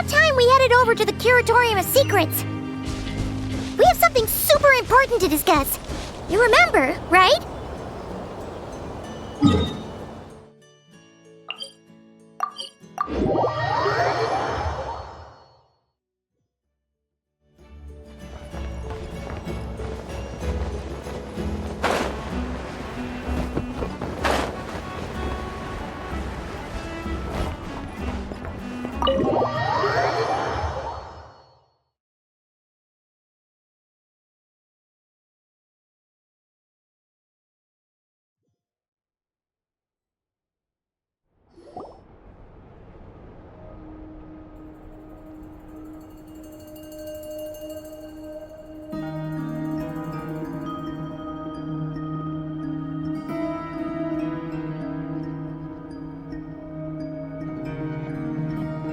about time we headed over to the Curatorium of Secrets. We have something super important to discuss. You remember, right?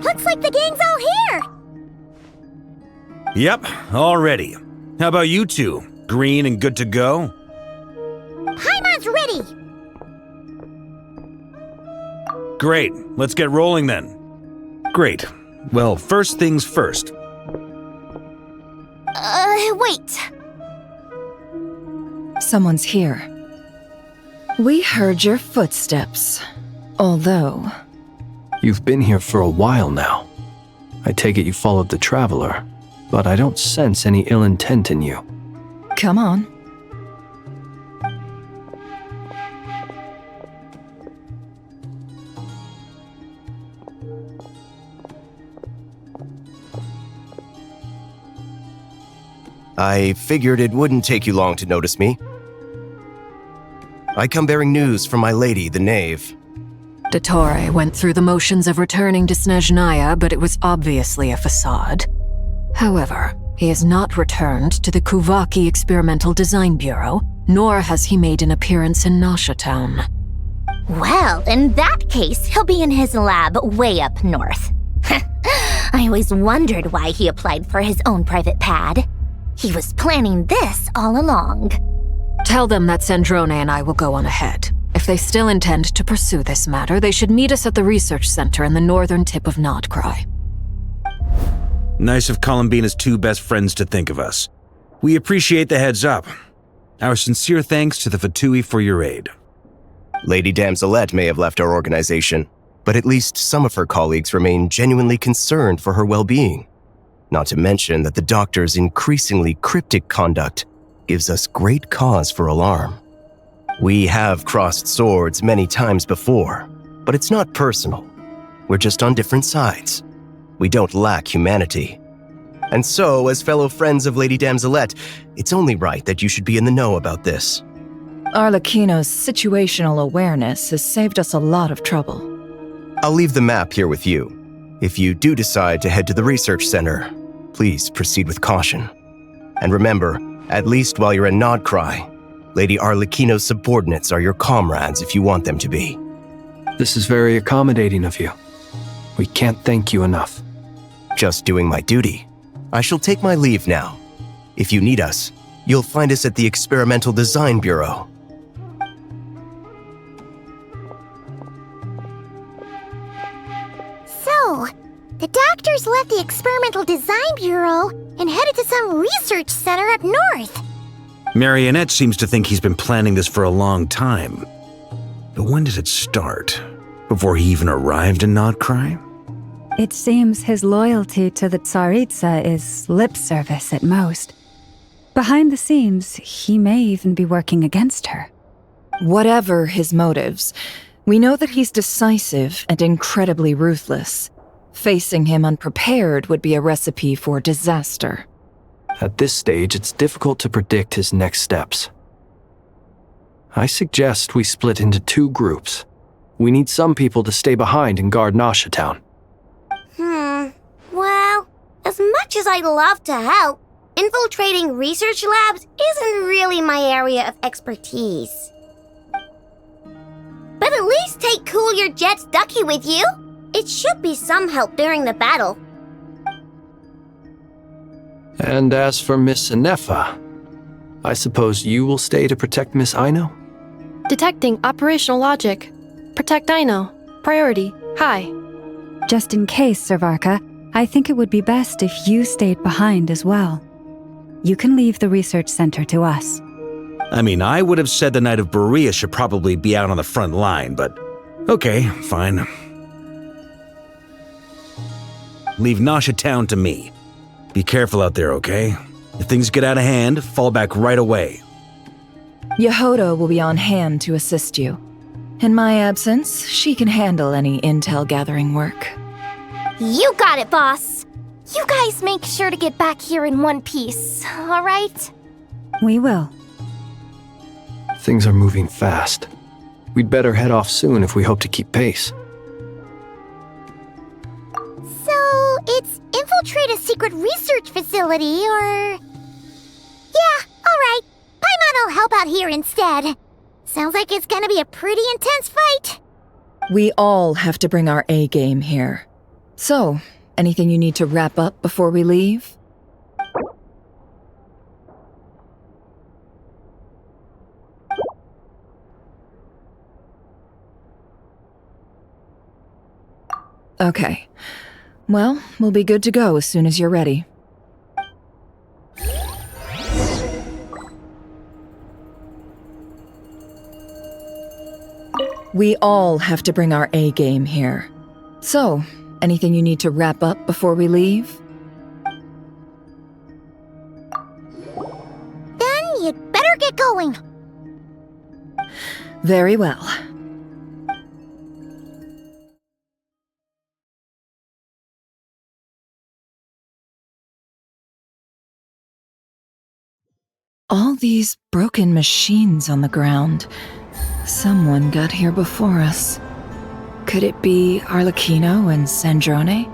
Looks like the gang's all here! Yep, all ready. How about you two? Green and good to go? Paimon's ready! Great, let's get rolling then. Great. Well, first things first. Wait. Someone's here. We heard your footsteps. Although... You've been here for a while now. I take it you followed the Traveler, but I don't sense any ill intent in you. Come on. I figured it wouldn't take you long to notice me. I come bearing news from my lady, the Knave. Dottore went through the motions of returning to Snezhnaya, but it was obviously a facade. However, he has not returned to the Kuvaki Experimental Design Bureau, nor has he made an appearance in Nasha Town. Well, in that case, he'll be in his lab way up north. I always wondered why he applied for his own private pad. He was planning this all along. Tell them that Sandrone and I will go on ahead. If they still intend to pursue this matter, they should meet us at the research center in the northern tip of Nodcry. Nice of Columbina's two best friends to think of us. We appreciate the heads up. Our sincere thanks to the Fatui for your aid. Lady Damselette may have left our organization, but at least some of her colleagues remain genuinely concerned for her well-being. Not to mention that the doctor's increasingly cryptic conduct gives us great cause for alarm. We have crossed swords many times before, but it's not personal. We're just on different sides. We don't lack humanity. And so, as fellow friends of Lady Damselette, it's only right that you should be in the know about this. Arlecchino's situational awareness has saved us a lot of trouble. I'll leave the map here with you. If you do decide to head to the research center, please proceed with caution. And remember, at least while you're in Nodcry, Lady Arlecchino's subordinates are your comrades if you want them to be. This is very accommodating of you. We can't thank you enough. Just doing my duty. I shall take my leave now. If you need us, you'll find us at the Experimental Design Bureau. So, the doctors left the Experimental Design Bureau and headed to some research center up north. Marionette seems to think he's been planning this for a long time. But when did it start? Before he even arrived in Nodcry? It seems his loyalty to the Tsaritsa is lip service at most. Behind the scenes, he may even be working against her. Whatever his motives, we know that he's decisive and incredibly ruthless. Facing him unprepared would be a recipe for disaster. At this stage, it's difficult to predict his next steps. I suggest we split into two groups. We need some people to stay behind and guard Nasha Town. Well, as much as I'd love to help, infiltrating research labs isn't really my area of expertise. But at least take Cool Your Jet's Ducky with you. It should be some help during the battle. And as for Miss Inefa, I suppose you will stay to protect Miss Aino? Detecting operational logic. Protect Aino. Priority. High. Just in case, Servarka, I think it would be best if you stayed behind as well. You can leave the research center to us. I mean, I would have said the Knight of Berea should probably be out on the front line, but okay, fine. Leave Nasha Town to me. Be careful out there, okay? If things get out of hand, fall back right away. Yehoda will be on hand to assist you. In my absence, she can handle any intel gathering work. You got it, boss. You guys make sure to get back here in one piece, all right? We will. Things are moving fast. We'd better head off soon if we hope to keep pace. So, it's infiltrate a secret research facility, or... Yeah, alright. Paimon will help out here instead. Sounds like it's gonna be a pretty intense fight. We all have to bring our A game here. So, anything you need to wrap up before we leave? Okay. Well, we'll be good to go as soon as you're ready. We all have to bring our A game here. So, anything you need to wrap up before we leave? Then you'd better get going. Very well. All these broken machines on the ground. Someone got here before us. Could it be Arlecchino and Sandrone?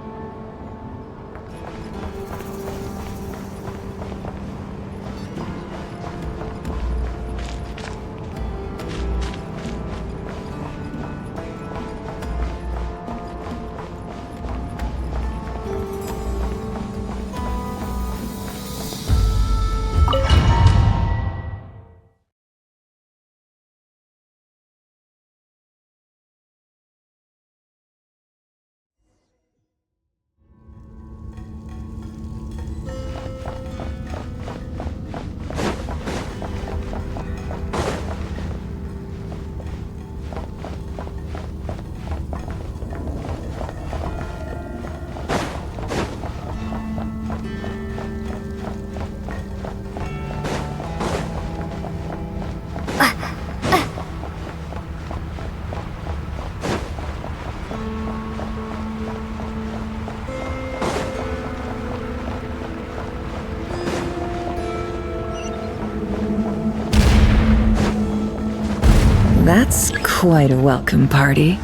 That's quite a welcome party.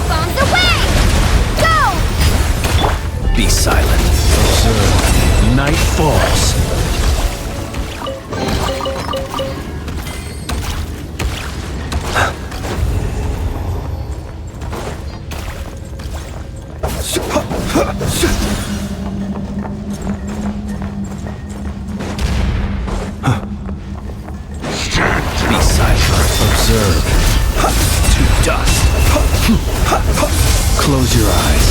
Bombs away! Go! Be silent. Observe. Night falls. Be silent. Observe. To dust. Close your eyes.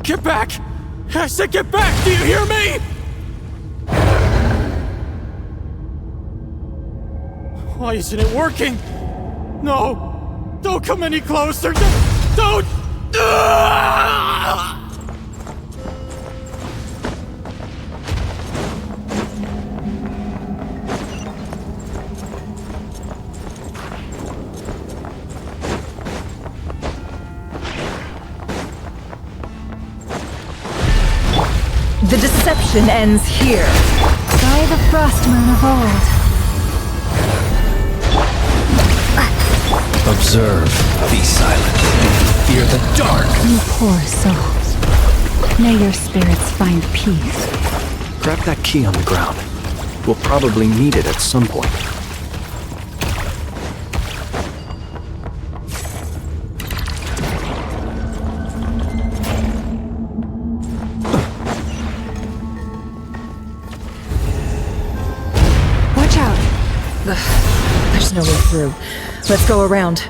Get back! I said get back! Do you hear me? Why isn't it working? No! Don't come any closer! Don't! Ah! The deception ends here. By the frost moon of old. Observe. Be silent. Fear the dark. You poor souls. May your spirits find peace. Grab that key on the ground. We'll probably need it at some point. There's no way through. Let's go around.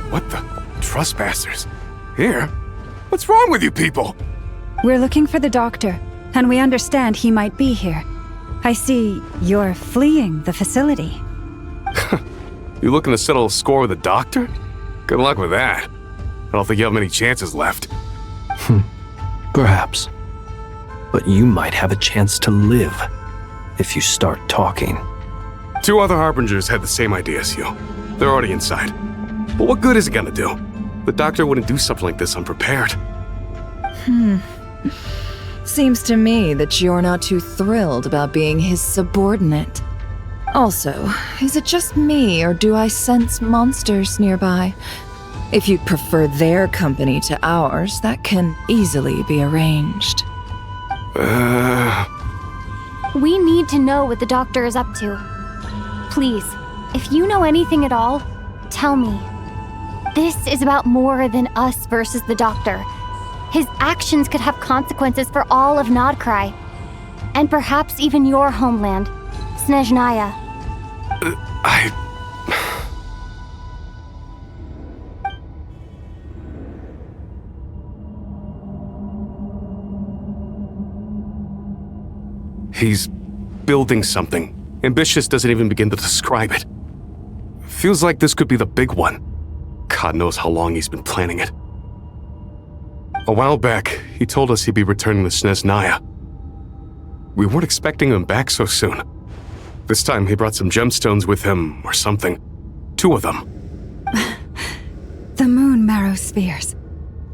What the? Trespassers? Here? What's wrong with you people? We're looking for the doctor, and we understand he might be here. I see you're fleeing the facility. You looking to settle a score with the doctor? Good luck with that. I don't think you have many chances left. Perhaps. But you might have a chance to live if you start talking. 2 other Harbingers had the same idea as you. They're already inside. But what good is it gonna do? The doctor wouldn't do something like this unprepared. Seems to me that you're not too thrilled about being his subordinate. Also, is it just me, or do I sense monsters nearby? If you'd prefer their company to ours, that can easily be arranged. We need to know what the doctor is up to. Please, if you know anything at all, tell me. This is about more than us versus the doctor. His actions could have consequences for all of Nodcry. And perhaps even your homeland, Snezhnaya. He's building something. Ambitious doesn't even begin to describe it. Feels like this could be the big one. God knows how long he's been planning it. A while back, he told us he'd be returning to Snezhnaya. We weren't expecting him back so soon. This time he brought some gemstones with him, or something. 2 of them. The moon marrow spheres.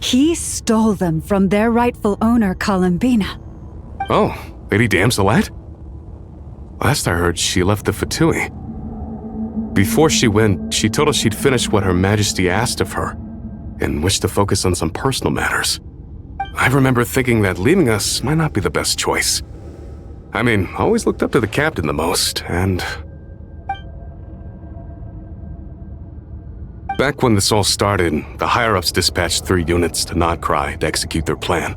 He stole them from their rightful owner, Columbina. Oh, Lady Damselette? Last I heard, she left the Fatui. Before she went, she told us she'd finished what Her Majesty asked of her, and wished to focus on some personal matters. I remember thinking that leaving us might not be the best choice. I mean, I always looked up to the captain the most, and... Back when this all started, the higher-ups dispatched 3 units to Nodcry to execute their plan.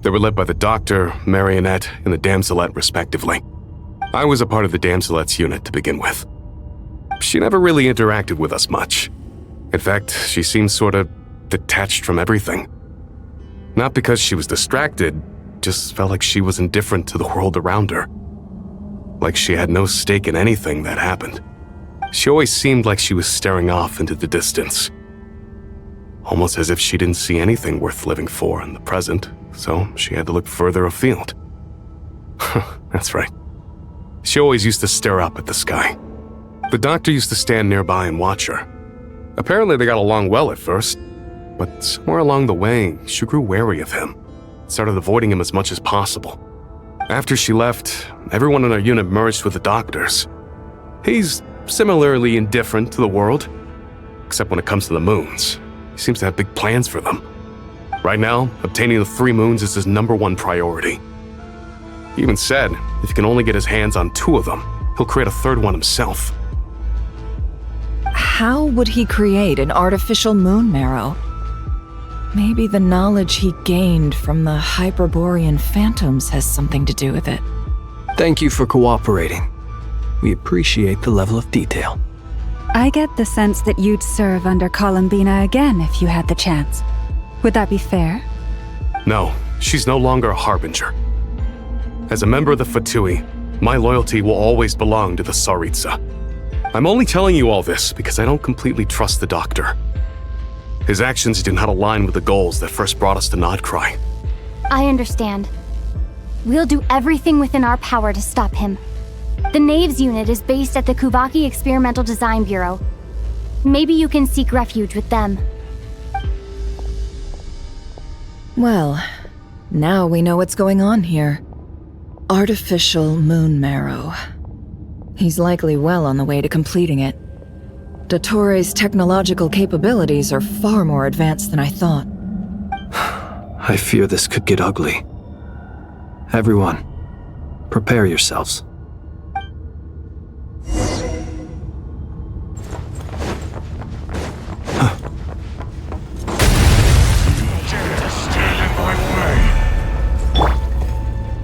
They were led by the Doctor, Marionette, and the Damselette, respectively. I was a part of the Damselette's unit to begin with. She never really interacted with us much. In fact, she seemed sort of detached from everything. Not because she was distracted, just felt like she was indifferent to the world around her. Like she had no stake in anything that happened. She always seemed like she was staring off into the distance. Almost as if she didn't see anything worth living for in the present, so she had to look further afield. That's right. She always used to stare up at the sky. The Doctor used to stand nearby and watch her. Apparently they got along well at first, but somewhere along the way, she grew wary of him, started avoiding him as much as possible. After she left, everyone in our unit merged with the Doctor's. He's similarly indifferent to the world, except when it comes to the moons. He seems to have big plans for them. Right now, obtaining the 3 moons is his #1 priority. He even said if he can only get his hands on 2 of them, he'll create a 3rd one himself. How would he create an artificial moon marrow? Maybe the knowledge he gained from the Hyperborean phantoms has something to do with it. Thank you for cooperating. We appreciate the level of detail. I get the sense that you'd serve under Columbina again if you had the chance. Would that be fair? No, she's no longer a Harbinger. As a member of the Fatui, my loyalty will always belong to the Tsaritsa. I'm only telling you all this because I don't completely trust the Doctor. His actions do not align with the goals that first brought us to Nodcry. I understand. We'll do everything within our power to stop him. The Knaves unit is based at the Kuvaki Experimental Design Bureau. Maybe you can seek refuge with them. Well, now we know what's going on here. Artificial moon marrow. He's likely well on the way to completing it. Dottore technological capabilities are far more advanced than I thought. I fear this could get ugly. Everyone, prepare yourselves.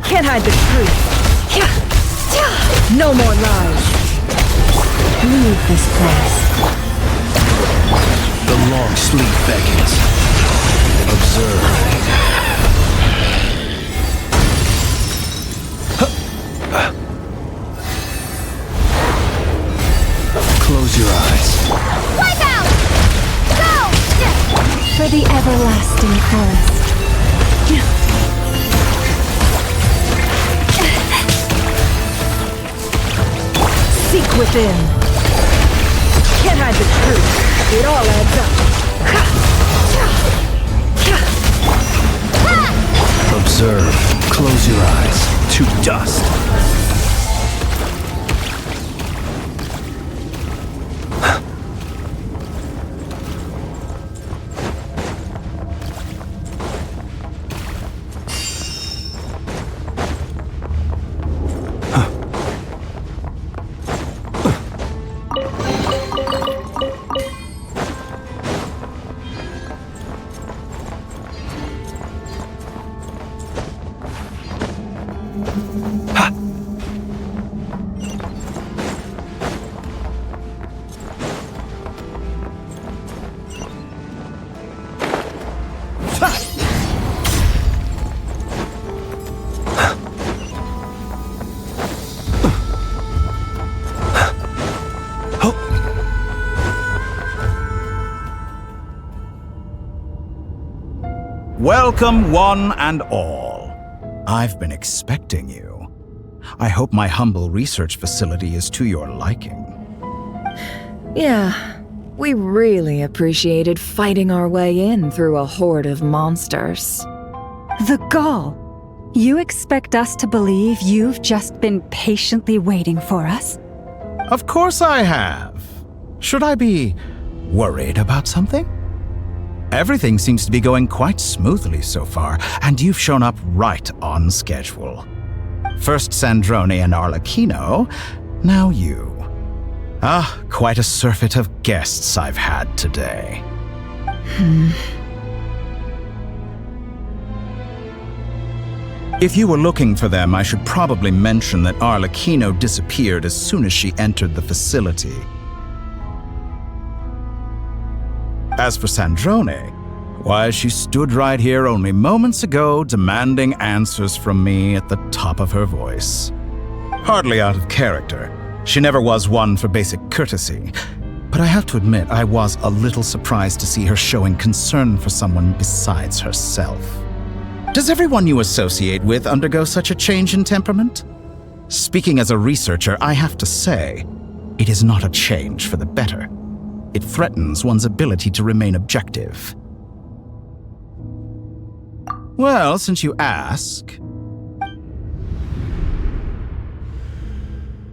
Can't hide the truth. No more lies. Leave this place. The long sleep beckons. Observe. Close your eyes. Wipe out! Go! For the everlasting forest. Seek within. Can't hide the truth. It all adds up. Observe. Close your eyes. To dust. Welcome, one and all. I've been expecting you. I hope my humble research facility is to your liking. Yeah, we really appreciated fighting our way in through a horde of monsters. The gall. You expect us to believe you've just been patiently waiting for us? Of course I have. Should I be worried about something? Everything seems to be going quite smoothly so far, and you've shown up right on schedule. First Sandrone and Arlecchino, now you. Quite a surfeit of guests I've had today. If you were looking for them, I should probably mention that Arlecchino disappeared as soon as she entered the facility. As for Sandrone, why, she stood right here only moments ago demanding answers from me at the top of her voice. Hardly out of character. She never was one for basic courtesy. But I have to admit, I was a little surprised to see her showing concern for someone besides herself. Does everyone you associate with undergo such a change in temperament? Speaking as a researcher, I have to say, it is not a change for the better. It threatens one's ability to remain objective. Well, since you ask...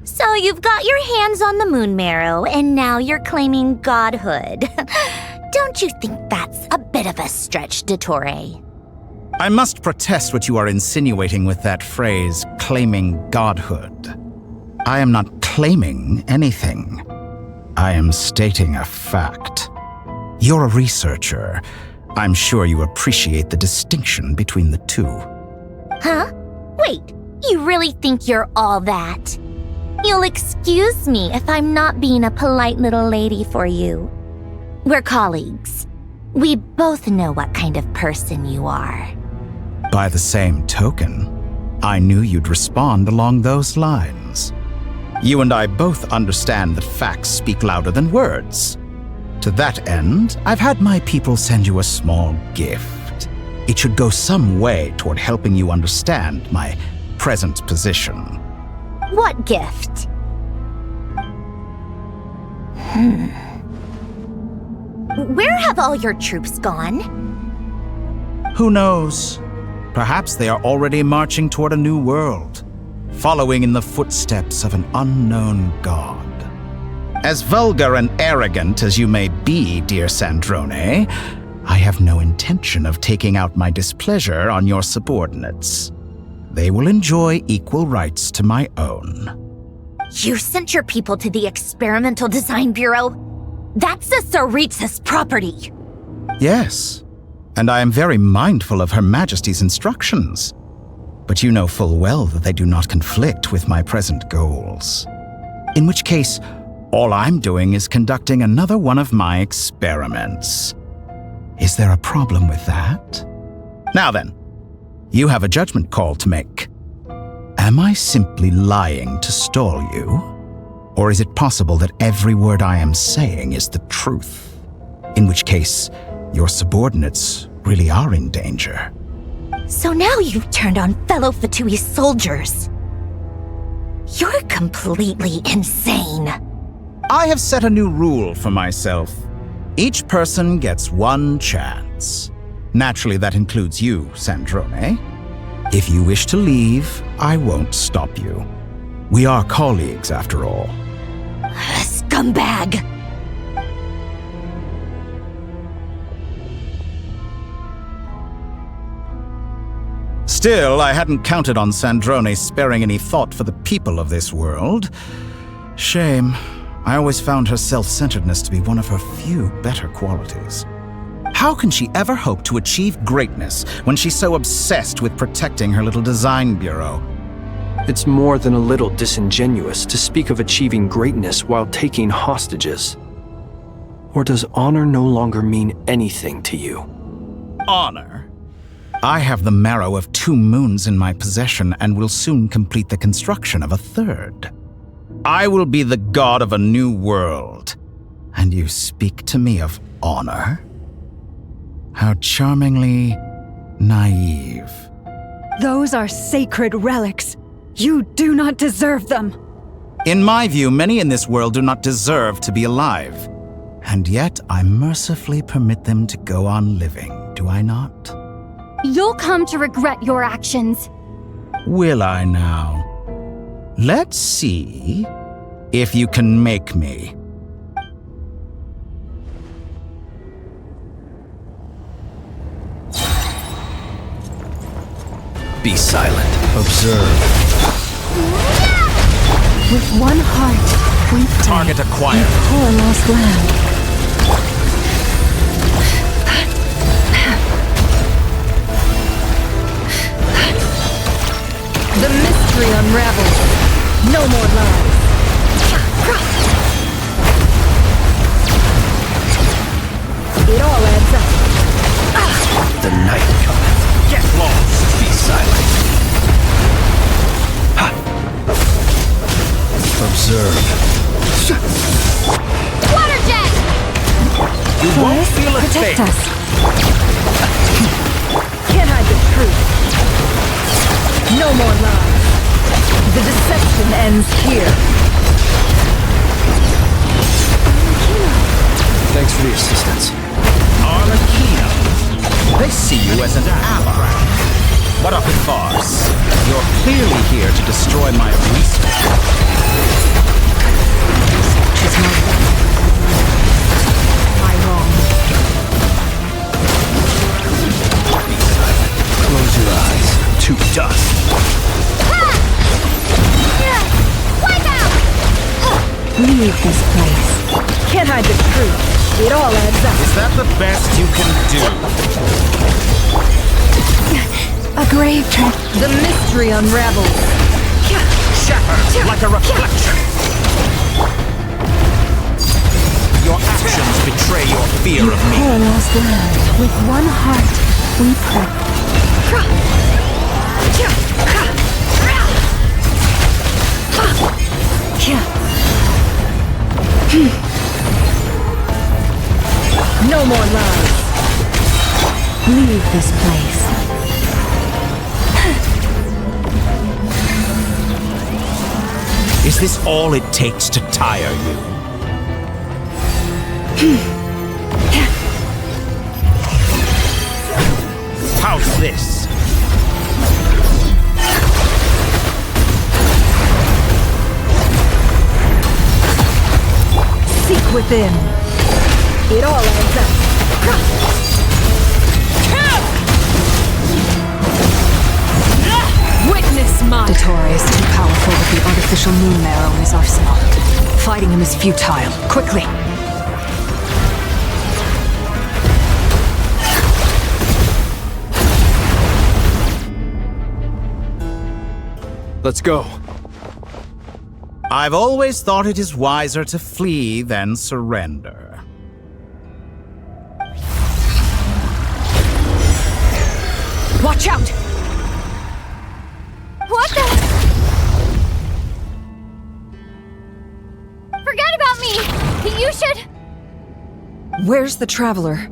So you've got your hands on the moon marrow, and now you're claiming godhood. Don't you think that's a bit of a stretch, Dottore? I must protest what you are insinuating with that phrase, claiming godhood. I am not claiming anything. I am stating a fact. You're a researcher. I'm sure you appreciate the distinction between the two. Huh? Wait, you really think you're all that? You'll excuse me if I'm not being a polite little lady for you. We're colleagues. We both know what kind of person you are. By the same token, I knew you'd respond along those lines. You and I both understand that facts speak louder than words. To that end, I've had my people send you a small gift. It should go some way toward helping you understand my present position. What gift? Where have all your troops gone? Who knows? Perhaps they are already marching toward a new world, following in the footsteps of an unknown god. As vulgar and arrogant as you may be, dear Sandrone, I have no intention of taking out my displeasure on your subordinates. They will enjoy equal rights to my own. You sent your people to the Experimental Design Bureau? That's the Tsaritsa's property. Yes, and I am very mindful of Her Majesty's instructions. But you know full well that they do not conflict with my present goals. In which case, all I'm doing is conducting another one of my experiments. Is there a problem with that? Now then, you have a judgment call to make. Am I simply lying to stall you? Or is it possible that every word I am saying is the truth? In which case, your subordinates really are in danger. So now you've turned on fellow Fatui soldiers. You're completely insane. I have set a new rule for myself. Each person gets one chance. Naturally, that includes you, Sandrone. If you wish to leave, I won't stop you. We are colleagues, after all. Scumbag! Still, I hadn't counted on Sandrone sparing any thought for the people of this world. Shame. I always found her self-centeredness to be one of her few better qualities. How can she ever hope to achieve greatness when she's so obsessed with protecting her little design bureau? It's more than a little disingenuous to speak of achieving greatness while taking hostages. Or does honor no longer mean anything to you? Honor? I have the marrow of 2 moons in my possession and will soon complete the construction of a 3rd. I will be the god of a new world. And you speak to me of honor? How charmingly naive. Those are sacred relics. You do not deserve them. In my view, many in this world do not deserve to be alive. And yet I mercifully permit them to go on living, do I not? You'll come to regret your actions. Will I now? Let's see if you can make me. Be silent. Observe. With one heart, we pray. Target acquired. And poor lost land. The mystery unravels. No more lies. It all adds up. The night cometh. Get lost. Be silent. Ha! Observe. Water jet! You won't feel a Protect thing. us. Can't hide the truth. No more lies. The deception ends here. Thanks for the assistance. Arlecchino. They see you as an ally. What a farce. You're clearly here to destroy my research. She's my wrong. Be silent. Close your eyes. To dust. Wipe out! Leave this place. Can't hide the truth. It all adds up. Is that the best you can do? A grave trip. The mystery unravels. Shatter like a reflection. Your actions betray your fear of me. Poor lost land. With one heart, we pray. No more lies. Leave this place. Is this all it takes to tire you? How's this? within. It all adds up. Witness my... Dottore is too powerful with the artificial moon marrow in his arsenal. Fighting him is futile. Quickly! Let's go. I've always thought it is wiser to flee than surrender. Watch out! What the? Forget about me! You should... Where's the Traveler?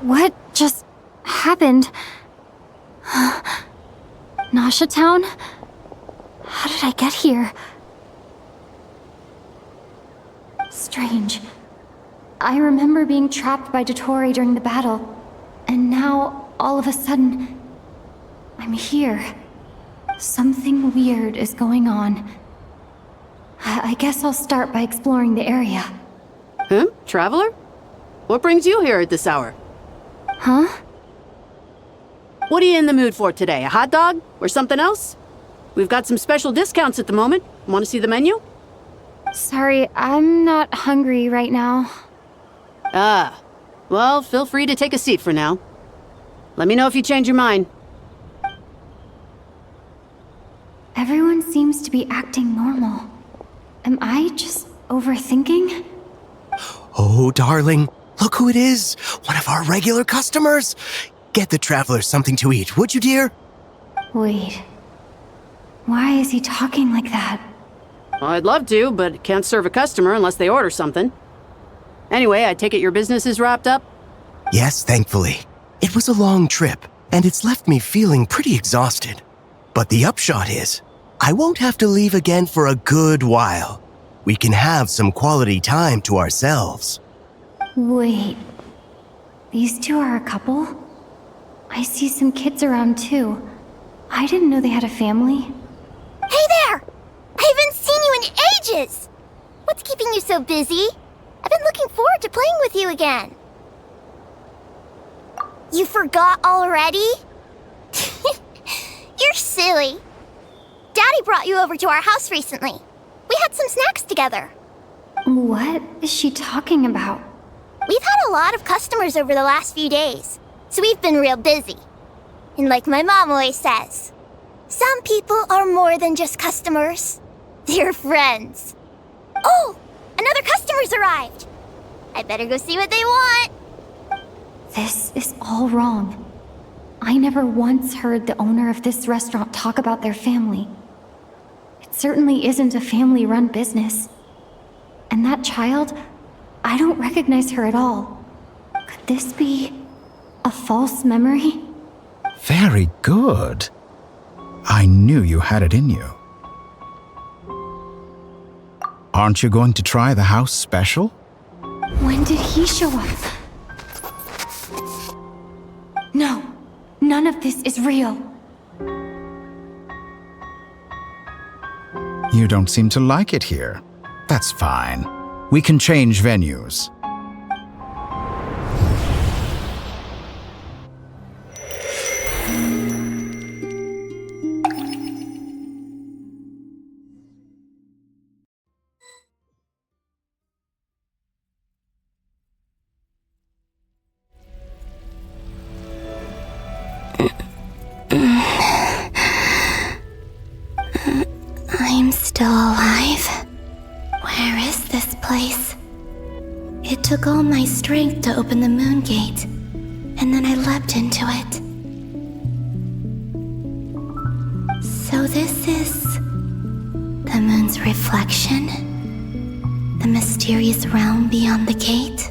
What just happened? Nasha Town? How did I get here? Strange. I remember being trapped by Dottore during the battle, and now, all of a sudden, I'm here. Something weird is going on. I guess I'll start by exploring the area. Traveler? What brings you here at this hour? Huh? What are you in the mood for today? A hot dog? Or something else? We've got some special discounts at the moment. Want to see the menu? Sorry, I'm not hungry right now. Ah. Well, feel free to take a seat for now. Let me know if you change your mind. Everyone seems to be acting normal. Am I just overthinking? Oh, darling, look who it is. One of our regular customers. Get the Traveler something to eat, would you, dear? Wait. Why is he talking like that? Well, I'd love to, but can't serve a customer unless they order something. Anyway, I take it your business is wrapped up? Yes, thankfully. It was a long trip, and it's left me feeling pretty exhausted. But the upshot is, I won't have to leave again for a good while. We can have some quality time to ourselves. Wait. These two are a couple? I see some kids around too. I didn't know they had a family. Hey there! I haven't seen you in ages! What's keeping you so busy? I've been looking forward to playing with you again. You forgot already? You're silly. Daddy brought you over to our house recently. We had some snacks together. What is she talking about? We've had a lot of customers over the last few days, so we've been real busy. And like my mom always says, some people are more than just customers. They're friends. Oh, another customer's arrived. I better go see what they want. This is all wrong. I never once heard the owner of this restaurant talk about their family. It certainly isn't a family-run business. And that child, I don't recognize her at all. Could this be a false memory? Very good. I knew you had it in you. Aren't you going to try the house special? When did he show up? No, none of this is real. You don't seem to like it here. That's fine. We can change venues. I'm still alive. Where is this place? It took all my strength to open the moon gate, and then I leapt into it. So this is the moon's reflection? The mysterious realm beyond the gate?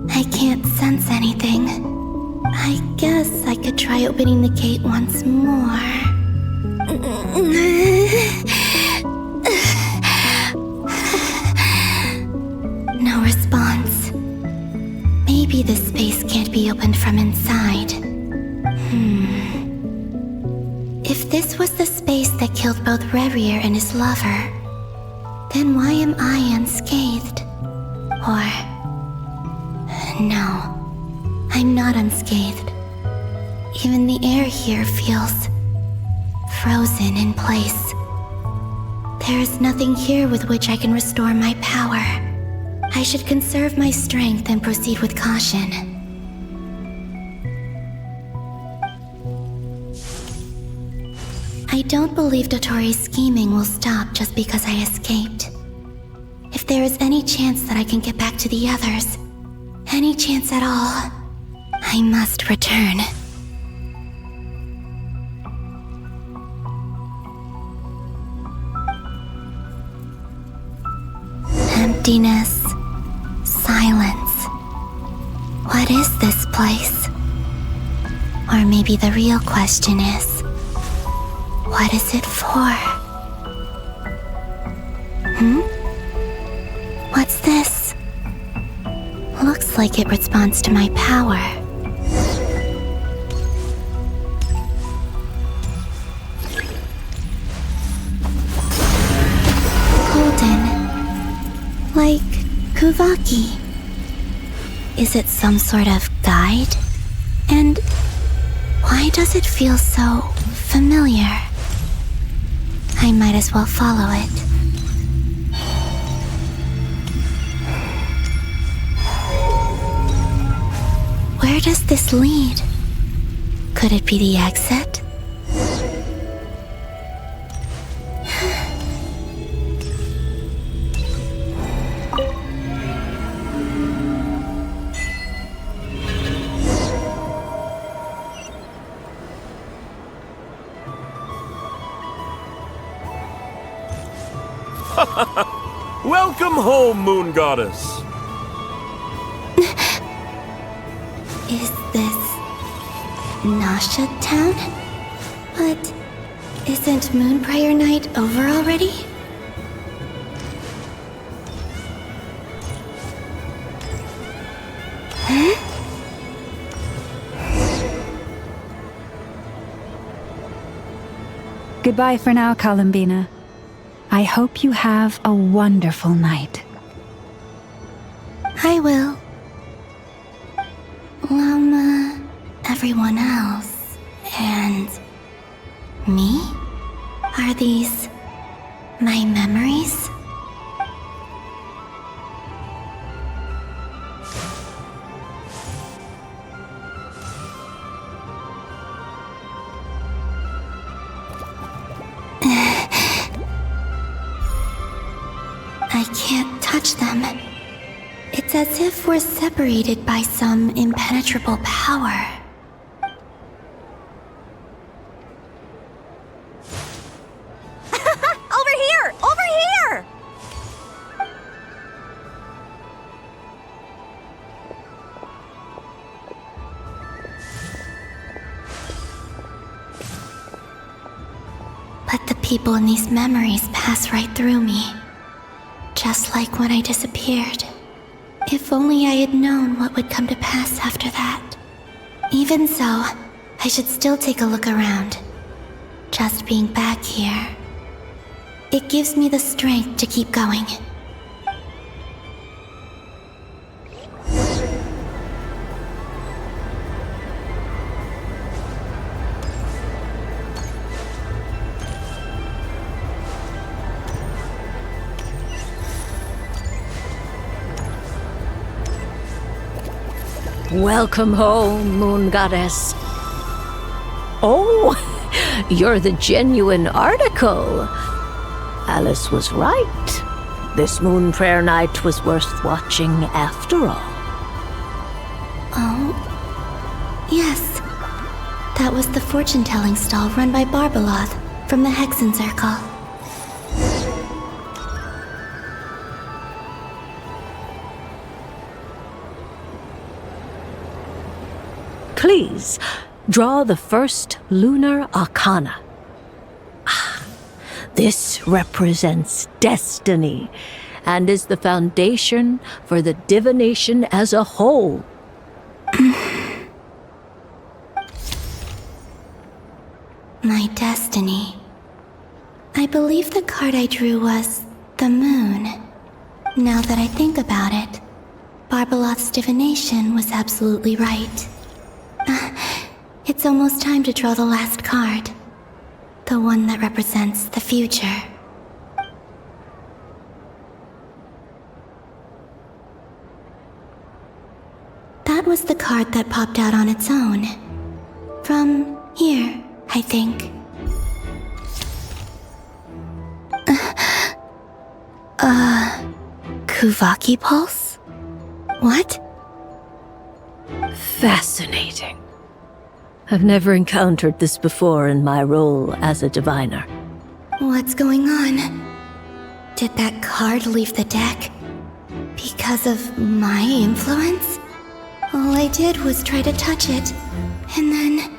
I can't sense anything. I guess I could try opening the gate once more. No response. Maybe this space can't be opened from inside. If this was the space that killed both Revier and his lover, then why am I unscathed? Or... no, I'm not unscathed. Even the air here feels frozen in place. There is nothing here with which I can restore my power. I should conserve my strength and proceed with caution. I don't believe Dotori's scheming will stop just because I escaped. If there is any chance that I can get back to the others, any chance at all, I must return. Emptiness. Silence. What is this place? Or maybe the real question is, what is it for? What's this? Looks like it responds to my power. Golden. Like Kuvaki. Is it some sort of guide? And why does it feel so familiar? I might as well follow it. Where does this lead? Could it be the exit? Welcome home, Moon Goddess. Is this Nasha Town? But isn't Moonbriar Night over already? Goodbye for now, Columbina. I hope you have a wonderful night. I will. Everyone else. And... me? Are these... my memories? I can't touch them. It's as if we're separated by some impenetrable power. Over here! Over here! But the people in these memories pass right through me. Just like when I disappeared. If only I had known what would come to pass after that. Even so, I should still take a look around. Just being back here. It gives me the strength to keep going. Welcome home, Moon Goddess. Oh, you're the genuine article. Alice was right. This moon prayer night was worth watching after all. Oh, yes. That was the fortune-telling stall run by Barbeloth from the Hexen Circle. Please, draw the first lunar arcana. This represents destiny and is the foundation for the divination as a whole. My destiny. I believe the card I drew was the moon. Now that I think about it, Barbeloth's divination was absolutely right. It's almost time to draw the last card. The one that represents the future. That was the card that popped out on its own. From here, I think. Kuvaki Pulse? What? Fascinating. I've never encountered this before in my role as a diviner. What's going on? Did that card leave the deck? Because of my influence? All I did was try to touch it, and then...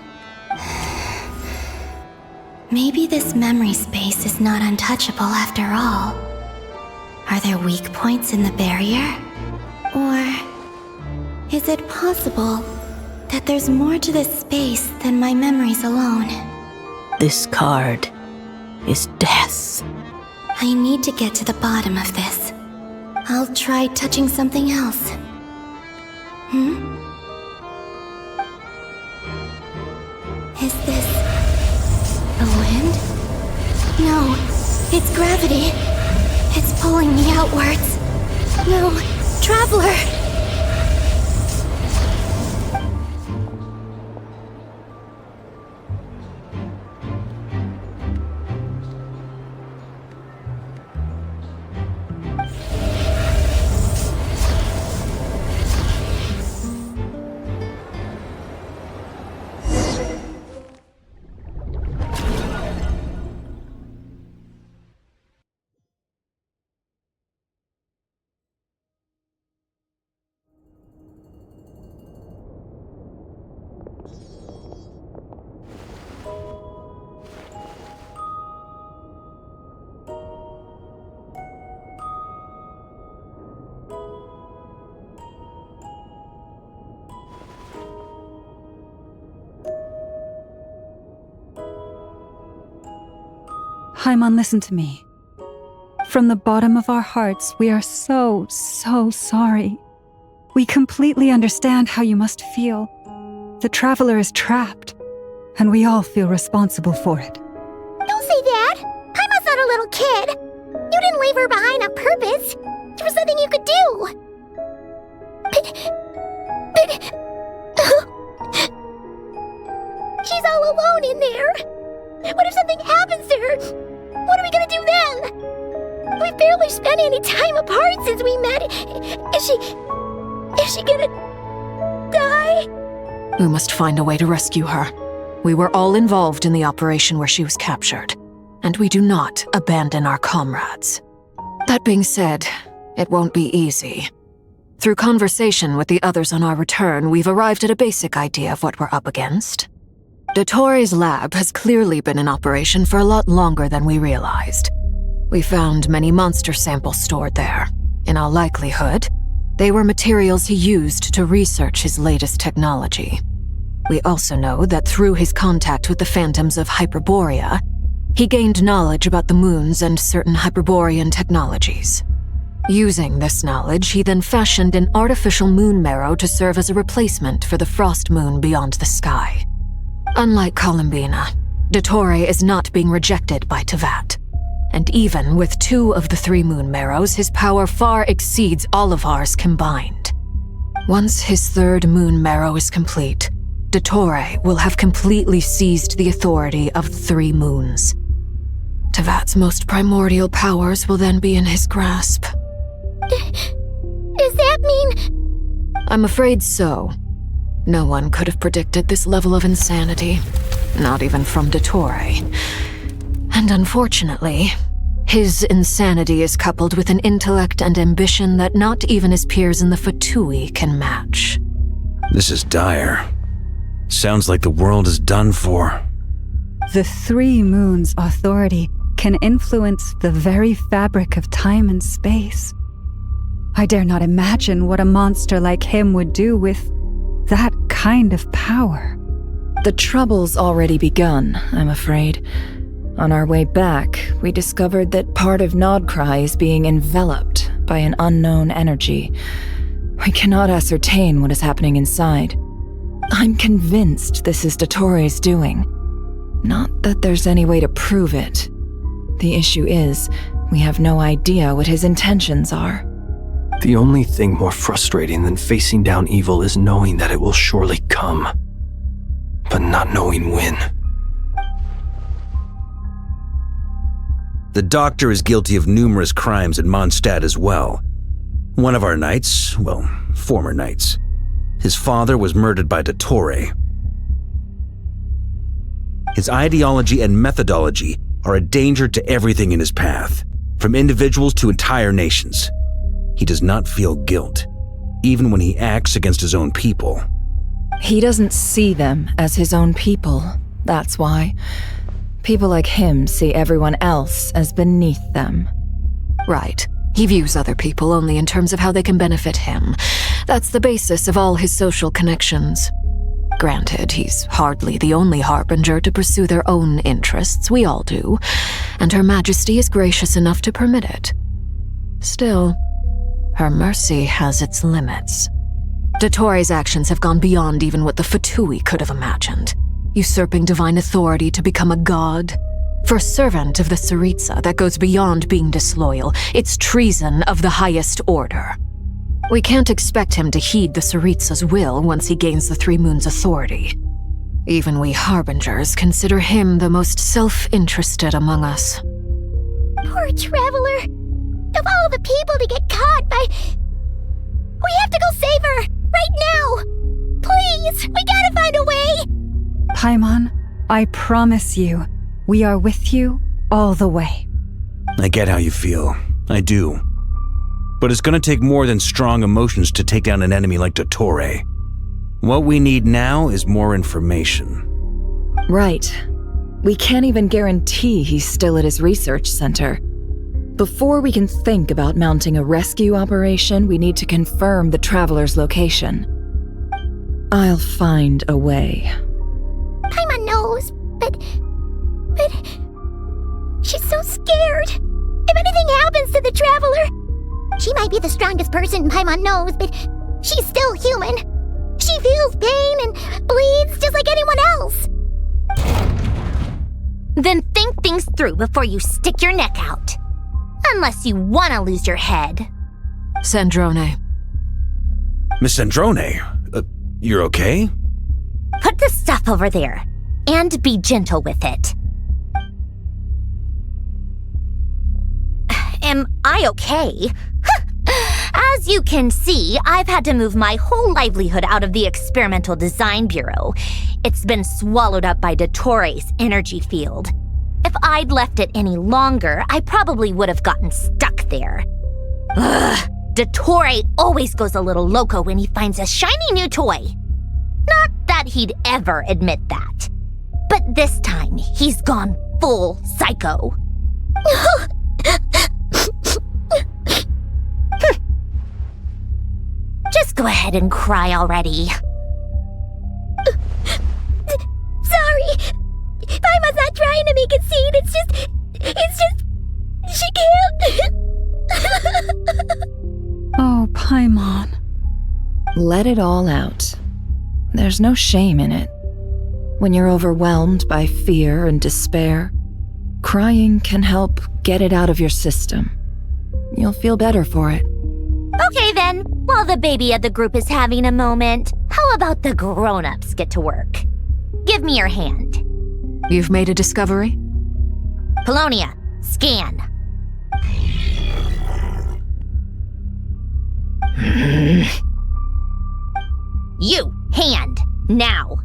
Maybe this memory space is not untouchable after all. Are there weak points in the barrier? Or is it possible that there's more to this space than my memories alone? This card is death. I need to get to the bottom of this. I'll try touching something else. Is this the wind? No, it's gravity. It's pulling me outwards. No, Traveler! Haimon, listen to me. From the bottom of our hearts, we are so sorry. We completely understand how you must feel. The Traveler is trapped, and we all feel responsible for it. Don't say that! Haimon's not a little kid! You didn't leave her behind on purpose! There was nothing you could do! She's all alone in there! What if something happens to her? What are we gonna do then? We've barely spent any time apart since we met. Is she gonna die? We must find a way to rescue her. We were all involved in the operation where she was captured, and we do not abandon our comrades. That being said, it won't be easy. Through conversation with the others on our return, we've arrived at a basic idea of what we're up against. Dottore's lab has clearly been in operation for a lot longer than we realized. We found many monster samples stored there. In all likelihood, they were materials he used to research his latest technology. We also know that through his contact with the phantoms of Hyperborea, he gained knowledge about the moons and certain Hyperborean technologies. Using this knowledge, he then fashioned an artificial moon marrow to serve as a replacement for the frost moon beyond the sky. Unlike Columbina, Dottore is not being rejected by Tevat. And even with 2 of the 3 moon marrows, his power far exceeds all of ours combined. Once his 3rd moon marrow is complete, Dottore will have completely seized the authority of 3 moons. Tevat's most primordial powers will then be in his grasp. Does that mean... I'm afraid so. No one could have predicted this level of insanity. Not even from Dottore. And unfortunately, his insanity is coupled with an intellect and ambition that not even his peers in the Fatui can match. This is dire. Sounds like the world is done for. The 3 moons' authority can influence the very fabric of time and space. I dare not imagine what a monster like him would do with that kind of power. The trouble's already begun, I'm afraid. On our way back, we discovered that part of Nodcry is being enveloped by an unknown energy. We cannot ascertain what is happening inside. I'm convinced this is Dottore's doing. Not that there's any way to prove it. The issue is, we have no idea what his intentions are. The only thing more frustrating than facing down evil is knowing that it will surely come, but not knowing when. The doctor is guilty of numerous crimes in Mondstadt as well. One of our knights, well, former knights, his father was murdered by Dottore. His ideology and methodology are a danger to everything in his path, from individuals to entire nations. He does not feel guilt, even when he acts against his own people. He doesn't see them as his own people, that's why. People like him see everyone else as beneath them. Right. He views other people only in terms of how they can benefit him. That's the basis of all his social connections. Granted, he's hardly the only harbinger to pursue their own interests, we all do, and Her Majesty is gracious enough to permit it. Still, her mercy has its limits. Dottore's actions have gone beyond even what the Fatui could have imagined. Usurping divine authority to become a god. For a servant of the Tsaritsa, that goes beyond being disloyal. It's treason of the highest order. We can't expect him to heed the Tsaritsa's will once he gains the 3 moons' authority. Even we harbingers consider him the most self-interested among us. Poor Traveler! Of all the people to get caught by... We have to go save her! Right now! Please! We gotta find a way! Paimon, I promise you, we are with you all the way. I get how you feel. I do. But it's gonna take more than strong emotions to take down an enemy like Dottore. What we need now is more information. Right. We can't even guarantee he's still at his research center. Before we can think about mounting a rescue operation, we need to confirm the Traveler's location. I'll find a way. Paimon knows, but... She's so scared. If anything happens to the Traveler... She might be the strongest person Paimon knows, but she's still human. She feels pain and bleeds just like anyone else. Then think things through before you stick your neck out. Unless you want to lose your head. Sandrone. Miss Sandrone, you're okay? Put the stuff over there, and be gentle with it. Am I okay? As you can see, I've had to move my whole livelihood out of the Experimental Design Bureau. It's been swallowed up by Dottore's energy field. If I'd left it any longer, I probably would have gotten stuck there. Ugh, Dottore always goes a little loco when he finds a shiny new toy. Not that he'd ever admit that. But this time, he's gone full psycho. Just go ahead and cry already. Sorry. Paimon's not trying to make a scene. It's just... She can't... Oh, Paimon. Let it all out. There's no shame in it. When you're overwhelmed by fear and despair, crying can help get it out of your system. You'll feel better for it. Okay then, while the baby of the group is having a moment, How about the grown-ups get to work? Give me your hand. You've made a discovery? Polonia, scan. You, hand, now.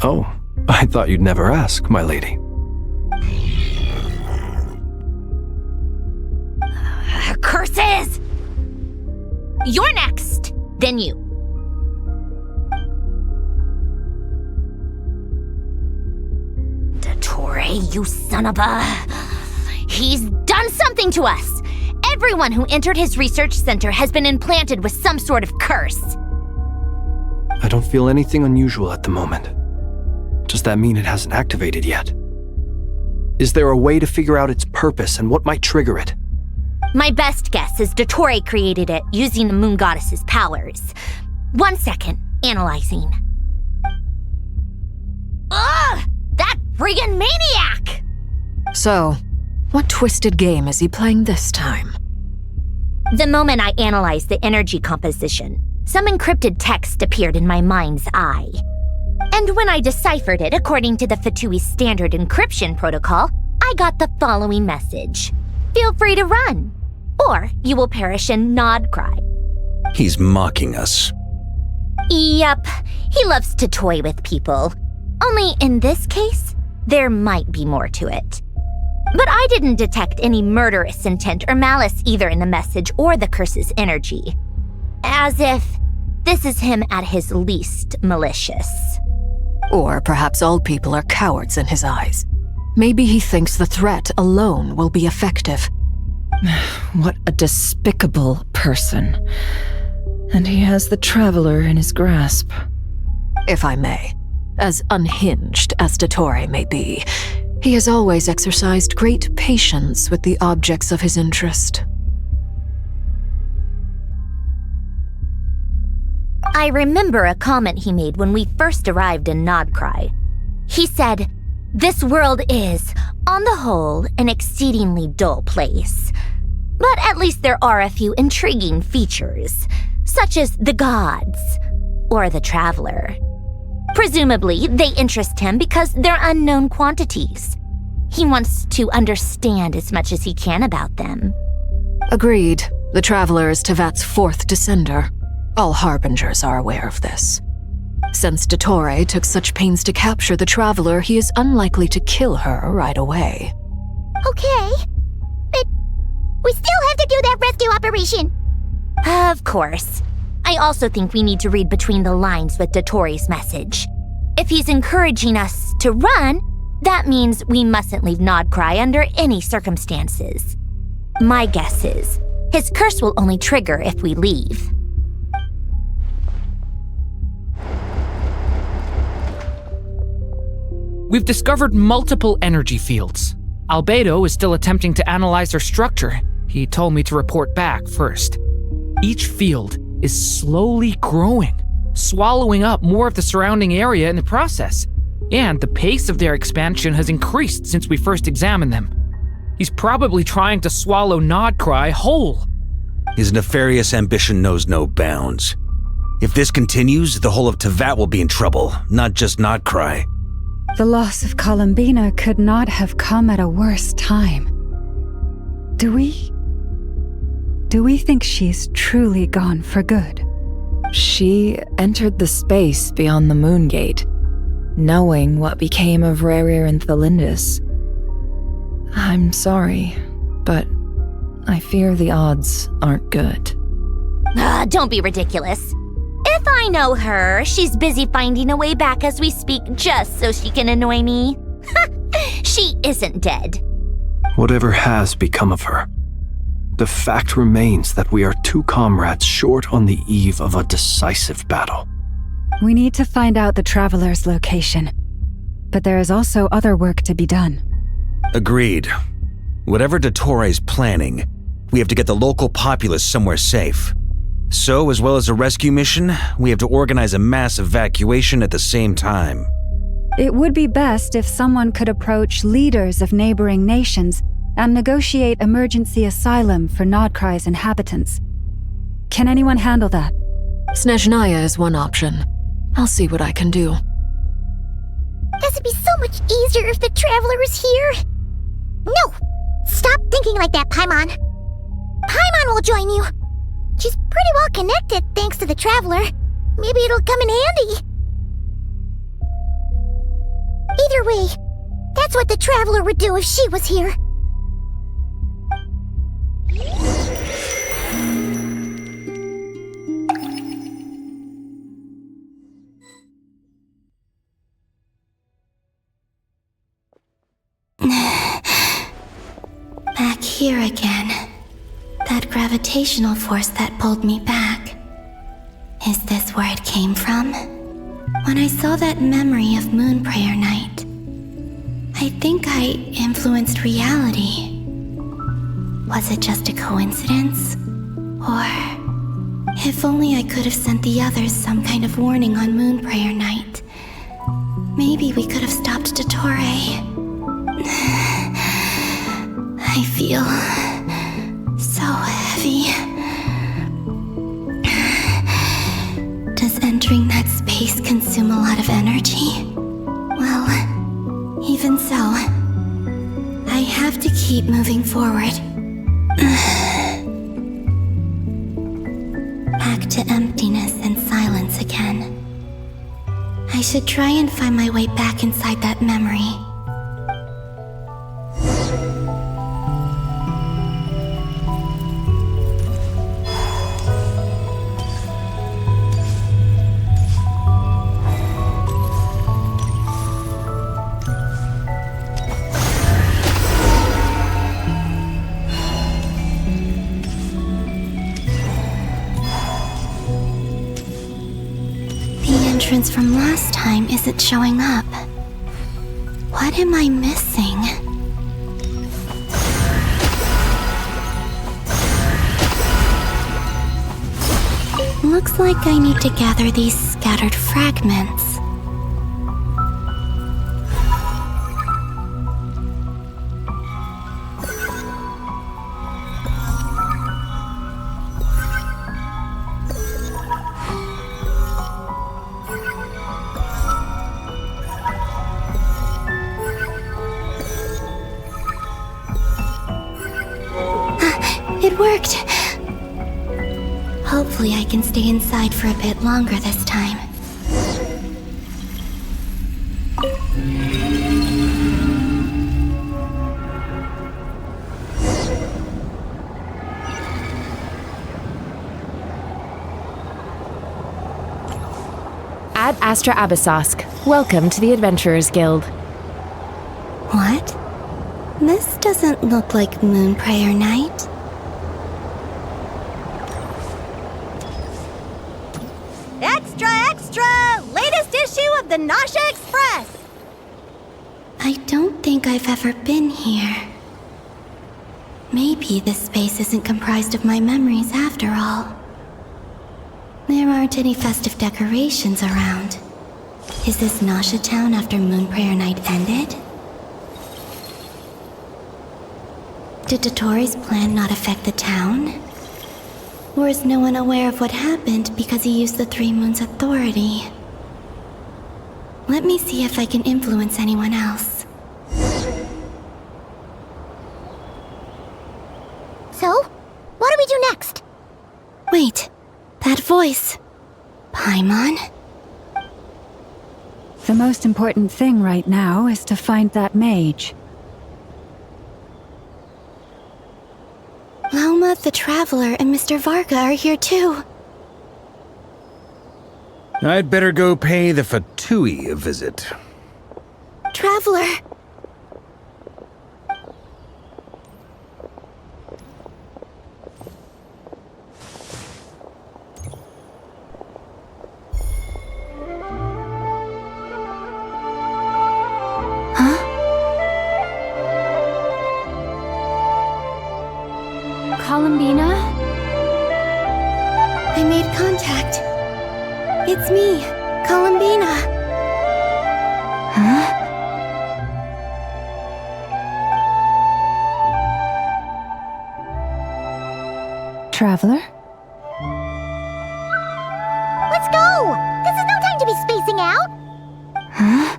Oh, I thought you'd never ask, my lady. Curses! You're next, then you. Dottore, you son of a... He's done something to us! Everyone who entered his research center has been implanted with some sort of curse. I don't feel anything unusual at the moment. Does that mean it hasn't activated yet? Is there a way to figure out its purpose and what might trigger it? My best guess is Dottore created it using the moon goddess's powers. 1 second, analyzing. Ugh! That friggin' maniac! So, what twisted game is he playing this time? The moment I analyzed the energy composition, some encrypted text appeared in my mind's eye. And when I deciphered it according to the Fatui standard encryption protocol, I got the following message. Feel free to run, or you will perish in nod cry. He's mocking us. Yep, he loves to toy with people. Only in this case, there might be more to it. But I didn't detect any murderous intent or malice either in the message or the curse's energy. As if this is him at his least malicious. Or perhaps all people are cowards in his eyes. Maybe he thinks the threat alone will be effective. What a despicable person. And he has the Traveler in his grasp. If I may, as unhinged as Dottore may be, he has always exercised great patience with the objects of his interest. I remember a comment he made when we first arrived in Nodcry. He said, "This world is, on the whole, an exceedingly dull place. But at least there are a few intriguing features, such as the gods, or the Traveler. Presumably, they interest him because they're unknown quantities. He wants to understand as much as he can about them." Agreed. The Traveler is Tevat's fourth descender. All Harbingers are aware of this. Since Dottore took such pains to capture the Traveler, he is unlikely to kill her right away. Okay, but we still have to do that rescue operation. Of course. I also think we need to read between the lines with Dottore's message. If he's encouraging us to run, that means we mustn't leave Nodcry under any circumstances. My guess is, his curse will only trigger if we leave. We've discovered multiple energy fields. Albedo is still attempting to analyze their structure. He told me to report back first. Each field is slowly growing, swallowing up more of the surrounding area in the process. And the pace of their expansion has increased since we first examined them. He's probably trying to swallow Nodcry whole. His nefarious ambition knows no bounds. If this continues, the whole of Tevat will be in trouble, not just Nodcry. The loss of Columbina could not have come at a worse time. Do we think she's truly gone for good? She entered the space beyond the Moon Gate, knowing what became of Rerir and Thalindus. I'm sorry, but I fear the odds aren't good. Don't be ridiculous. If I know her, she's busy finding a way back as we speak just so she can annoy me. She isn't dead. Whatever has become of her, the fact remains that we are two comrades short on the eve of a decisive battle. We need to find out the Traveler's location, but there is also other work to be done. Agreed. Whatever Dottore's planning, we have to get the local populace somewhere safe. So, as well as a rescue mission, we have to organize a mass evacuation at the same time. It would be best if someone could approach leaders of neighboring nations and negotiate emergency asylum for Nodcry's inhabitants. Can anyone handle that? Snezhnaya is one option. I'll see what I can do. This would be so much easier if the Traveler was here. No! Stop thinking like that, Paimon. Paimon will join you. She's pretty well connected thanks to the Traveler. Maybe it'll come in handy. Either way, that's what the Traveler would do if she was here. Back here again. That gravitational force that pulled me back. Is this where it came from? When I saw that memory of Moon Prayer Night, I think I influenced reality. Was it just a coincidence? Or if only I could have sent the others some kind of warning on Moon Prayer Night. Maybe we could have stopped Dottore. I feel so heavy. Does entering that space consume a lot of energy? Well, even so, I have to keep moving forward. Back to emptiness and silence again. I should try and find my way back inside that memory. Entrance from last time isn't showing up. What am I missing? Looks like I need to gather these scattered fragments. It worked! Hopefully I can stay inside for a bit longer this time. Ad Astra Abyssosque. Welcome to the Adventurers Guild. What? This doesn't look like Moon Prayer Night. Extra, extra! Latest issue of the Nausea Express! I don't think I've ever been here. Maybe this space isn't comprised of my memories after all. There aren't any festive decorations around. Is this Nausea Town after Moon Prayer Night ended? Did Dottore's plan not affect the town? Or is no one aware of what happened because he used the Three Moons' authority? Let me see if I can influence anyone else. So, what do we do next? Wait, that voice. Paimon? The most important thing right now is to find that mage. Lauma, the Traveler, and Mr. Varga are here too. I'd better go pay the Fatui a visit. Traveler! Columbina? I made contact. It's me, Columbina. Huh? Traveler? hang out? Huh?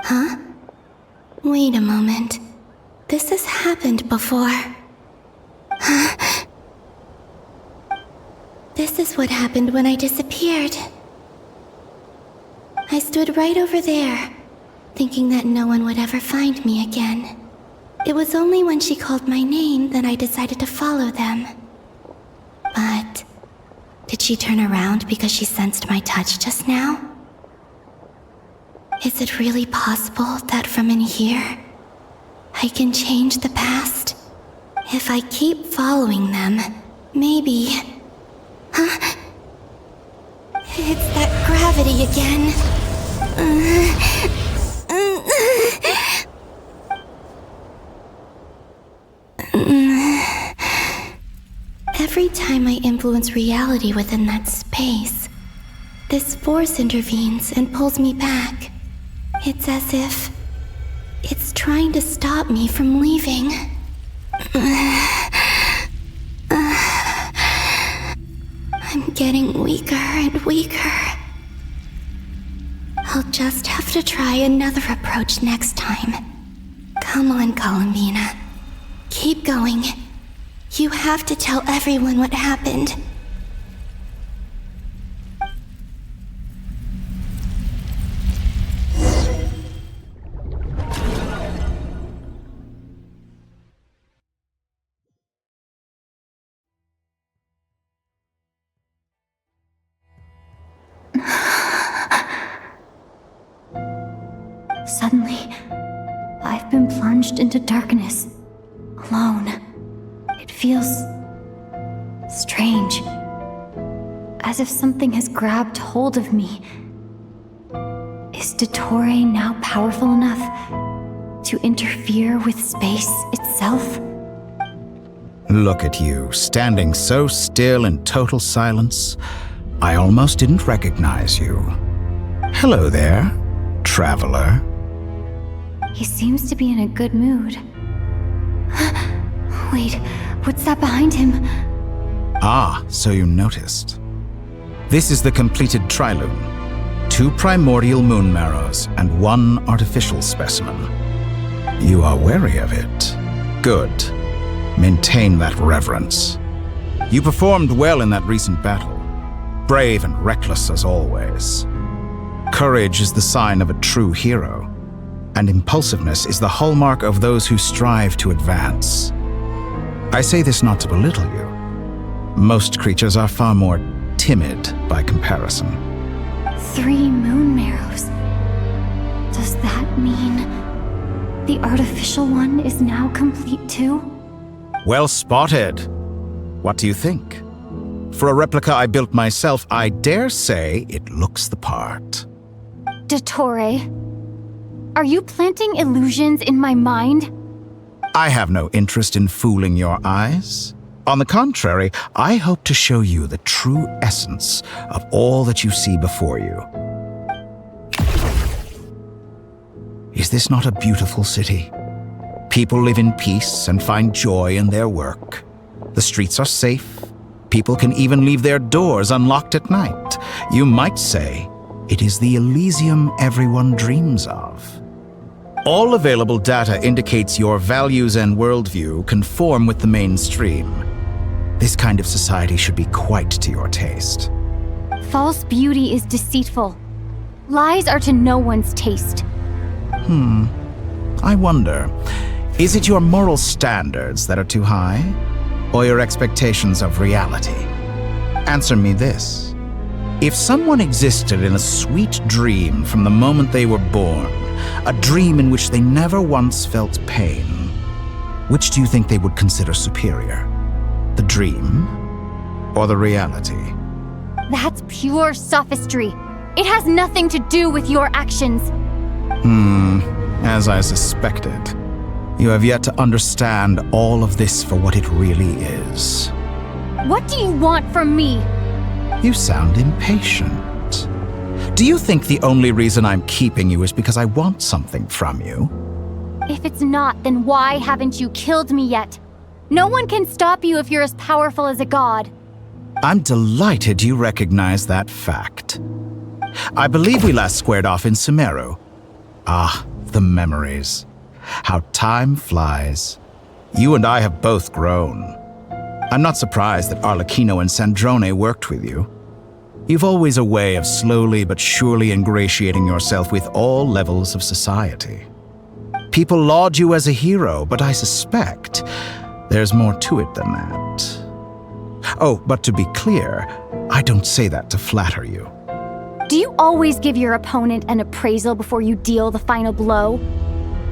Huh? Wait a moment. This has happened before. Huh? This is what happened when I disappeared. I stood right over there, thinking that no one would ever find me again. It was only when she called my name that I decided to follow them. But did she turn around because she sensed my touch just now? Is it really possible that from in here, I can change the past? If I keep following them, maybe... Huh? It's that gravity again. Every time I influence reality within that space, this force intervenes and pulls me back. It's as if it's trying to stop me from leaving. I'm getting weaker and weaker. I'll just have to try another approach next time. Come on, Columbina. Keep going. You have to tell everyone what happened. Suddenly, I've been plunged into darkness, alone. It feels strange, as if something has grabbed hold of me. Is Dottore now powerful enough to interfere with space itself? Look at you, standing so still in total silence. I almost didn't recognize you. Hello there, traveler. He seems to be in a good mood. Wait, what's that behind him? Ah, so you noticed. This is the completed trilune. 2 primordial moon marrows and 1 artificial specimen. You are wary of it. Good. Maintain that reverence. You performed well in that recent battle. Brave and reckless as always. Courage is the sign of a true hero, and impulsiveness is the hallmark of those who strive to advance. I say this not to belittle you. Most creatures are far more timid by comparison. 3 moon marrows. Does that mean the artificial one is now complete too? Well spotted. What do you think? For a replica I built myself, I dare say it looks the part. Dottore, are you planting illusions in my mind? I have no interest in fooling your eyes. On the contrary, I hope to show you the true essence of all that you see before you. Is this not a beautiful city? People live in peace and find joy in their work. The streets are safe. People can even leave their doors unlocked at night. You might say it is the Elysium everyone dreams of. All available data indicates your values and worldview conform with the mainstream. This kind of society should be quite to your taste. False beauty is deceitful. Lies are to no one's taste. I wonder, is it your moral standards that are too high? Or your expectations of reality? Answer me this. If someone existed in a sweet dream from the moment they were born, a dream in which they never once felt pain, which do you think they would consider superior? The dream or the reality? That's pure sophistry. It has nothing to do with your actions. As I suspected. You have yet to understand all of this for what it really is. What do you want from me? You sound impatient. Do you think the only reason I'm keeping you is because I want something from you? If it's not, then why haven't you killed me yet? No one can stop you if you're as powerful as a god. I'm delighted you recognize that fact. I believe we last squared off in Sumeru. Ah, the memories. How time flies. You and I have both grown. I'm not surprised that Arlecchino and Sandrone worked with you. You've always a way of slowly but surely ingratiating yourself with all levels of society. People laud you as a hero, but I suspect there's more to it than that. Oh, but to be clear, I don't say that to flatter you. Do you always give your opponent an appraisal before you deal the final blow?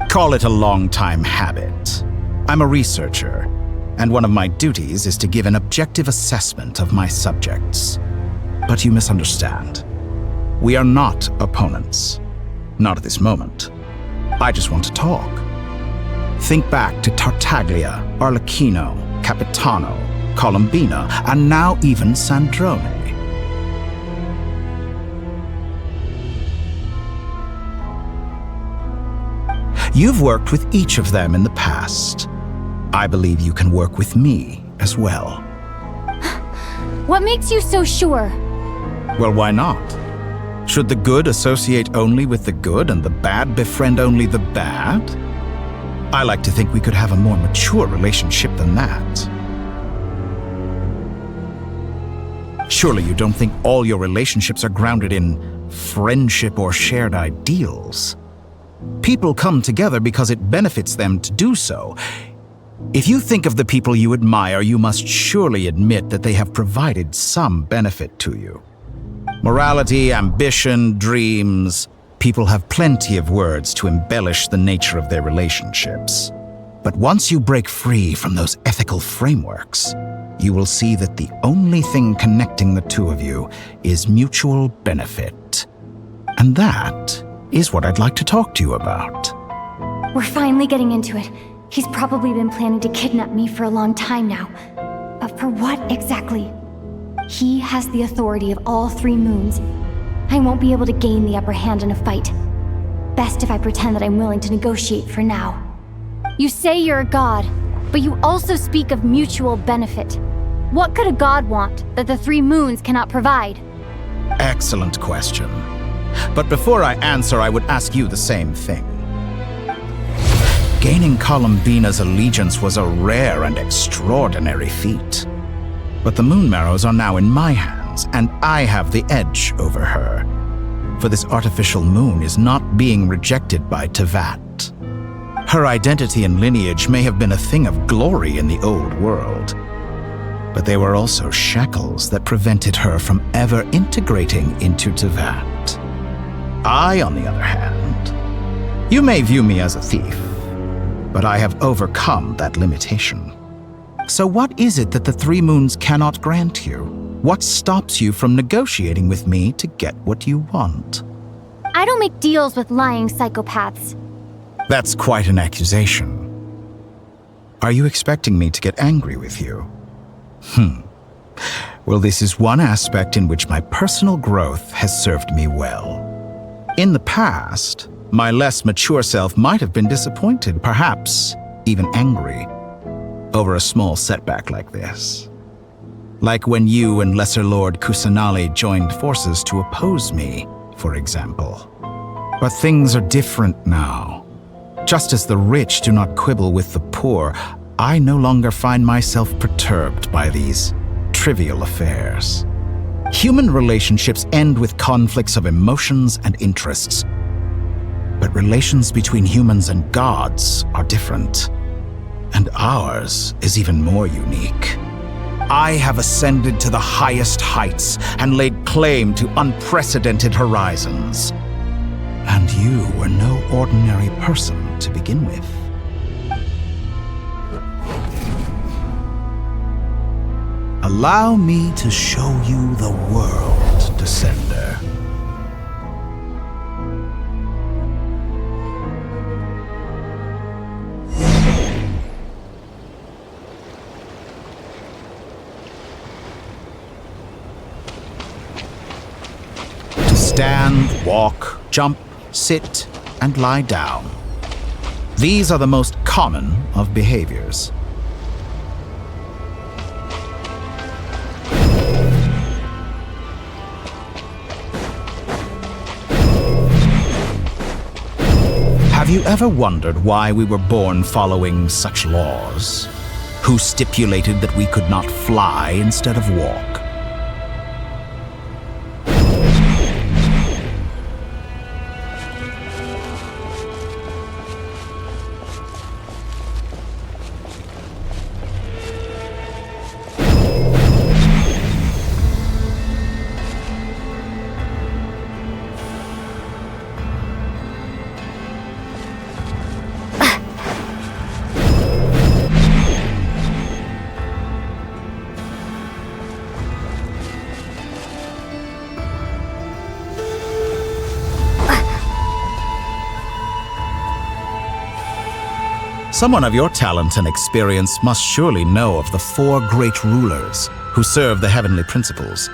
Call it a long-time habit. I'm a researcher, and one of my duties is to give an objective assessment of my subjects. But you misunderstand. We are not opponents. Not at this moment. I just want to talk. Think back to Tartaglia, Arlecchino, Capitano, Colombina, and now even Sandrone. You've worked with each of them in the past. I believe you can work with me as well. What makes you so sure? Well, why not? Should the good associate only with the good and the bad befriend only the bad? I like to think we could have a more mature relationship than that. Surely you don't think all your relationships are grounded in friendship or shared ideals? People come together because it benefits them to do so. If you think of the people you admire, you must surely admit that they have provided some benefit to you. Morality, ambition, dreams. People have plenty of words to embellish the nature of their relationships. But once you break free from those ethical frameworks, you will see that the only thing connecting the two of you is mutual benefit. And that is what I'd like to talk to you about. We're finally getting into it. He's probably been planning to kidnap me for a long time now. But for what exactly? He has the authority of all three moons. I won't be able to gain the upper hand in a fight. Best if I pretend that I'm willing to negotiate for now. You say you're a god, but you also speak of mutual benefit. What could a god want that the three moons cannot provide? Excellent question. But before I answer, I would ask you the same thing. Gaining Colombina's allegiance was a rare and extraordinary feat. But the Moon Marrows are now in my hands, and I have the edge over her. For this artificial moon is not being rejected by Tevat. Her identity and lineage may have been a thing of glory in the old world, but they were also shackles that prevented her from ever integrating into Tevat. I, on the other hand, you may view me as a thief, but I have overcome that limitation. So what is it that the three moons cannot grant you? What stops you from negotiating with me to get what you want? I don't make deals with lying psychopaths. That's quite an accusation. Are you expecting me to get angry with you? Well, this is one aspect in which my personal growth has served me well. In the past, my less mature self might have been disappointed, perhaps even angry, over a small setback like this. Like when you and Lesser Lord Kusanali joined forces to oppose me, for example. But things are different now. Just as the rich do not quibble with the poor, I no longer find myself perturbed by these trivial affairs. Human relationships end with conflicts of emotions and interests. But relations between humans and gods are different. And ours is even more unique. I have ascended to the highest heights and laid claim to unprecedented horizons. And you were no ordinary person to begin with. Allow me to show you the world, Descender. Stand, walk, jump, sit, and lie down. These are the most common of behaviors. Have you ever wondered why we were born following such laws? Who stipulated that we could not fly instead of walk? Someone of your talent and experience must surely know of the 4 great rulers who serve the heavenly principles.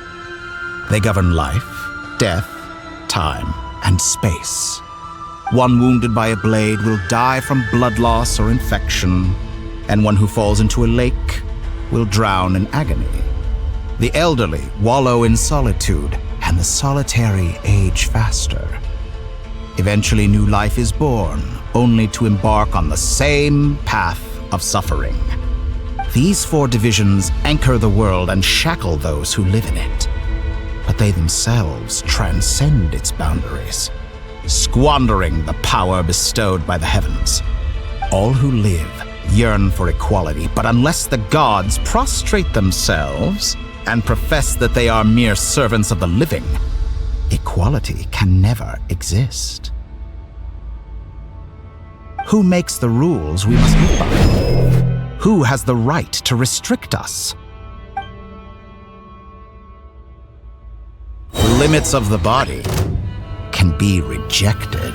They govern life, death, time, and space. One wounded by a blade will die from blood loss or infection, and one who falls into a lake will drown in agony. The elderly wallow in solitude, and the solitary age faster. Eventually, new life is born, only to embark on the same path of suffering. These 4 divisions anchor the world and shackle those who live in it. But they themselves transcend its boundaries, squandering the power bestowed by the heavens. All who live yearn for equality, but unless the gods prostrate themselves and profess that they are mere servants of the living, equality can never exist. Who makes the rules we must live by? Who has the right to restrict us? The limits of the body can be rejected.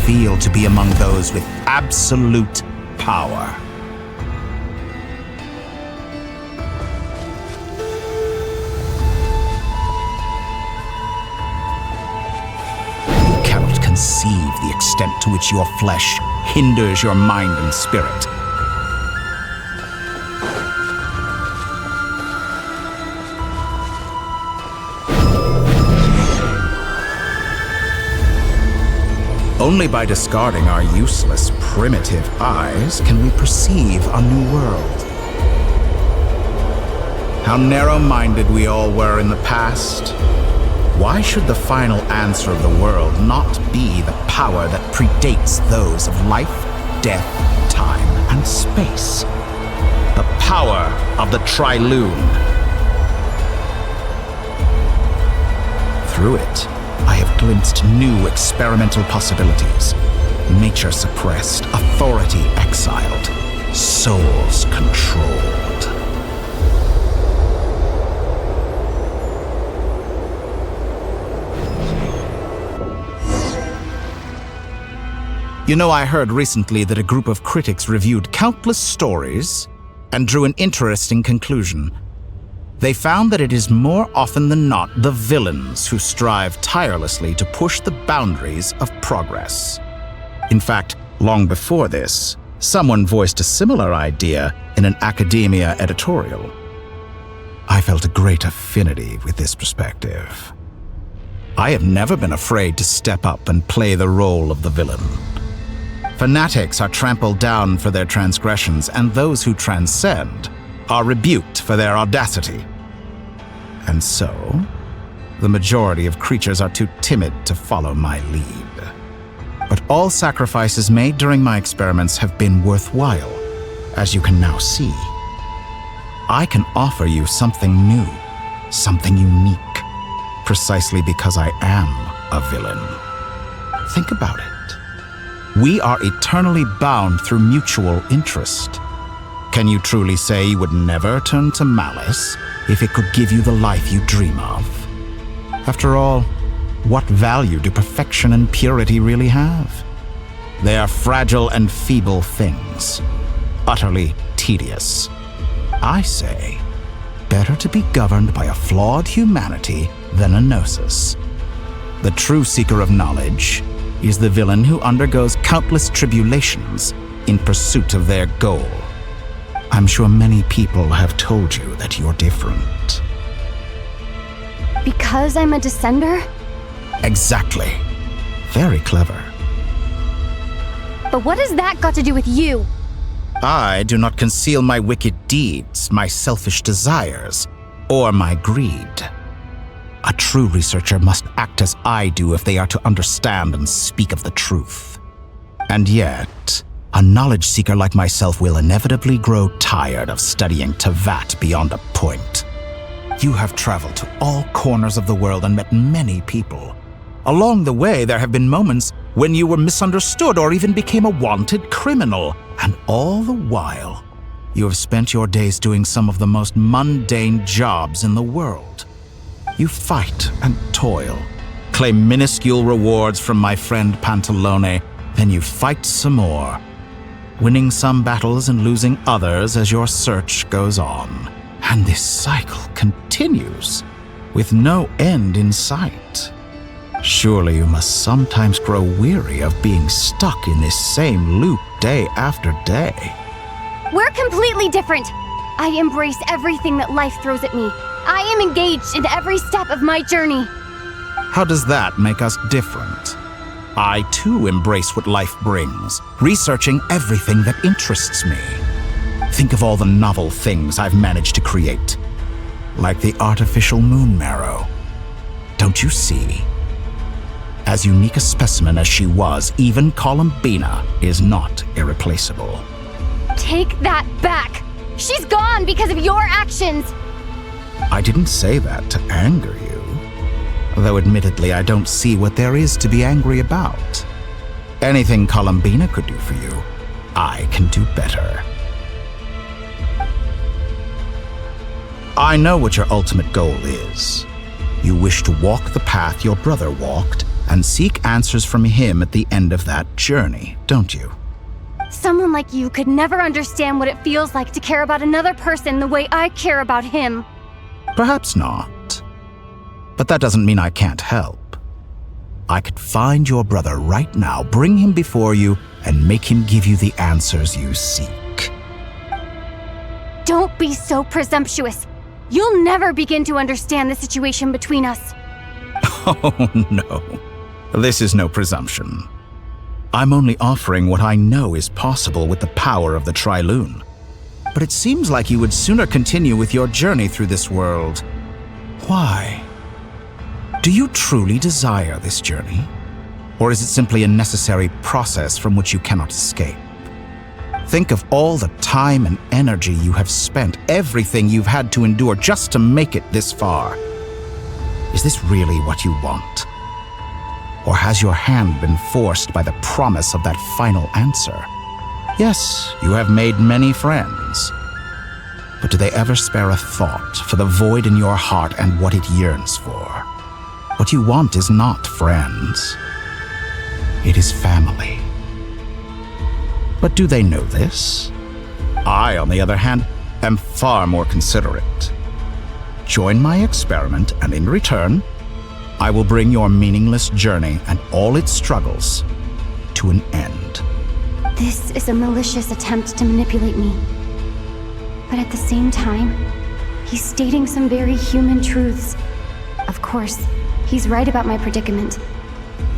Feel to be among those with absolute power. You cannot conceive the extent to which your flesh hinders your mind and spirit. Only by discarding our useless, primitive eyes can we perceive a new world. How narrow-minded we all were in the past. Why should the final answer of the world not be the power that predates those of life, death, time, and space? The power of the Trilune. Through it, I have glimpsed new experimental possibilities. Nature suppressed, authority exiled, souls controlled. You know, I heard recently that a group of critics reviewed countless stories and drew an interesting conclusion. They found that it is more often than not the villains who strive tirelessly to push the boundaries of progress. In fact, long before this, someone voiced a similar idea in an academia editorial. I felt a great affinity with this perspective. I have never been afraid to step up and play the role of the villain. Fanatics are trampled down for their transgressions, and those who transcend are rebuked for their audacity. And so, the majority of creatures are too timid to follow my lead. But all sacrifices made during my experiments have been worthwhile, as you can now see. I can offer you something new, something unique, precisely because I am a villain. Think about it. We are eternally bound through mutual interest. Can you truly say you would never turn to malice if it could give you the life you dream of? After all, what value do perfection and purity really have? They are fragile and feeble things, utterly tedious. I say, better to be governed by a flawed humanity than a gnosis. The true seeker of knowledge is the villain who undergoes countless tribulations in pursuit of their goal. I'm sure many people have told you that you're different. Because I'm a descender? Exactly. Very clever. But what has that got to do with you? I do not conceal my wicked deeds, my selfish desires, or my greed. A true researcher must act as I do if they are to understand and speak of the truth. And yet, a knowledge seeker like myself will inevitably grow tired of studying Tevat beyond a point. You have traveled to all corners of the world and met many people. Along the way, there have been moments when you were misunderstood or even became a wanted criminal. And all the while, you have spent your days doing some of the most mundane jobs in the world. You fight and toil, claim minuscule rewards from my friend Pantalone, then you fight some more, winning some battles and losing others as your search goes on. And this cycle continues, with no end in sight. Surely you must sometimes grow weary of being stuck in this same loop day after day. We're completely different. I embrace everything that life throws at me. I am engaged in every step of my journey. How does that make us different? I too embrace what life brings, researching everything that interests me. Think of all the novel things I've managed to create, like the artificial moon marrow. Don't you see? As unique a specimen as she was, even Columbina is not irreplaceable. Take that back! She's gone because of your actions! I didn't say that to anger you. Though admittedly, I don't see what there is to be angry about. Anything Columbina could do for you, I can do better. I know what your ultimate goal is. You wish to walk the path your brother walked and seek answers from him at the end of that journey, don't you? Someone like you could never understand what it feels like to care about another person the way I care about him. Perhaps not. But that doesn't mean I can't help. I could find your brother right now, bring him before you, and make him give you the answers you seek. Don't be so presumptuous. You'll never begin to understand the situation between us. Oh, no. This is no presumption. I'm only offering what I know is possible with the power of the Trilune. But it seems like you would sooner continue with your journey through this world. Why? Do you truly desire this journey? Or is it simply a necessary process from which you cannot escape? Think of all the time and energy you have spent, everything you've had to endure just to make it this far. Is this really what you want? Or has your hand been forced by the promise of that final answer? Yes, you have made many friends. But do they ever spare a thought for the void in your heart and what it yearns for? What you want is not friends. It is family. But do they know this? I, on the other hand, am far more considerate. Join my experiment, and in return, I will bring your meaningless journey and all its struggles to an end. This is a malicious attempt to manipulate me. But at the same time, he's stating some very human truths. Of course, he's right about my predicament.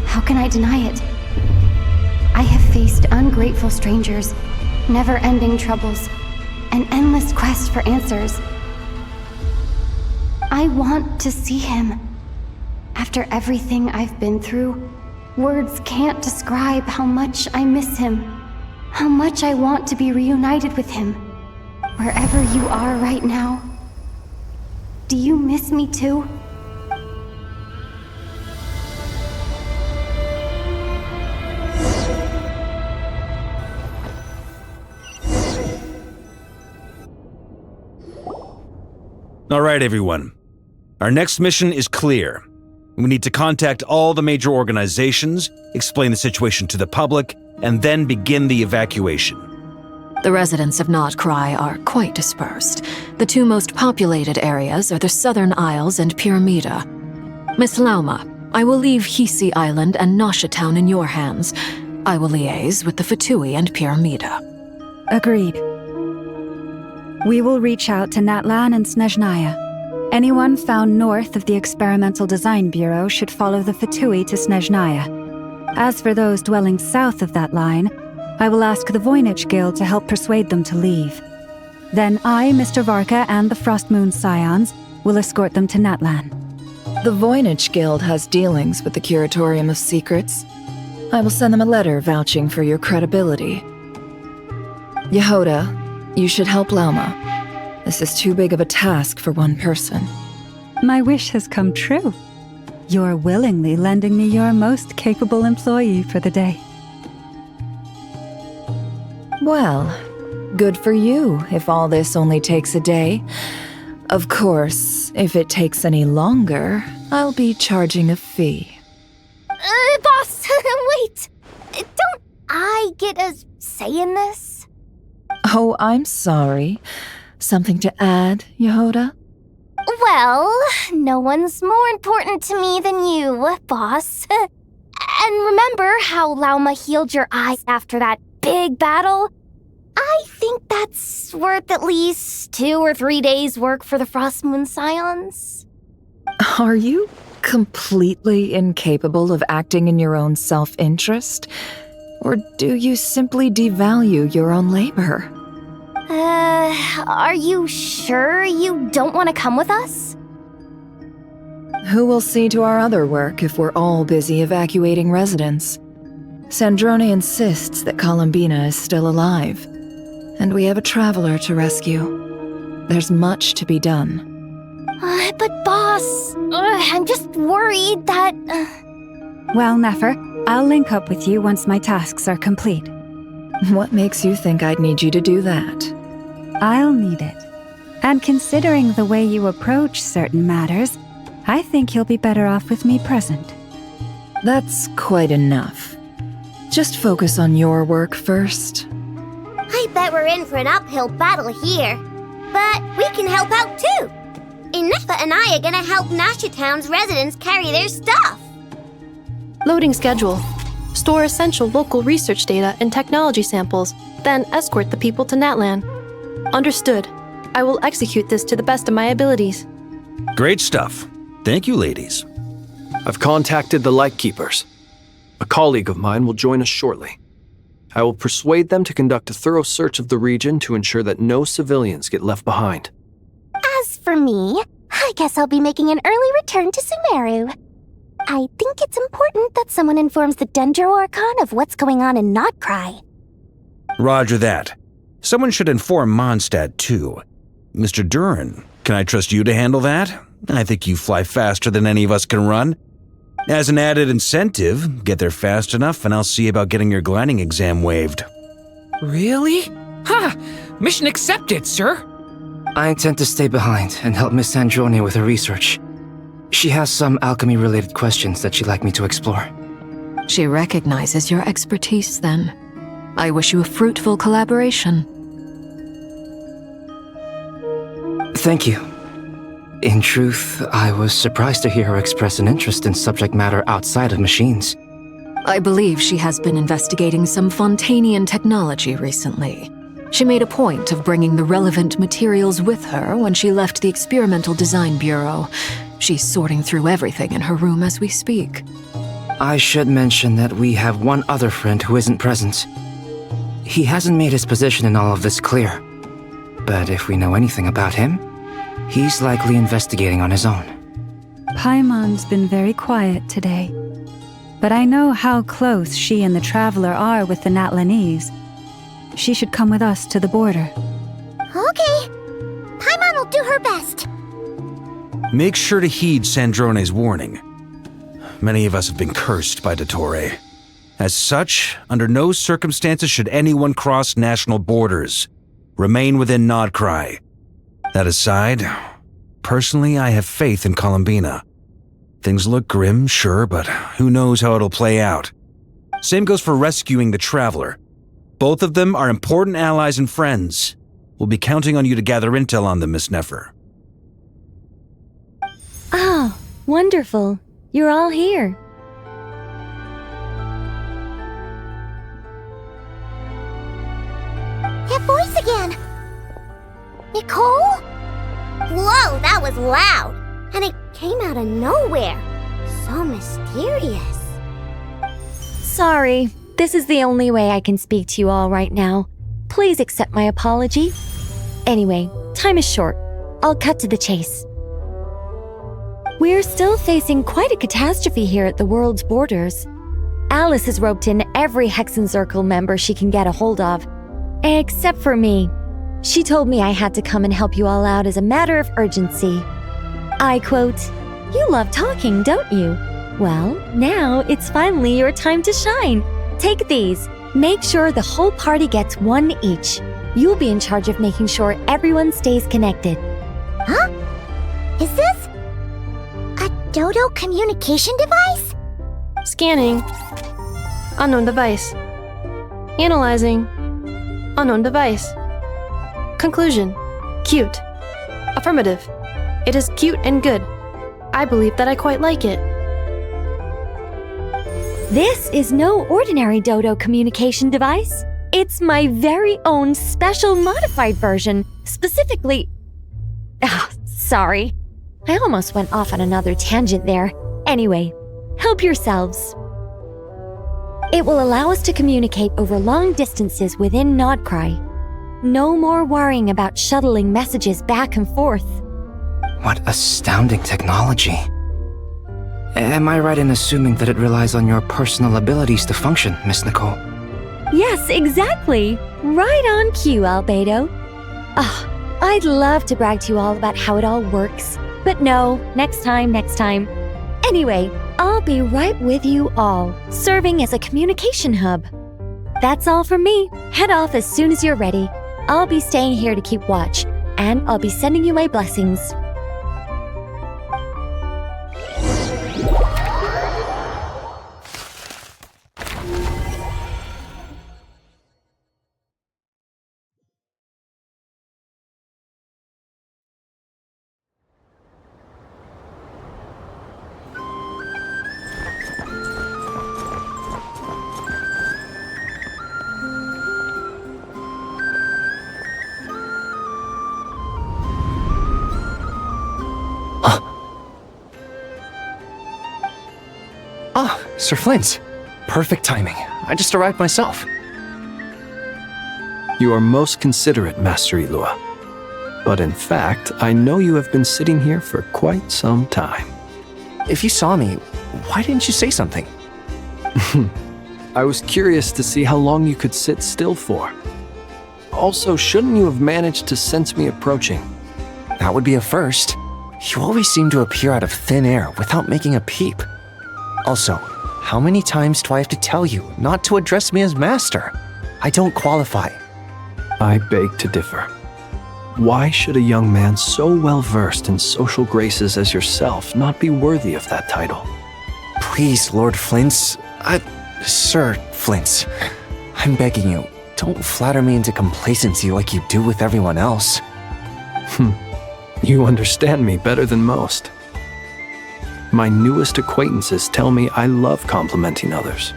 How can I deny it? I have faced ungrateful strangers, never-ending troubles, an endless quest for answers. I want to see him. After everything I've been through, words can't describe how much I miss him, how much I want to be reunited with him. Wherever you are right now, do you miss me too? All right, everyone. Our next mission is clear. We need to contact all the major organizations, explain the situation to the public, and then begin the evacuation. The residents of Nodcry are quite dispersed. The two most populated areas are the Southern Isles and Pyramida. Miss Lauma, I will leave Hisi Island and Nasha Town in your hands. I will liaise with the Fatui and Pyramida. Agreed. We will reach out to Natlan and Snezhnaya. Anyone found north of the Experimental Design Bureau should follow the Fatui to Snezhnaya. As for those dwelling south of that line, I will ask the Voynich Guild to help persuade them to leave. Then I, Mr. Varka, and the Frostmoon Scions will escort them to Natlan. The Voynich Guild has dealings with the Curatorium of Secrets. I will send them a letter vouching for your credibility. Yehoda, you should help Lauma. This is too big of a task for one person. My wish has come true. You're willingly lending me your most capable employee for the day. Well, good for you if all this only takes a day. Of course, if it takes any longer, I'll be charging a fee. Boss, wait! Don't I get a say in this? Oh, I'm sorry. Something to add, Yehoda? Well, no one's more important to me than you, boss. And remember how Lauma healed your eyes after that big battle? I think that's worth at least 2 or 3 days' work for the Frostmoon Scions. Are you completely incapable of acting in your own self-interest? Or do you simply devalue your own labor? Are you sure you don't want to come with us? Who will see to our other work if we're all busy evacuating residents? Sandrone insists that Columbina is still alive, and we have a traveler to rescue. There's much to be done. But boss, I'm just worried that... Well, Nefer, I'll link up with you once my tasks are complete. What makes you think I'd need you to do that? I'll need it. And considering the way you approach certain matters, I think you'll be better off with me present. That's quite enough. Just focus on your work first. I bet we're in for an uphill battle here. But we can help out too. Inefa and I are gonna help Nasha Town's residents carry their stuff. Loading schedule. Store essential local research data and technology samples, then escort the people to Natlan. Understood. I will execute this to the best of my abilities. Great stuff. Thank you, ladies. I've contacted the Lightkeepers. A colleague of mine will join us shortly. I will persuade them to conduct a thorough search of the region to ensure that no civilians get left behind. As for me, I guess I'll be making an early return to Sumeru. I think it's important that someone informs the Dendro Archon of what's going on in Nodcry. Roger that. Someone should inform Mondstadt, too. Mr. Duran, can I trust you to handle that? I think you fly faster than any of us can run. As an added incentive, get there fast enough and I'll see about getting your gliding exam waived. Really? Ha! Mission accepted, sir. I intend to stay behind and help Miss Sandrone with her research. She has some alchemy-related questions that she'd like me to explore. She recognizes your expertise, then. I wish you a fruitful collaboration. Thank you. In truth, I was surprised to hear her express an interest in subject matter outside of machines. I believe she has been investigating some Fontanian technology recently. She made a point of bringing the relevant materials with her when she left the Experimental Design Bureau. She's sorting through everything in her room as we speak. I should mention that we have one other friend who isn't present. He hasn't made his position in all of this clear. But if we know anything about him, he's likely investigating on his own. Paimon's been very quiet today. But I know how close she and the Traveler are with the Natlanese. She should come with us to the border. Okay. Paimon will do her best. Make sure to heed Sandrone's warning. Many of us have been cursed by Dottore. As such, under no circumstances should anyone cross national borders. Remain within Nodcry. That aside, personally I have faith in Columbina. Things look grim, sure, but who knows how it'll play out. Same goes for rescuing the Traveler. Both of them are important allies and friends. We'll be counting on you to gather intel on them, Miss Nefer. Oh, wonderful. You're all here. That voice again! Nicole? Whoa, that was loud! And it came out of nowhere. So mysterious. Sorry, this is the only way I can speak to you all right now. Please accept my apology. Anyway, time is short. I'll cut to the chase. We're still facing quite a catastrophe here at the world's borders. Alice has roped in every Hexencircle member she can get a hold of. Except for me. She told me I had to come and help you all out as a matter of urgency. I quote, "You love talking, don't you? Well, now it's finally your time to shine. Take these. Make sure the whole party gets one each. You'll be in charge of making sure everyone stays connected." Huh? Is this a Dodo communication device? Scanning. Unknown device. Analyzing. Unknown device. Conclusion. Cute. Affirmative. It is cute and good. I believe that I quite like it. This is no ordinary Dodo communication device. It's my very own special modified version, specifically... sorry. I almost went off on another tangent there. Anyway, help yourselves. It will allow us to communicate over long distances within Nodcry. No more worrying about shuttling messages back and forth. What astounding technology. Am I right in assuming that it relies on your personal abilities to function, Miss Nicole? Yes, exactly. Right on cue, Albedo. I'd love to brag to you all about how it all works. But no, next time. Anyway, I'll be right with you all, serving as a communication hub. That's all from me. Head off as soon as you're ready. I'll be staying here to keep watch, and I'll be sending you my blessings. Sir Flint. Perfect timing. I just arrived myself. You are most considerate, Master Ilua. But in fact, I know you have been sitting here for quite some time. If you saw me, why didn't you say something? I was curious to see how long you could sit still for. Also, shouldn't you have managed to sense me approaching? That would be a first. You always seem to appear out of thin air without making a peep. Also, how many times do I have to tell you not to address me as master? I don't qualify. I beg to differ. Why should a young man so well versed in social graces as yourself not be worthy of that title? Please, Lord Flint's... Sir Flint's. I'm begging you, don't flatter me into complacency like you do with everyone else. You understand me better than most. My newest acquaintances tell me I love complimenting others.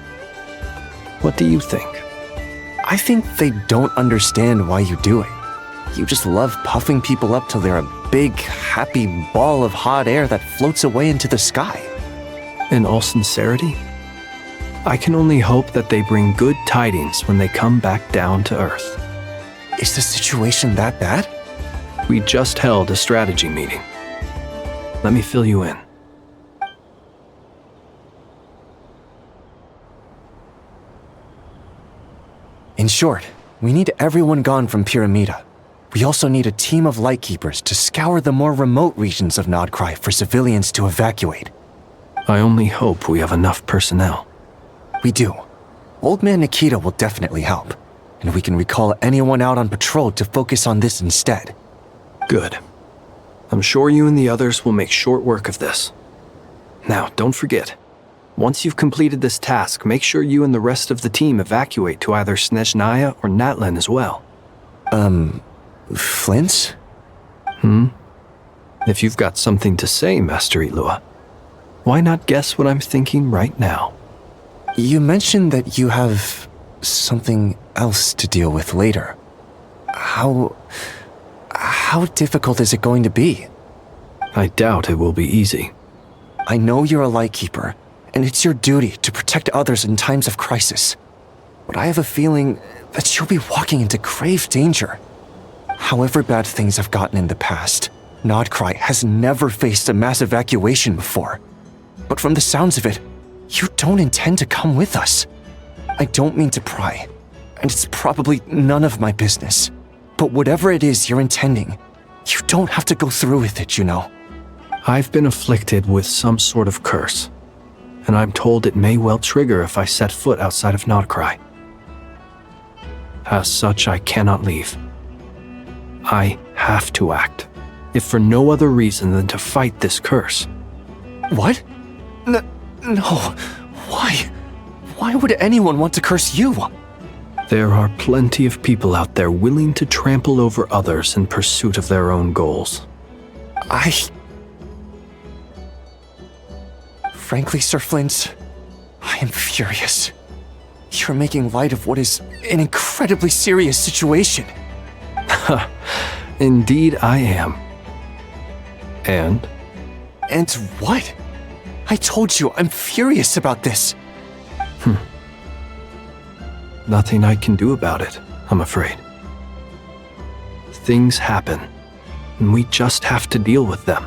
What do you think? I think they don't understand why you do it. You just love puffing people up till they're a big, happy ball of hot air that floats away into the sky. In all sincerity, I can only hope that they bring good tidings when they come back down to Earth. Is the situation that bad? We just held a strategy meeting. Let me fill you in. In short, we need everyone gone from Pyramida. We also need a team of Lightkeepers to scour the more remote regions of Nodcry for civilians to evacuate. I only hope we have enough personnel. We do. Old Man Nikita will definitely help, and we can recall anyone out on patrol to focus on this instead. Good. I'm sure you and the others will make short work of this. Now, don't forget, Once you've completed this task, make sure you and the rest of the team evacuate to either Snezhnaya or Natlan as well. Flint? If you've got something to say, Master Ilua, why not guess what I'm thinking right now? You mentioned that you have something else to deal with later. How difficult is it going to be? I doubt it will be easy. I know you're a Lightkeeper, and it's your duty to protect others in times of crisis. But I have a feeling that you'll be walking into grave danger. However bad things have gotten in the past, Nodcry has never faced a mass evacuation before. But from the sounds of it, you don't intend to come with us. I don't mean to pry, and it's probably none of my business. But whatever it is you're intending, you don't have to go through with it, you know. I've been afflicted with some sort of curse, and I'm told it may well trigger if I set foot outside of Nodcry. As such, I cannot leave. I have to act, if for no other reason than to fight this curse. What? No. Why? Why would anyone want to curse you? There are plenty of people out there willing to trample over others in pursuit of their own goals. Frankly, Sir Flint, I am furious. You're making light of what is an incredibly serious situation. Indeed I am. And? And what? I told you I'm furious about this. Nothing I can do about it, I'm afraid. Things happen, and we just have to deal with them.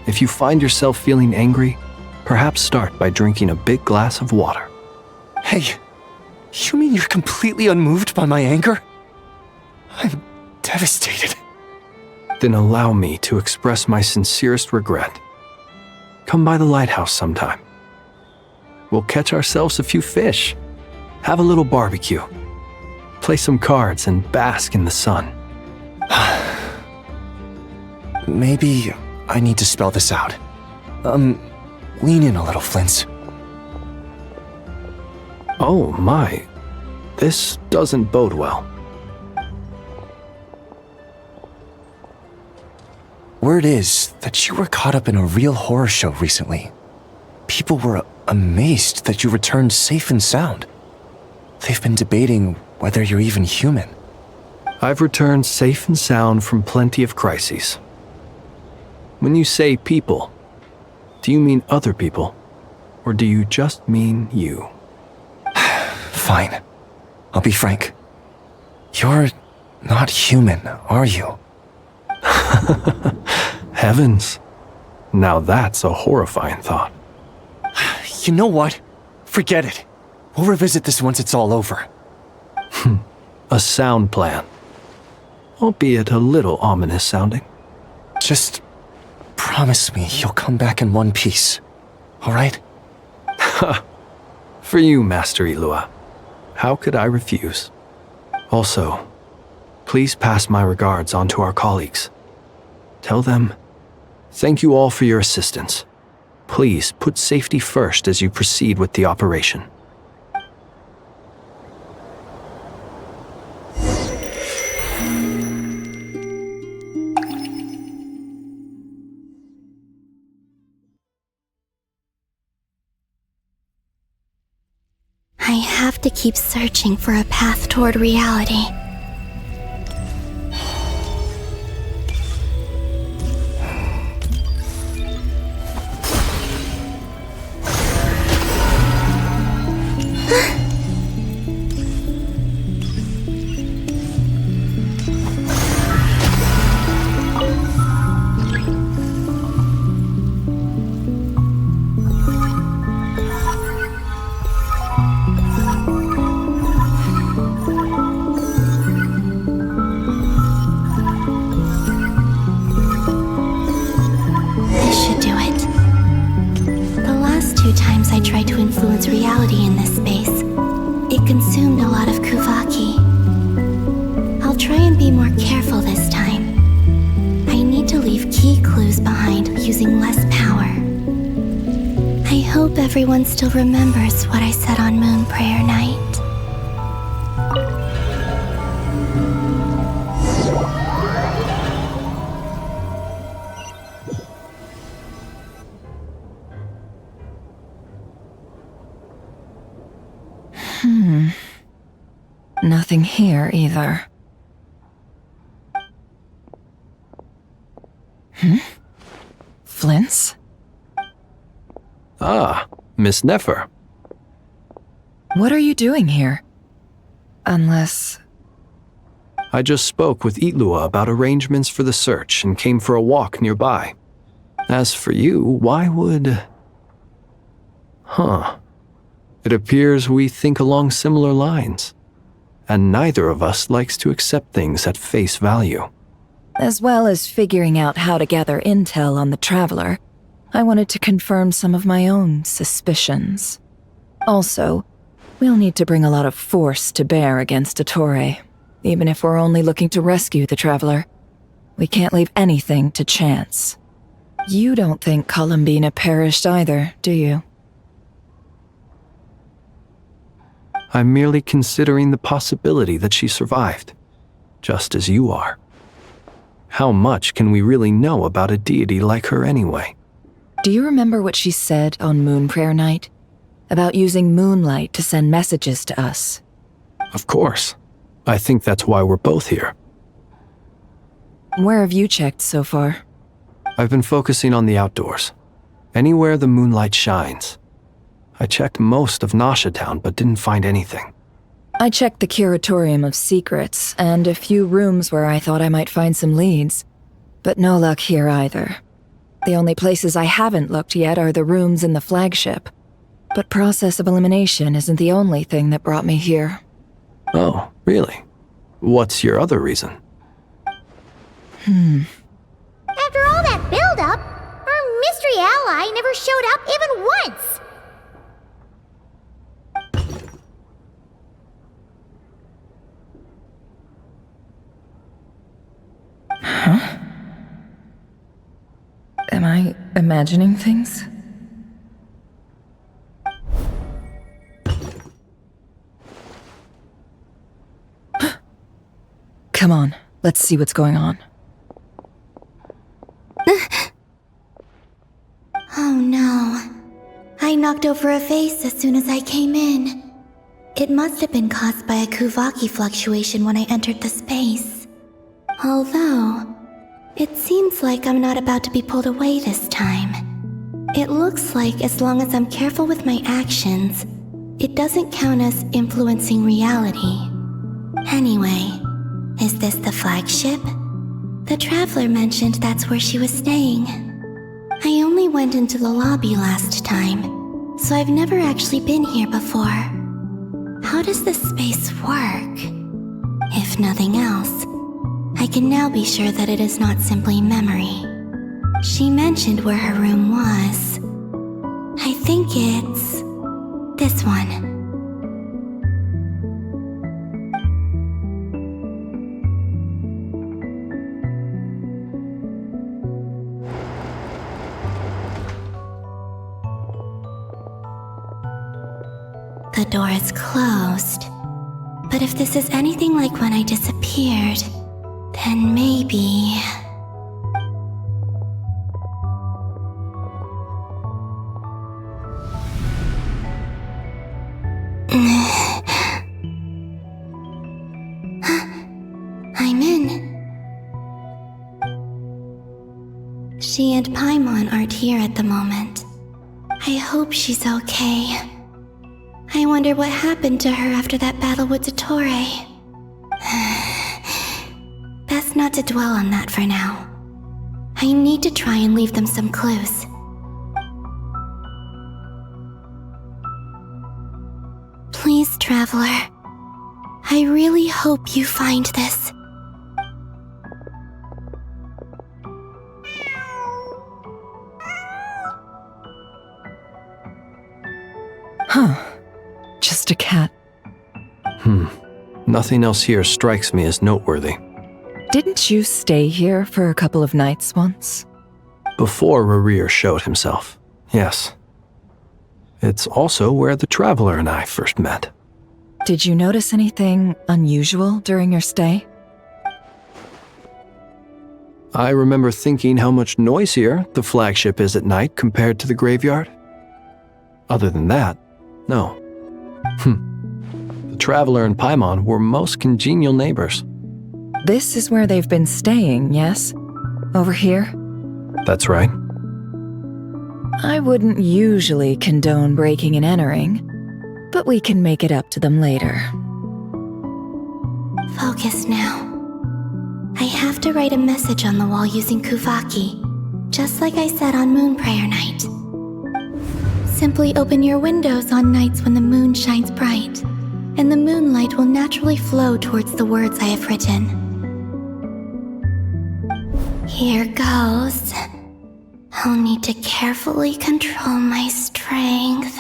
If you find yourself feeling angry, perhaps start by drinking a big glass of water. Hey, you mean you're completely unmoved by my anger? I'm devastated. Then allow me to express my sincerest regret. Come by the lighthouse sometime. We'll catch ourselves a few fish, have a little barbecue, play some cards, and bask in the sun. Maybe I need to spell this out. Lean in a little, Flint. Oh my, this doesn't bode well. Word is that you were caught up in a real horror show recently. People were amazed that you returned safe and sound. They've been debating whether you're even human. I've returned safe and sound from plenty of crises. When you say people, do you mean other people, or do you just mean you? Fine. I'll be frank. You're not human, are you? Heavens. Now that's a horrifying thought. You know what? Forget it. We'll revisit this once it's all over. A sound plan. Albeit a little ominous sounding. Just promise me you'll come back in one piece, all right? For you, Master Ilua. How could I refuse? Also, please pass my regards on to our colleagues. Tell them, thank you all for your assistance. Please put safety first as you proceed with the operation. I have to keep searching for a path toward reality. hope everyone still remembers what I said on Moon Prayer Night. Nothing here either. Flints? Ah, Miss Nefer. What are you doing here? Unless... I just spoke with Itlua about arrangements for the search and came for a walk nearby. As for you, why would... It appears we think along similar lines. And neither of us likes to accept things at face value. As well as figuring out how to gather intel on the Traveler, I wanted to confirm some of my own suspicions. Also, we'll need to bring a lot of force to bear against Ettore, even if we're only looking to rescue the Traveler. We can't leave anything to chance. You don't think Columbina perished either, do you? I'm merely considering the possibility that she survived, just as you are. How much can we really know about a deity like her anyway? Do you remember what she said on Moon Prayer Night? About using moonlight to send messages to us? Of course. I think that's why we're both here. Where have you checked so far? I've been focusing on the outdoors. Anywhere the moonlight shines. I checked most of Nasha Town, but didn't find anything. I checked the Curatorium of Secrets, and a few rooms where I thought I might find some leads. But no luck here either. The only places I haven't looked yet are the rooms in the flagship. But process of elimination isn't the only thing that brought me here. Oh, really? What's your other reason? After all that build-up, our mystery ally never showed up even once! Huh? Am I imagining things? Come on, let's see what's going on. Oh no. I knocked over a vase as soon as I came in. It must have been caused by a Kuvaki fluctuation when I entered the space. Although, it seems like I'm not about to be pulled away this time. It looks like as long as I'm careful with my actions, it doesn't count as influencing reality. Anyway, is this the flagship? The Traveler mentioned that's where she was staying. I only went into the lobby last time, so I've never actually been here before. How does this space work? If nothing else, I can now be sure that it is not simply memory. She mentioned where her room was. I think it's... this one. The door is closed. But if this is anything like when I disappeared, then maybe... I'm in. She and Paimon aren't here at the moment. I hope she's okay. I wonder what happened to her after that battle with Ettore. Best not to dwell on that for now. I need to try and leave them some clues. Please, Traveler. I really hope you find this. Huh. Just a cat. Nothing else here strikes me as noteworthy. Didn't you stay here for a couple of nights once? Before Rarir showed himself, yes. It's also where the Traveler and I first met. Did you notice anything unusual during your stay? I remember thinking how much noisier the flagship is at night compared to the graveyard. Other than that, no. The Traveler and Paimon were most congenial neighbors. This is where they've been staying, yes? Over here? That's right. I wouldn't usually condone breaking and entering, but we can make it up to them later. Focus now. I have to write a message on the wall using Kuvaki, just like I said on Moon Prayer Night. Simply open your windows on nights when the moon shines bright, and the moonlight will naturally flow towards the words I have written. Here goes. I'll need to carefully control my strength.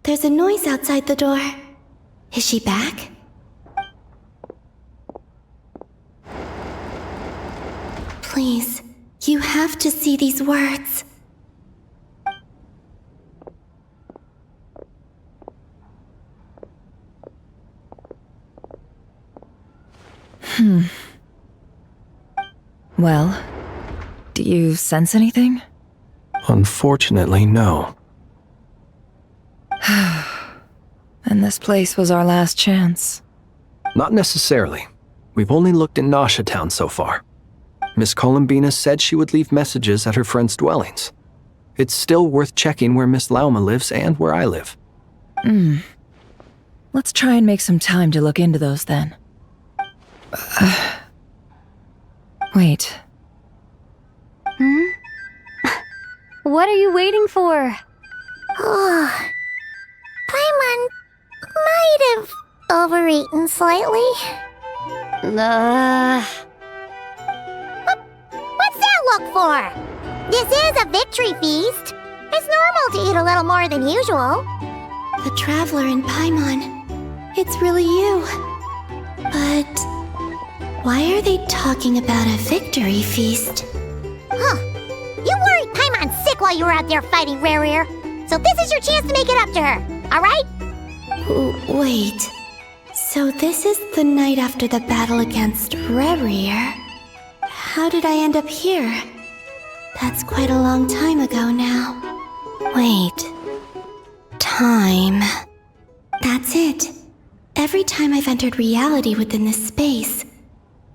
There's a noise outside the door. Is she back? Please, you have to see these words. Well, do you sense anything? Unfortunately, no. And this place was our last chance. Not necessarily. We've only looked in Nasha Town so far. Miss Columbina said she would leave messages at her friends' dwellings. It's still worth checking where Miss Lauma lives and where I live. Let's try and make some time to look into those then. Wait. What are you waiting for? Oh, Paimon might have overeaten slightly. What's that look for? This is a victory feast. It's normal to eat a little more than usual. The Traveler and Paimon. It's really you. But why are they talking about a victory feast? Huh. You worried Paimon's sick while you were out there fighting Rare. So this is your chance to make it up to her, alright? Wait. So this is the night after the battle against Rare. How did I end up here? That's quite a long time ago now. Wait. Time. That's it. Every time I've entered reality within this space,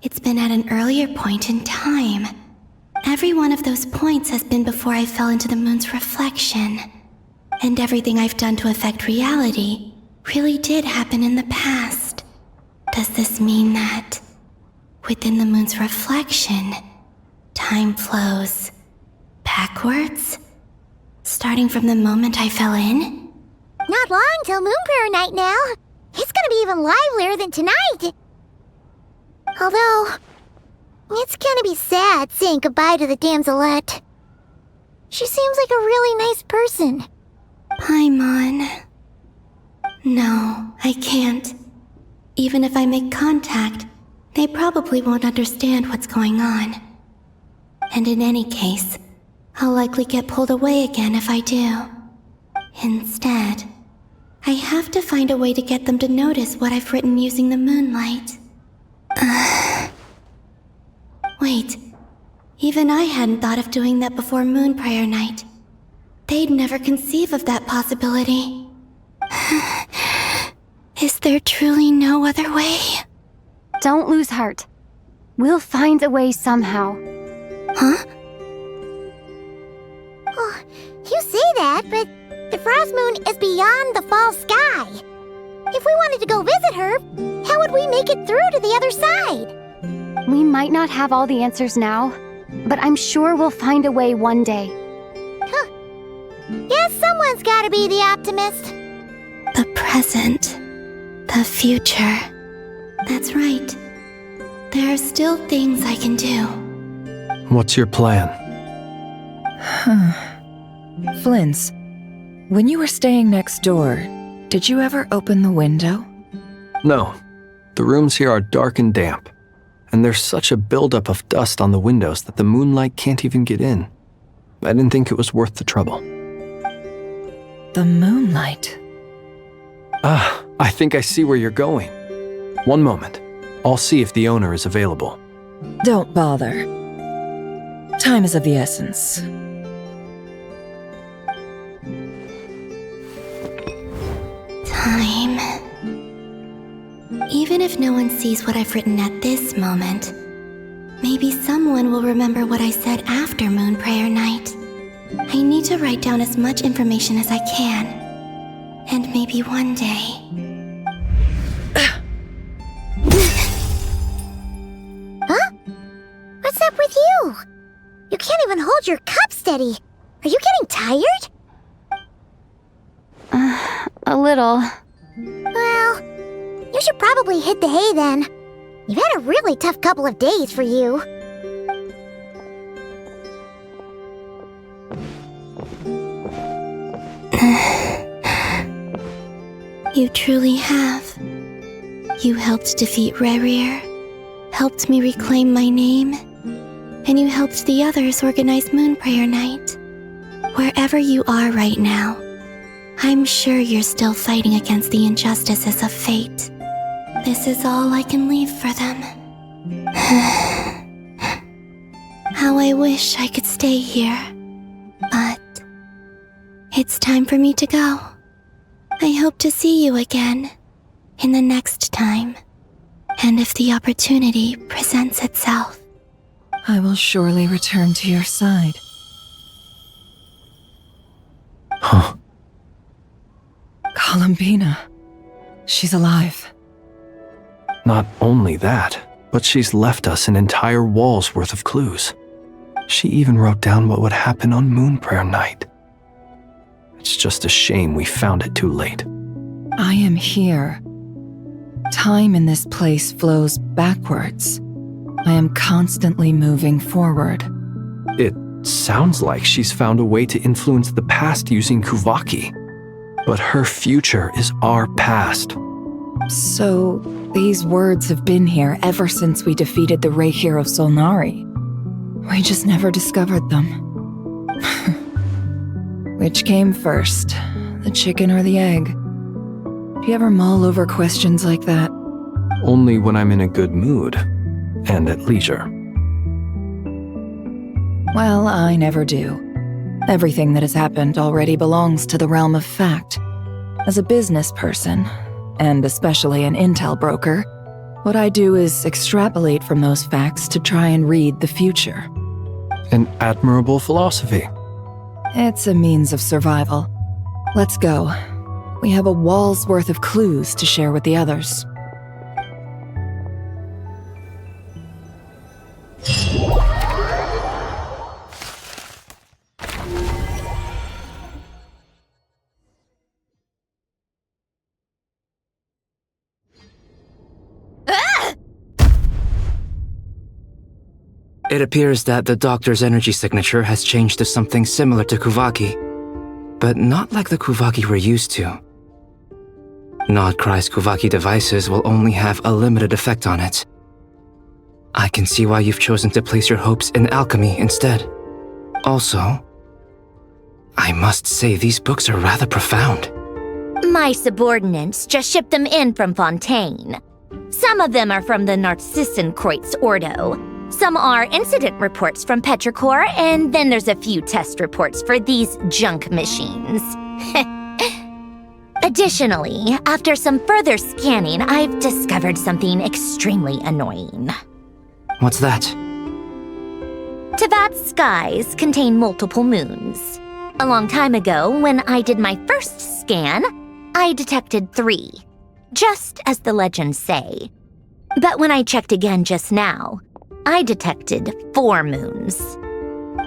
it's been at an earlier point in time. Every one of those points has been before I fell into the moon's reflection. And everything I've done to affect reality really did happen in the past. Does this mean that within the moon's reflection, time flows backwards? Starting from the moment I fell in? Not long till Moon Prayer Night now. It's gonna be even livelier than tonight. Although, it's gonna be sad saying goodbye to the damselette. She seems like a really nice person. Paimon. No, I can't. Even if I make contact, they probably won't understand what's going on. And in any case, I'll likely get pulled away again if I do. Instead, I have to find a way to get them to notice what I've written using the moonlight. Wait, Even I hadn't thought of doing that before Moon Prayer Night. They'd never conceive of that possibility. Is there truly no other way? Don't lose heart. We'll find a way somehow. Huh? Oh, you say that, but the Frost Moon is beyond the fall sky. If we wanted to go visit her, how would we make it through to the other side? We might not have all the answers now, but I'm sure we'll find a way one day. Huh. Guess someone's gotta be the optimist. The present. The future. That's right. There are still things I can do. What's your plan? Flint's, when you were staying next door, did you ever open the window? No. The rooms here are dark and damp, and there's such a buildup of dust on the windows that the moonlight can't even get in. I didn't think it was worth the trouble. The moonlight? I think I see where you're going. One moment. I'll see if the owner is available. Don't bother. Time is of the essence. Time. Even if no one sees what I've written at this moment, maybe someone will remember what I said after Moon Prayer Night. I need to write down as much information as I can. And maybe one day... Huh? What's up with you? You can't even hold your cup steady. Are you getting tired? A little. Well, you should probably hit the hay then. You've had a really tough couple of days for you. You truly have. You helped defeat Rerir, helped me reclaim my name, and you helped the others organize Moon Prayer Night. Wherever you are right now, I'm sure you're still fighting against the injustices of fate. This is all I can leave for them. How I wish I could stay here. But it's time for me to go. I hope to see you again in the next time, and if the opportunity presents itself. I will surely return to your side. Huh. Columbina. She's alive. Not only that, but she's left us an entire wall's worth of clues. She even wrote down what would happen on Moon Prayer Night. It's just a shame we found it too late. I am here. Time in this place flows backwards. I am constantly moving forward. It sounds like she's found a way to influence the past using Kuvaki. But her future is our past. So, these words have been here ever since we defeated the Ray hero Solnari. We just never discovered them. Which came first, the chicken or the egg? Do you ever mull over questions like that? Only when I'm in a good mood, and at leisure. Well, I never do. Everything that has happened already belongs to the realm of fact. As a business person, and especially an intel broker, what I do is extrapolate from those facts to try and read the future. An admirable philosophy. It's a means of survival. Let's go. We have a wall's worth of clues to share with the others. It appears that the doctor's energy signature has changed to something similar to Kuvaki, but not like the Kuvaki we're used to. Nodcry's Kuvaki devices will only have a limited effect on it. I can see why you've chosen to place your hopes in alchemy instead. Also, I must say these books are rather profound. My subordinates just shipped them in from Fontaine. Some of them are from the Narcissenkreuz Ordo, Some are incident reports from Petrichor, and then there's a few test reports for these junk machines. Additionally, after some further scanning, I've discovered something extremely annoying. What's that? Tevat's skies contain multiple moons. A long time ago, when I did my first scan, I detected 3, just as the legends say. But when I checked again just now, I detected 4 moons.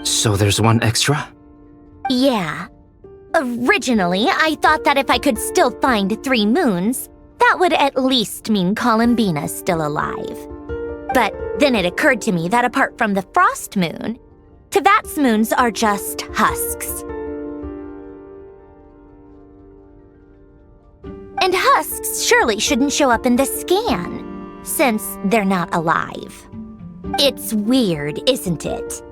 So there's one extra? Yeah. Originally, I thought that if I could still find 3 moons, that would at least mean Columbina's still alive. But then it occurred to me that apart from the frost moon, Tevat's moons are just husks. And husks surely shouldn't show up in the scan, since they're not alive. It's weird, isn't it?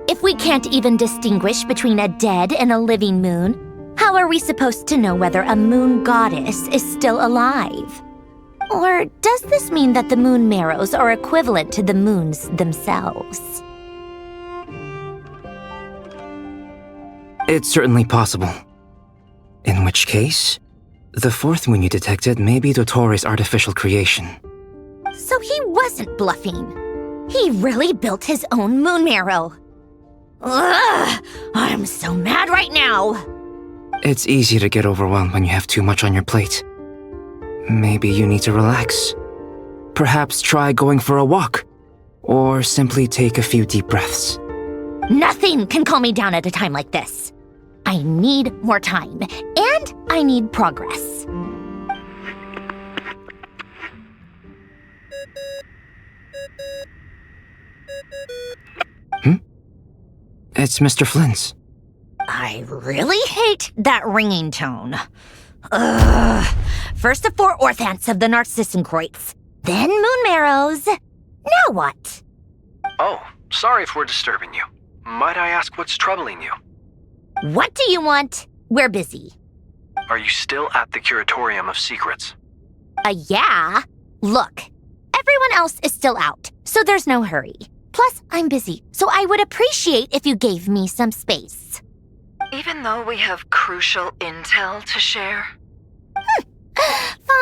If we can't even distinguish between a dead and a living moon, how are we supposed to know whether a moon goddess is still alive? Or does this mean that the moon marrows are equivalent to the moons themselves? It's certainly possible. In which case, the 4th moon you detected may be Dottore artificial creation. So he wasn't bluffing. He really built his own moon marrow. Ugh! I'm so mad right now! It's easy to get overwhelmed when you have too much on your plate. Maybe you need to relax. Perhaps try going for a walk. Or simply take a few deep breaths. Nothing can calm me down at a time like this. I need more time, and I need progress. It's Mr. Flynn's. I really hate that ringing tone. Ugh. First the 4 orthants of the Narcissenkreuz, then moon marrows. Now what? Oh, sorry if we're disturbing you. Might I ask what's troubling you? What do you want? We're busy. Are you still at the Curatorium of Secrets? Yeah. Look, everyone else is still out, so there's no hurry. Plus, I'm busy, so I would appreciate if you gave me some space. Even though we have crucial intel to share?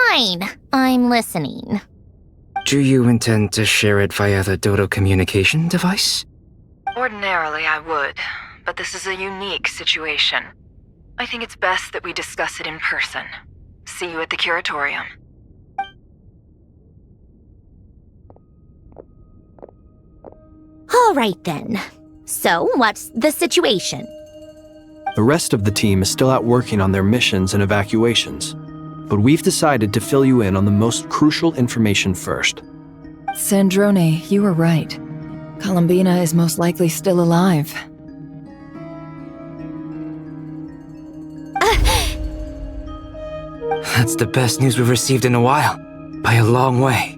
Fine, I'm listening. Do you intend to share it via the Dodo communication device? Ordinarily, I would, but this is a unique situation. I think it's best that we discuss it in person. See you at the Curatorium. All right then. So, what's the situation? The rest of the team is still out working on their missions and evacuations, but we've decided to fill you in on the most crucial information first. Sandrone, you were right. Columbina is most likely still alive. That's the best news we've received in a while, by a long way.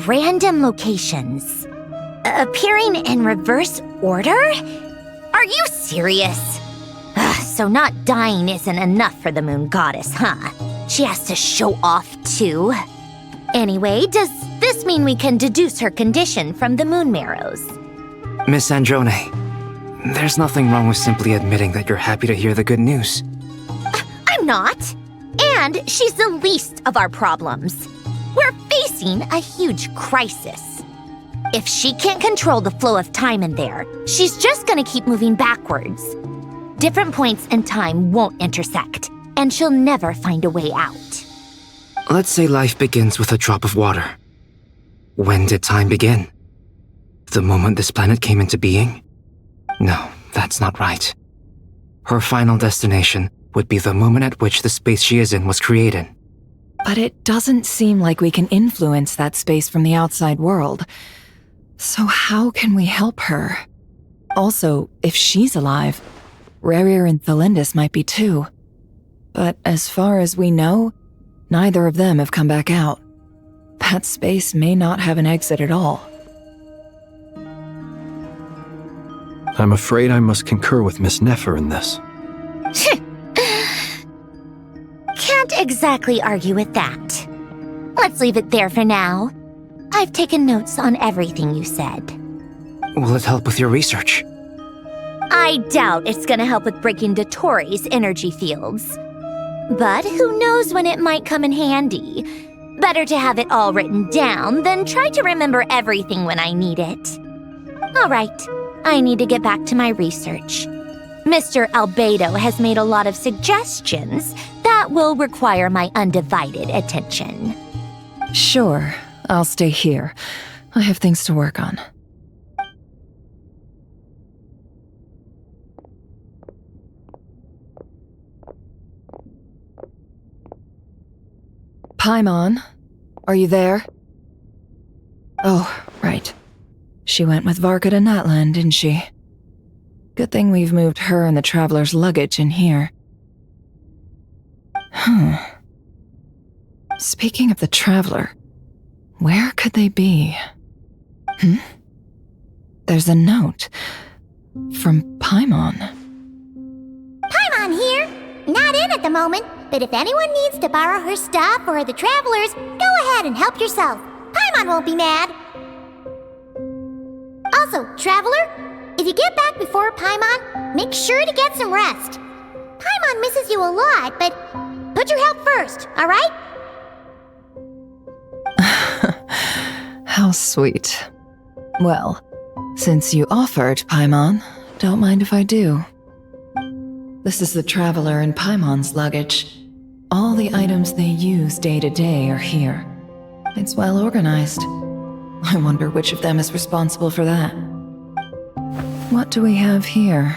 Random locations. Appearing in reverse order? Are you serious? So not dying isn't enough for the moon goddess, huh? She has to show off too. Anyway, does this mean we can deduce her condition from the moon marrows? Miss Sandrone, there's nothing wrong with simply admitting that you're happy to hear the good news. I'm not. And she's the least of our problems. We're facing a huge crisis. If she can't control the flow of time in there, she's just gonna keep moving backwards. Different points in time won't intersect, and she'll never find a way out. Let's say life begins with a drop of water. When did time begin? The moment this planet came into being? No, that's not right. Her final destination would be the moment at which the space she is in was created. But it doesn't seem like we can influence that space from the outside world. So how can we help her? Also, if she's alive, Rerir and Thalindis might be too. But as far as we know, neither of them have come back out. That space may not have an exit at all. I'm afraid I must concur with Miss Nefer in this. Can't exactly argue with that. Let's leave it there for now. I've taken notes on everything you said. Will it help with your research? I doubt it's gonna help with breaking Dottoro's energy fields. But who knows when it might come in handy. Better to have it all written down than try to remember everything when I need it. All right, I need to get back to my research. Mr. Albedo has made a lot of suggestions that will require my undivided attention. Sure, I'll stay here. I have things to work on. Paimon, are you there? Oh, right. She went with Varka to Natlan, didn't she? Good thing we've moved her and the Traveler's luggage in here. Speaking of the Traveler, where could they be? There's a note from Paimon. Paimon here! Not in at the moment, but if anyone needs to borrow her stuff or the Travelers, go ahead and help yourself. Paimon won't be mad. Also, Traveler, if you get back before Paimon, make sure to get some rest. Paimon misses you a lot, but put your health first, alright? How sweet. Well, since you offered, Paimon, don't mind if I do. This is the Traveler and Paimon's luggage. All the items they use day to day are here. It's well organized. I wonder which of them is responsible for that. What do we have here?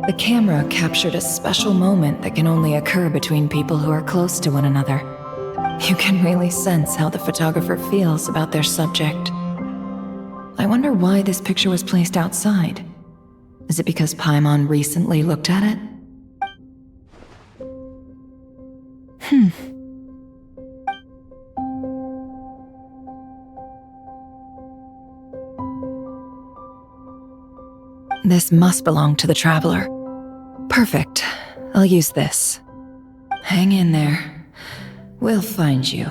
The camera captured a special moment that can only occur between people who are close to one another. You can really sense how the photographer feels about their subject. I wonder why this picture was placed outside. Is it because Paimon recently looked at it? This must belong to the Traveler. Perfect. I'll use this. Hang in there. We'll find you.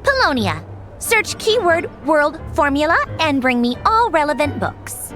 Polonia. Search keyword world formula and bring me all relevant books.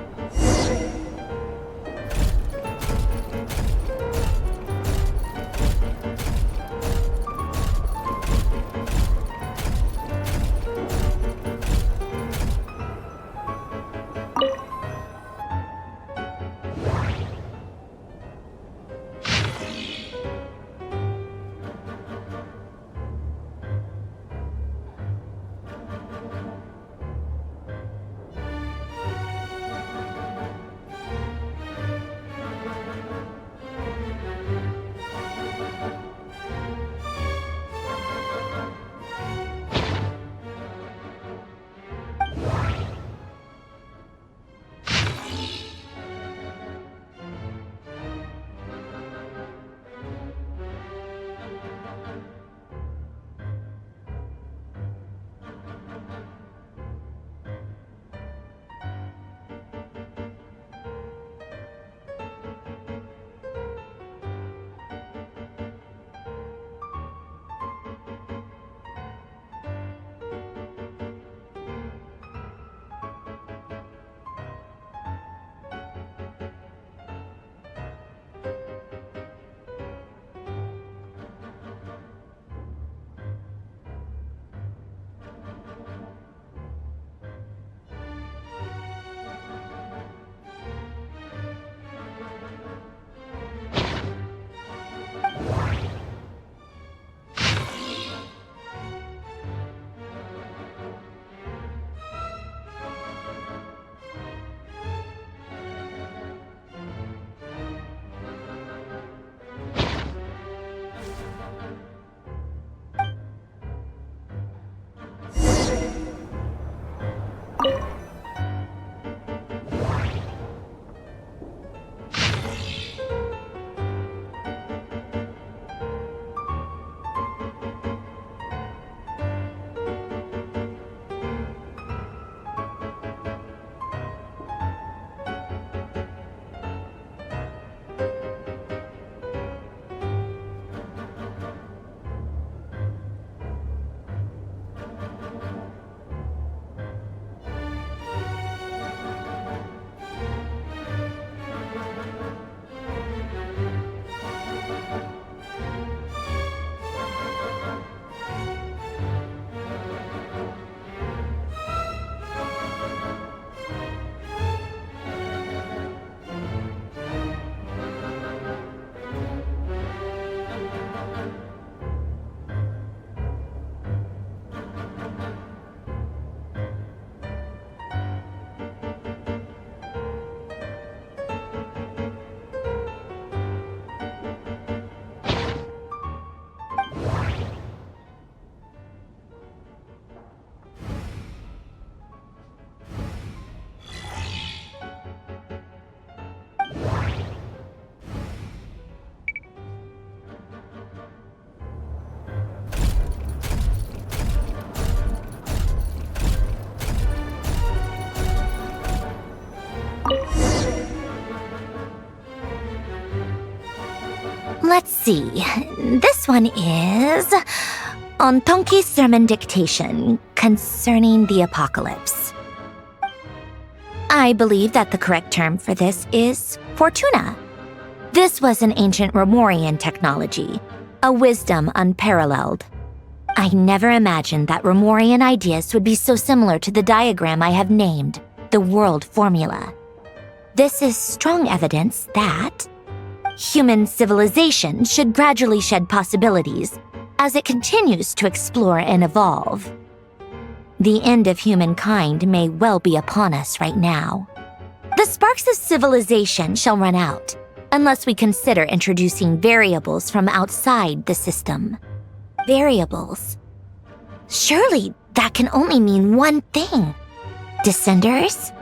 see. This one is on Tonki's sermon dictation concerning the apocalypse. I believe that the correct term for this is Fortuna. This was an ancient Romorian technology, a wisdom unparalleled. I never imagined that Romorian ideas would be so similar to the diagram I have named, the World Formula. This is strong evidence that human civilization should gradually shed possibilities as it continues to explore and evolve. The end of humankind may well be upon us right now. The sparks of civilization shall run out unless we consider introducing variables from outside the system. Variables. Surely that can only mean one thing. Descenders?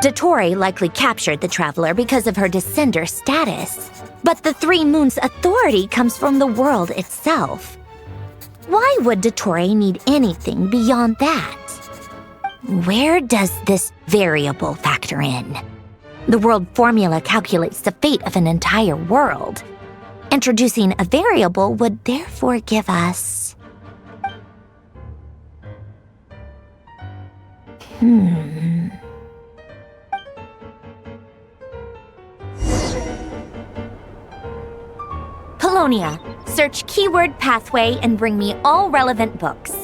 Dottore likely captured the Traveler because of her descender status, but the Three Moons' authority comes from the world itself. Why would Dottore need anything beyond that? Where does this variable factor in? The world formula calculates the fate of an entire world. Introducing a variable would therefore give us... Polonia, search keyword pathway and bring me all relevant books.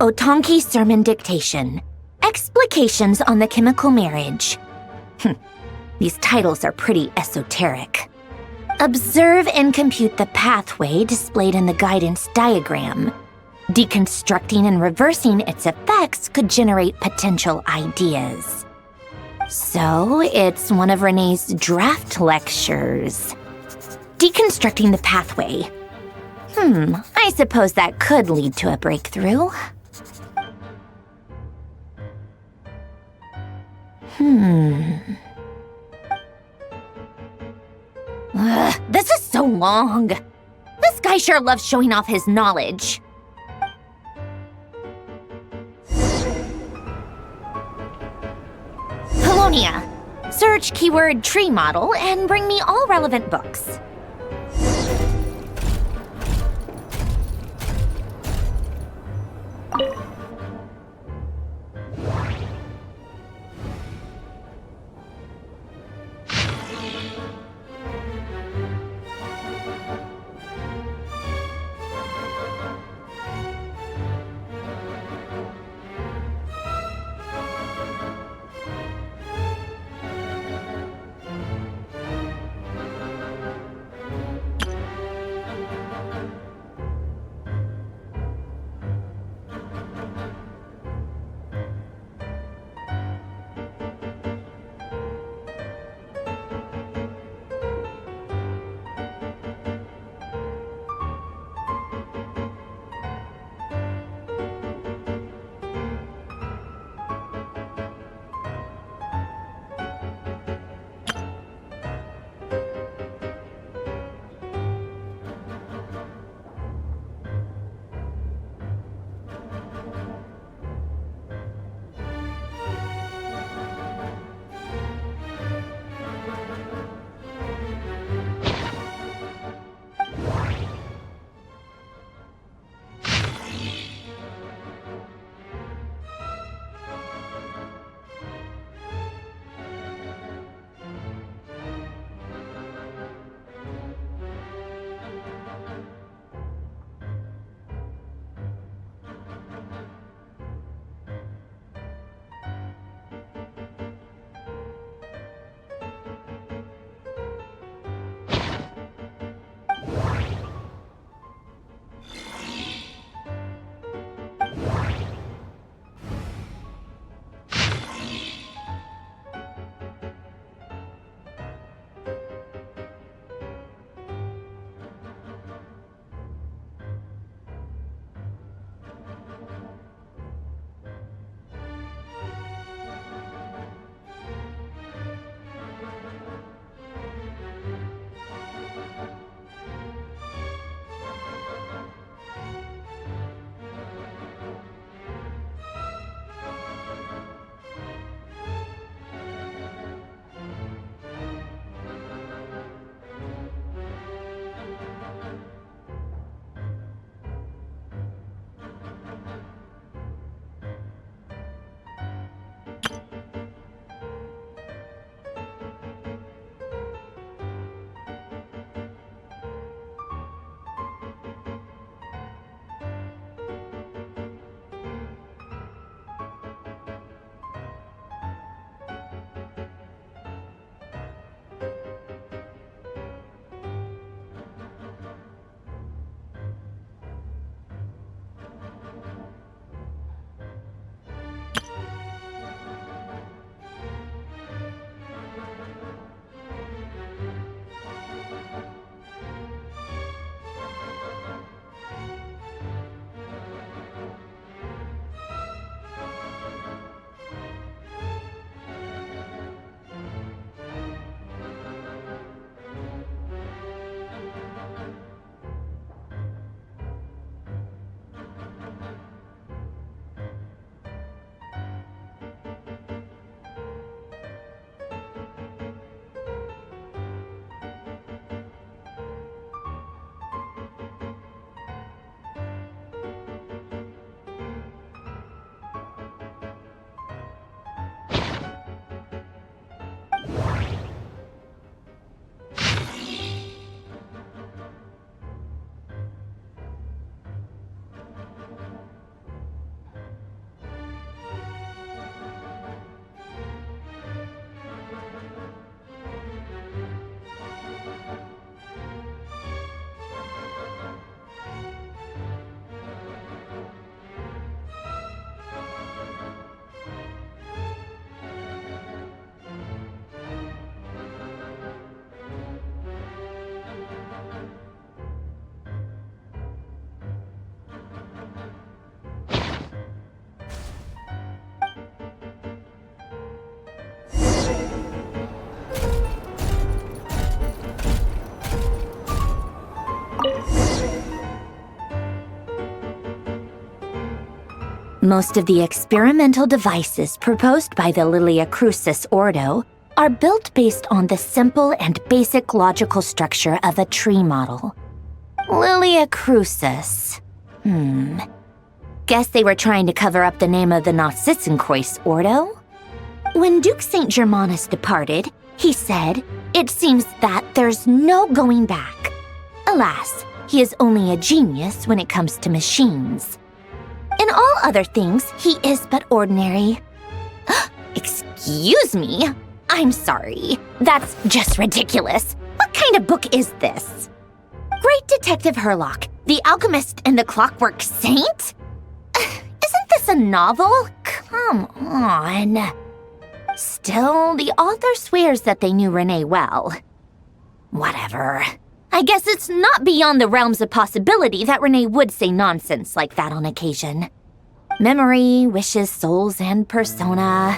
Otonki Sermon Dictation. Explications on the Chemical Marriage. These titles are pretty esoteric. Observe and compute the pathway displayed in the guidance diagram. Deconstructing and reversing its effects could generate potential ideas. So, it's one of Renee's draft lectures. Deconstructing the pathway. I suppose that could lead to a breakthrough. This is so long. This guy sure loves showing off his knowledge. Polonia. Search keyword tree model and bring me all relevant books. Most of the experimental devices proposed by the Lilia Crucis Ordo are built based on the simple and basic logical structure of a tree model. Lilia Crucis. Guess they were trying to cover up the name of the Nautitzenkois Ordo? When Duke St. Germanus departed, he said, "It seems that there's no going back." Alas, he is only a genius when it comes to machines. In all other things, he is but ordinary. Excuse me? I'm sorry. That's just ridiculous. What kind of book is this? Great Detective Herlock, the Alchemist and the Clockwork Saint? Isn't this a novel? Come on. Still, the author swears that they knew Renee well. Whatever. I guess it's not beyond the realms of possibility that Renee would say nonsense like that on occasion. Memory, wishes, souls, and persona.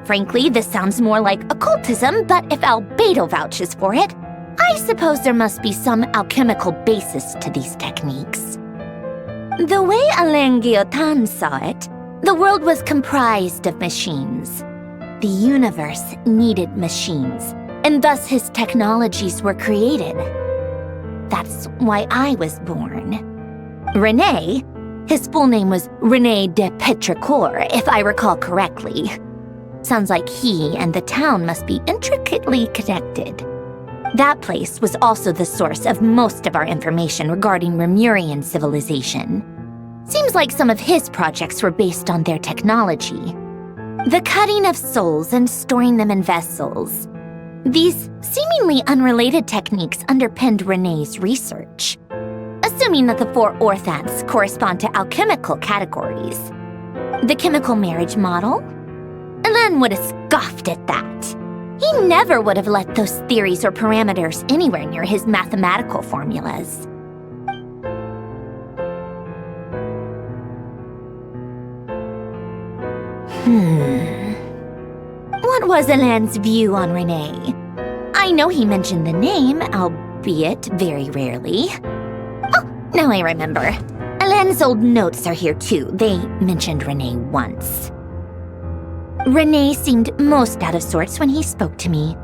Frankly, this sounds more like occultism, but if Albedo vouches for it, I suppose there must be some alchemical basis to these techniques. The way Alain Guillotin saw it, the world was comprised of machines. The universe needed machines, and thus his technologies were created. That's why I was born. René, his full name was René de Petrichor, if I recall correctly. Sounds like he and the town must be intricately connected. That place was also the source of most of our information regarding Remurian civilization. Seems like some of his projects were based on their technology. The cutting of souls and storing them in vessels. These seemingly unrelated techniques underpinned René's research. Assuming that the 4 orthants correspond to alchemical categories. The chemical marriage model? Alain would have scoffed at that. He never would have let those theories or parameters anywhere near his mathematical formulas. What was Alain's view on Renee? I know he mentioned the name, albeit very rarely. Oh, now I remember. Alain's old notes are here too. They mentioned Renee once. Renee seemed most out of sorts when he spoke to me.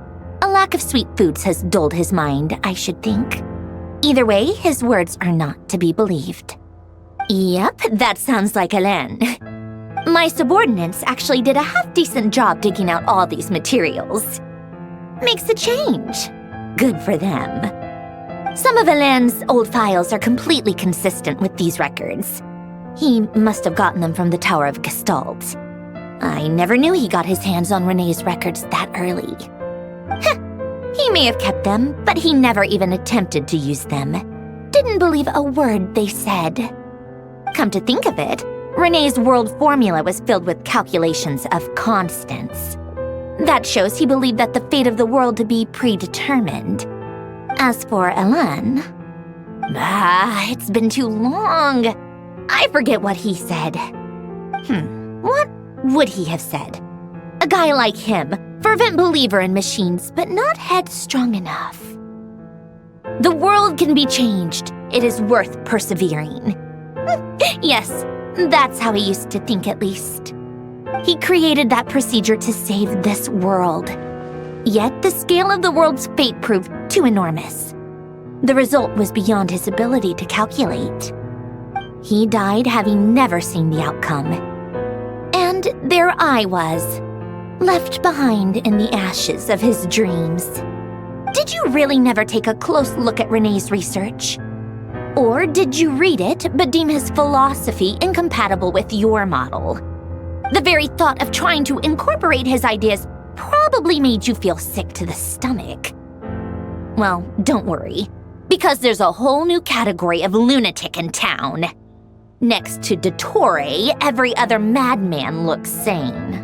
A lack of sweet foods has dulled his mind, I should think. Either way, his words are not to be believed. Yep, that sounds like Alain. My subordinates actually did a half-decent job digging out all these materials. Makes a change. Good for them. Some of Alain's old files are completely consistent with these records. He must have gotten them from the Tower of Gestalt. I never knew he got his hands on René's records that early. He may have kept them, but he never even attempted to use them. Didn't believe a word they said. Come to think of it, René's world formula was filled with calculations of constants. That shows he believed that the fate of the world to be predetermined. As for Alain... it's been too long. I forget what he said. What would he have said? A guy like him, fervent believer in machines, but not headstrong enough. The world can be changed. It is worth persevering. Yes, that's how he used to think at least. He created that procedure to save this world. Yet the scale of the world's fate proved too enormous. The result was beyond his ability to calculate. He died having never seen the outcome. And there I was, left behind in the ashes of his dreams. Did you really never take a close look at René's research? Or did you read it but deem his philosophy incompatible with your model? The very thought of trying to incorporate his ideas probably made you feel sick to the stomach. Well, don't worry, because there's a whole new category of lunatic in town. Next to Dottore, every other madman looks sane.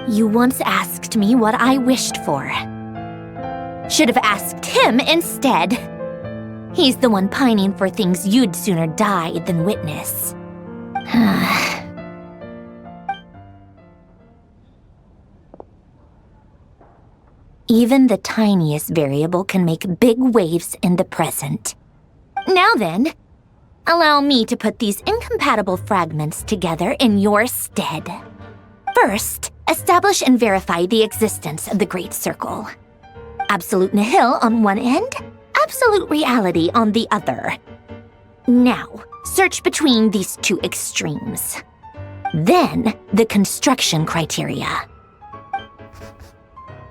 You once asked me what I wished for. Should have asked him instead. He's the one pining for things you'd sooner die than witness. Even the tiniest variable can make big waves in the present. Now then, Allow me to put these incompatible fragments together in your stead. First, establish and verify the existence of the Great Circle. Absolute nihil on one end, absolute reality on the other. Now, search between these two extremes. Then, the construction criteria.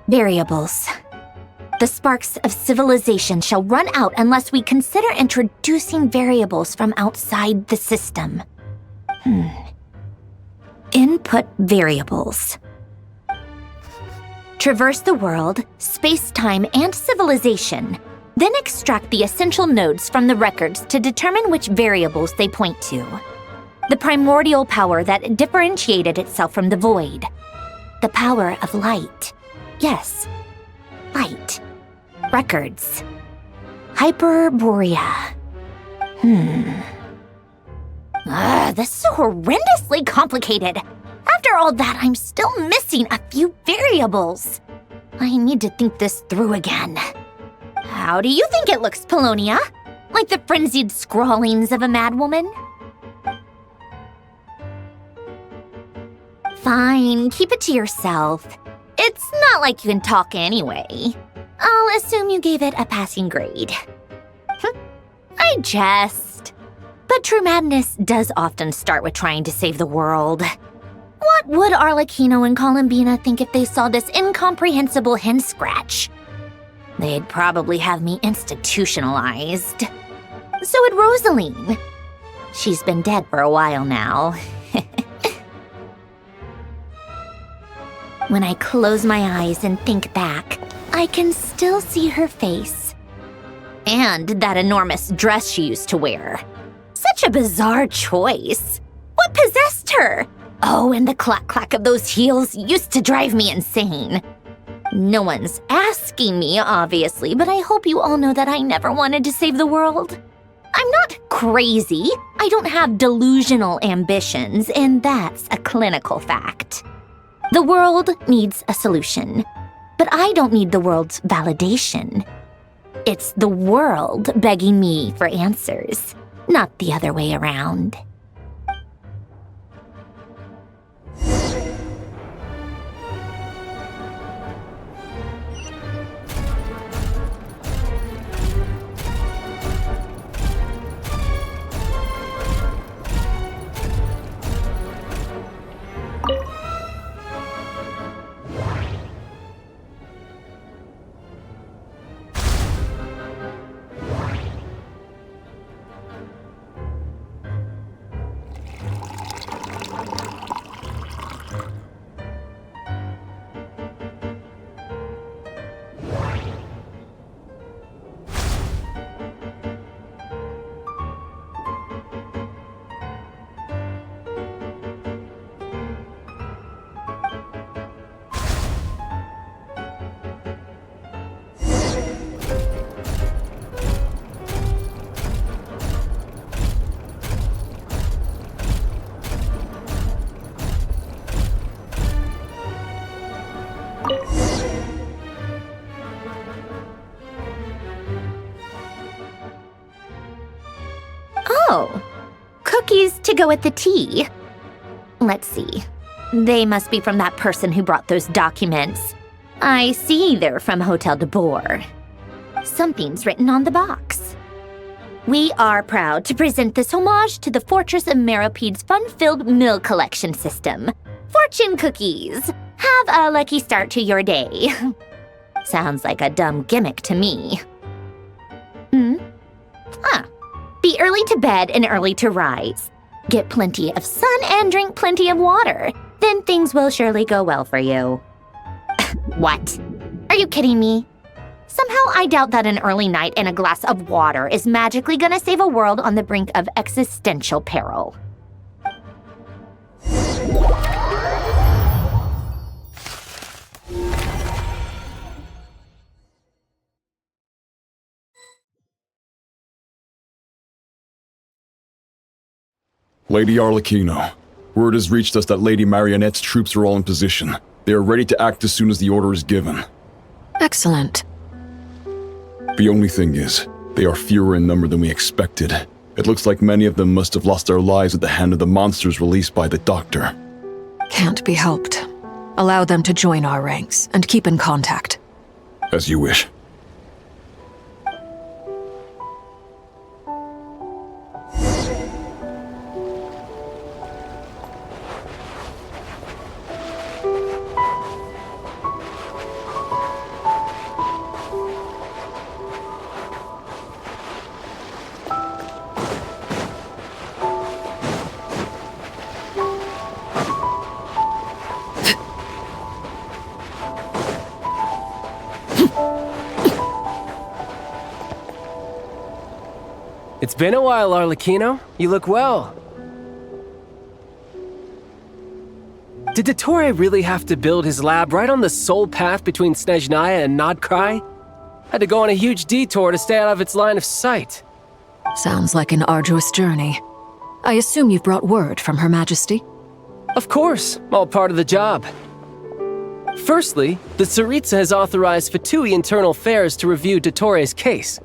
Variables. The sparks of civilization shall run out unless we consider introducing variables from outside the system. Input variables. Traverse the world, space-time, and civilization, then extract the essential nodes from the records to determine which variables they point to. The primordial power that differentiated itself from the void. The power of light. Yes, light. Records. Hyperborea. This is so horrendously complicated. After all that, I'm still missing a few variables. I need to think this through again. How do you think it looks, Polonia? Like the frenzied scrawlings of a madwoman? Fine, keep it to yourself. It's not like you can talk anyway. I'll assume you gave it a passing grade. I jest. But true madness does often start with trying to save the world. What would Arlecchino and Columbina think if they saw this incomprehensible hen scratch? They'd probably have me institutionalized. So would Rosaline. She's been dead for a while now. When I close my eyes and think back, I can still see her face. And that enormous dress she used to wear. Such a bizarre choice. What possessed her? Oh, and the clack-clack of those heels used to drive me insane. No one's asking me, obviously, but I hope you all know that I never wanted to save the world. I'm not crazy. I don't have delusional ambitions, and that's a clinical fact. The world needs a solution, but I don't need the world's validation. It's the world begging me for answers, not the other way around. Oh, cookies to go with the tea. Let's see. They must be from that person who brought those documents. I see they're from Hotel de Boer. Something's written on the box. We are proud to present this homage to the Fortress of Meropede's fun-filled mill collection system. Fortune cookies. Have a lucky start to your day. Sounds like a dumb gimmick to me. Be early to bed and early to rise. Get plenty of sun and drink plenty of water. Then things will surely go well for you. What? Are you kidding me? Somehow I doubt that an early night and a glass of water is magically gonna save a world on the brink of existential peril. Lady Arlecchino, word has reached us that Lady Marionette's troops are all in position. They are ready to act as soon as the order is given. Excellent. The only thing is, they are fewer in number than we expected, It looks like many of them must have lost their lives at the hand of the monsters released by the Doctor. Can't be helped. Allow them to join our ranks and keep in contact. As you wish. It's been a while, Arlecchino. You look well. Did Dottore really have to build his lab right on the sole path between Snezhnaya and Nodcry? Had to go on a huge detour to stay out of its line of sight. Sounds like an arduous journey. I assume you've brought word from Her Majesty? Of course, all part of the job. Firstly, the Tsaritsa has authorized Fatui Internal Affairs to review Dottore's case.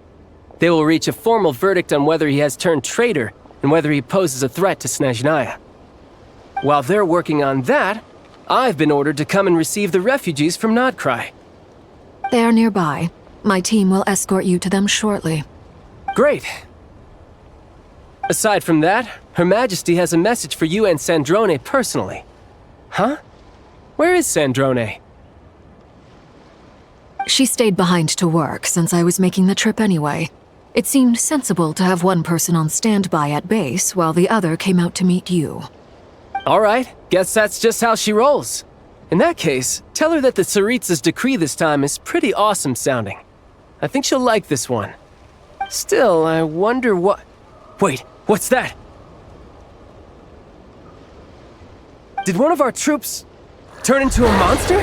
They will reach a formal verdict on whether he has turned traitor and whether he poses a threat to Snezhnaya. While they're working on that, I've been ordered to come and receive the refugees from Nodcry. They are nearby. My team will escort you to them shortly. Great. Aside from that, Her Majesty has a message for you and Sandrone personally. Huh? Where is Sandrone? She stayed behind to work since I was making the trip anyway. It seemed sensible to have one person on standby at base while the other came out to meet you. All right, guess that's just how she rolls. In that case, tell her that the Tsaritsa's decree this time is pretty awesome sounding. I think she'll like this one. Still, I wonder what... Wait, what's that? Did one of our troops turn into a monster?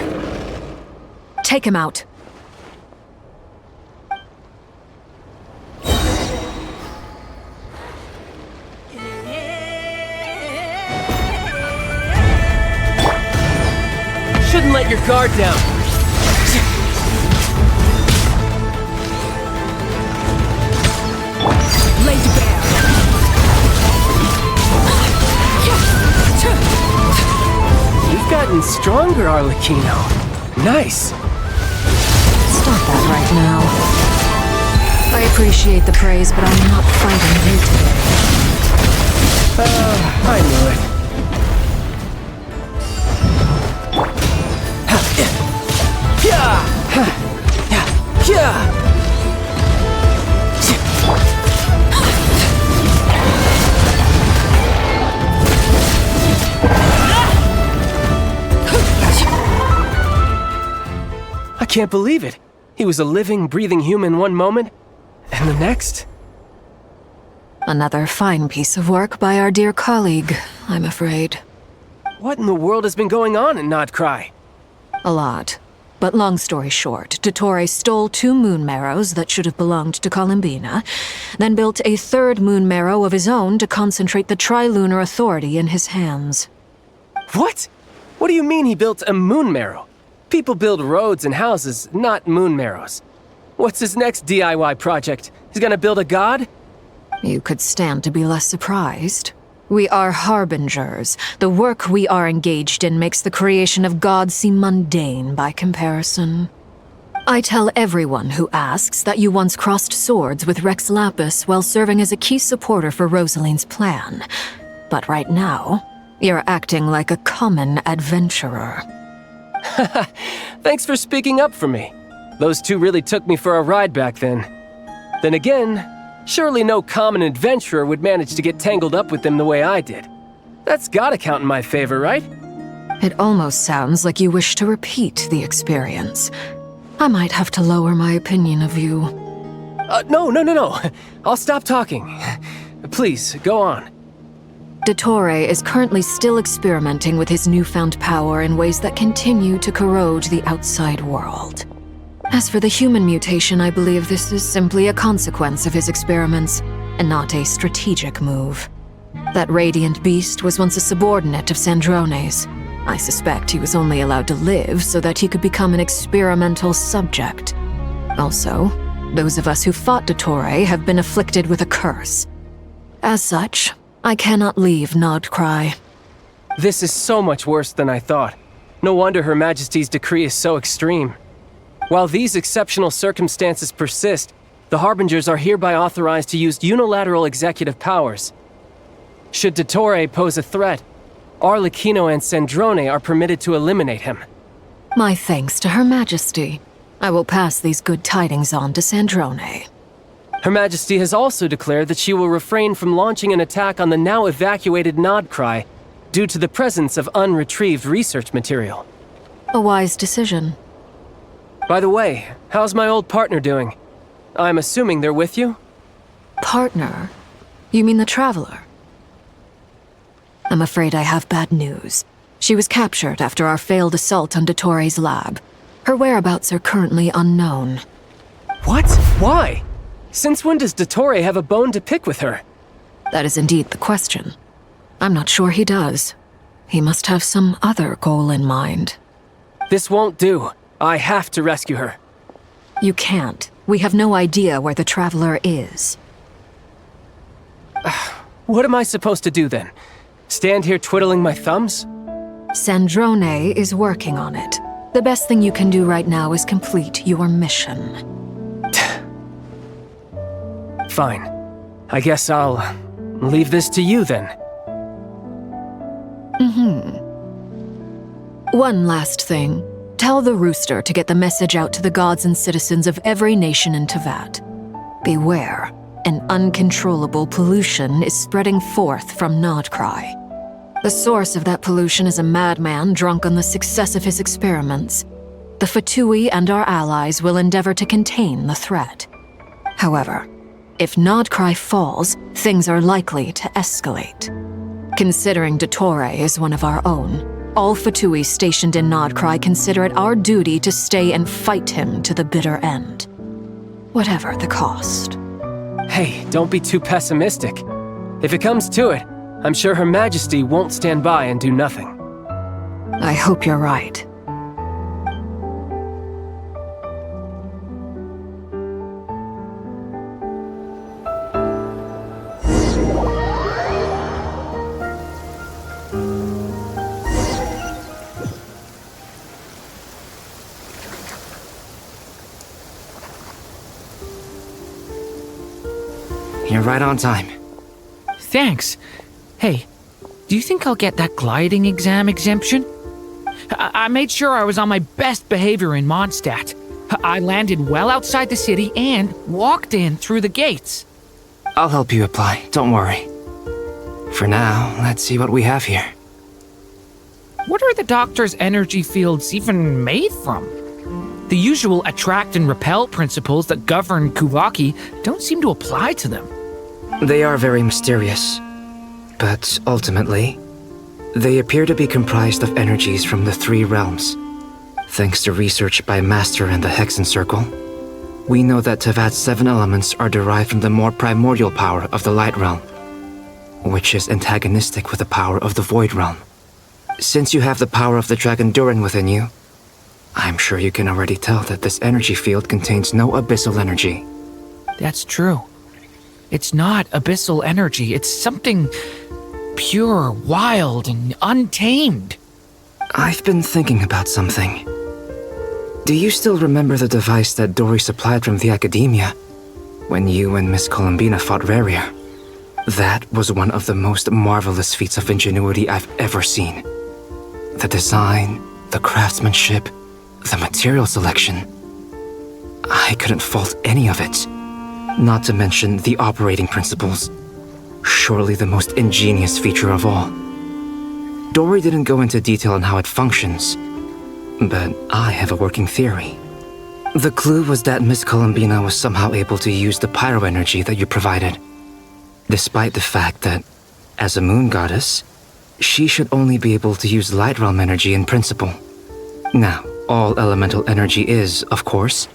Take him out. Shouldn't let your guard down. Lay to bear. You've gotten stronger, Arlecchino. Nice. Stop that right now. I appreciate the praise, but I'm not fighting you today. I knew it. I can't believe it. He was a living, breathing human one moment, and the next... Another fine piece of work by our dear colleague, I'm afraid. What in the world has been going on in Nodcry? A lot. But long story short, Dottore stole 2 moon marrows that should have belonged to Columbina, then built a 3rd moon marrow of his own to concentrate the Trilunar Authority in his hands. What? What do you mean he built a moon marrow? People build roads and houses, not moon marrows. What's his next DIY project? He's gonna build a god? You could stand to be less surprised. We are harbingers. The work we are engaged in makes the creation of gods seem mundane by comparison. I tell everyone who asks that you once crossed swords with Rex Lapis while serving as a key supporter for Rosaline's plan. But right now, you're acting like a common adventurer. Thanks for speaking up for me. Those 2 really took me for a ride back then. Then again, surely no common adventurer would manage to get tangled up with them the way I did. That's gotta count in my favor, right? It almost sounds like you wish to repeat the experience. I might have to lower my opinion of you. No. I'll stop talking. Please, go on. Dottore is currently still experimenting with his newfound power in ways that continue to corrode the outside world. As for the human mutation, I believe this is simply a consequence of his experiments, and not a strategic move. That radiant beast was once a subordinate of Sandrone's. I suspect he was only allowed to live so that he could become an experimental subject. Also, those of us who fought Dottore have been afflicted with a curse. As such, I cannot leave Nodcry. This is so much worse than I thought. No wonder Her Majesty's decree is so extreme. While these exceptional circumstances persist, the Harbingers are hereby authorized to use unilateral executive powers. Should Dottore pose a threat, Arlecchino and Sandrone are permitted to eliminate him. My thanks to Her Majesty. I will pass these good tidings on to Sandrone. Her Majesty has also declared that she will refrain from launching an attack on the now evacuated Nodcry due to the presence of unretrieved research material. A wise decision. By the way, how's my old partner doing? I'm assuming they're with you? Partner? You mean the Traveler? I'm afraid I have bad news. She was captured after our failed assault on Dottore's lab. Her whereabouts are currently unknown. What? Why? Since when does Dottore have a bone to pick with her? That is indeed the question. I'm not sure he does. He must have some other goal in mind. This won't do. I have to rescue her. You can't. We have no idea where the Traveler is. What am I supposed to do then? Stand here twiddling my thumbs? Sandrone is working on it. The best thing you can do right now is complete your mission. Fine. I guess I'll leave this to you then. One last thing. Tell the Rooster to get the message out to the gods and citizens of every nation in Tevat. Beware, an uncontrollable pollution is spreading forth from Nodcry. The source of that pollution is a madman drunk on the success of his experiments. The Fatui and our allies will endeavor to contain the threat. However, if Nodcry falls, things are likely to escalate. Considering Dottore is one of our own, all Fatui stationed in Nodcry consider it our duty to stay and fight him to the bitter end. Whatever the cost. Hey, don't be too pessimistic. If it comes to it, I'm sure Her Majesty won't stand by and do nothing. I hope you're right. You're right on time. Thanks. Hey, do you think I'll get that gliding exam exemption? I made sure I was on my best behavior in Mondstadt. I landed well outside the city and walked in through the gates. I'll help you apply, don't worry. For now, let's see what we have here. What are the doctor's energy fields even made from? The usual attract and repel principles that govern Kuvaki don't seem to apply to them. They are very mysterious, but ultimately, they appear to be comprised of energies from the three realms. Thanks to research by Master and the Hexen Circle, we know that Tevat's 7 elements are derived from the more primordial power of the Light Realm, which is antagonistic with the power of the Void Realm. Since you have the power of the Dragon Durin within you, I'm sure you can already tell that this energy field contains no abyssal energy. That's true. It's not abyssal energy, it's something pure, wild, and untamed. I've been thinking about something. Do you still remember the device that Dory supplied from the Academia when you and Miss Columbina fought Raria? That was one of the most marvelous feats of ingenuity I've ever seen. The design, the craftsmanship, the material selection. I couldn't fault any of it. Not to mention the operating principles. Surely the most ingenious feature of all. Dory didn't go into detail on how it functions, but I have a working theory. The clue was that Miss Columbina was somehow able to use the pyro energy that you provided, despite the fact that, as a moon goddess, she should only be able to use light realm energy in principle. Now, all elemental energy is, of course,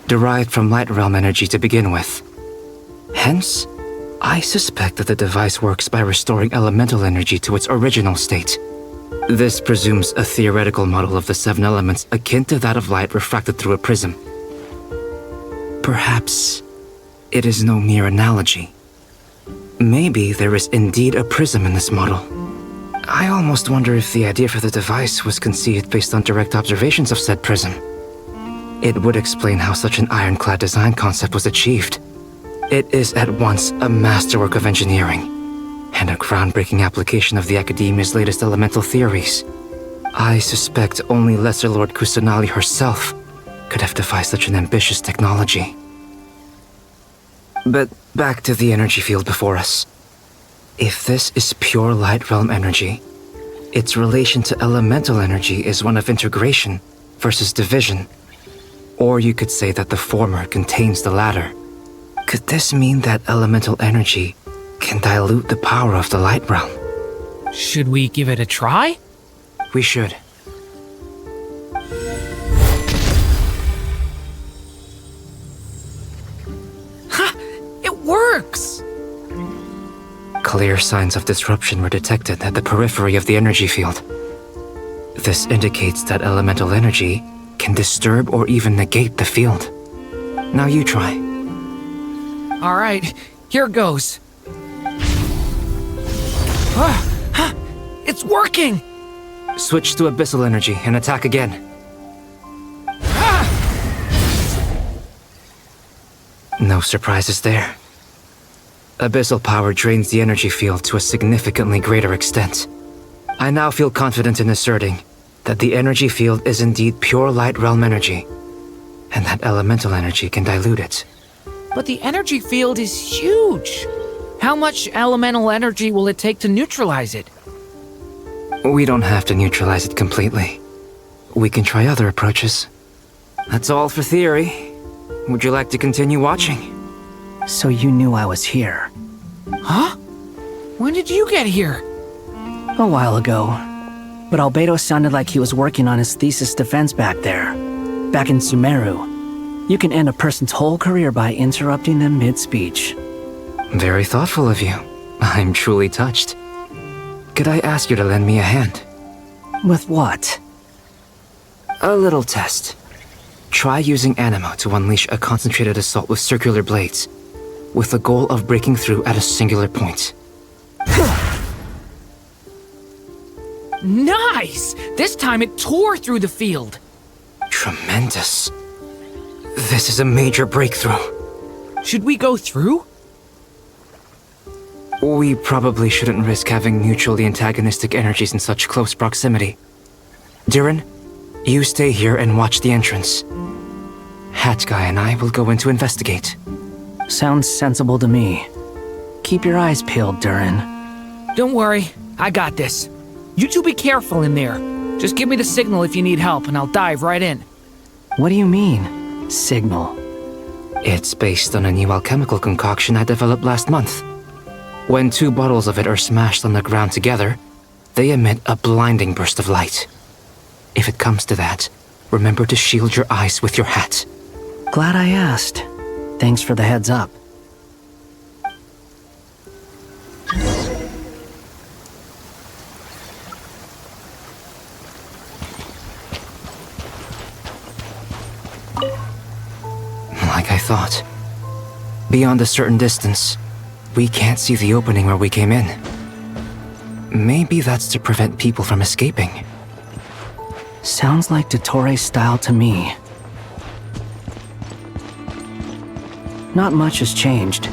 derived from light realm energy to begin with. Hence, I suspect that the device works by restoring elemental energy to its original state. This presumes a theoretical model of the 7 elements akin to that of light refracted through a prism. Perhaps it is no mere analogy. Maybe there is indeed a prism in this model. I almost wonder if the idea for the device was conceived based on direct observations of said prism. It would explain how such an ironclad design concept was achieved. It is at once a masterwork of engineering and a groundbreaking application of the Academia's latest elemental theories. I suspect only Lesser Lord Kusanali herself could have devised such an ambitious technology. But back to the energy field before us. If this is pure light realm energy, its relation to elemental energy is one of integration versus division. Or you could say that the former contains the latter. Could this mean that elemental energy can dilute the power of the light realm? Should we give it a try? We should. It works! Clear signs of disruption were detected at the periphery of the energy field. This indicates that elemental energy can disturb or even negate the field. Now you try. Alright, here goes. It's working! Switch to abyssal energy and attack again. No surprises there. Abyssal power drains the energy field to a significantly greater extent. I now feel confident in asserting that the energy field is indeed pure light realm energy, and that elemental energy can dilute it. But the energy field is huge! How much elemental energy will it take to neutralize it? We don't have to neutralize it completely. We can try other approaches. That's all for theory. Would you like to continue watching? So you knew I was here? Huh? When did you get here? A while ago. But Albedo sounded like he was working on his thesis defense back there. Back in Sumeru. You can end a person's whole career by interrupting them mid-speech. Very thoughtful of you. I'm truly touched. Could I ask you to lend me a hand? With what? A little test. Try using Animo to unleash a concentrated assault with circular blades, with the goal of breaking through at a singular point. Nice! This time it tore through the field. Tremendous. This is a major breakthrough. Should we go through? We probably shouldn't risk having mutually antagonistic energies in such close proximity. Durin, you stay here and watch the entrance. Hat Guy and I will go in to investigate. Sounds sensible to me. Keep your eyes peeled, Durin. Don't worry, I got this. You two be careful in there. Just give me the signal if you need help and I'll dive right in. What do you mean, signal? It's based on a new alchemical concoction I developed last month. When 2 bottles of it are smashed on the ground together, they emit a blinding burst of light. If it comes to that, remember to shield your eyes with your hat. Glad I asked. Thanks for the heads up. Like I thought. Beyond a certain distance, we can't see the opening where we came in. Maybe that's to prevent people from escaping. Sounds like Dottore style to me. Not much has changed.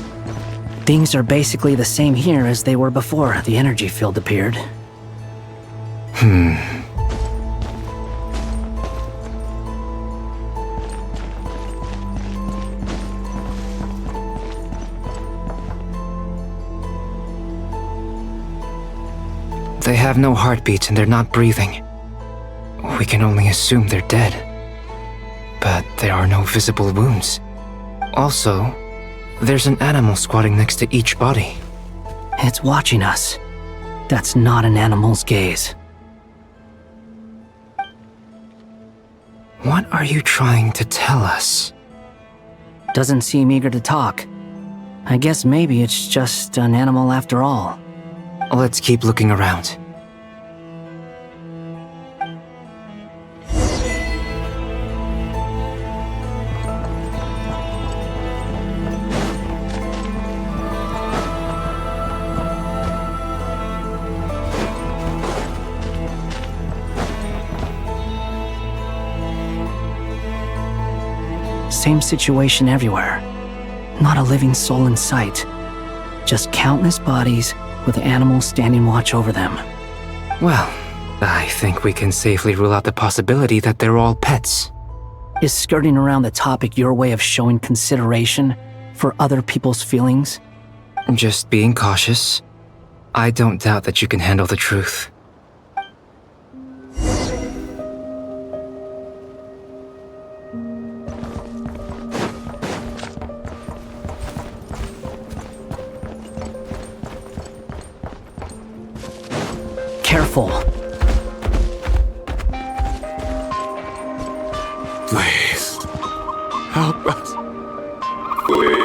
Things are basically the same here as they were before the energy field appeared. They have no heartbeat and they're not breathing. We can only assume they're dead. But there are no visible wounds. Also, there's an animal squatting next to each body. It's watching us. That's not an animal's gaze. What are you trying to tell us? Doesn't seem eager to talk. I guess maybe it's just an animal after all. Let's keep looking around. Same situation everywhere. Not a living soul in sight. Just countless bodies with animals standing watch over them. Well, I think we can safely rule out the possibility that they're all pets. Is skirting around the topic your way of showing consideration for other people's feelings? Just being cautious. I don't doubt that you can handle the truth. Careful. Please. Help us. Please.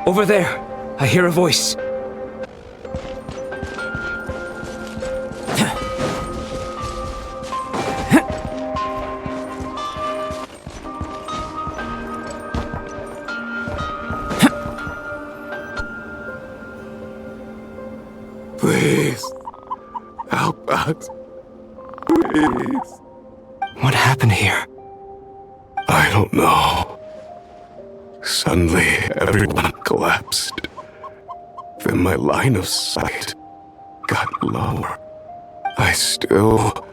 Over there. I hear a voice. Please. Help us. Please. What happened here? I don't know. Suddenly, everyone collapsed. Then my line of sight got lower. I still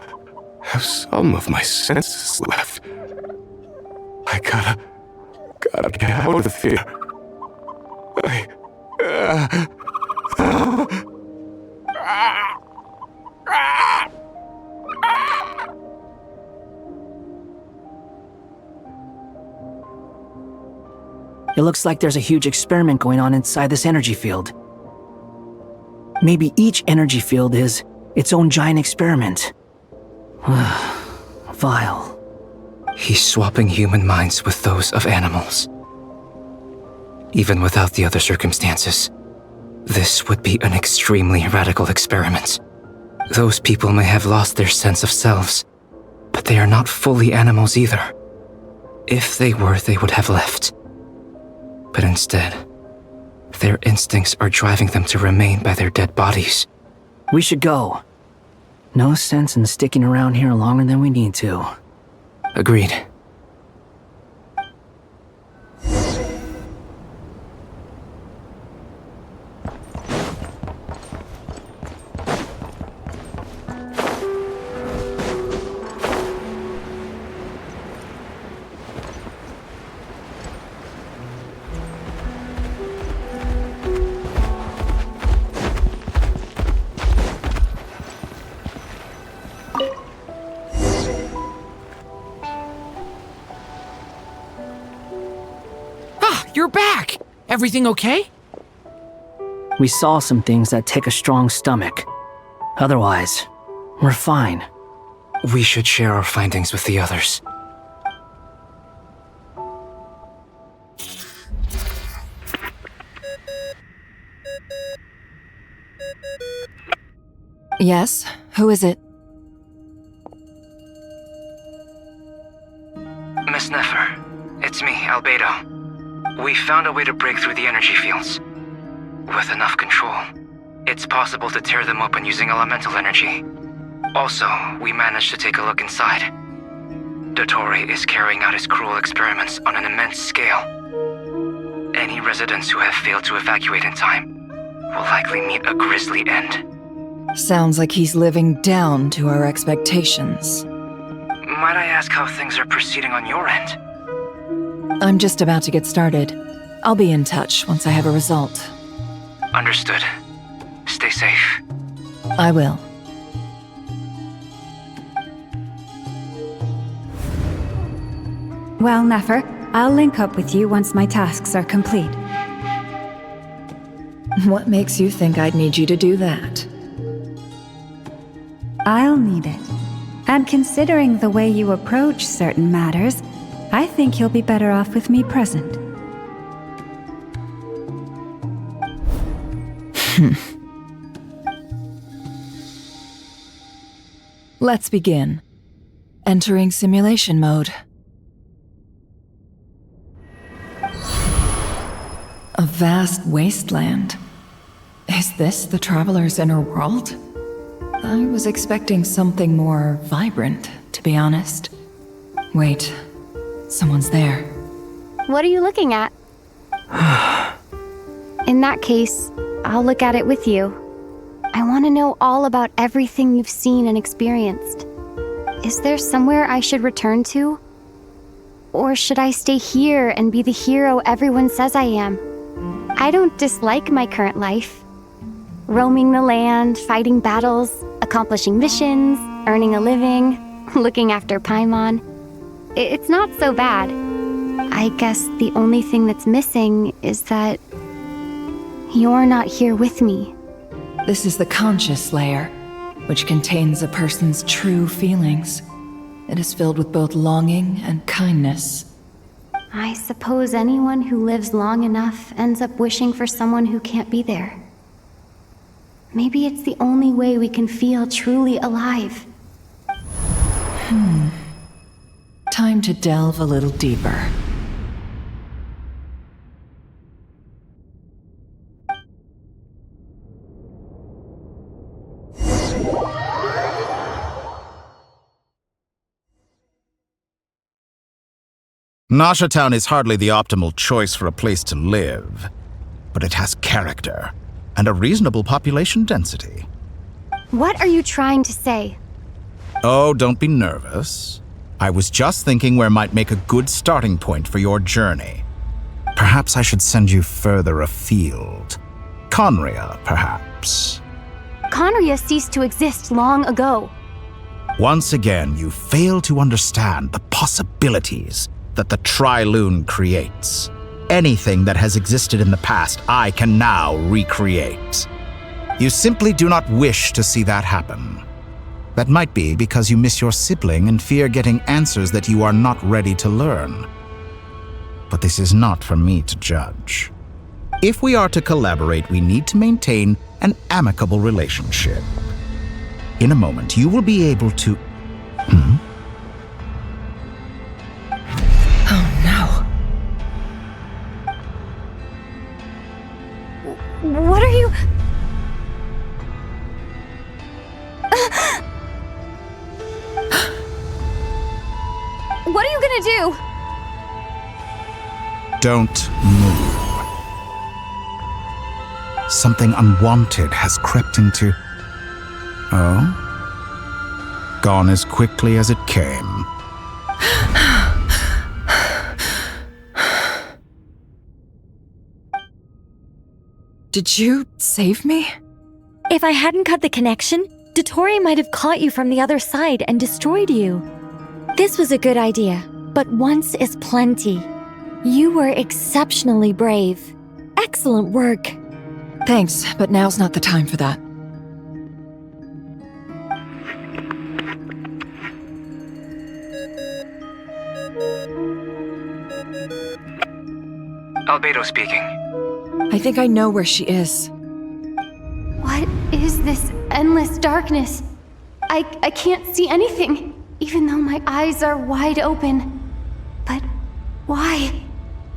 have some of my senses left. I gotta get out of here. It looks like there's a huge experiment going on inside this energy field. Maybe each energy field is its own giant experiment. Vile. He's swapping human minds with those of animals. Even without the other circumstances, this would be an extremely radical experiment. Those people may have lost their sense of selves, but they are not fully animals either. If they were, they would have left. But instead, their instincts are driving them to remain by their dead bodies. We should go. No sense in sticking around here longer than we need to. Agreed. You're back! Everything okay? We saw some things that take a strong stomach. Otherwise, we're fine. We should share our findings with the others. Yes? Who is it? Miss Nefer, it's me, Albedo. We found a way to break through the energy fields. With enough control, it's possible to tear them open using elemental energy. Also, we managed to take a look inside. Dottore is carrying out his cruel experiments on an immense scale. Any residents who have failed to evacuate in time will likely meet a grisly end. Sounds like he's living down to our expectations. Might I ask how things are proceeding on your end? I'm just about to get started. I'll be in touch once I have a result. Understood. Stay safe. I will. Well, Nefer, I'll link up with you once my tasks are complete. What makes you think I'd need you to do that? I'll need it. And considering the way you approach certain matters, I think you'll be better off with me present. Let's begin. Entering simulation mode. A vast wasteland. Is this the Traveler's inner world? I was expecting something more vibrant, to be honest. Wait, Someone's there. What are you looking at? In that case, I'll look at it with you. I want to know all about everything you've seen and experienced. Is there somewhere I should return to? Or should I stay here and be the hero everyone says I am? I don't dislike my current life. Roaming the land, fighting battles, accomplishing missions, earning a living, looking after Paimon. It's not so bad. I guess the only thing that's missing is that you're not here with me. This is the conscious layer, which contains a person's true feelings. It is filled with both longing and kindness. I suppose anyone who lives long enough ends up wishing for someone who can't be there. Maybe it's the only way we can feel truly alive. Time to delve a little deeper. Nasha Town is hardly the optimal choice for a place to live, but it has character and a reasonable population density. What are you trying to say? Oh, don't be nervous. I was just thinking where might make a good starting point for your journey. Perhaps I should send you further afield. Conria, perhaps. Conria ceased to exist long ago. Once again, you fail to understand the possibilities that the Tri-Lune creates. Anything that has existed in the past, I can now recreate. You simply do not wish to see that happen. That might be because you miss your sibling and fear getting answers that you are not ready to learn. But this is not for me to judge. If we are to collaborate, we need to maintain an amicable relationship. In a moment, you will be able to... Oh no. What are you... What are you gonna do? Don't move. Something unwanted has crept into... Oh? Gone as quickly as it came. Did you save me? If I hadn't cut the connection, Dottore might have caught you from the other side and destroyed you. This was a good idea, but once is plenty. You were exceptionally brave. Excellent work. Thanks, but now's not the time for that. Albedo speaking. I think I know where she is. What is this endless darkness? I can't see anything, even though my eyes are wide open. But why?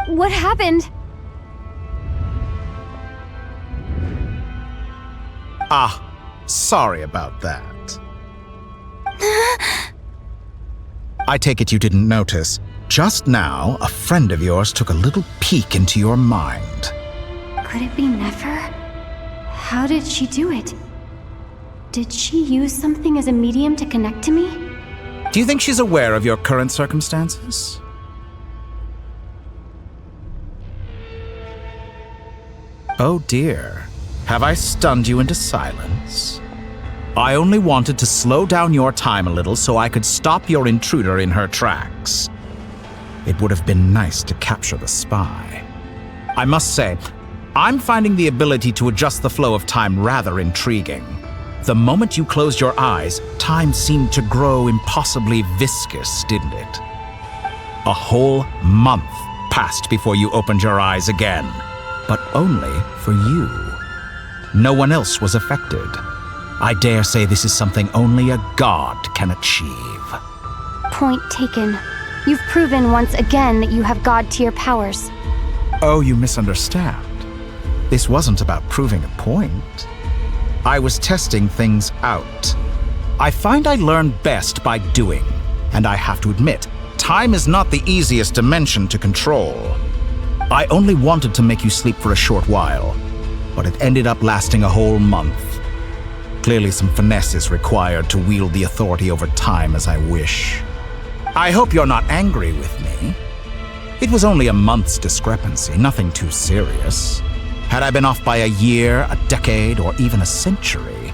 What happened? Ah, sorry about that. I take it you didn't notice. Just now, a friend of yours took a little peek into your mind. Could it be Nefer? How did she do it? Did she use something as a medium to connect to me? Do you think she's aware of your current circumstances? Oh dear. Have I stunned you into silence? I only wanted to slow down your time a little so I could stop your intruder in her tracks. It would have been nice to capture the spy. I must say, I'm finding the ability to adjust the flow of time rather intriguing. The moment you closed your eyes, time seemed to grow impossibly viscous, didn't it? A whole month passed before you opened your eyes again, but only for you. No one else was affected. I dare say this is something only a god can achieve. Point taken. You've proven once again that you have god-tier powers. Oh, you misunderstand. This wasn't about proving a point. I was testing things out. I find I learn best by doing, and I have to admit, time is not the easiest dimension to control. I only wanted to make you sleep for a short while, but it ended up lasting a whole month. Clearly some finesse is required to wield the authority over time as I wish. I hope you're not angry with me. It was only a month's discrepancy, nothing too serious. Had I been off by a year, a decade, or even a century,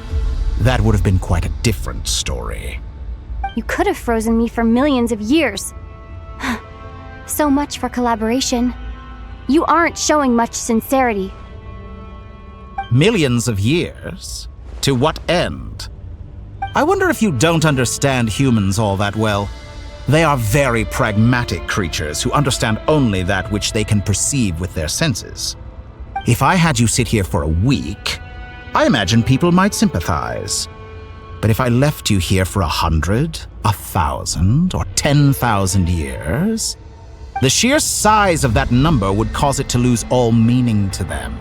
that would have been quite a different story. You could have frozen me for millions of years. So much for collaboration. You aren't showing much sincerity. Millions of years? To what end? I wonder if you don't understand humans all that well. They are very pragmatic creatures who understand only that which they can perceive with their senses. If I had you sit here for a week, I imagine people might sympathize. But if I left you here for 100, 1,000, or 10,000 years, the sheer size of that number would cause it to lose all meaning to them.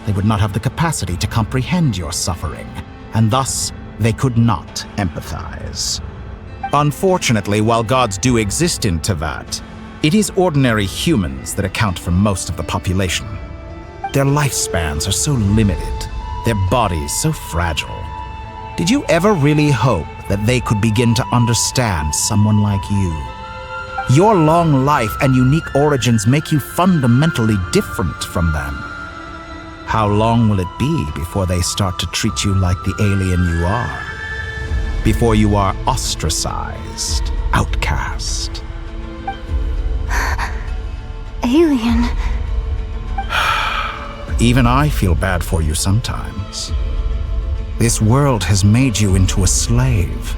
They would not have the capacity to comprehend your suffering, and thus they could not empathize. Unfortunately, while gods do exist in Teyvat, it is ordinary humans that account for most of the population. Their lifespans are so limited, their bodies so fragile. Did you ever really hope that they could begin to understand someone like you? Your long life and unique origins make you fundamentally different from them. How long will it be before they start to treat you like the alien you are? Before you are ostracized, outcast? Alien. Even I feel bad for you sometimes. This world has made you into a slave.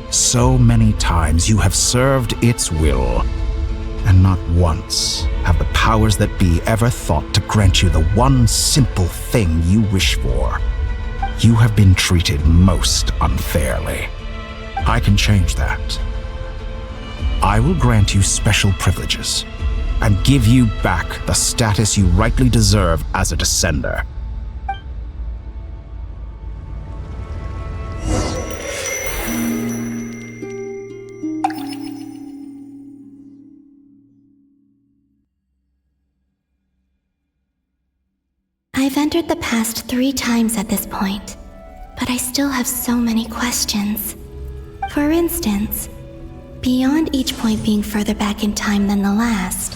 So many times you have served its will, and not once have the powers that be ever thought to grant you the one simple thing you wish for. You have been treated most unfairly. I can change that. I will grant you special privileges and give you back the status you rightly deserve as a descender. I've entered the past 3 times at this point, but I still have so many questions. For instance, beyond each point being further back in time than the last,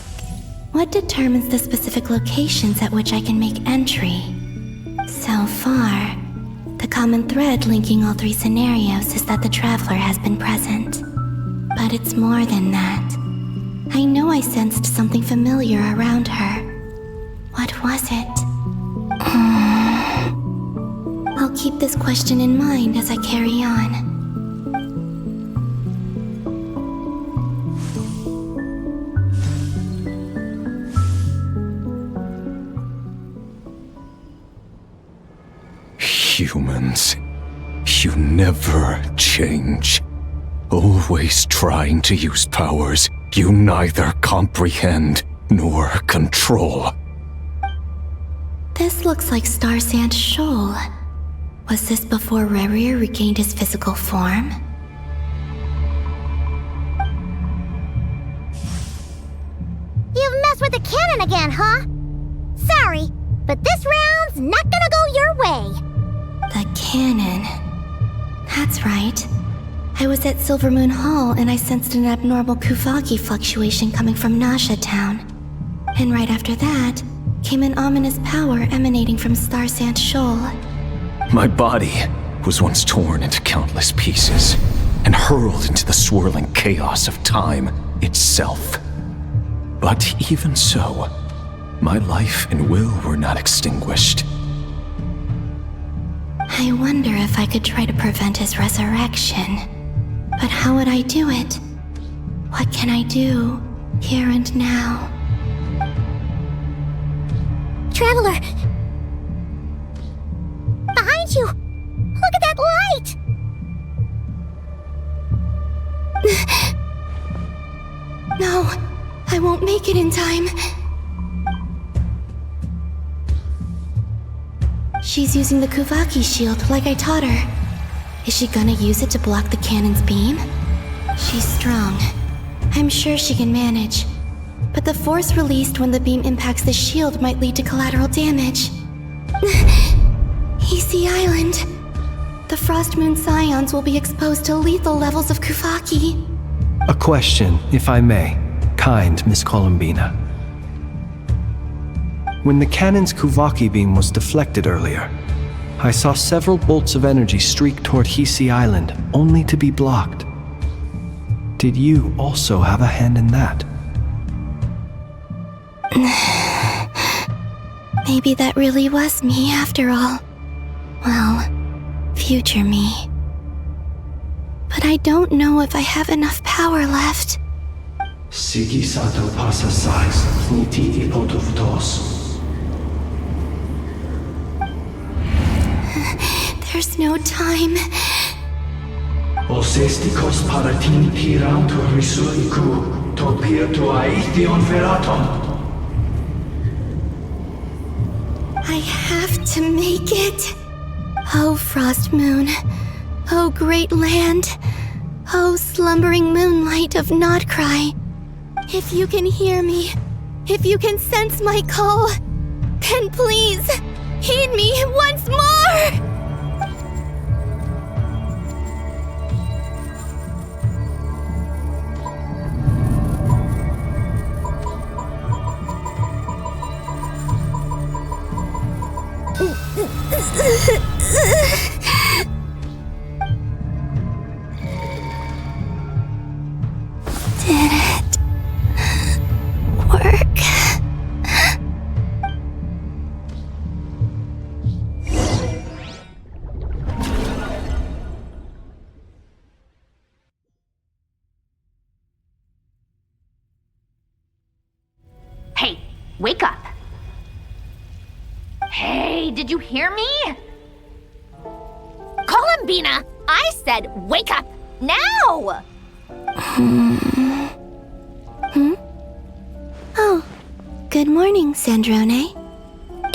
what determines the specific locations at which I can make entry? So far, the common thread linking all 3 scenarios is that the traveler has been present. But it's more than that. I know I sensed something familiar around her. What was it? I'll keep this question in mind as I carry on. Humans, you never change. Always trying to use powers you neither comprehend nor control. This looks like Star Sand Shoal. Was this before Rerir regained his physical form? You've messed with the cannon again, huh? Sorry, but this round's not gonna go your way. The cannon. That's right. I was at Silver Moon Hall and I sensed an abnormal Kuvaki fluctuation coming from Nasha Town. And right after that, came an ominous power emanating from Star Sand Shoal. My body was once torn into countless pieces and hurled into the swirling chaos of time itself. But even so, my life and will were not extinguished. I wonder if I could try to prevent his resurrection. But how would I do it? What can I do, here and now? Traveler! Behind you! Look at that light! No, I won't make it in time. She's using the Kuvaki shield like I taught her. Is she gonna use it to block the cannon's beam? She's strong. I'm sure she can manage. But the force released when the beam impacts the shield might lead to collateral damage. EC Island. The Frost Moon Scions will be exposed to lethal levels of Kuvaki. A question, if I may, kind Miss Columbina. When the cannon's Kuvaki beam was deflected earlier, I saw several bolts of energy streak toward Hisi Island, only to be blocked. Did you also have a hand in that? Maybe that really was me after all. Well, future me. But I don't know if I have enough power left. Sigi sato pasa sais, niti ipotuvtos. There's no time. Osestikos paratin tirauto risuiku, topirto aithion veraton. I have to make it. Oh, Frost Moon. Oh, great land. Oh, slumbering moonlight of Nodcry. If you can hear me, if you can sense my call, then please, heed me once more! Did it work? Hey, wake up! Hey, did you hear me? Columbina, I said wake up now! Oh, good morning, Sandrone.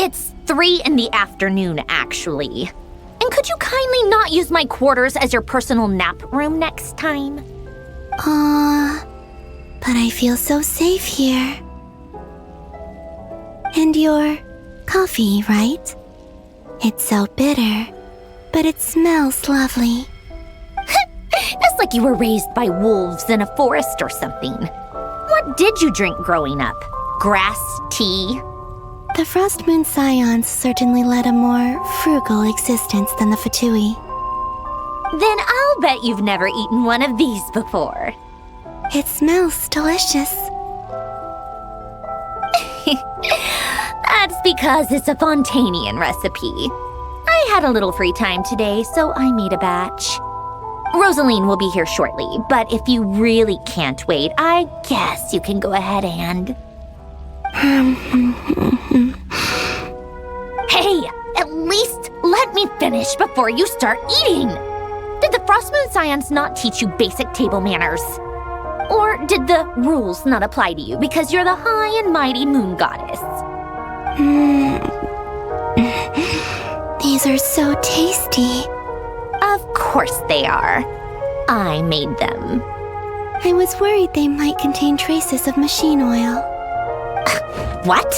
It's 3 in the afternoon, actually. And could you kindly not use my quarters as your personal nap room next time? But I feel so safe here. And your coffee, right? It's so bitter, but it smells lovely. It's like you were raised by wolves in a forest or something. What did you drink growing up? Grass tea? The Frost Moon Scions certainly led a more frugal existence than the Fatui. Then I'll bet you've never eaten one of these before. It smells delicious. That's because it's a Fontanian recipe. I had a little free time today, so I made a batch. Rosaline will be here shortly, but if you really can't wait, I guess you can go ahead and... Hey, at least let me finish before you start eating! Did the Frost Moon Scions not teach you basic table manners? Or did the rules not apply to you because you're the high and mighty moon goddess? These are so tasty. Of course they are. I made them. I was worried they might contain traces of machine oil. What?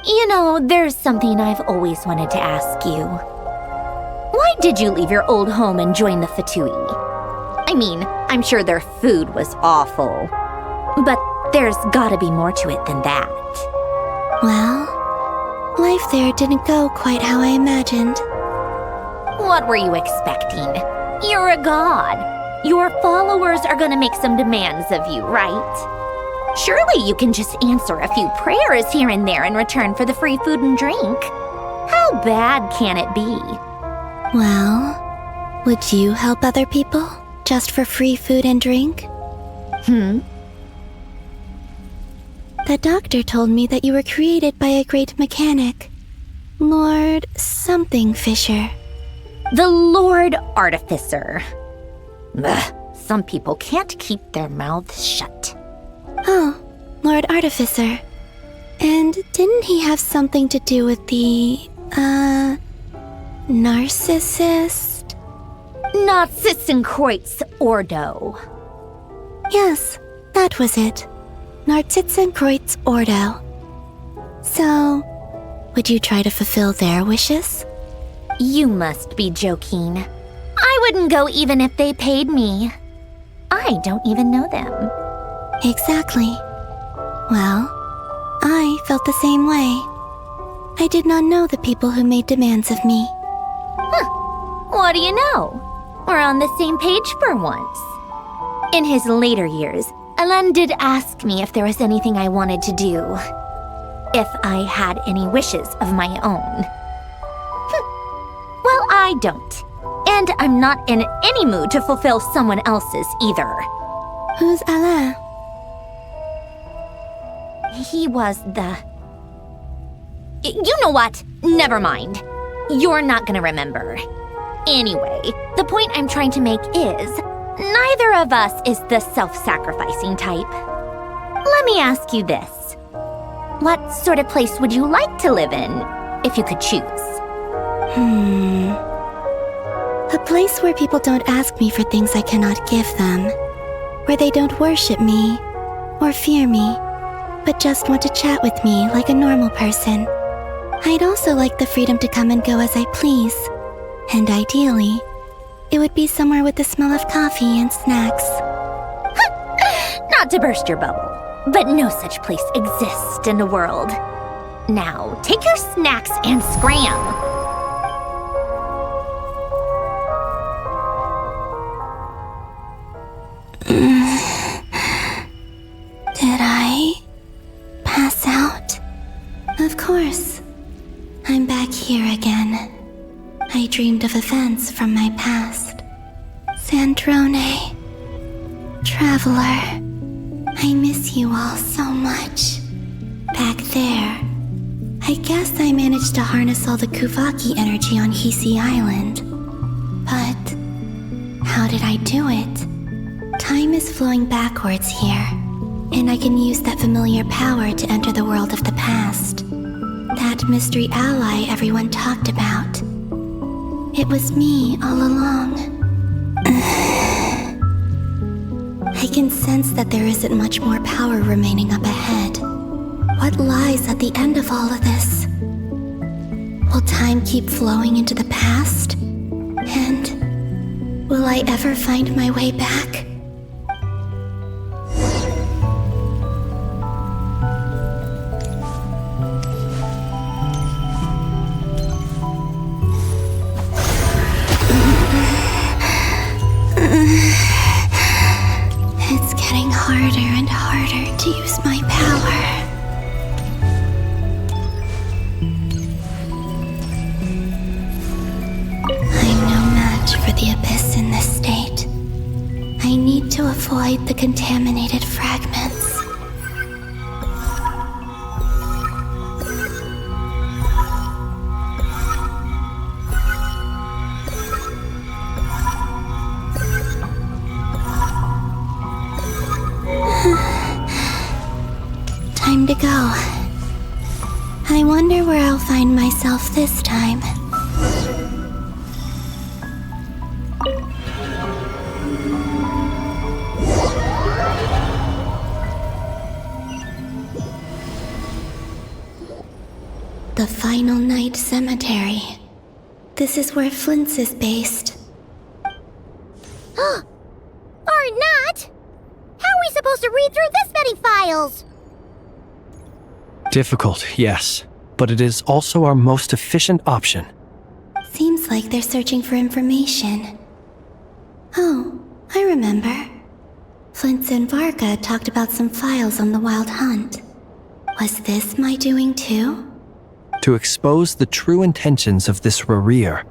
You know, there's something I've always wanted to ask you. Why did you leave your old home and join the Fatui? I mean, I'm sure their food was awful. But there's gotta be more to it than that. Well, life there didn't go quite how I imagined. What were you expecting? You're a god. Your followers are gonna make some demands of you, right? Surely you can just answer a few prayers here and there in return for the free food and drink. How bad can it be? Well, would you help other people just for free food and drink? The doctor told me that you were created by a great mechanic, Lord something Fisher. The Lord Artificer. Ugh, some people can't keep their mouths shut. Oh, Lord Artificer. And didn't he have something to do with the, narcissist? Narcissenkreuz Ordo. Yes, that was it. Narcissenkreuz Ordo. So, would you try to fulfill their wishes? You must be joking. I wouldn't go even if they paid me. I don't even know them. Exactly. Well, I felt the same way. I did not know the people who made demands of me. Huh. What do you know? We're on the same page for once. In his later years, Alain did ask me if there was anything I wanted to do. If I had any wishes of my own. Well, I don't. And I'm not in any mood to fulfill someone else's either. Who's Alain? He was the... You know what? Never mind. You're not gonna remember. Anyway, the point I'm trying to make is, neither of us is the self-sacrificing type. Let me ask you this. What sort of place would you like to live in, if you could choose? A place where people don't ask me for things I cannot give them. Where they don't worship me, or fear me, but just want to chat with me like a normal person. I'd also like the freedom to come and go as I please. And ideally, it would be somewhere with the smell of coffee and snacks. Not to burst your bubble, but no such place exists in the world. Now, take your snacks and scram! Did I pass out? Of course. I'm back here again. I dreamed of events from my past. Sandrone. Traveler. I miss you all so much. Back there. I guess I managed to harness all the Kuvaki energy on Hisi Island. But how did I do it? Time is flowing backwards here, and I can use that familiar power to enter the world of the past. That mystery ally everyone talked about. It was me all along. I can sense that there isn't much more power remaining up ahead. What lies at the end of all of this? Will time keep flowing into the past? And will I ever find my way back? It's getting harder and harder to use my power. I'm no match for the abyss in this state. I need to avoid the contaminated fragments. Time to go. I wonder where I'll find myself this time. The Final Night Cemetery. This is where Flint's is based. Or not! How are we supposed to read through this many files? Difficult, yes, but it is also our most efficient option. Seems like they're searching for information. Oh, I remember. Flint and Varga talked about some files on the Wild Hunt. Was this my doing too? To expose the true intentions of this Rarir,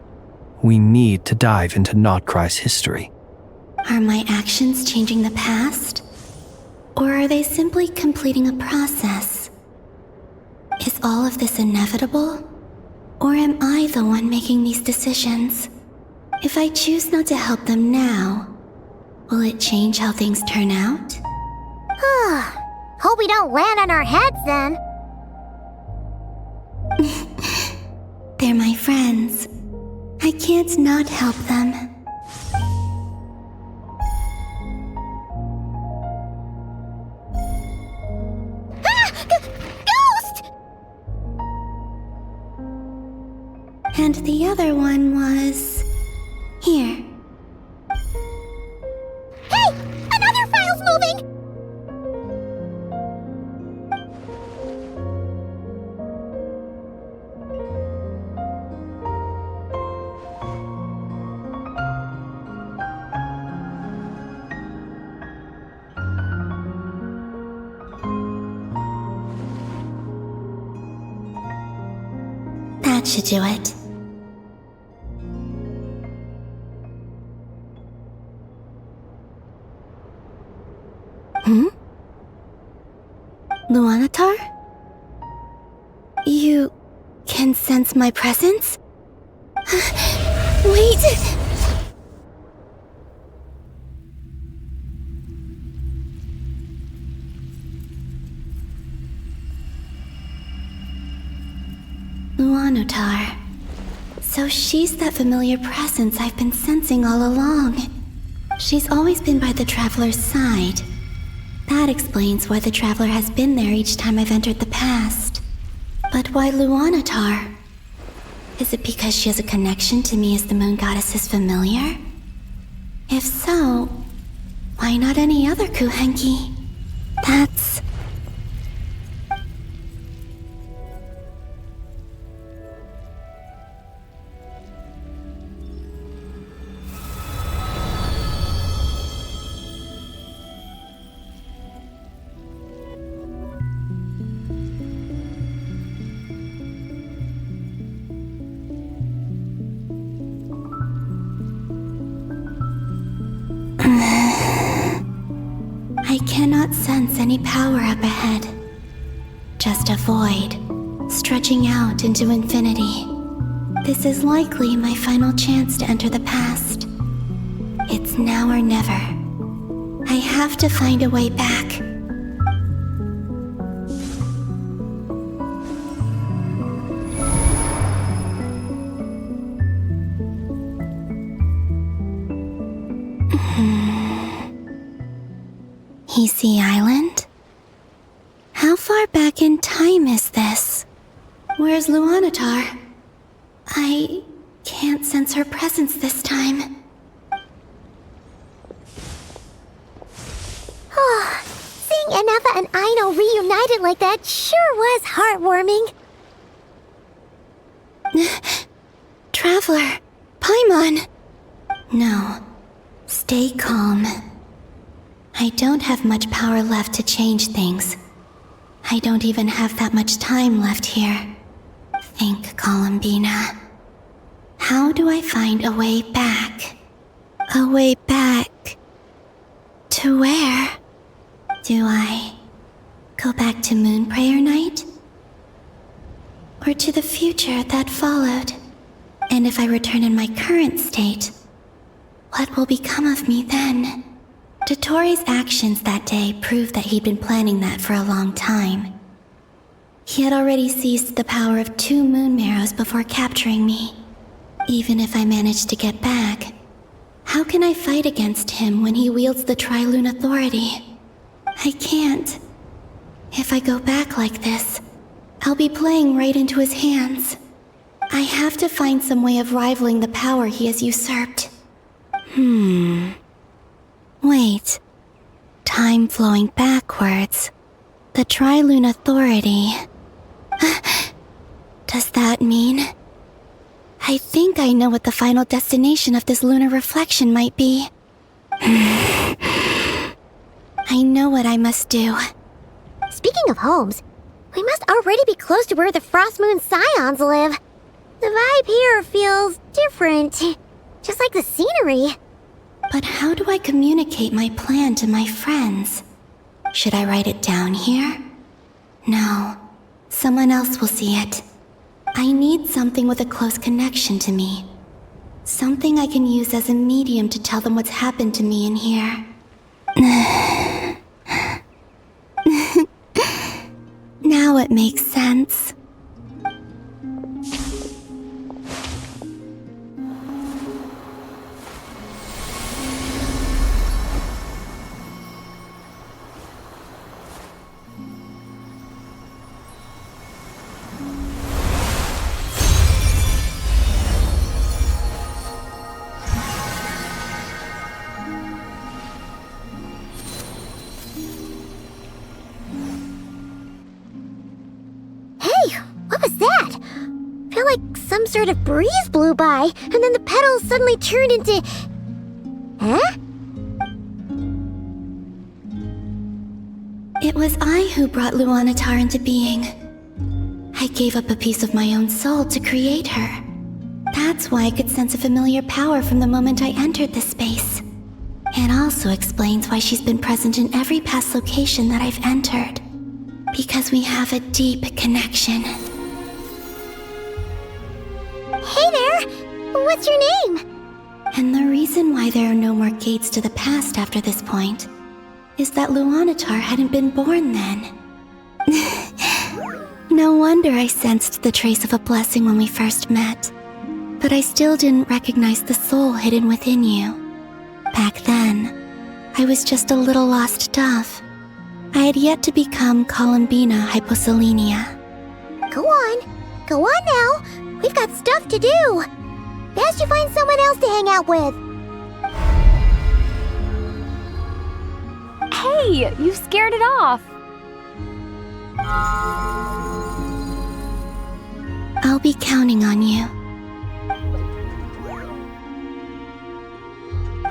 we need to dive into Notcry's history. Are my actions changing the past? Or are they simply completing a process? Is all of this inevitable? Or am I the one making these decisions? If I choose not to help them now, will it change how things turn out? Hope we don't land on our heads then. They're my friends. I can't not help them. the other one was... here. Hey! Another file's moving! That should do it. Luanatar? You can sense my presence? Wait! Luanatar. So she's that familiar presence I've been sensing all along. She's always been by the Traveler's side. That explains why the Traveler has been there each time I've entered the past. But why Luanatar? Is it because she has a connection to me as the Moon Goddess's familiar? If so, why not any other Kuhenki? That's... I cannot sense any power up ahead. Just a void, stretching out into infinity. This is likely my final chance to enter the past. It's now or never. I have to find a way back. Easy Island? How far back in time is this? Where's Luanatar? I can't sense her presence this time. Oh, seeing Enefa and Aino reunited like that sure was heartwarming. Traveler, Paimon! No, stay calm. I don't have much power left to change things. I don't even have that much time left here. Think, Columbina. How do I find a way back? A way back... to where? Do I go back to Moon Prayer Night? Or to the future that followed? And if I return in my current state, what will become of me then? Dotori's actions that day proved that he'd been planning that for a long time. He had already seized the power of 2 moon marrows before capturing me. Even if I managed to get back, how can I fight against him when he wields the Tri-Lune Authority? I can't. If I go back like this, I'll be playing right into his hands. I have to find some way of rivaling the power he has usurped. Wait. Time flowing backwards. The Tri-Lune Authority. Does that mean... I think I know what the final destination of this lunar reflection might be. I know what I must do. Speaking of homes, we must already be close to where the Frost Moon Scions live. The vibe here feels different, just like the scenery. But how do I communicate my plan to my friends? Should I write it down here? No, someone else will see it. I need something with a close connection to me. Something I can use as a medium to tell them what's happened to me in here. Now it makes sense. some sort of breeze blew by, and then the petals suddenly turned into... Huh? It was I who brought Luanatar into being. I gave up a piece of my own soul to create her. That's why I could sense a familiar power from the moment I entered this space. It also explains why she's been present in every past location that I've entered. Because we have a deep connection. Hey there! What's your name? And the reason why there are no more gates to the past after this point is that Luanatar hadn't been born then. No wonder I sensed the trace of a blessing when we first met. But I still didn't recognize the soul hidden within you. Back then, I was just a little lost dove. I had yet to become Columbina Hyposelenia. Go on now. We've got stuff to do. Best you find someone else to hang out with. Hey, you scared it off. I'll be counting on you.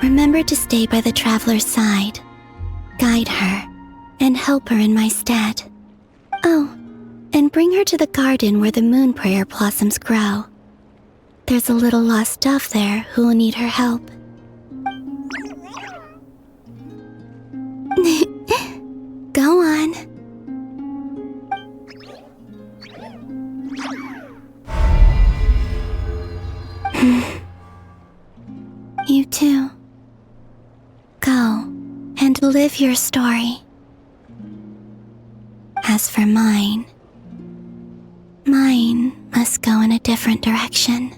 Remember to stay by the traveler's side, guide her, and help her in my stead. Oh, and bring her to the garden where the moon prayer blossoms grow. There's a little lost dove there who will need her help. Go on. You too. Go and live your story. As for mine must go in a different direction.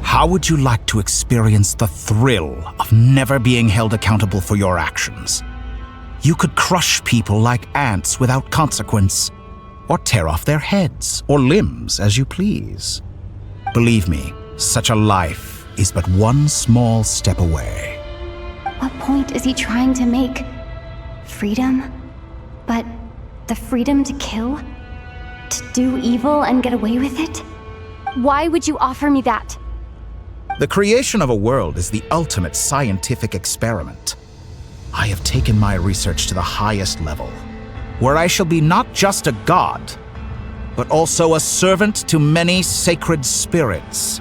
How would you like to experience the thrill of never being held accountable for your actions? You could crush people like ants without consequence, or tear off their heads or limbs as you please. Believe me, such a life is but one small step away. What point is he trying to make? Freedom? But the freedom to kill? To do evil and get away with it? Why would you offer me that? The creation of a world is the ultimate scientific experiment. I have taken my research to the highest level, where I shall be not just a god, but also a servant to many sacred spirits.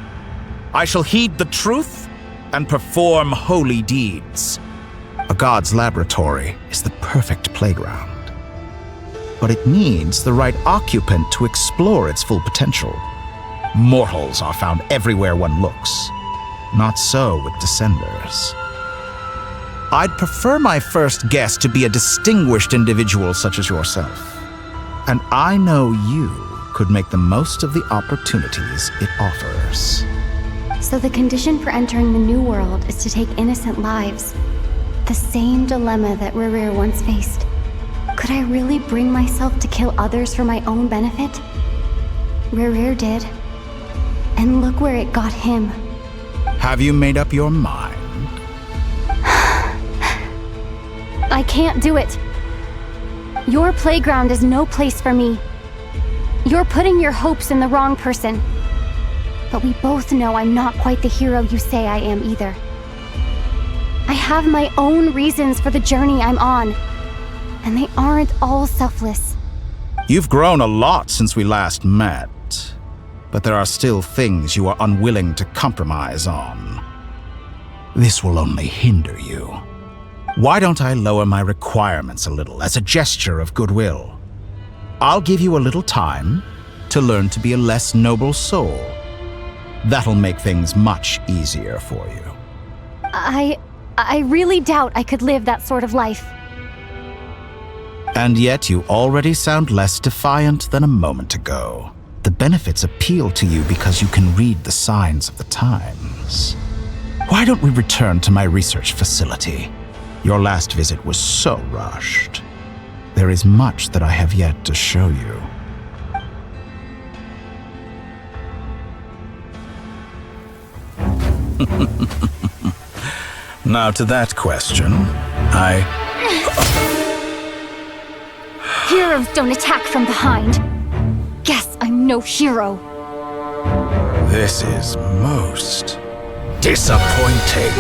I shall heed the truth and perform holy deeds. A god's laboratory is the perfect playground, but it needs the right occupant to explore its full potential. Mortals are found everywhere one looks. Not so with Descenders. I'd prefer my first guest to be a distinguished individual such as yourself. And I know you could make the most of the opportunities it offers. So the condition for entering the new world is to take innocent lives. The same dilemma that Rerir once faced. Could I really bring myself to kill others for my own benefit? Rerir did. And look where it got him. Have you made up your mind? I can't do it. Your playground is no place for me. You're putting your hopes in the wrong person. But we both know I'm not quite the hero you say I am either. I have my own reasons for the journey I'm on, and they aren't all selfless. You've grown a lot since we last met. But there are still things you are unwilling to compromise on. This will only hinder you. Why don't I lower my requirements a little as a gesture of goodwill? I'll give you a little time to learn to be a less noble soul. That'll make things much easier for you. I really doubt I could live that sort of life. And yet you already sound less defiant than a moment ago. The benefits appeal to you because you can read the signs of the times. Why don't we return to my research facility? Your last visit was so rushed. There is much that I have yet to show you. Now to that question, Heroes don't attack from behind. Guess I'm no hero. This is most disappointing.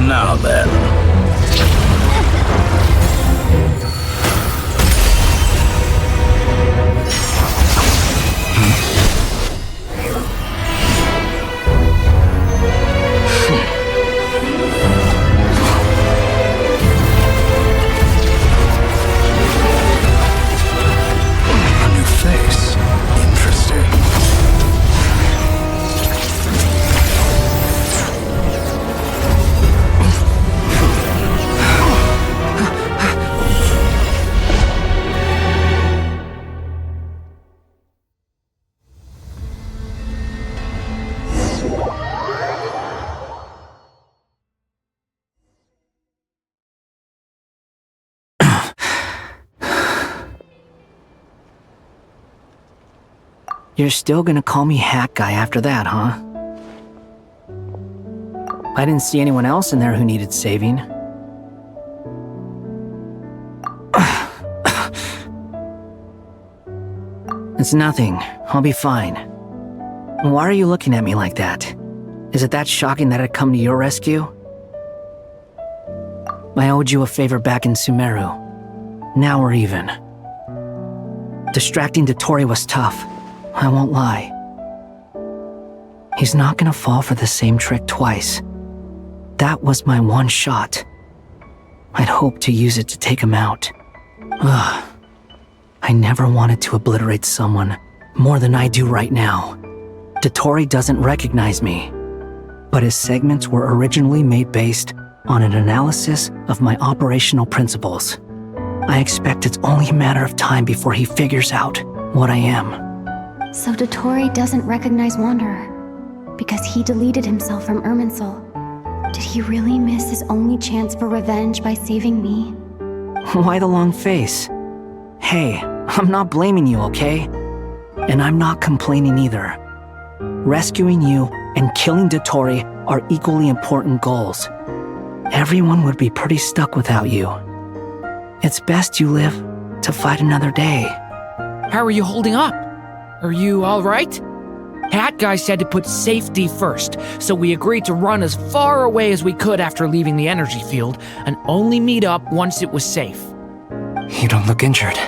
Now then. A new face. Interesting. You're still gonna call me Hat Guy after that, huh? I didn't see anyone else in there who needed saving. It's nothing. I'll be fine. Why are you looking at me like that? Is it that shocking that I'd come to your rescue? I owed you a favor back in Sumeru. Now we're even. Distracting Dotori was tough. I won't lie. He's not gonna fall for the same trick twice. That was my one shot. I'd hoped to use it to take him out. Ugh. I never wanted to obliterate someone more than I do right now. Dotori doesn't recognize me, but his segments were originally made based on an analysis of my operational principles. I expect it's only a matter of time before he figures out what I am. So Dotori doesn't recognize Wanderer because he deleted himself from Irminsul. Did he really miss his only chance for revenge by saving me? Why the long face? Hey, I'm not blaming you, okay? And I'm not complaining either. Rescuing you and killing Dotori are equally important goals. Everyone would be pretty stuck without you. It's best you live to fight another day. How are you holding up? Are you alright? Hat Guy said to put safety first, so we agreed to run as far away as we could after leaving the energy field and only meet up once it was safe. You don't look injured.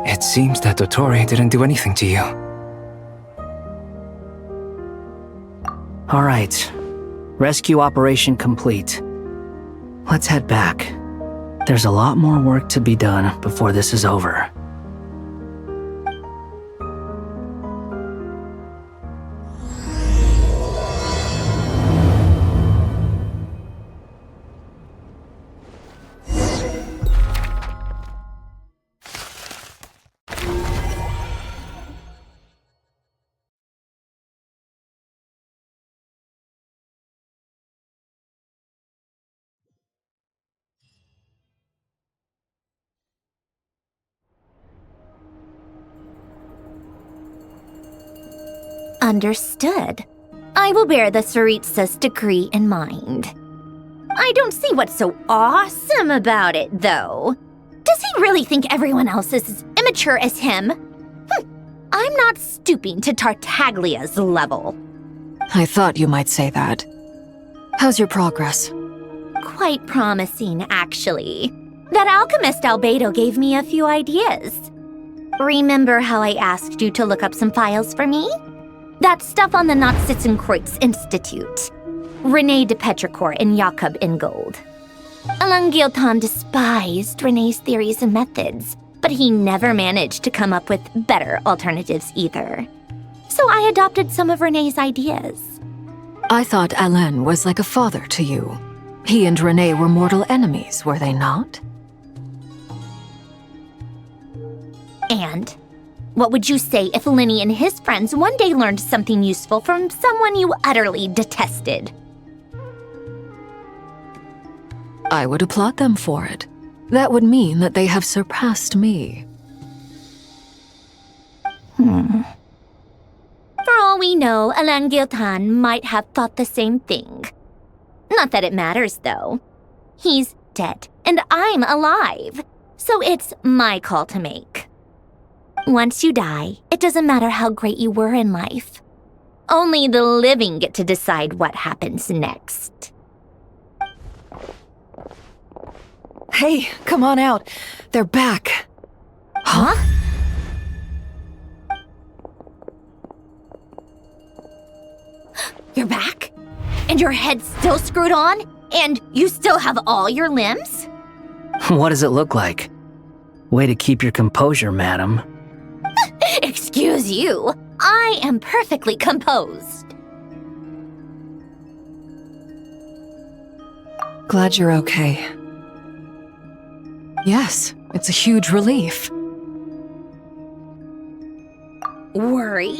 It seems that Dotori didn't do anything to you. Alright. Rescue operation complete. Let's head back. There's a lot more work to be done before this is over. Understood. I will bear the Tsaritsa's decree in mind. I don't see what's so awesome about it, though. Does he really think everyone else is as immature as him? I'm not stooping to Tartaglia's level. I thought you might say that. How's your progress? Quite promising, actually. That alchemist Albedo gave me a few ideas. Remember how I asked you to look up some files for me? That stuff on the Nazi-Kreuz Institute. René de Petrichor and Jakob Ingold. Alain Guillotin despised René's theories and methods, but he never managed to come up with better alternatives either. So I adopted some of René's ideas. I thought Alain was like a father to you. He and René were mortal enemies, were they not? And what would you say if Lenny and his friends one day learned something useful from someone you utterly detested? I would applaud them for it. That would mean that they have surpassed me. For all we know, Alain Guillotin might have thought the same thing. Not that it matters, though. He's dead, and I'm alive, so it's my call to make. Once you die, it doesn't matter how great you were in life. Only the living get to decide what happens next. Hey, come on out. They're back. Huh? You're back? And your head's still screwed on? And you still have all your limbs? What does it look like? Way to keep your composure, madam. Excuse you. I am perfectly composed. Glad you're okay. Yes, it's a huge relief. Worry?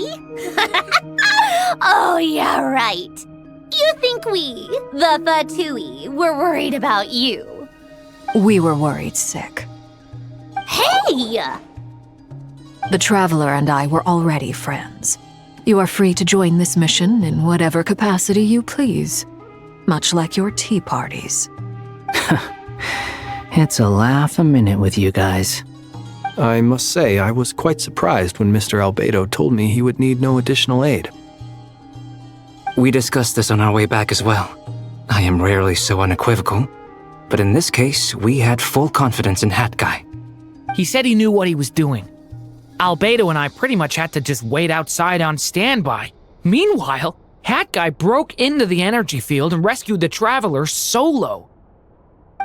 Oh, yeah, right. You think we, the Fatui, were worried about you? We were worried sick. Hey! The Traveler and I were already friends. You are free to join this mission in whatever capacity you please, much like your tea parties. It's a laugh a minute with you guys. I must say, I was quite surprised when Mr. Albedo told me he would need no additional aid. We discussed this on our way back as well. I am rarely so unequivocal, but in this case, we had full confidence in Hat Guy. He said he knew what he was doing. Albedo and I pretty much had to just wait outside on standby. Meanwhile, Hat Guy broke into the energy field and rescued the Traveler solo.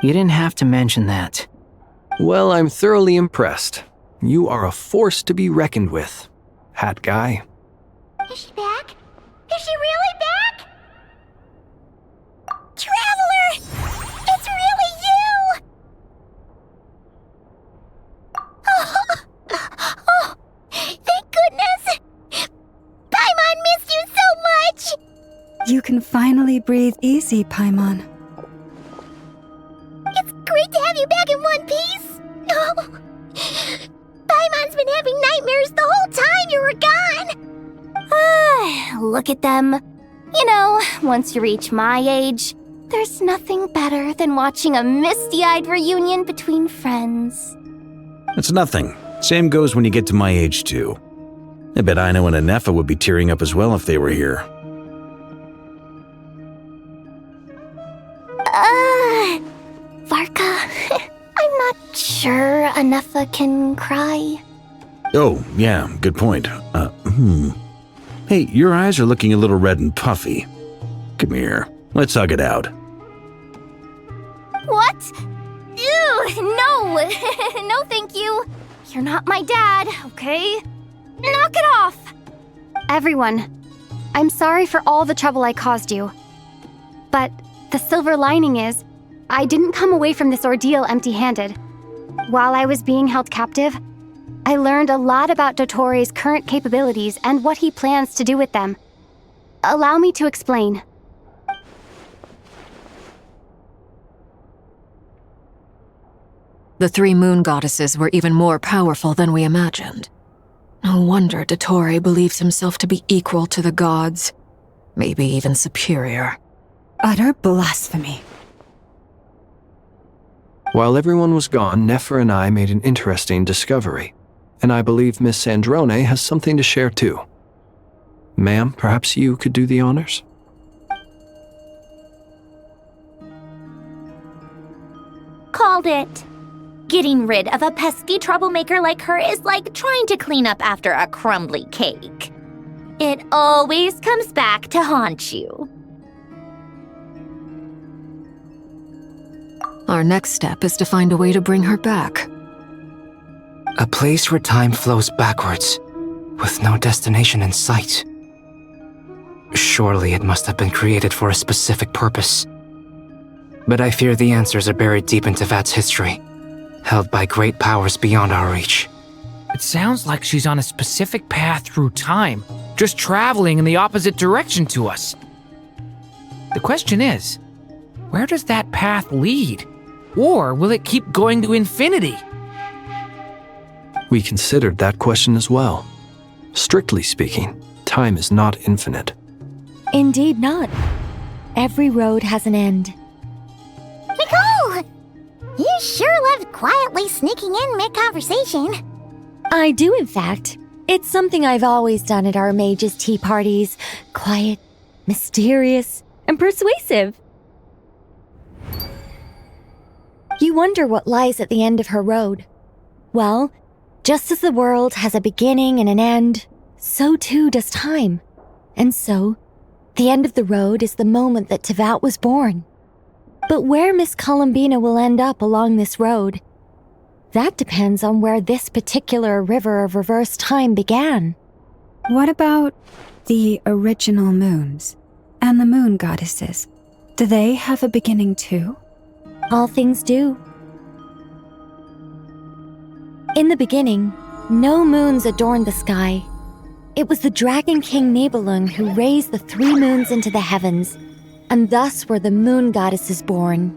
You didn't have to mention that. Well, I'm thoroughly impressed. You are a force to be reckoned with, Hat Guy. Is she back? Is she really back? Traveler! It's really you! Oh, thank goodness! Paimon missed you so much! You can finally breathe easy, Paimon. It's great to have you back in one piece! Oh, Paimon's been having nightmares the whole time you were gone! Look at them. You know, once you reach my age, there's nothing better than watching a misty-eyed reunion between friends. It's nothing. Same goes when you get to my age, too. I bet Ino and Anefa would be tearing up as well if they were here. Varka, I'm not sure Anefa can cry. Oh, yeah, good point. Hey, your eyes are looking a little red and puffy. Come here, let's hug it out. What? Ew, no! No, thank you. You're not my dad, okay? Knock it off! Everyone, I'm sorry for all the trouble I caused you. But the silver lining is, I didn't come away from this ordeal empty-handed. While I was being held captive, I learned a lot about Dottoro's current capabilities and what he plans to do with them. Allow me to explain. The three moon goddesses were even more powerful than we imagined. No wonder Dottore believes himself to be equal to the gods, maybe even superior. Utter blasphemy. While everyone was gone, Nefer and I made an interesting discovery. And I believe Miss Sandrone has something to share too. Ma'am, perhaps you could do the honors? Called it. Getting rid of a pesky troublemaker like her is like trying to clean up after a crumbly cake. It always comes back to haunt you. Our next step is to find a way to bring her back. A place where time flows backwards, with no destination in sight. Surely it must have been created for a specific purpose. But I fear the answers are buried deep in Tevat's history, held by great powers beyond our reach. It sounds like she's on a specific path through time, just traveling in the opposite direction to us. The question is, where does that path lead? Or will it keep going to infinity? We considered that question as well. Strictly speaking, time is not infinite. Indeed not. Every road has an end. Nicole! You sure loved quietly sneaking in mid-conversation. I do, in fact. It's something I've always done at our mages' tea parties. Quiet, mysterious, and persuasive. You wonder what lies at the end of her road. Well, just as the world has a beginning and an end, so too does time. And so, the end of the road is the moment that Tevat was born. But where Miss Columbina will end up along this road, that depends on where this particular river of reverse time began. What about the original moons and the moon goddesses? Do they have a beginning too? All things do. In the beginning, no moons adorned the sky. It was the Dragon King Nibelung who raised the 3 moons into the heavens, and thus were the moon goddesses born.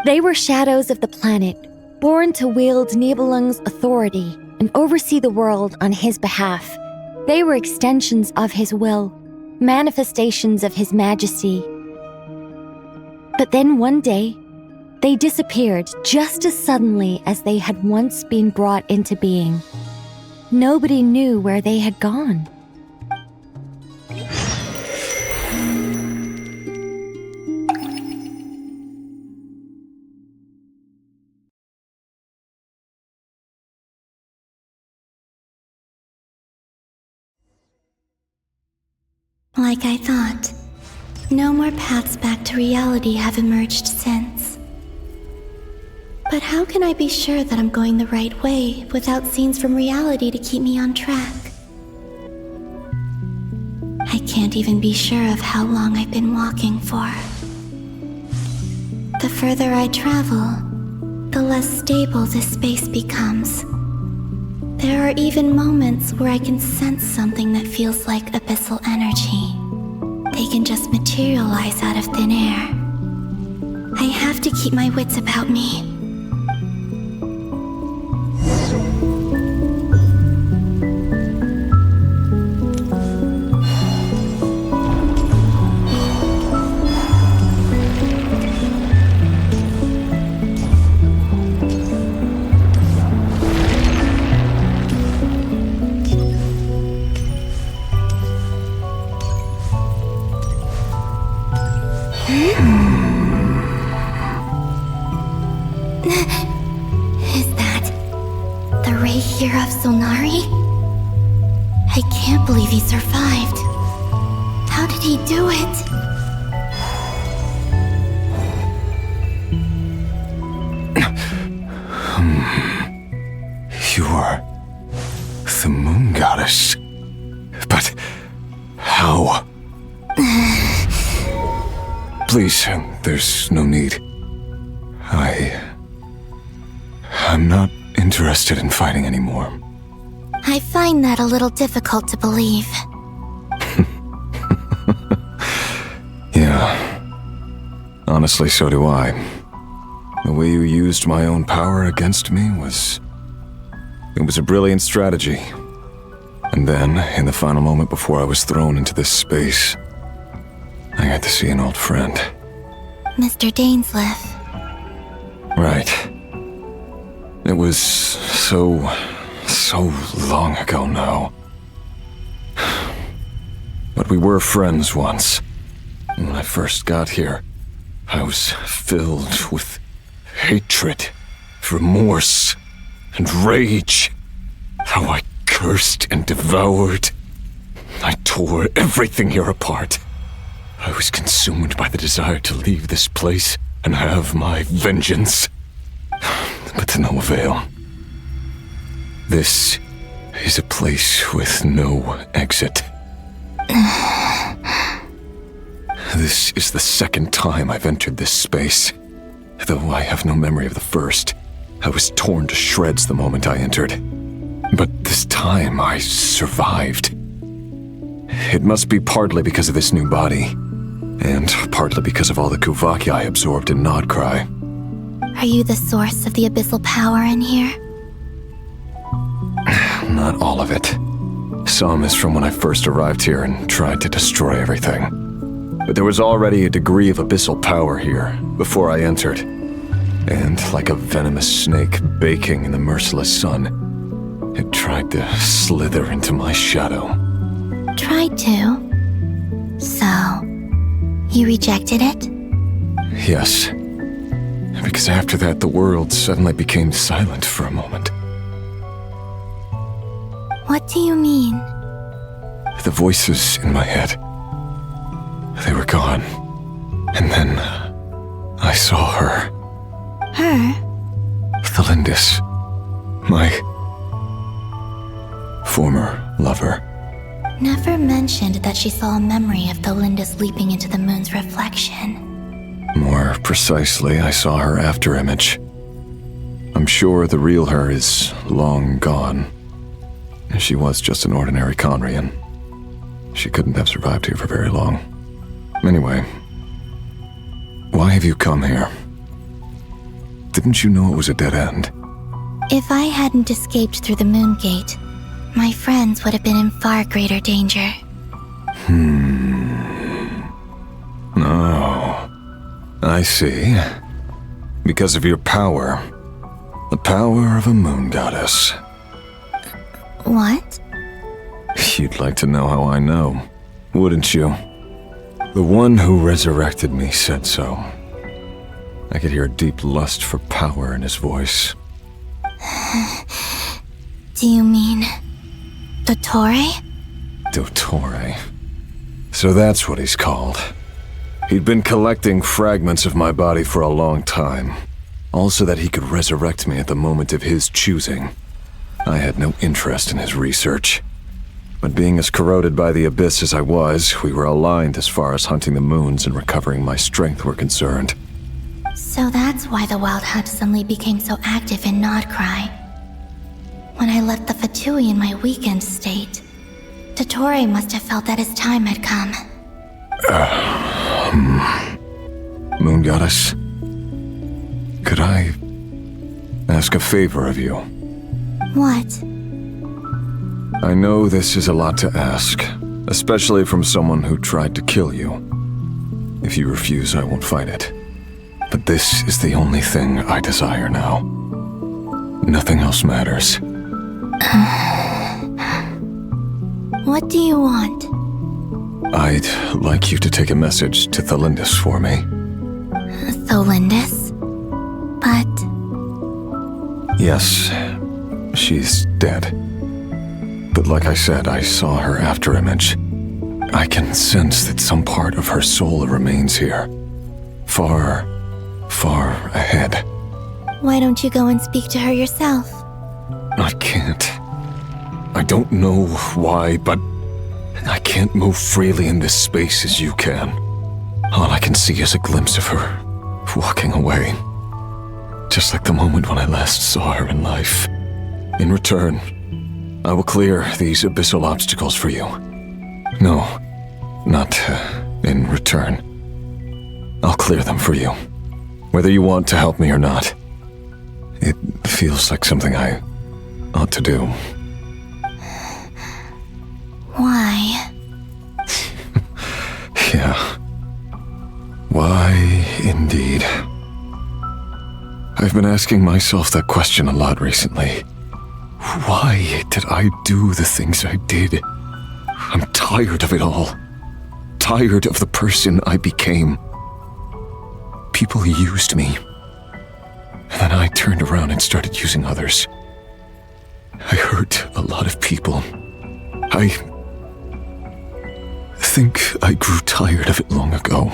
They were shadows of the planet, born to wield Nibelung's authority and oversee the world on his behalf. They were extensions of his will, manifestations of his majesty. But then one day, they disappeared just as suddenly as they had once been brought into being. Nobody knew where they had gone. Like I thought, no more paths back to reality have emerged since. But how can I be sure that I'm going the right way without scenes from reality to keep me on track? I can't even be sure of how long I've been walking for. The further I travel, the less stable this space becomes. There are even moments where I can sense something that feels like abyssal energy. They can just materialize out of thin air. I have to keep my wits about me. Is that the Ray here of Solnari? I can't believe he survived. How did he do it? You are the moon goddess. But how? Please, there's no need. I'm not interested in fighting anymore. I find that a little difficult to believe. Yeah. Honestly, so do I. The way you used my own power against me was... It was a brilliant strategy. And then, in the final moment before I was thrown into this space, I got to see an old friend. Mr. Dainsleif. Right. It was so so long ago now. But we were friends once. When I first got here, I was filled with hatred, remorse, and rage. How I cursed and devoured. I tore everything here apart. I was consumed by the desire to leave this place and have my vengeance. But to no avail. This is a place with no exit. This is the second time I've entered this space. Though I have no memory of the first. I was torn to shreds the moment I entered. But this time I survived. It must be partly because of this new body, and partly because of all the Kuvaki I absorbed in Nodcry. Are you the source of the abyssal power in here? Not all of it. Some is from when I first arrived here and tried to destroy everything. But there was already a degree of abyssal power here before I entered. And like a venomous snake baking in the merciless sun, it tried to slither into my shadow. Tried to? So, you rejected it? Yes. Because after that, the world suddenly became silent for a moment. What do you mean? The voices in my head, they were gone. And then I saw her. Her? Thalindis. My former lover. Never mentioned that she saw a memory of Thalindis leaping into the moon's reflection. More precisely, I saw her afterimage. I'm sure the real her is long gone. She was just an ordinary Conrian. She couldn't have survived here for very long. Anyway, why have you come here? Didn't you know it was a dead end? If I hadn't escaped through the moon gate, my friends would have been in far greater danger. Oh, I see. Because of your power. The power of a moon goddess. What? You'd like to know how I know, wouldn't you? The one who resurrected me said so. I could hear a deep lust for power in his voice. Do you mean... Dottore? Dottore. So that's what he's called. He'd been collecting fragments of my body for a long time. All so that he could resurrect me at the moment of his choosing. I had no interest in his research. But being as corroded by the abyss as I was, we were aligned as far as hunting the moons and recovering my strength were concerned. So that's why the Wild Hunt suddenly became so active in Nodcry. When I left the Fatui in my weakened state, Dottore must have felt that his time had come. Moon Goddess, could I ask a favor of you? What? I know this is a lot to ask, especially from someone who tried to kill you. If you refuse, I won't fight it. But this is the only thing I desire now. Nothing else matters. What do you want? I'd like you to take a message to Thalindis for me. Thalindis? But... Yes, she's dead. But like I said, I saw her afterimage. I can sense that some part of her soul remains here. Far, far ahead. Why don't you go and speak to her yourself? I can't. I don't know why, but I can't move freely in this space as you can. All I can see is a glimpse of her, walking away. Just like the moment when I last saw her in life. In return, I will clear these abyssal obstacles for you. No, not in return. I'll clear them for you. Whether you want to help me or not. It feels like something I ought to do. Why? Yeah. Why, indeed. I've been asking myself that question a lot recently. Why did I do the things I did? I'm tired of it all. Tired of the person I became. People used me. And then I turned around and started using others. I hurt a lot of people. I think I grew tired of it long ago.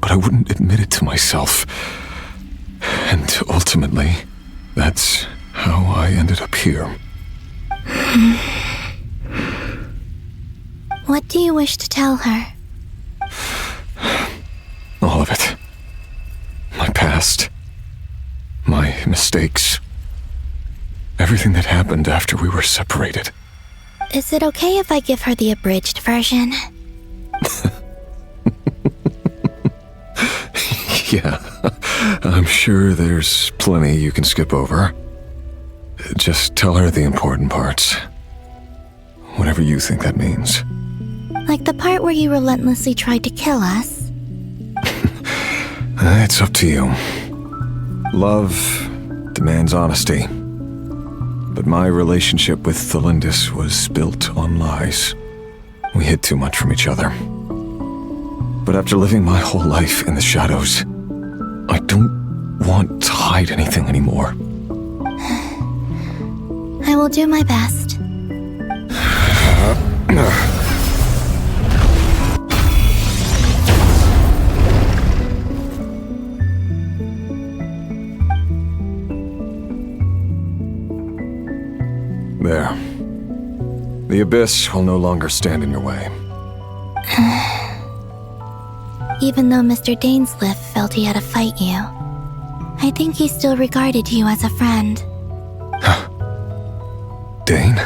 But I wouldn't admit it to myself. And ultimately, that's how I ended up here. What do you wish to tell her? All of it. My past. My mistakes. Everything that happened after we were separated. Is it okay if I give her the abridged version? Yeah, I'm sure there's plenty you can skip over. Just tell her the important parts. Whatever you think that means. Like the part where you relentlessly tried to kill us? It's up to you. Love demands honesty. But my relationship with Thelindis was built on lies. We hid too much from each other. But after living my whole life in the shadows, I don't want to hide anything anymore. I will do my best. There. The abyss will no longer stand in your way. Even though Mr. Dainsleif felt he had to fight you, I think he still regarded you as a friend. Dane?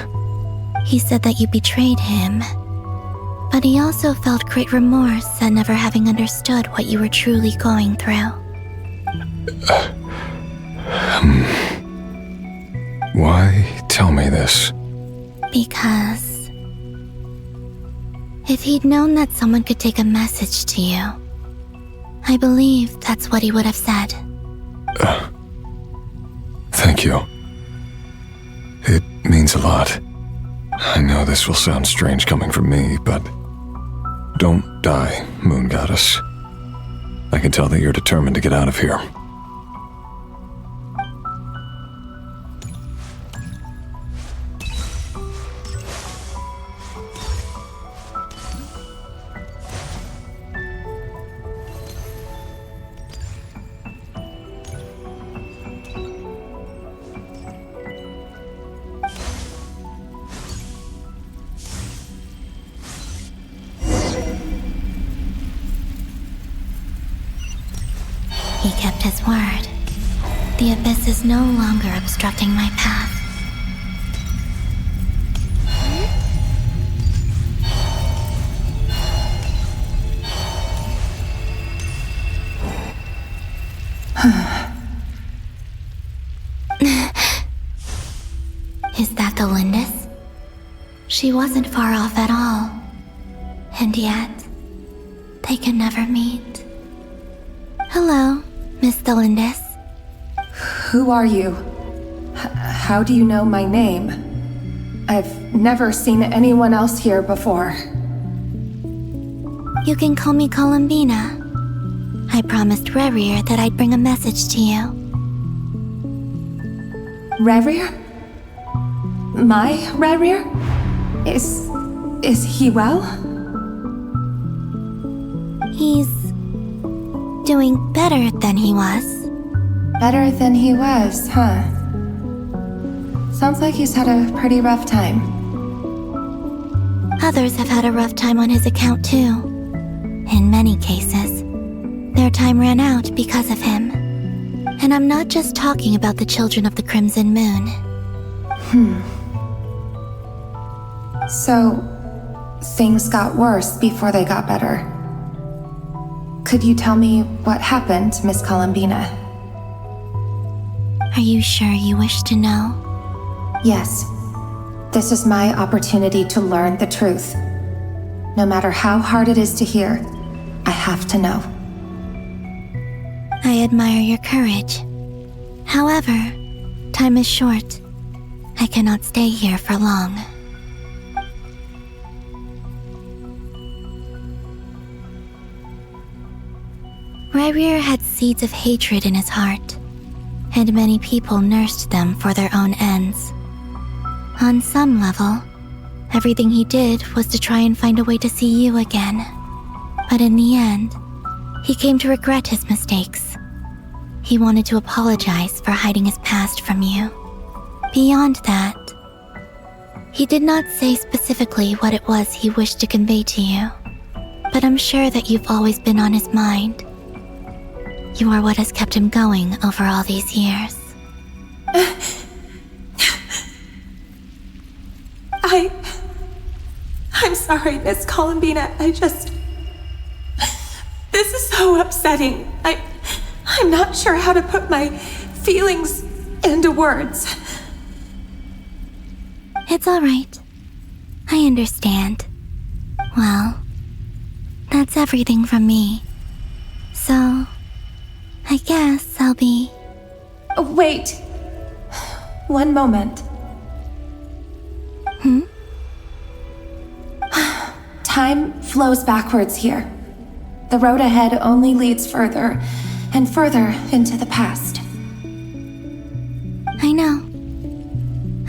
He said that you betrayed him, but he also felt great remorse at never having understood what you were truly going through. Why tell me this? Because if he'd known that someone could take a message to you, I believe that's what he would have said. Thank you. It means a lot. I know this will sound strange coming from me, but don't die, Moon Goddess. I can tell that you're determined to get out of here. He kept his word. The abyss is no longer obstructing my path. Is that Thelindis? She wasn't far off at all. And yet, they can never meet. Hello, Miss Thelindis. Who are you? How do you know my name? I've never seen anyone else here before. You can call me Columbina. I promised Rerir that I'd bring a message to you. Rerir? My Rerir? Is he well? He's doing better than he was. Better than he was, huh? Sounds like he's had a pretty rough time. Others have had a rough time on his account too. In many cases, their time ran out because of him. And I'm not just talking about the children of the Crimson Moon. So, things got worse before they got better. Could you tell me what happened, Miss Columbina? Are you sure you wish to know? Yes. This is my opportunity to learn the truth. No matter how hard it is to hear, I have to know. I admire your courage. However, time is short. I cannot stay here for long. Rerir had seeds of hatred in his heart, and many people nursed them for their own ends. On some level, everything he did was to try and find a way to see you again. But in the end, he came to regret his mistakes. He wanted to apologize for hiding his past from you. Beyond that, he did not say specifically what it was he wished to convey to you, but I'm sure that you've always been on his mind. You are what has kept him going over all these years. I'm sorry, Miss Columbina. This is so upsetting. I'm not sure how to put my feelings into words. It's all right. I understand. Well, that's everything from me. So, I guess I'll be... Wait. One moment. Time flows backwards here. The road ahead only leads further and further into the past. I know.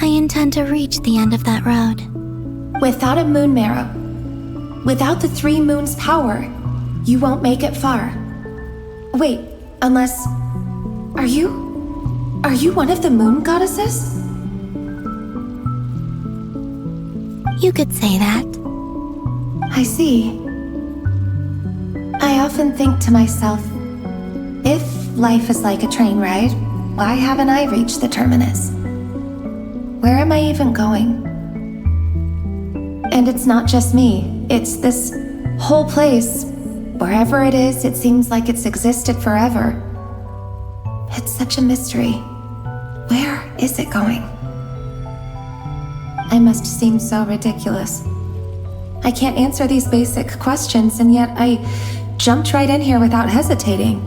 I intend to reach the end of that road. Without a moon marrow, without the 3 moons' power, you won't make it far. Wait, unless... Are you one of the moon goddesses? You could say that. I see. I often think to myself, if life is like a train ride, why haven't I reached the terminus? Where am I even going? And it's not just me, it's this whole place. Wherever it is, it seems like it's existed forever. It's such a mystery. Where is it going? I must seem so ridiculous. I can't answer these basic questions, and yet I jumped right in here without hesitating,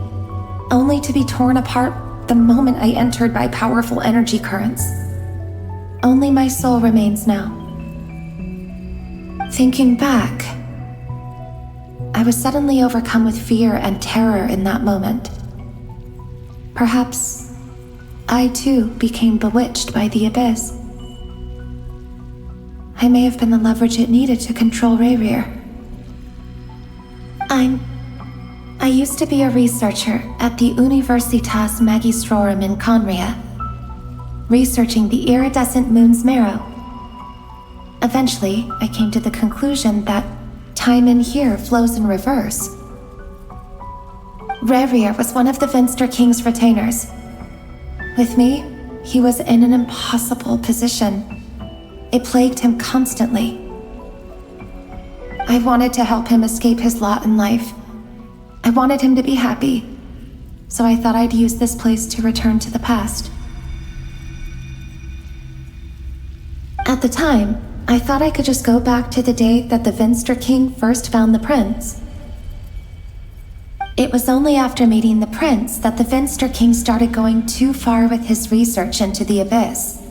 only to be torn apart the moment I entered by powerful energy currents. Only my soul remains now. Thinking back, I was suddenly overcome with fear and terror in that moment. Perhaps I too became bewitched by the abyss. I may have been the leverage it needed to control Rerir. I used to be a researcher at the Universitas Magistrorum in Conria, researching the iridescent moon's marrow. Eventually, I came to the conclusion that time in here flows in reverse. Rerir was one of the Venster King's retainers. With me, he was in an impossible position. It plagued him constantly. I wanted to help him escape his lot in life. I wanted him to be happy, so I thought I'd use this place to return to the past. At the time, I thought I could just go back to the day that the Venster King first found the prince. It was only after meeting the prince that the Venster King started going too far with his research into the abyss.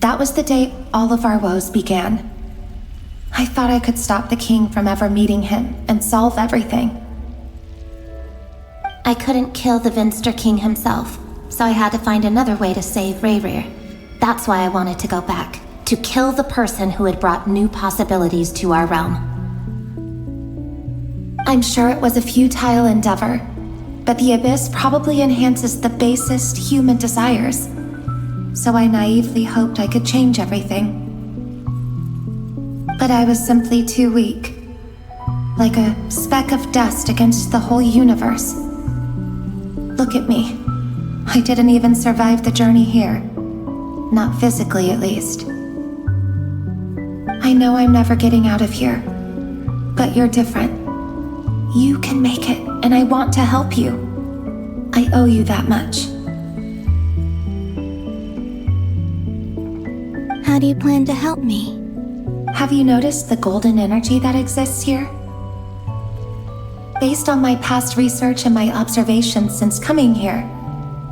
That was the day all of our woes began. I thought I could stop the king from ever meeting him and solve everything. I couldn't kill the Venster King himself, so I had to find another way to save Rerir. That's why I wanted to go back, to kill the person who had brought new possibilities to our realm. I'm sure it was a futile endeavor, but the abyss probably enhances the basest human desires. So I naively hoped I could change everything. But I was simply too weak, like a speck of dust against the whole universe. Look at me. I didn't even survive the journey here. Not physically, at least. I know I'm never getting out of here, but you're different. You can make it, and I want to help you. I owe you that much. How do you plan to help me? Have you noticed the golden energy that exists here? Based on my past research and my observations since coming here,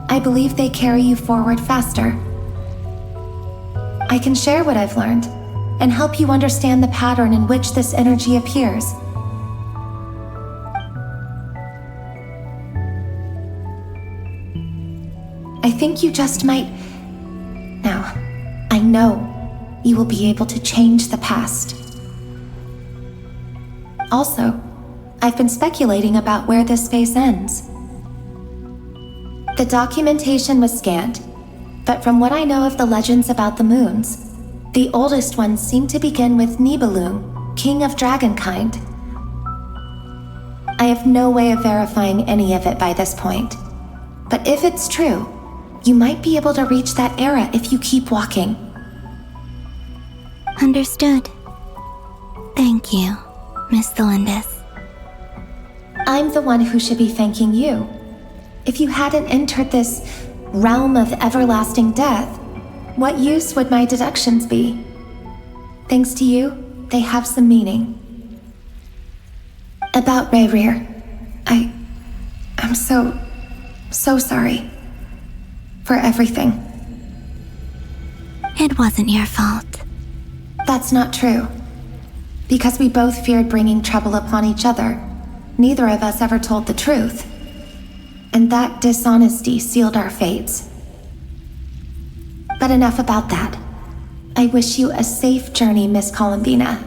I believe they carry you forward faster. I can share what I've learned and help you understand the pattern in which this energy appears. I think you just might... Now, I know you will be able to change the past. Also, I've been speculating about where this space ends. The documentation was scanned, but from what I know of the legends about the moons, the oldest ones seem to begin with Nibelung, king of dragonkind. I have no way of verifying any of it by this point, but if it's true, you might be able to reach that era if you keep walking. Understood. Thank you, Miss Thelindis. I'm the one who should be thanking you. If you hadn't entered this realm of everlasting death, what use would my deductions be? Thanks to you, they have some meaning. About Rayrir, I'm so sorry. For everything. It wasn't your fault. That's not true. Because we both feared bringing trouble upon each other, neither of us ever told the truth. And that dishonesty sealed our fates. But enough about that. I wish you a safe journey, Miss Columbina.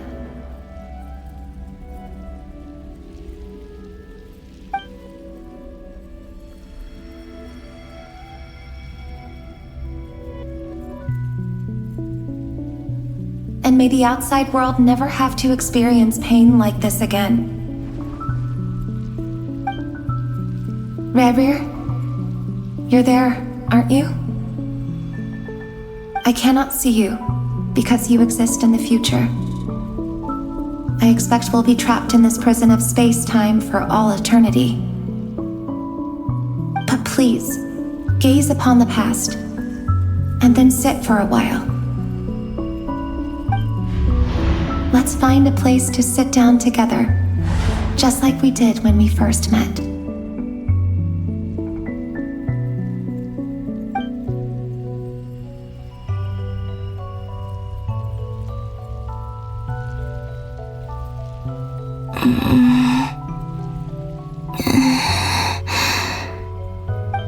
And may the outside world never have to experience pain like this again. Rayrir, you're there, aren't you? I cannot see you, because you exist in the future. I expect we'll be trapped in this prison of space-time for all eternity. But please, gaze upon the past, and then sit for a while. Let's find a place to sit down together, just like we did when we first met.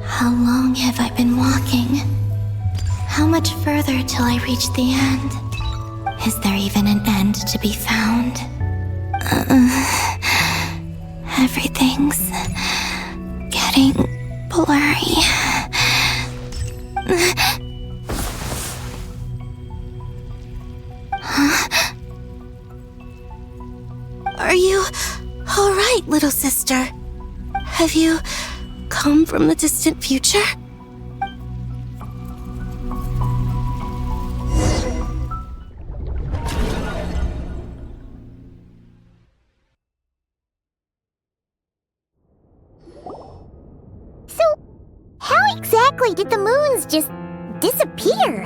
How long have I been walking? How much further till I reach the end? Is there even an end to be found? Everything's getting blurry. Huh? Are you all right, little sister? Have you come from the distant future? Exactly did the moons just disappear?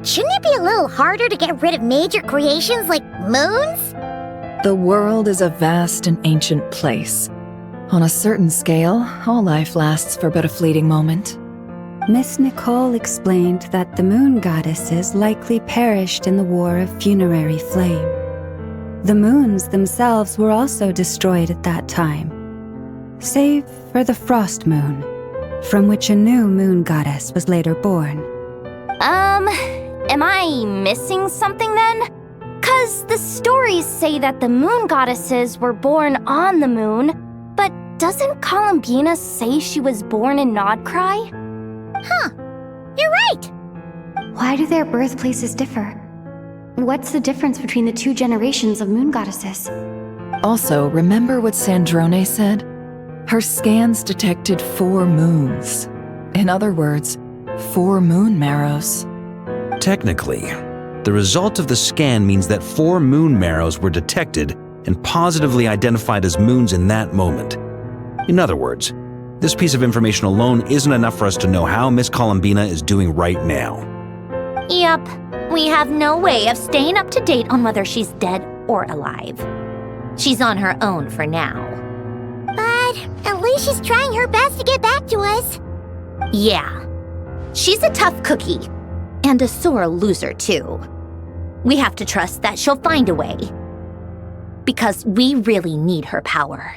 Shouldn't it be a little harder to get rid of major creations like moons? The world is a vast and ancient place. On a certain scale, all life lasts for but a fleeting moment. Miss Nicole explained that the moon goddesses likely perished in the War of Funerary Flame. The moons themselves were also destroyed at that time, save for the Frost Moon, from which a new moon goddess was later born. Am I missing something then? 'Cause the stories say that the moon goddesses were born on the moon, but doesn't Columbina say she was born in Nodcry? Huh, you're right! Why do their birthplaces differ? What's the difference between the two generations of moon goddesses? Also, remember what Sandrone said? Her scans detected 4 moons. In other words, 4 moon marrows. Technically, the result of the scan means that 4 moon marrows were detected and positively identified as moons in that moment. In other words, this piece of information alone isn't enough for us to know how Miss Columbina is doing right now. Yep, we have no way of staying up to date on whether she's dead or alive. She's on her own for now. But at least she's trying her best to get back to us. Yeah, she's a tough cookie. And a sore loser, too. We have to trust that she'll find a way. Because we really need her power.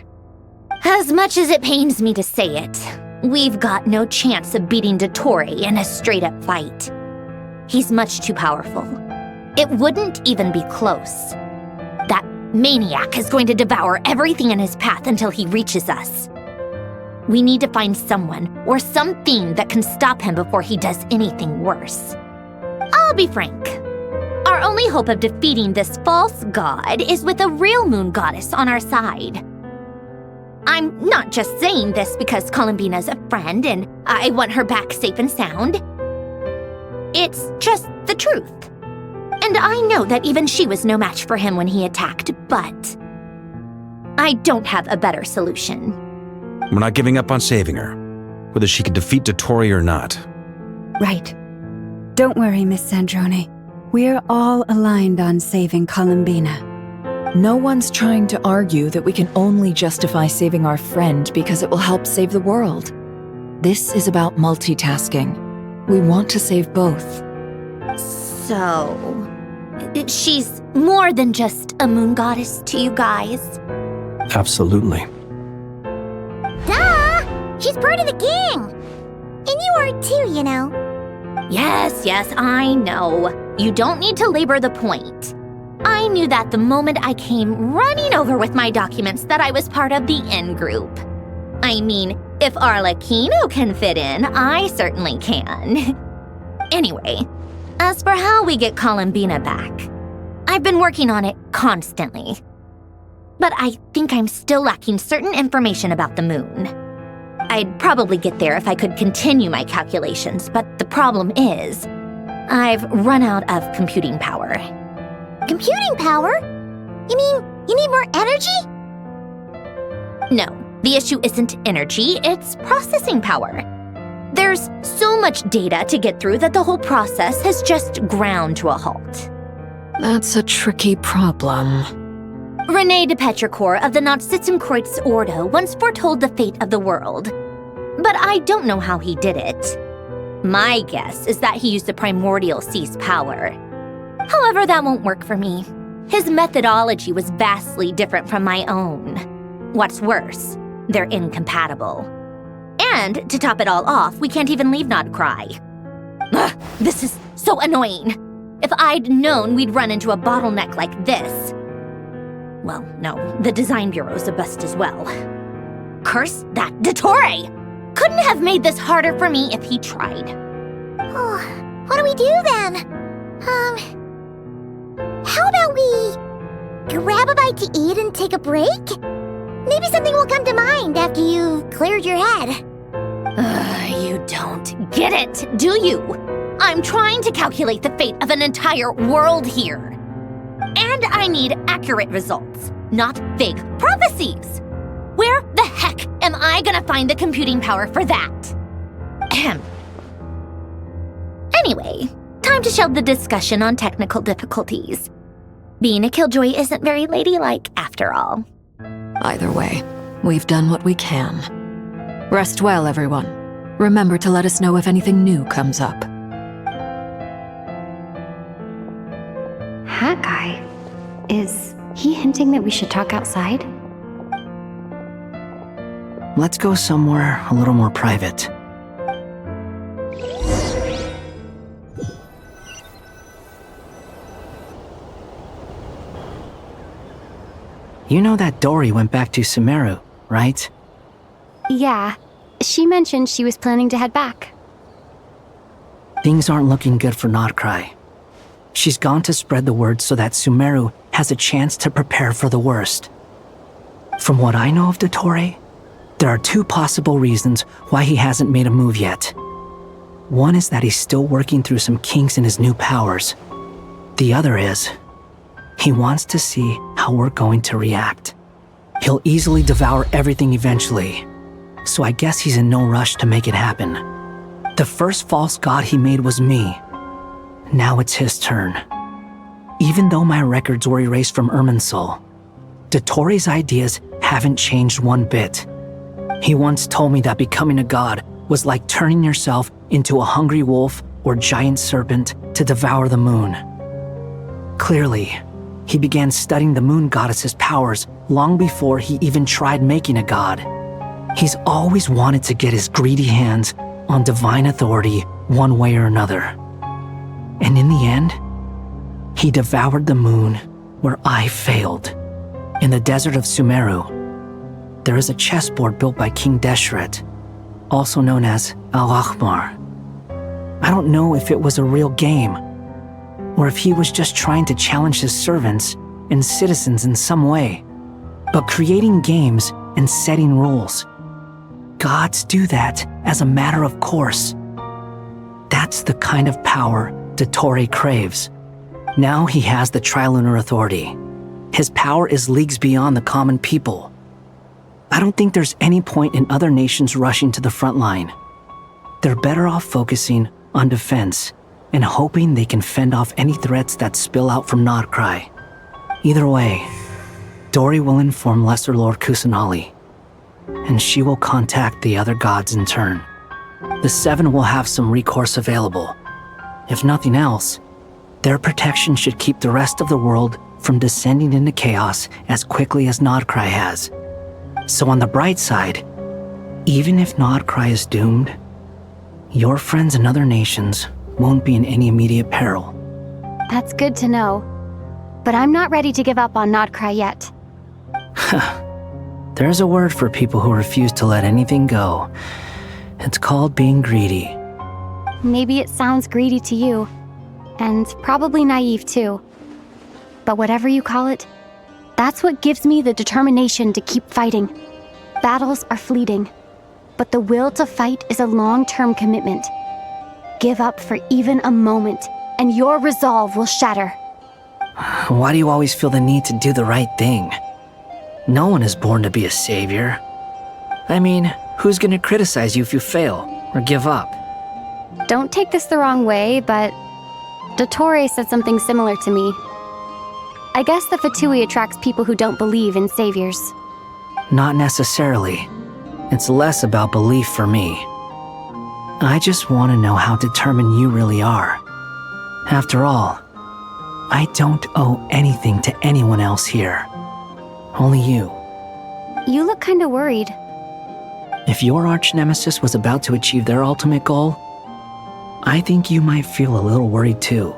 As much as it pains me to say it, we've got no chance of beating Dottore in a straight-up fight. He's much too powerful. It wouldn't even be close. That maniac is going to devour everything in his path until he reaches us. We need to find someone or something that can stop him before he does anything worse. I'll be frank. Our only hope of defeating this false god is with a real moon goddess on our side. I'm not just saying this because Columbina's a friend and I want her back safe and sound. It's just the truth. And I know that even she was no match for him when he attacked, but I don't have a better solution. We're not giving up on saving her, whether she can defeat Dottore or not. Right. Don't worry, Miss Sandrone. We're all aligned on saving Columbina. No one's trying to argue that we can only justify saving our friend because it will help save the world. This is about multitasking. We want to save both. So, she's more than just a moon goddess to you guys? Absolutely. Duh! She's part of the gang! And you are too, you know. Yes, I know. You don't need to labor the point. I knew that the moment I came running over with my documents that I was part of the in-group. I mean, if Arlecchino can fit in, I certainly can. Anyway, as for how we get Columbina back, I've been working on it constantly. But I think I'm still lacking certain information about the moon. I'd probably get there if I could continue my calculations, but the problem is, I've run out of computing power. Computing power? You mean you need more energy? No, the issue isn't energy, it's processing power. There's so much data to get through that the whole process has just ground to a halt. That's a tricky problem. René de Petrichor of the Nazissenkreuz Ordo once foretold the fate of the world. But I don't know how he did it. My guess is that he used the primordial sea's power. However, that won't work for me. His methodology was vastly different from my own. What's worse, they're incompatible. And to top it all off, we can't even leave Nodcry. Ugh, this is so annoying. If I'd known we'd run into a bottleneck like this. Well, no, the design bureau's a bust as well. Curse that Dottore! Couldn't have made this harder for me if he tried. Oh, what do we do then? How about we grab a bite to eat and take a break? Maybe something will come to mind after you've cleared your head. You don't get it, do you? I'm trying to calculate the fate of an entire world here. And I need accurate results, not vague prophecies. Where the heck am I gonna find the computing power for that? Ahem. Anyway, time to shelve the discussion on technical difficulties. Being a killjoy isn't very ladylike after all. Either way, we've done what we can. Rest well, everyone. Remember to let us know if anything new comes up. That guy, is he hinting that we should talk outside? Let's go somewhere a little more private. You know that Dory went back to Sumeru, right? Yeah, she mentioned she was planning to head back. Things aren't looking good for Nodcry. She's gone to spread the word so that Sumeru has a chance to prepare for the worst. From what I know of Dottore, there are two possible reasons why he hasn't made a move yet. One is that he's still working through some kinks in his new powers. The other is, he wants to see how we're going to react. He'll easily devour everything eventually, so I guess he's in no rush to make it happen. The first false god he made was me. Now it's his turn. Even though my records were erased from Irminsul, Dottore's ideas haven't changed one bit. He once told me that becoming a god was like turning yourself into a hungry wolf or giant serpent to devour the moon. Clearly, he began studying the moon goddess's powers long before he even tried making a god. He's always wanted to get his greedy hands on divine authority one way or another. And in the end, he devoured the moon where I failed. In the desert of Sumeru, there is a chessboard built by King Deshret, also known as Al-Ahmar. I don't know if it was a real game, or if he was just trying to challenge his servants and citizens in some way. But creating games and setting rules, gods do that as a matter of course. That's the kind of power Dottore craves. Now he has the Trilunar Authority. His power is leagues beyond the common people. I don't think there's any point in other nations rushing to the front line. They're better off focusing on defense and hoping they can fend off any threats that spill out from Nodcry. Either way, Dori will inform Lesser Lord Kusanali, and she will contact the other gods in turn. The Seven will have some recourse available. If nothing else, their protection should keep the rest of the world from descending into chaos as quickly as Nodcry has. So on the bright side, even if Nodcry is doomed, your friends in other nations won't be in any immediate peril. That's good to know. But I'm not ready to give up on Nodcry yet. There's a word for people who refuse to let anything go. It's called being greedy. Maybe it sounds greedy to you, and probably naive too. But whatever you call it, that's what gives me the determination to keep fighting. Battles are fleeting, but the will to fight is a long-term commitment. Give up for even a moment, and your resolve will shatter. Why do you always feel the need to do the right thing? No one is born to be a savior. I mean, who's gonna criticize you if you fail or give up? Don't take this the wrong way, but Dottore said something similar to me. I guess the Fatui attracts people who don't believe in saviors. Not necessarily. It's less about belief for me. I just want to know how determined you really are. After all, I don't owe anything to anyone else here. Only you. You look kinda worried. If your arch-nemesis was about to achieve their ultimate goal, I think you might feel a little worried too.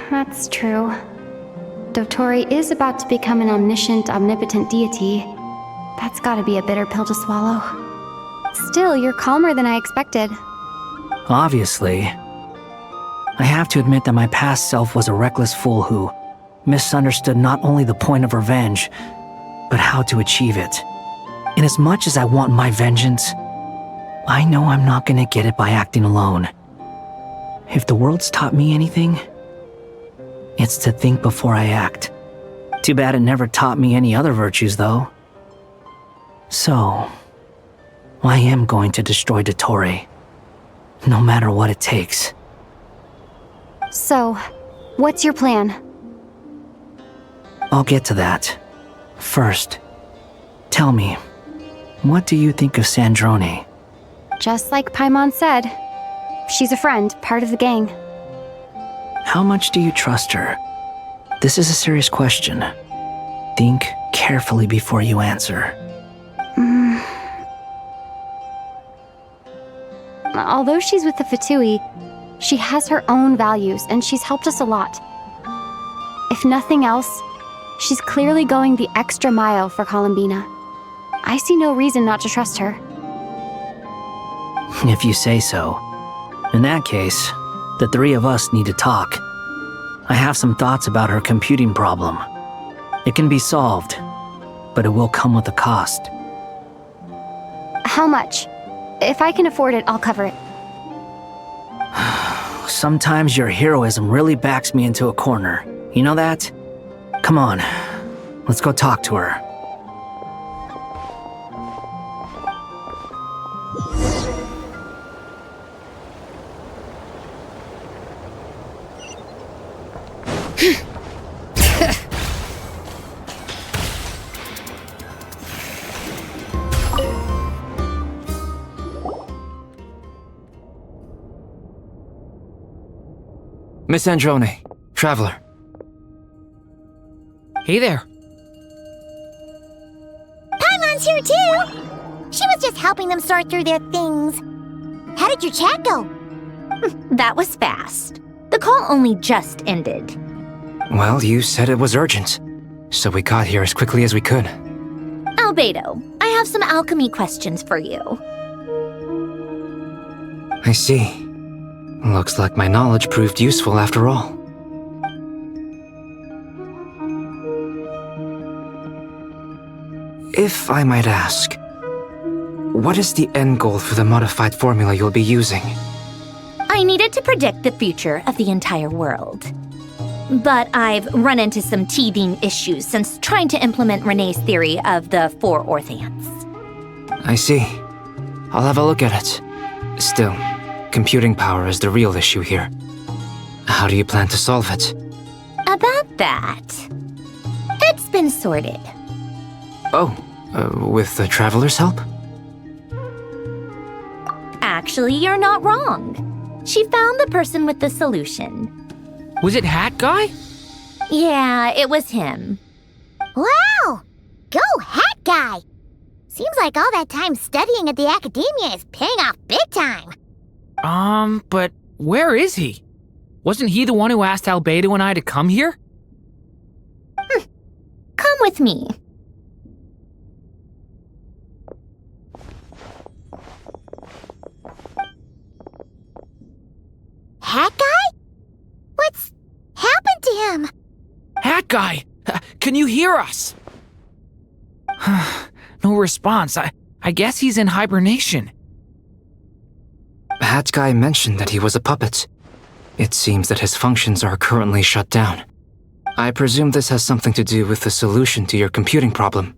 That's true. Dottore is about to become an omniscient, omnipotent deity. That's gotta be a bitter pill to swallow. Still, you're calmer than I expected. Obviously. I have to admit that my past self was a reckless fool who misunderstood not only the point of revenge, but how to achieve it. And as much as I want my vengeance, I know I'm not gonna get it by acting alone. If the world's taught me anything, it's to think before I act. Too bad it never taught me any other virtues, though. So, I am going to destroy Dottore, no matter what it takes. So, what's your plan? I'll get to that. First, tell me, what do you think of Sandrone? Just like Paimon said, she's a friend, part of the gang. How much do you trust her? This is a serious question. Think carefully before you answer. Although she's with the Fatui, she has her own values and she's helped us a lot. If nothing else, she's clearly going the extra mile for Columbina. I see no reason not to trust her. If you say so. In that case, the three of us need to talk. I have some thoughts about her computing problem. It can be solved, but it will come with a cost. How much? If I can afford it, I'll cover it. Sometimes your heroism really backs me into a corner. You know that? Come on, let's go talk to her. Miss Androne, Traveler. Hey there. Paimon's here too! She was just helping them sort through their things. How did your chat go? That was fast. The call only just ended. Well, you said it was urgent, so we got here as quickly as we could. Albedo, I have some alchemy questions for you. I see. Looks like my knowledge proved useful after all. If I might ask, what is the end goal for the modified formula you'll be using? I needed to predict the future of the entire world. But I've run into some teething issues since trying to implement Renee's theory of the 4 Orthants. I see. I'll have a look at it. Still, computing power is the real issue here. How do you plan to solve it? About that, it's been sorted. Oh, with the Traveler's help? Actually, you're not wrong. She found the person with the solution. Was it Hat Guy? Yeah, it was him. Wow! Go Hat Guy! Seems like all that time studying at the academia is paying off big time. But where is he? Wasn't he the one who asked Albedo and I to come here? Come with me. Hat Guy? What's happened to him? Hat Guy! Can you hear us? No response. I guess he's in hibernation. Hat Guy mentioned that he was a puppet. It seems that his functions are currently shut down. I presume this has something to do with the solution to your computing problem.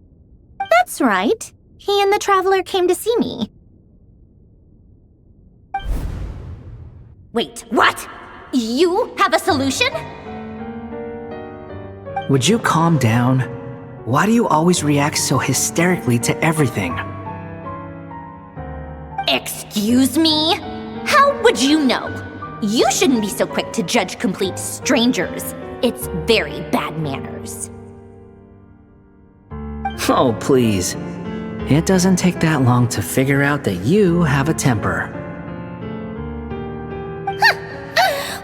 That's right. He and the Traveler came to see me. Wait, what? You have a solution? Would you calm down? Why do you always react so hysterically to everything? Excuse me? How would you know? You shouldn't be so quick to judge complete strangers. It's very bad manners. Oh, please. It doesn't take that long to figure out that you have a temper.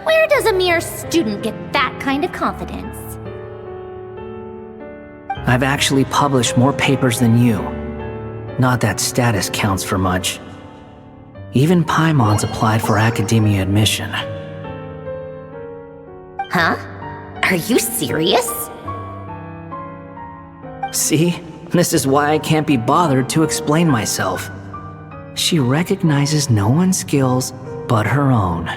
Where does a mere student get that kind of confidence? I've actually published more papers than you. Not that status counts for much. Even Paimon's applied for academia admission. Huh? Are you serious? See? This is why I can't be bothered to explain myself. She recognizes no one's skills but her own.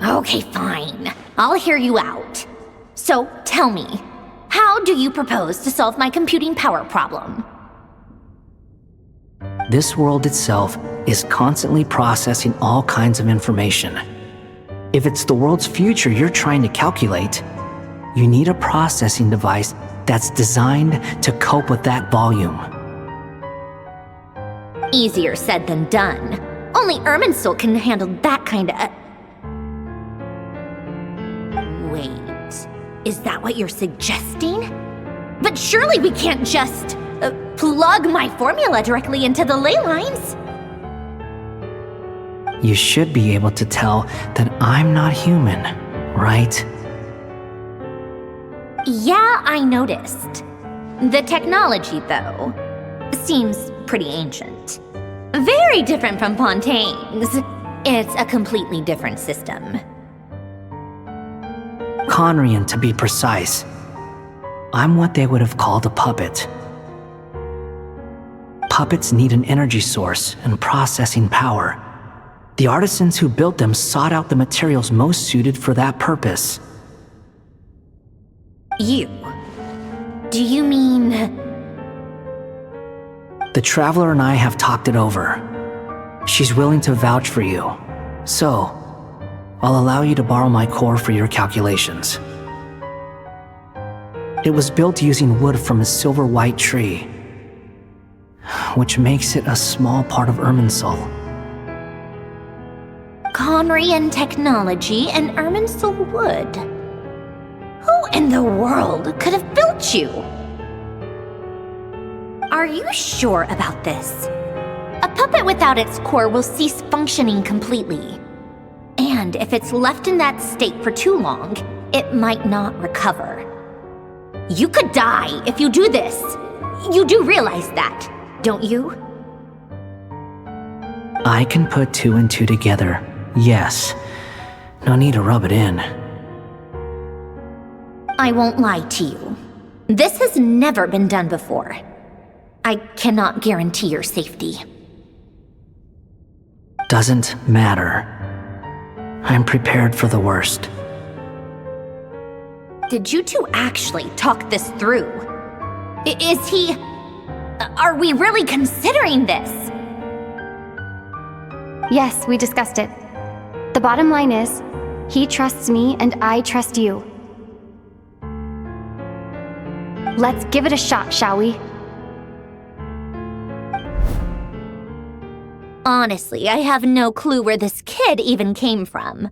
Okay, fine. I'll hear you out. So, tell me, how do you propose to solve my computing power problem? This world itself is constantly processing all kinds of information. If it's the world's future you're trying to calculate, you need a processing device that's designed to cope with that volume. Easier said than done. Only Irminsul can handle that kind of... Wait, is that what you're suggesting? But surely we can't just plug my formula directly into the ley lines. You should be able to tell that I'm not human, right? Yeah, I noticed. The technology, though, seems pretty ancient. Very different from Pontaine's. It's a completely different system. Conrian, to be precise. I'm what they would have called a puppet. Puppets need an energy source and processing power. The artisans who built them sought out the materials most suited for that purpose. You? Do you mean... The Traveler and I have talked it over. She's willing to vouch for you. So, I'll allow you to borrow my core for your calculations. It was built using wood from a silver white tree, which makes it a small part of Irminsul. Conrian technology and Irminsul wood. Who in the world could have built you? Are you sure about this? A puppet without its core will cease functioning completely. And if it's left in that state for too long, it might not recover. You could die if you do this. You do realize that, don't you? I can put 2 and 2 together, yes. No need to rub it in. I won't lie to you. This has never been done before. I cannot guarantee your safety. Doesn't matter. I'm prepared for the worst. Did you two actually talk this through? Is he... Are we really considering this? Yes, we discussed it. The bottom line is, he trusts me and I trust you. Let's give it a shot, shall we? Honestly, I have no clue where this kid even came from.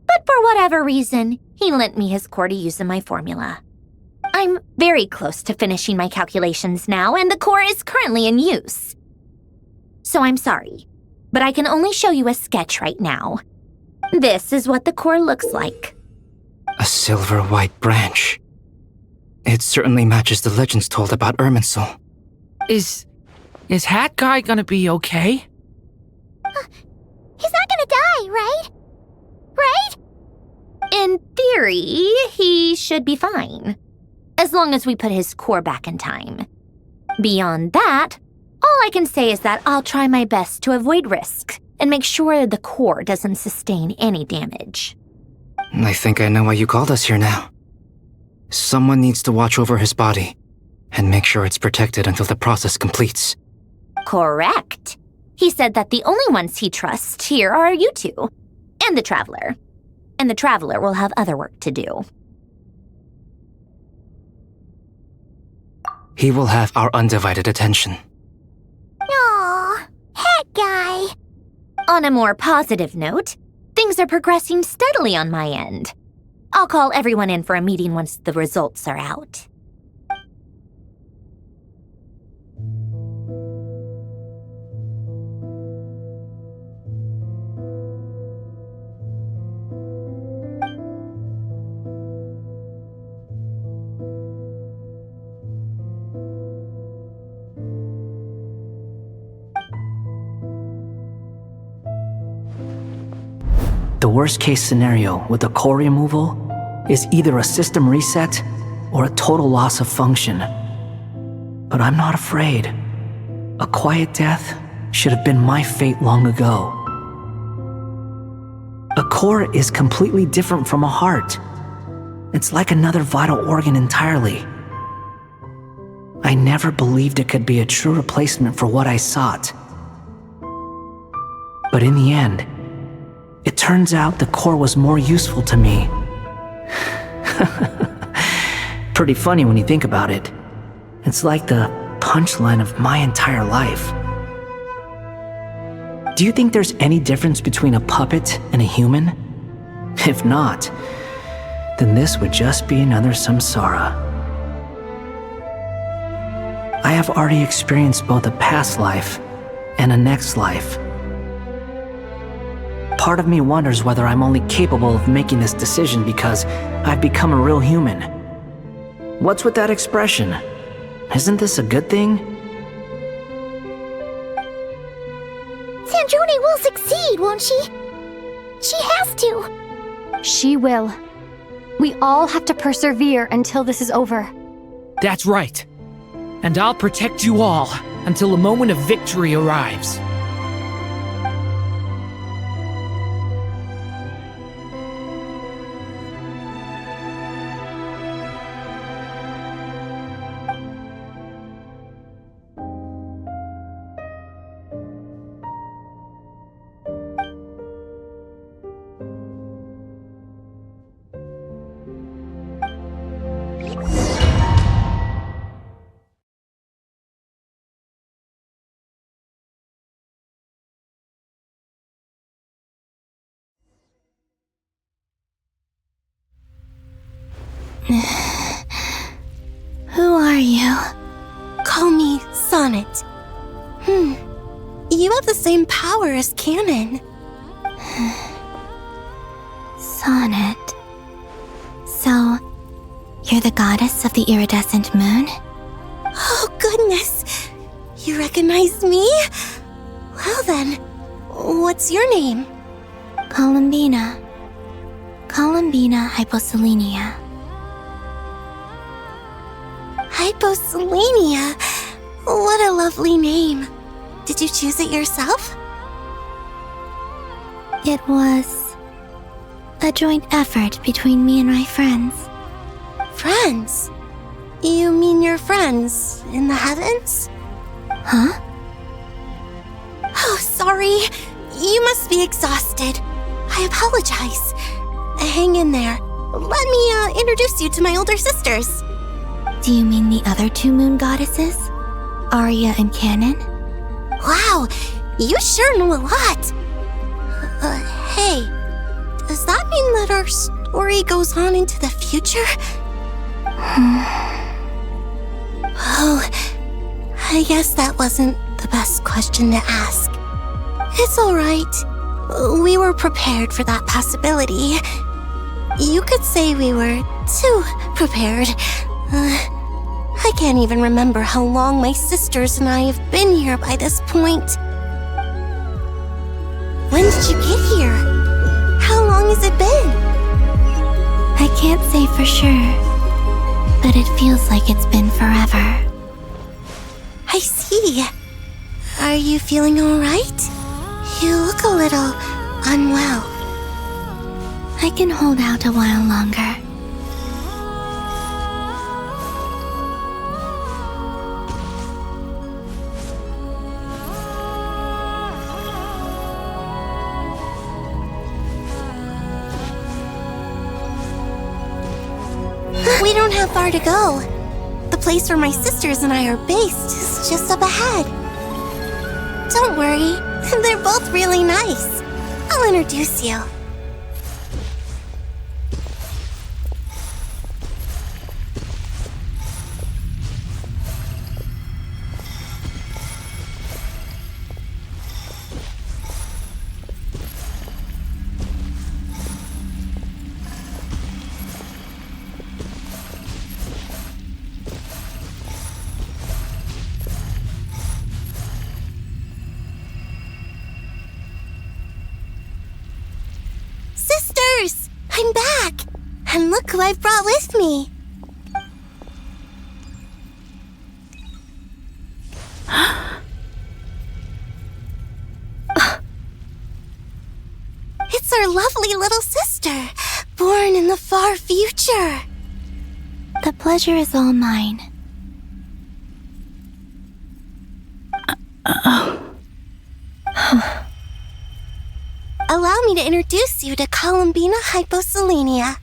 But for whatever reason, he lent me his core to use in my formula. I'm very close to finishing my calculations now, and the core is currently in use. So I'm sorry, but I can only show you a sketch right now. This is what the core looks like. A silver white branch. It certainly matches the legends told about Irminsul. Is Hat Guy gonna be okay? He's not gonna die, right? Right? In theory, he should be fine. As long as we put his core back in time. Beyond that, all I can say is that I'll try my best to avoid risk and make sure the core doesn't sustain any damage. I think I know why you called us here now. Someone needs to watch over his body and make sure it's protected until the process completes. Correct. He said that the only ones he trusts here are you two, and the Traveler. And the Traveler will have other work to do. He will have our undivided attention. Aww, Hat Guy. On a more positive note, things are progressing steadily on my end. I'll call everyone in for a meeting once the results are out. The worst case scenario with the core removal is either a system reset or a total loss of function. But I'm not afraid. A quiet death should have been my fate long ago. A core is completely different from a heart. It's like another vital organ entirely. I never believed it could be a true replacement for what I sought. But in the end, it turns out the core was more useful to me. Pretty funny when you think about it. It's like the punchline of my entire life. Do you think there's any difference between a puppet and a human? If not, then this would just be another samsara. I have already experienced both a past life and a next life. Part of me wonders whether I'm only capable of making this decision because I've become a real human. What's with that expression? Isn't this a good thing? Sandrone will succeed, won't she? She has to. She will. We all have to persevere until this is over. That's right. And I'll protect you all until a moment of victory arrives. Who are you? Call me Sonnet. You have the same power as Canon. Sonnet. So, you're the goddess of the iridescent moon? Oh, goodness. You recognize me? Well then, what's your name? Columbina. Columbina Hyposelenia. Hyposelenia? What a lovely name. Did you choose it yourself? It was a joint effort between me and my friends. Friends? You mean your friends in the heavens? Huh? Oh, sorry. You must be exhausted. I apologize. Hang in there. Let me introduce you to my older sisters. Do you mean the other two moon goddesses? Arya and Canon? Wow, you sure know a lot. Hey, does that mean that our story goes on into the future? Oh, I guess that wasn't the best question to ask. It's alright. We were prepared for that possibility. You could say we were too prepared. I can't even remember how long my sisters and I have been here by this point. When did you get here? How long has it been? I can't say for sure, but it feels like it's been forever. I see. Are you feeling alright? You look a little unwell. I can hold out a while longer. We don't have far to go. The place where my sisters and I are based is just up ahead. Don't worry, they're both really nice. I'll introduce you. Sisters! I'm back! And look who I've brought with me! It's our lovely little sister, born in the far future. The pleasure is all mine. Allow me to introduce you to Columbina Hyposelenia.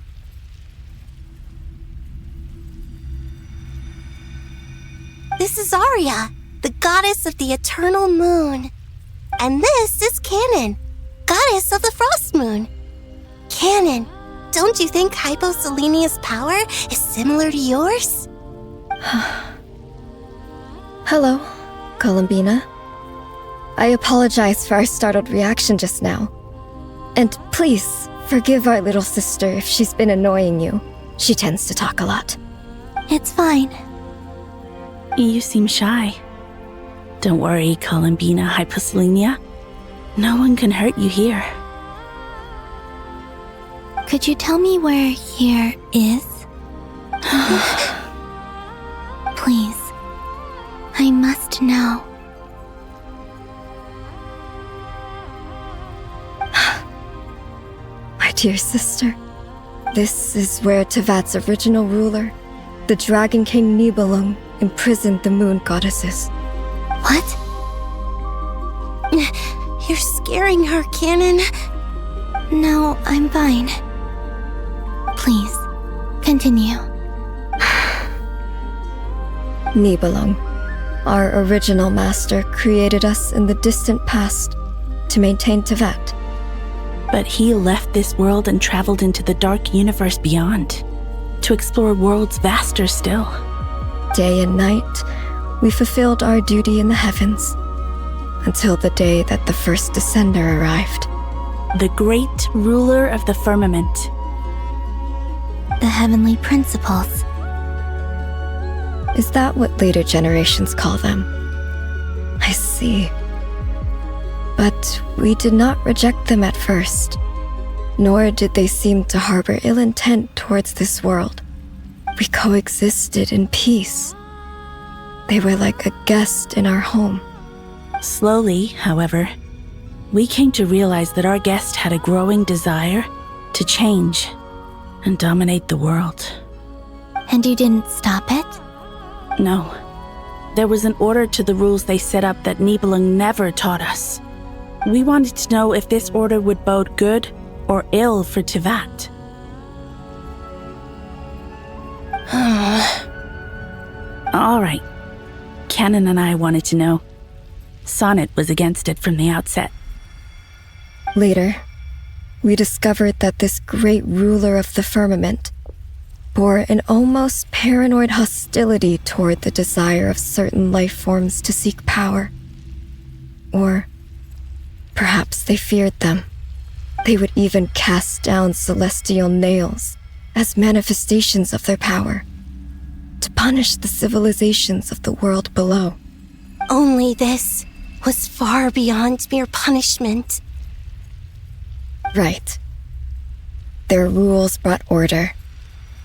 This is Arya, the goddess of the eternal moon. And this is Canon, goddess of the frost moon. Canon, don't you think Hyposelenia's power is similar to yours? Hello, Columbina. I apologize for our startled reaction just now. And please, forgive our little sister if she's been annoying you. She tends to talk a lot. It's fine. You seem shy. Don't worry, Columbina Hyposelenia. No one can hurt you here. Could you tell me where here is? Please. I must know. My dear sister, this is where Tevat's original ruler, the Dragon King Nibelung, imprisoned the moon goddesses. What? You're scaring her, Canon. No, I'm fine. Please, continue. Nibelung, our original master, created us in the distant past to maintain Tevat. But he left this world and traveled into the dark universe beyond. to explore worlds vaster still. Day and night, we fulfilled our duty in the heavens, until the day that the first descender arrived. The great ruler of the firmament. The heavenly principles. Is that what later generations call them? I see. But we did not reject them at first, nor did they seem to harbor ill intent towards this world. We coexisted in peace. They were like a guest in our home. Slowly, however, we came to realize that our guest had a growing desire to change and dominate the world. And you didn't stop it? No. There was an order to the rules they set up that Nibelung never taught us. We wanted to know if this order would bode good or ill for Tivat. All right. Canon and I wanted to know. Sonnet was against it from the outset. Later, we discovered that this great ruler of the firmament bore an almost paranoid hostility toward the desire of certain life forms to seek power. Or perhaps they feared them. They would even cast down celestial nails as manifestations of their power, to punish the civilizations of the world below. Only this was far beyond mere punishment. Right. Their rules brought order,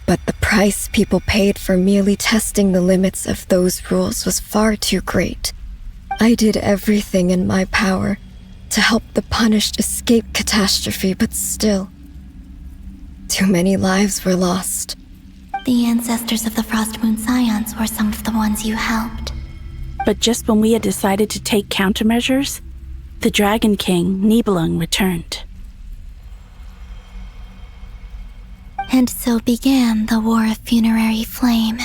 but the price people paid for merely testing the limits of those rules was far too great. I did everything in my power to help the punished escape catastrophe, but still, too many lives were lost. The ancestors of the Frost Moon Scions were some of the ones you helped. But just when we had decided to take countermeasures, the Dragon King, Nibelung, returned. And so began the War of Funerary Flame.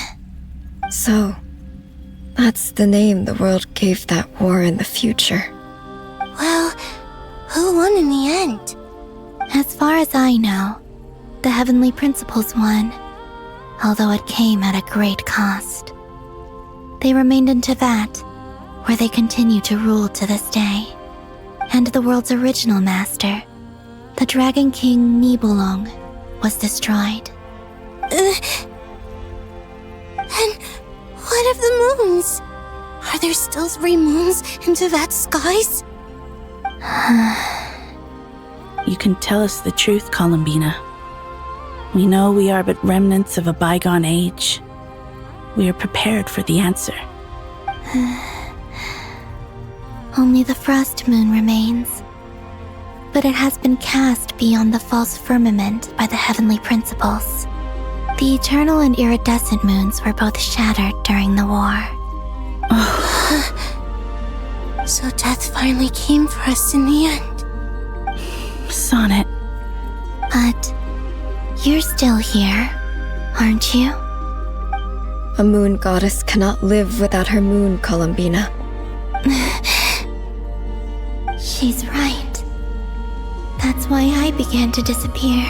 So, that's the name the world gave that war in the future. Well, who won in the end? As far as I know, the Heavenly Principles won, although it came at a great cost. They remained in Tivat, where they continue to rule to this day. And the world's original master, the Dragon King Nibelung, was destroyed. And what of the moons? Are there still 3 moons in Tivat's skies? You can tell us the truth, Columbina. We know we are but remnants of a bygone age. We are prepared for the answer. Only the Frost Moon remains. But it has been cast beyond the false firmament by the Heavenly Principles. The eternal and iridescent moons were both shattered during the war. So death finally came for us in the end. Sonnet. But you're still here, aren't you? A moon goddess cannot live without her moon, Columbina. She's right. That's why I began to disappear.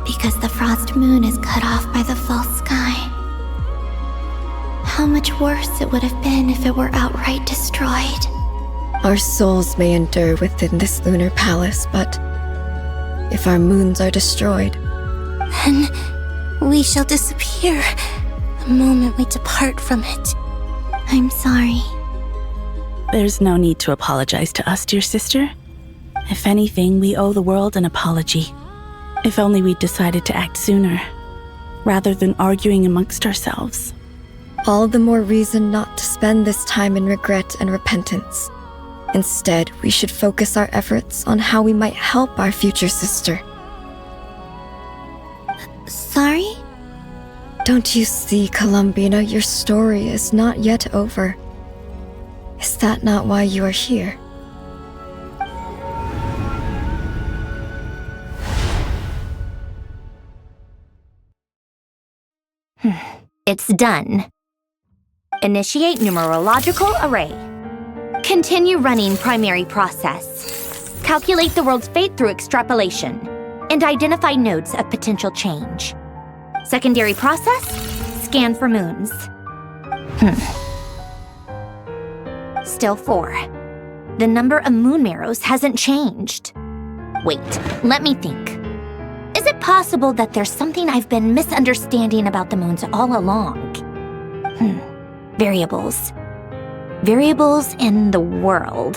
Because the Frost Moon is cut off by the false sky. How much worse it would have been if it were outright destroyed. Our souls may endure within this lunar palace, but if our moons are destroyed, then we shall disappear the moment we depart from it. I'm sorry. There's no need to apologize to us, dear sister. If anything, we owe the world an apology. If only we'd decided to act sooner, rather than arguing amongst ourselves. all the more reason not to spend this time in regret and repentance. Instead, we should focus our efforts on how we might help our future sister. Sorry? Don't you see, Columbina, your story is not yet over. Is that not why you are here? It's done. Initiate numerological array. Continue running primary process. Calculate the world's fate through extrapolation, and identify nodes of potential change. Secondary process, scan for moons. Still 4. The number of moon marrows hasn't changed. Wait, let me think. Is it possible that there's something I've been misunderstanding about the moons all along? Variables. Variables in the world.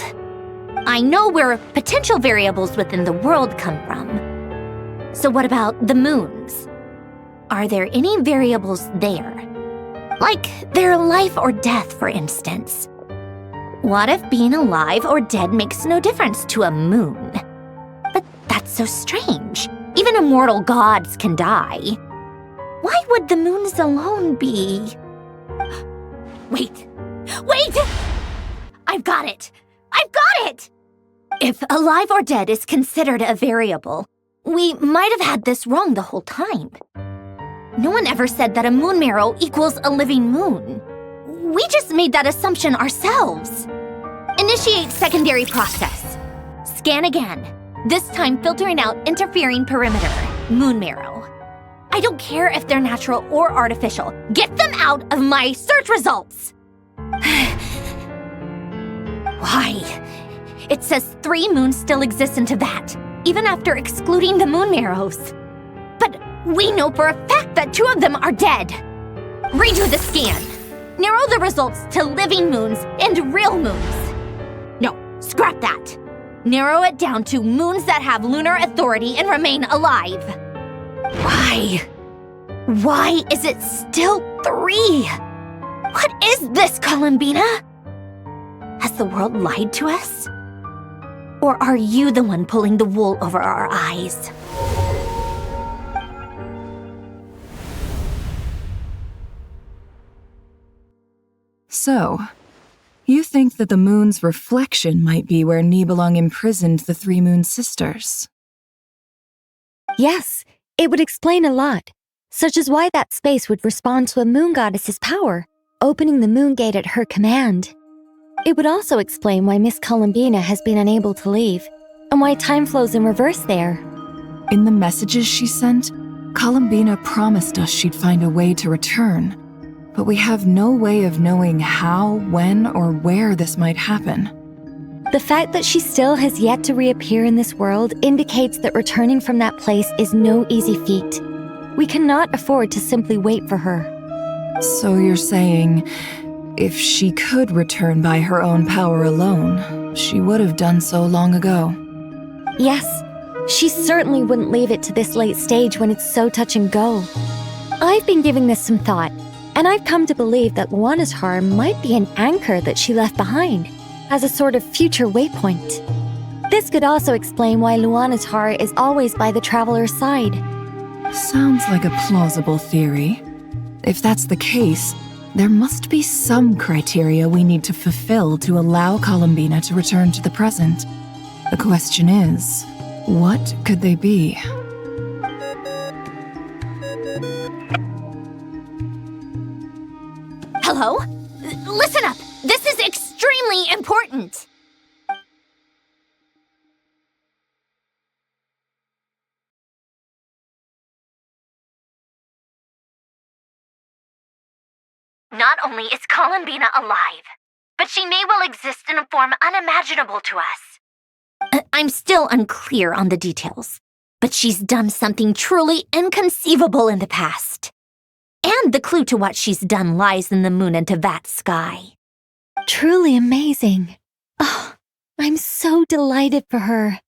I know where potential variables within the world come from. So what about the moons? Are there any variables there? Like their life or death, for instance. What if being alive or dead makes no difference to a moon? But that's so strange. Even immortal gods can die. Why would the moons alone be? Wait! I've got it! If alive or dead is considered a variable, we might have had this wrong the whole time. No one ever said that a moon marrow equals a living moon. We just made that assumption ourselves. Initiate secondary process. Scan again. This time filtering out interfering perimeter, moon marrow. I don't care if they're natural or artificial. Get them out of my search results! Why? It says 3 moons still exist in Teyvat, even after excluding the moon marrows. But we know for a fact that 2 of them are dead. Redo the scan. Narrow the results to living moons and real moons. No, scrap that. Narrow it down to moons that have lunar authority and remain alive. Why? Why is it still 3? What is this, Columbina? Has the world lied to us? Or are you the one pulling the wool over our eyes? So, you think that the moon's reflection might be where Nibelung imprisoned the 3 moon sisters? Yes, it would explain a lot, such as why that space would respond to a moon goddess's power, opening the moon gate at her command. It would also explain why Miss Columbina has been unable to leave, and why time flows in reverse there. In the messages she sent, Columbina promised us she'd find a way to return, but we have no way of knowing how, when, or where this might happen. The fact that she still has yet to reappear in this world indicates that returning from that place is no easy feat. We cannot afford to simply wait for her. So you're saying, if she could return by her own power alone, she would have done so long ago? Yes, she certainly wouldn't leave it to this late stage when it's so touch and go. I've been giving this some thought, and I've come to believe that Luana's Har might be an anchor that she left behind, as a sort of future waypoint. This could also explain why Luana's Har is always by the traveler's side. Sounds like a plausible theory. If that's the case, there must be some criteria we need to fulfill to allow Columbina to return to the present. The question is, what could they be? Hello? Listen up! This is extremely important! Not only is Columbina alive, but she may well exist in a form unimaginable to us. I'm still unclear on the details, but she's done something truly inconceivable in the past. And the clue to what she's done lies in the moon and Teyvat sky. Truly amazing. Oh, I'm so delighted for her.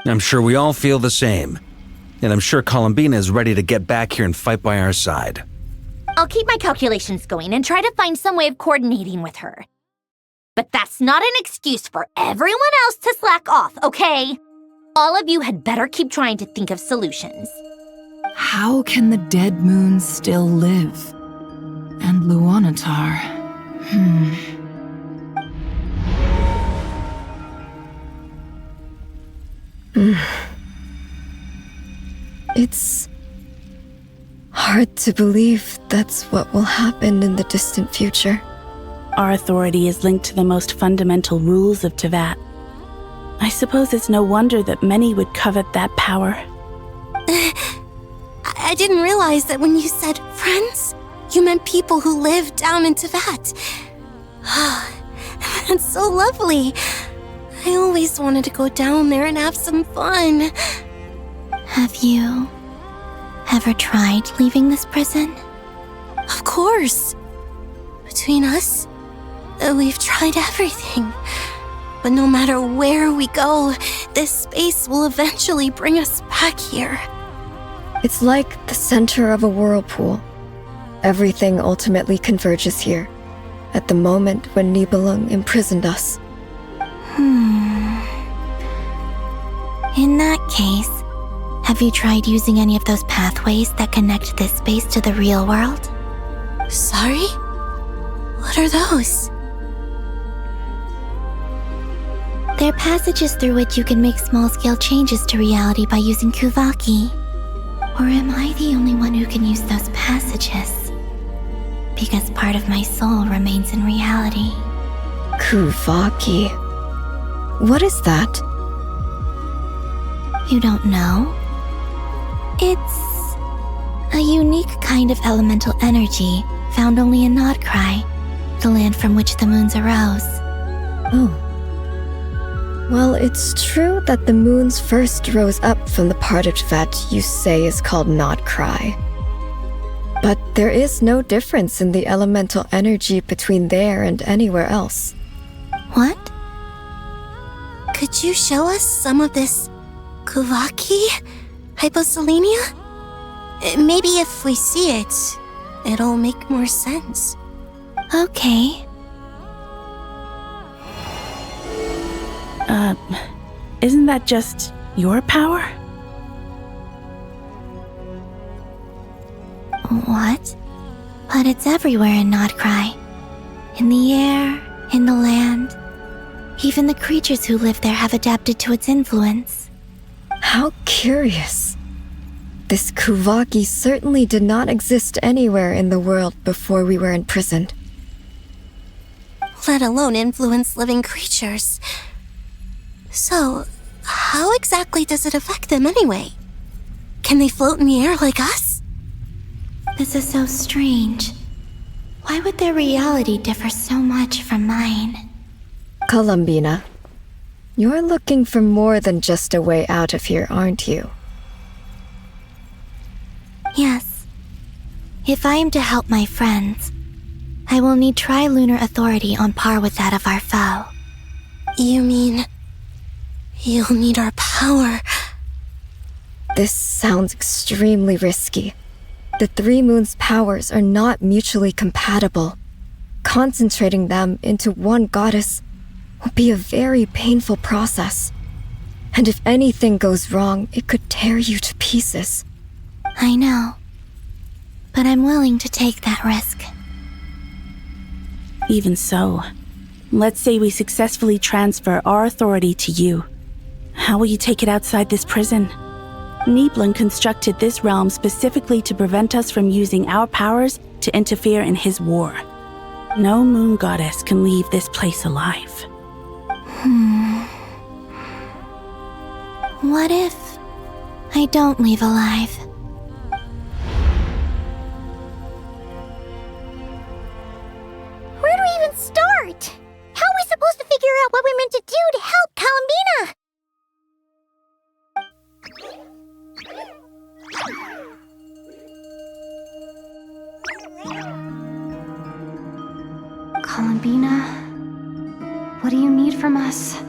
I'm sure we all feel the same. And I'm sure Columbina is ready to get back here and fight by our side. I'll keep my calculations going and try to find some way of coordinating with her. But that's not an excuse for everyone else to slack off, okay? All of you had better keep trying to think of solutions. How can the dead moons still live? And Luanatar? It's hard to believe that's what will happen in the distant future. Our authority is linked to the most fundamental rules of Teyvat. I suppose it's no wonder that many would covet that power. I didn't realize that when you said friends, you meant people who live down in Tibet. That's so lovely. I always wanted to go down there and have some fun. Have you ever tried leaving this prison? Of course. Between us, we've tried everything. But no matter where we go, this space will eventually bring us back here. It's like the center of a whirlpool. Everything ultimately converges here, at the moment when Nibelung imprisoned us. In that case, have you tried using any of those pathways that connect this space to the real world? Sorry? What are those? They're passages through which you can make small-scale changes to reality by using Kuvaki. Or am I the only one who can use those passages? Because part of my soul remains in reality. Kuvaki. What is that? You don't know? It's a unique kind of elemental energy found only in Nodcry, the land from which the moons arose. Oh. Well, it's true that the moons first rose up from the part of Tibet you say is called Nodcry. But there is no difference in the elemental energy between there and anywhere else. What? Could you show us some of this Kuvaki hyposelenia? Maybe if we see it, it'll make more sense. Okay. Isn't that just your power? What? But it's everywhere in Nodcry. In the air, in the land. Even the creatures who live there have adapted to its influence. How curious. This Kuvaki certainly did not exist anywhere in the world before we were imprisoned. Let alone influence living creatures. So, how exactly does it affect them anyway? Can they float in the air like us? This is so strange. Why would their reality differ so much from mine? Columbina, you're looking for more than just a way out of here, aren't you? Yes. If I am to help my friends, I will need tri-lunar authority on par with that of our foe. You mean you'll need our power? This sounds extremely risky. The three moons' powers are not mutually compatible. Concentrating them into one goddess will be a very painful process. And if anything goes wrong, it could tear you to pieces. I know. But I'm willing to take that risk. Even so, let's say we successfully transfer our authority to you. How will you take it outside this prison? Nibelung constructed this realm specifically to prevent us from using our powers to interfere in his war. No moon goddess can leave this place alive. What if I don't leave alive? Where do we even start? How are we supposed to figure out what we're meant to do to help Columbina? Columbina, what do you need from us?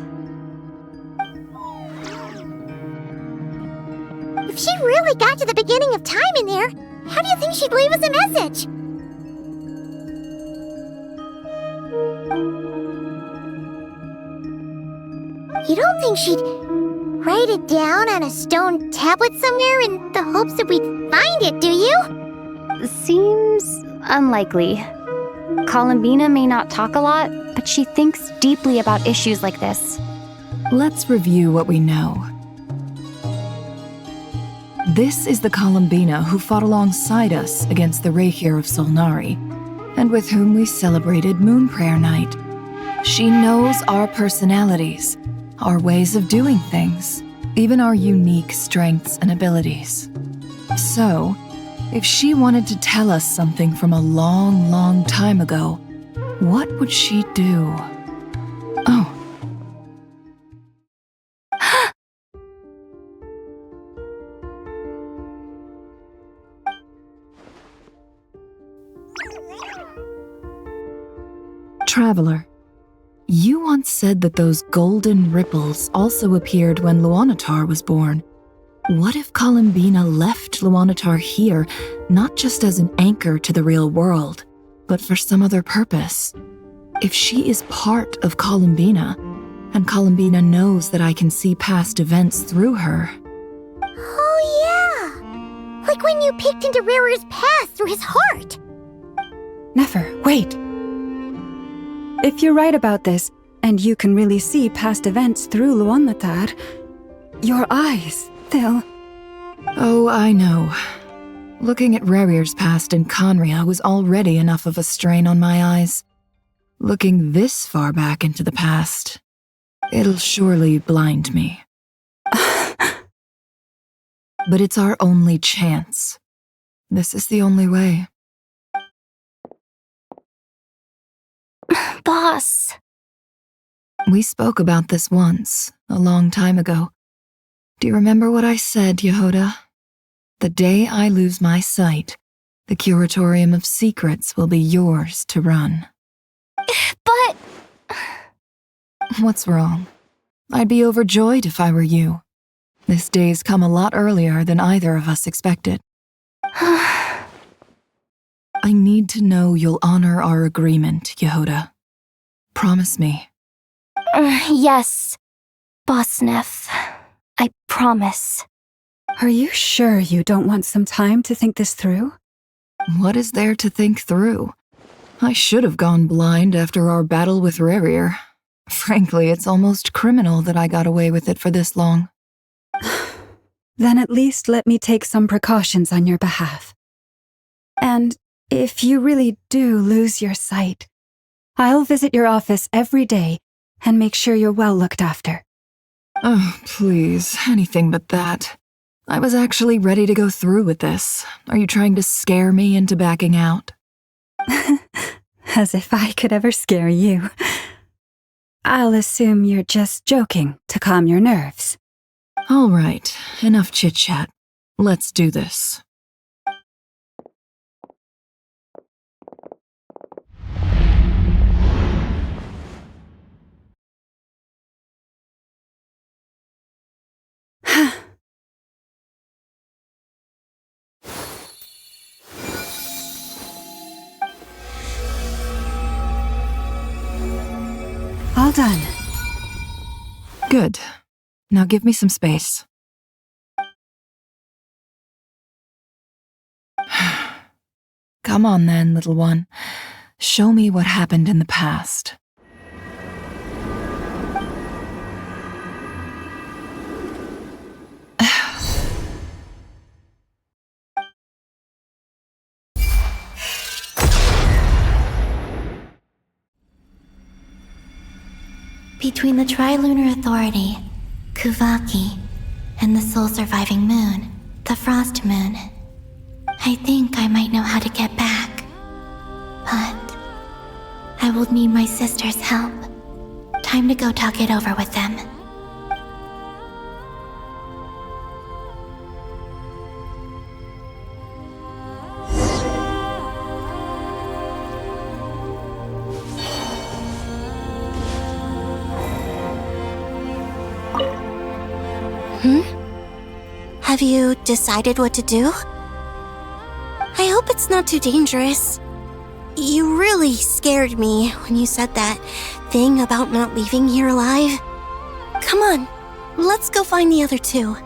If she really got to the beginning of time in there, how do you think she'd leave us a message? You don't think she'd write it down on a stone tablet somewhere in the hopes that we'd find it, do you? Seems unlikely. Columbina may not talk a lot, but she thinks deeply about issues like this. Let's review what we know. This is the Columbina who fought alongside us against the Reikir of Solnari, and with whom we celebrated Moon Prayer Night. She knows our personalities, our ways of doing things, even our unique strengths and abilities. So, If she wanted to tell us something from a long, long time ago, what would she do? Oh. Traveler, you once said that those golden ripples also appeared when Luanatar was born. What if Columbina left Luanatar here, not just as an anchor to the real world, but for some other purpose? If she is part of Columbina, and Columbina knows that I can see past events through her. Oh yeah! Like when you peeked into Rarer's past through his heart! Never, wait. If you're right about this, and you can really see past events through Luanatar, your eyes, they'll... Oh, I know. Looking at Rerir's past in Conria was already enough of a strain on my eyes. Looking this far back into the past, it'll surely blind me. But it's our only chance. This is the only way. Boss. We spoke about this once, a long time ago. Do you remember what I said, Yehoda? The day I lose my sight, the Curatorium of Secrets will be yours to run. But... What's wrong? I'd be overjoyed if I were you. This day's come a lot earlier than either of us expected. I need to know you'll honor our agreement, Yehoda. Promise me. Yes, Boss Neff. I promise. Are you sure you don't want some time to think this through? What is there to think through? I should have gone blind after our battle with Rerir. Frankly, it's almost criminal that I got away with it for this long. Then at least let me take some precautions on your behalf. And if you really do lose your sight, I'll visit your office every day and make sure you're well looked after. Oh, please, anything but that. I was actually ready to go through with this. Are you trying to scare me into backing out? As if I could ever scare you. I'll assume you're just joking to calm your nerves. All right, enough chit-chat. Let's do this. All done. Good. Now give me some space. Come on then, little one. Show me what happened in the past. Between the Trilunar Authority, Kuvaki, and the soul-surviving moon, the Frost Moon, I think I might know how to get back. But I will need my sister's help. Time to go talk it over with them. Have you decided what to do? I hope it's not too dangerous. You really scared me when you said that thing about not leaving here alive. Come on, let's go find the other two.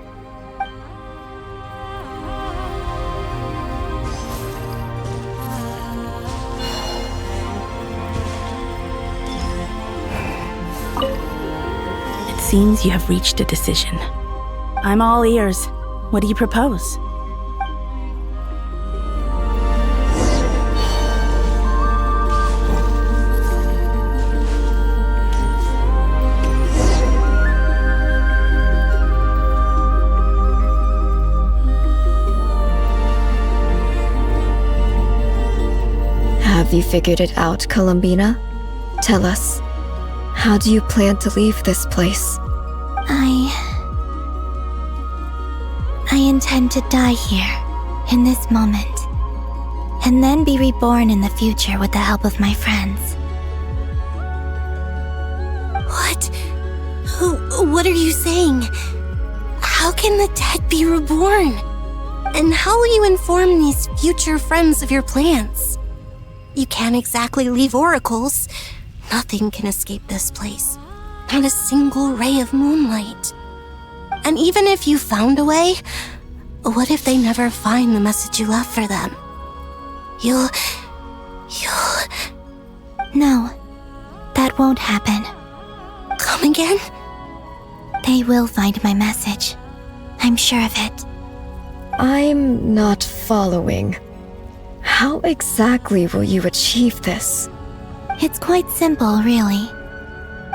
It seems you have reached a decision. I'm all ears. What do you propose? Have you figured it out, Columbina? Tell us, how do you plan to leave this place? I intend to die here, in this moment, and then be reborn in the future with the help of my friends. What? What are you saying? How can the dead be reborn? And how will you inform these future friends of your plans? You can't exactly leave oracles. Nothing can escape this place. Not a single ray of moonlight. And even if you found a way, what if they never find the message you left for them? You'll... No, that won't happen. Come again? They will find my message. I'm sure of it. I'm not following. How exactly will you achieve this? It's quite simple, really.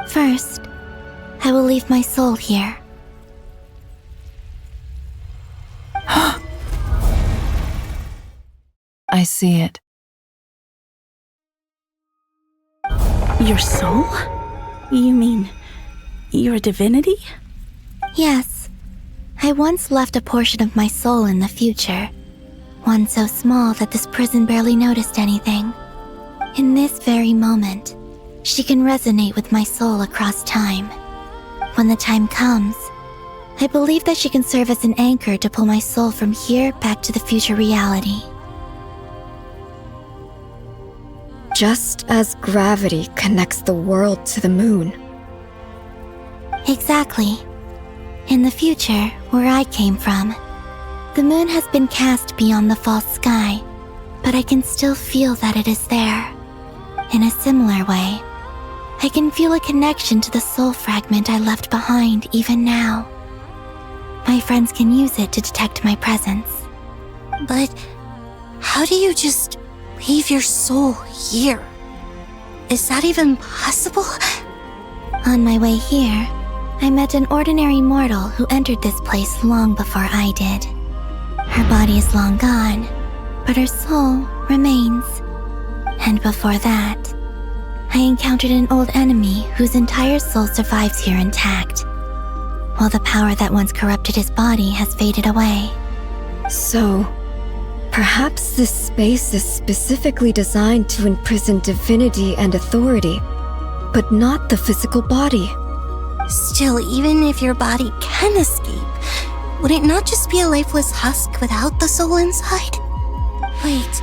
First, I will leave my soul here. I see it. Your soul? You mean you're a divinity? Yes. I once left a portion of my soul in the future. One so small that this prison barely noticed anything. In this very moment, she can resonate with my soul across time. When the time comes, I believe that she can serve as an anchor to pull my soul from here back to the future reality. Just as gravity connects the world to the moon. Exactly. In the future, where I came from, the moon has been cast beyond the false sky, but I can still feel that it is there. In a similar way, I can feel a connection to the soul fragment I left behind even now. My friends can use it to detect my presence. But how do you just leave your soul here? Is that even possible? On my way here, I met an ordinary mortal who entered this place long before I did. Her body is long gone, but her soul remains. And before that, I encountered an old enemy whose entire soul survives here intact, while the power that once corrupted his body has faded away. So, perhaps this space is specifically designed to imprison divinity and authority, but not the physical body. Still, even if your body can escape, would it not just be a lifeless husk without the soul inside? Wait,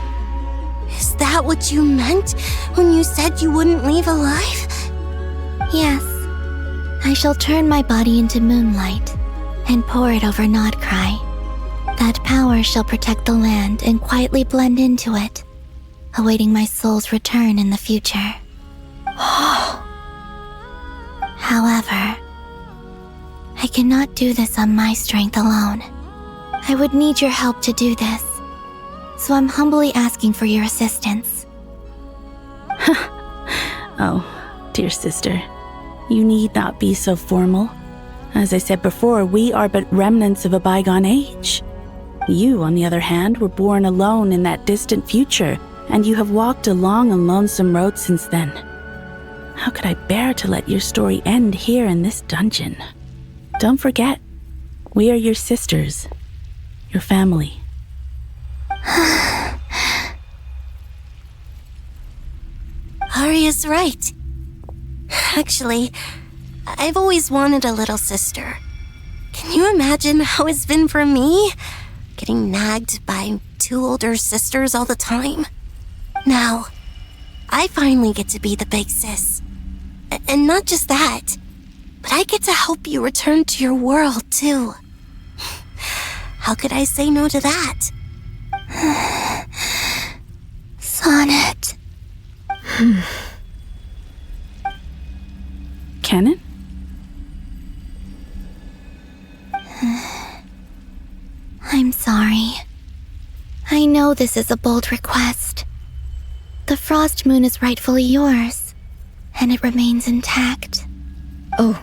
is that what you meant when you said you wouldn't leave alive? Yes. I shall turn my body into moonlight and pour it over Nodcry. That power shall protect the land and quietly blend into it, awaiting my soul's return in the future. However, I cannot do this on my strength alone. I would need your help to do this, so I'm humbly asking for your assistance. Oh, dear sister, you need not be so formal. As I said before, we are but remnants of a bygone age. You, on the other hand, were born alone in that distant future, and you have walked a long and lonesome road since then. How could I bear to let your story end here in this dungeon? Don't forget, we are your sisters, your family. Arya's right. Actually, I've always wanted a little sister. Can you imagine how it's been for me? Getting nagged by two older sisters all the time. Now, I finally get to be the big sis. And not just that, but I get to help you return to your world, too. How could I say no to that? Sonnet. Canon? I'm sorry. I know this is a bold request. The Frost Moon is rightfully yours, and it remains intact. Oh,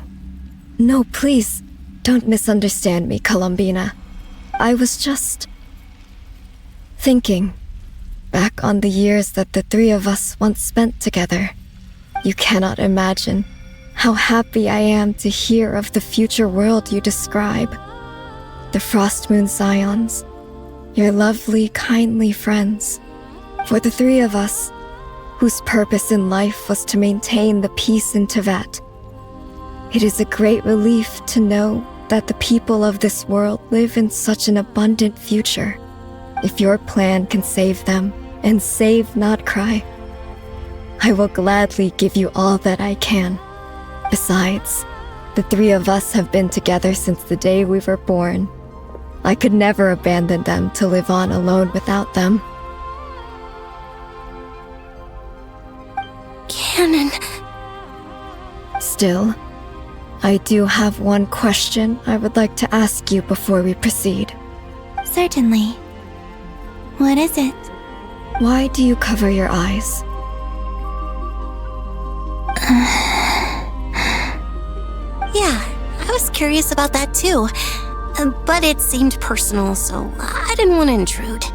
no, please, don't misunderstand me, Columbina. I was just thinking. back on the years that the three of us once spent together, you cannot imagine how happy I am to hear of the future world you describe. The Frost Moon Scions, your lovely, kindly friends. For the three of us, whose purpose in life was to maintain the peace in Teyvat, it is a great relief to know that the people of this world live in such an abundant future. If your plan can save them, and save not cry, I will gladly give you all that I can. Besides, the three of us have been together since the day we were born. I could never abandon them to live on alone without them. Canon. Still, I do have one question I would like to ask you before we proceed. Certainly. What is it? Why do you cover your eyes? Yeah, I was curious about that too. But it seemed personal, so I didn't want to intrude.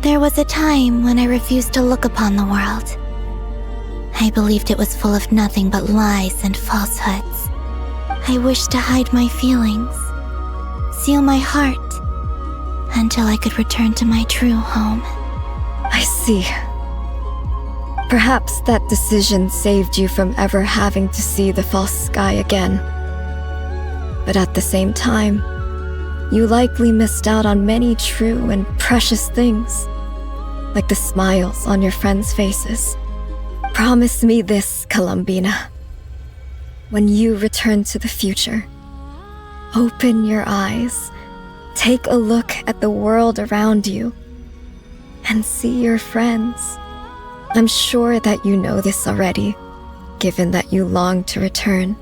There was a time when I refused to look upon the world. I believed it was full of nothing but lies and falsehoods. I wished to hide my feelings, seal my heart, until I could return to my true home. I see. Perhaps that decision saved you from ever having to see the false sky again. But at the same time, you likely missed out on many true and precious things, like the smiles on your friends' faces. Promise me this, Columbina. When you return to the future, open your eyes, take a look at the world around you, and see your friends. I'm sure that you know this already, given that you long to return,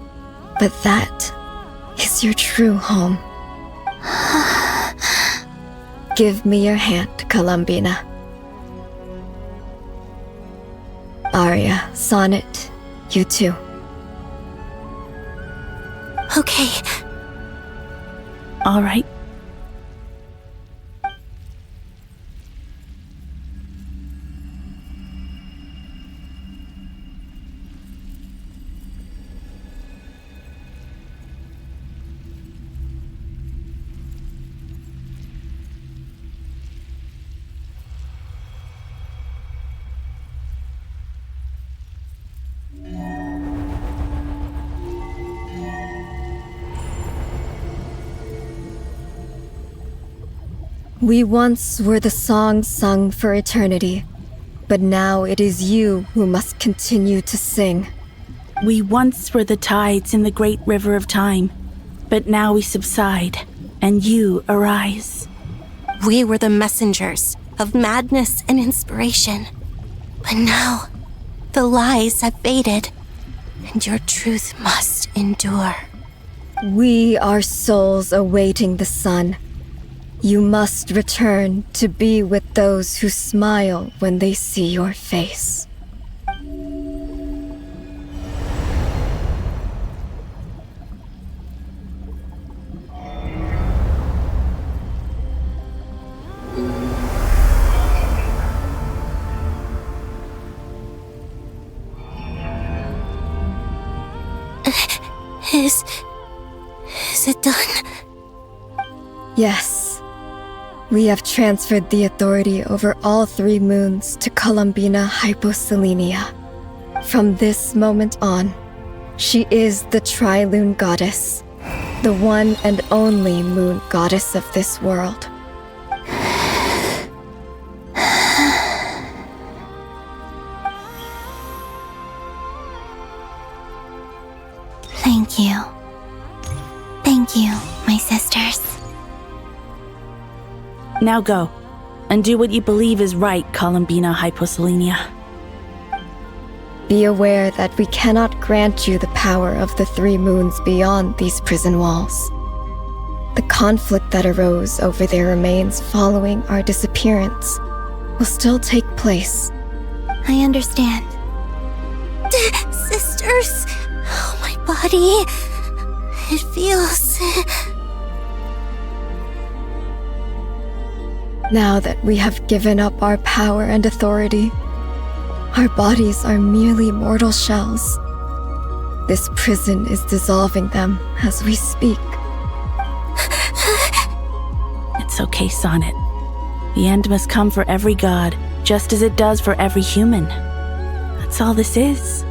but that is your true home. Give me your hand, Columbina. Aria, Sonnet, you too. Okay. All right. We once were the songs sung for eternity, but now it is you who must continue to sing. We once were the tides in the great river of time, but now we subside, and you arise. We were the messengers of madness and inspiration, but now the lies have faded, and your truth must endure. We are souls awaiting the sun. You must return to be with those who smile when they see your face. Is it done? Yes. We have transferred the authority over all 3 moons to Columbina Hyposelenia. From this moment on, she is the Tri-Lune Goddess, the one and only moon goddess of this world. Thank you. Thank you, my sisters. Now go, and do what you believe is right, Columbina Hyposelenia. Be aware that we cannot grant you the power of the 3 moons beyond these prison walls. The conflict that arose over their remains following our disappearance will still take place. I understand. Sisters, oh, my body, it feels... Now that we have given up our power and authority, our bodies are merely mortal shells. This prison is dissolving them as we speak. It's okay, Sonnet. The end must come for every god, just as it does for every human. That's all this is.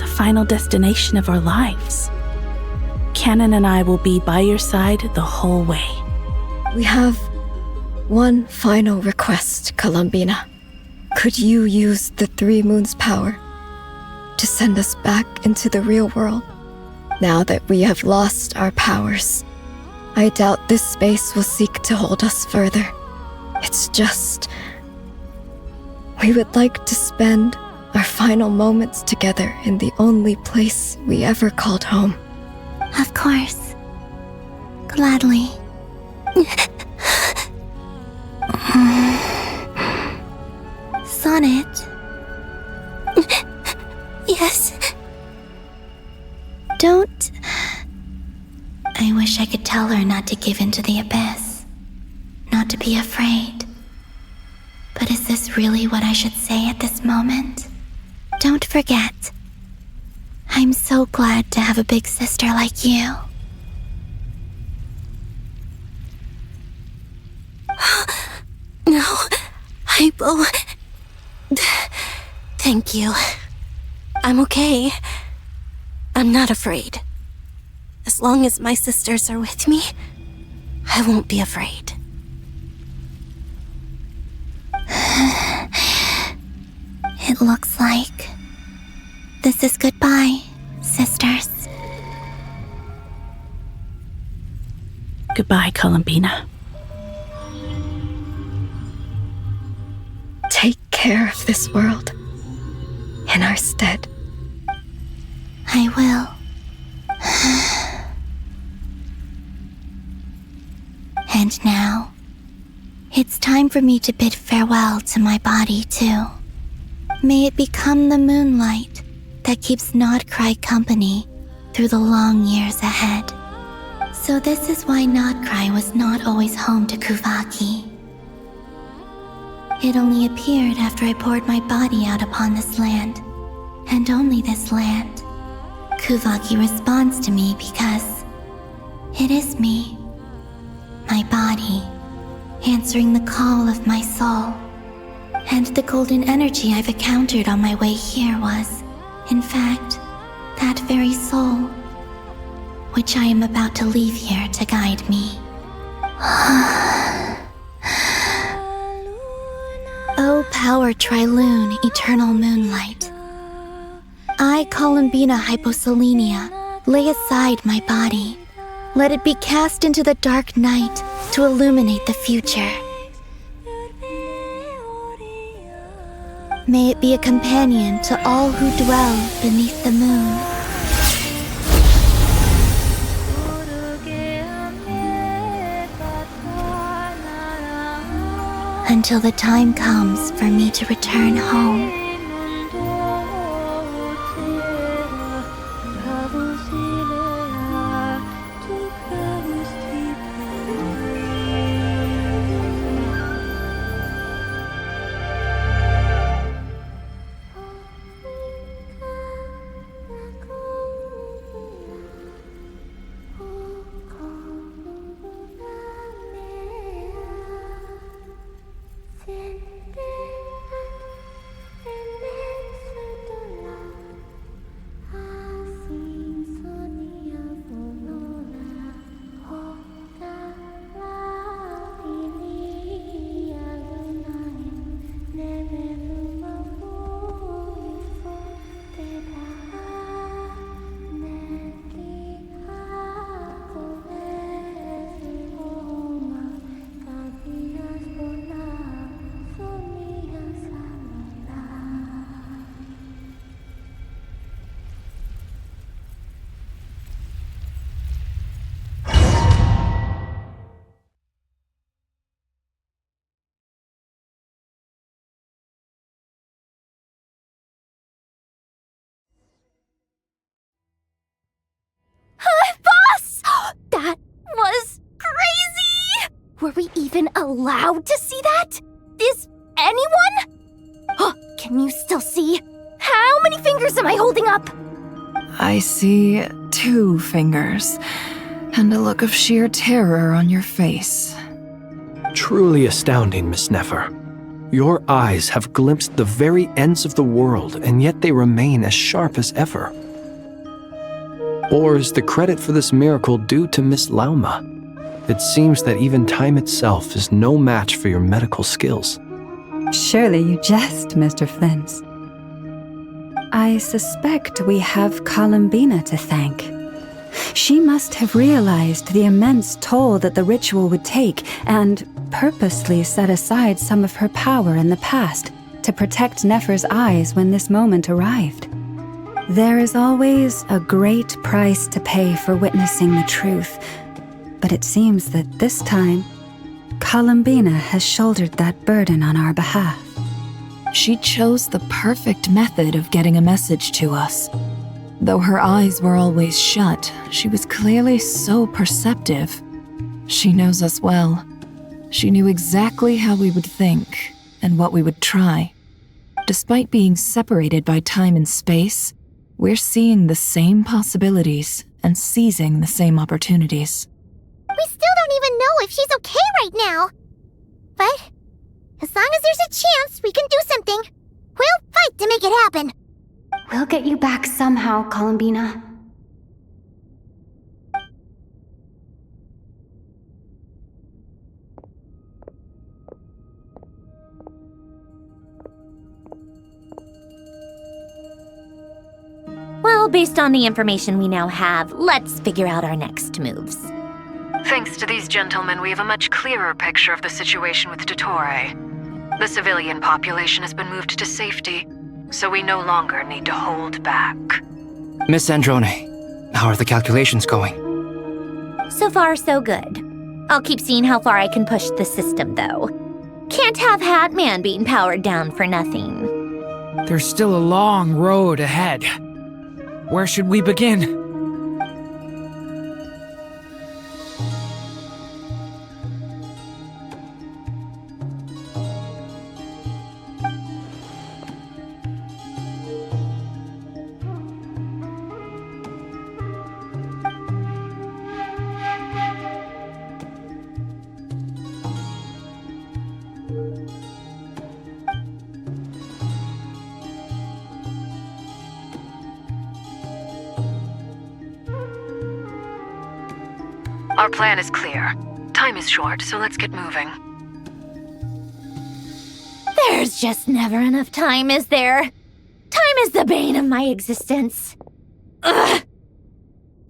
The final destination of our lives. Canon and I will be by your side the whole way. We have one final request, Columbina. Could you use the Three Moons' power to send us back into the real world? Now that we have lost our powers, I doubt this space will seek to hold us further. It's just... we would like to spend our final moments together in the only place we ever called home. Of course. Gladly. Sonnet? Yes? Don't... I wish I could tell her not to give in to the abyss. Not to be afraid. But is this really what I should say at this moment? Don't forget. I'm so glad to have a big sister like you. No, Hypo. Thank you. I'm okay. I'm not afraid. As long as my sisters are with me, I won't be afraid. It looks like this is goodbye, sisters. Goodbye, Columbina. Take care of this world in our stead. I will. And now, it's time for me to bid farewell to my body, too. May it become the moonlight that keeps Nodcry company through the long years ahead. So this is why Nodcry was not always home to Kuvaki. It only appeared after I poured my body out upon this land, and only this land. Kuvaki responds to me because it is me, my body, answering the call of my soul. And the golden energy I've encountered on my way here was, in fact, that very soul, which I am about to leave here to guide me. O power Trilune, eternal moonlight. I, Columbina Hyposelenia, lay aside my body. Let it be cast into the dark night to illuminate the future. May it be a companion to all who dwell beneath the moon. Until the time comes for me to return home. Were we even allowed to see that? Is anyone? Can you still see? How many fingers am I holding up? I see 2 fingers, and a look of sheer terror on your face. Truly astounding, Miss Nefer. Your eyes have glimpsed the very ends of the world, and yet they remain as sharp as ever. Or is the credit for this miracle due to Miss Lauma? It seems that even time itself is no match for your medical skills. Surely you jest, Mr. Flint. I suspect we have Columbina to thank. She must have realized the immense toll that the ritual would take and purposely set aside some of her power in the past to protect Nefer's eyes when this moment arrived. There is always a great price to pay for witnessing the truth, but it seems that this time, Columbina has shouldered that burden on our behalf. She chose the perfect method of getting a message to us. Though her eyes were always shut, she was clearly so perceptive. She knows us well. She knew exactly how we would think and what we would try. Despite being separated by time and space, we're seeing the same possibilities and seizing the same opportunities. We still don't even know if she's okay right now. But as long as there's a chance we can do something, we'll fight to make it happen. We'll get you back somehow, Columbina. Well, based on the information we now have, let's figure out our next moves. Thanks to these gentlemen, we have a much clearer picture of the situation with Dottore. The civilian population has been moved to safety, so we no longer need to hold back. Miss Androne, how are the calculations going? So far, so good. I'll keep seeing how far I can push the system, though. Can't have Hatman being powered down for nothing. There's still a long road ahead. Where should we begin? Our plan is clear. Time is short, so let's get moving. There's just never enough time, is there? Time is the bane of my existence. Ugh.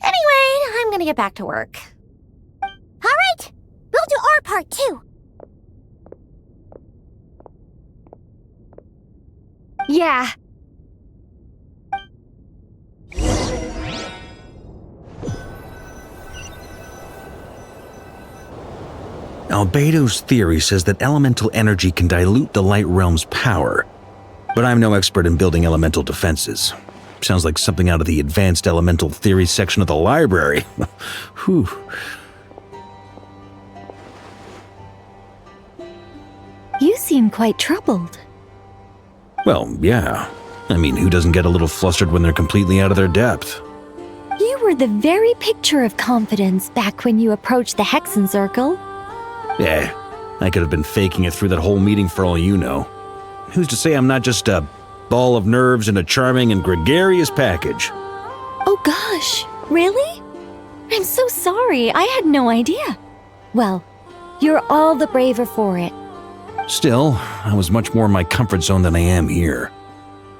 Anyway, I'm gonna get back to work. All right, we'll do our part too. Yeah. Albedo's theory says that elemental energy can dilute the light realm's power, but I'm no expert in building elemental defenses. Sounds like something out of the advanced elemental theory section of the library. Whew. You seem quite troubled. Well, yeah. I mean, who doesn't get a little flustered when they're completely out of their depth? You were the very picture of confidence back when you approached the Hexen Circle. Yeah, I could have been faking it through that whole meeting for all you know. Who's to say I'm not just a ball of nerves in a charming and gregarious package? Oh gosh, really? I'm so sorry, I had no idea. Well, you're all the braver for it. Still, I was much more in my comfort zone than I am here.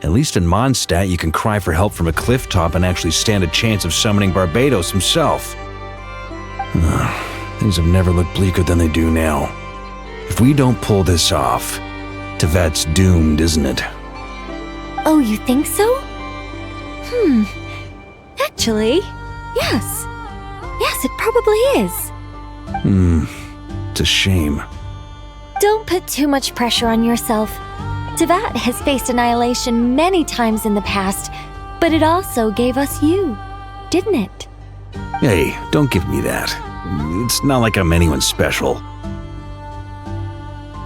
At least in Mondstadt, you can cry for help from a cliff top and actually stand a chance of summoning Barbados himself. Things have never looked bleaker than they do now. If we don't pull this off, Tevet's doomed, isn't it? Oh, you think so? Actually, yes. Yes, it probably is. It's a shame. Don't put too much pressure on yourself. Tevat has faced annihilation many times in the past, but it also gave us you, didn't it? Hey, don't give me that. It's not like I'm anyone special.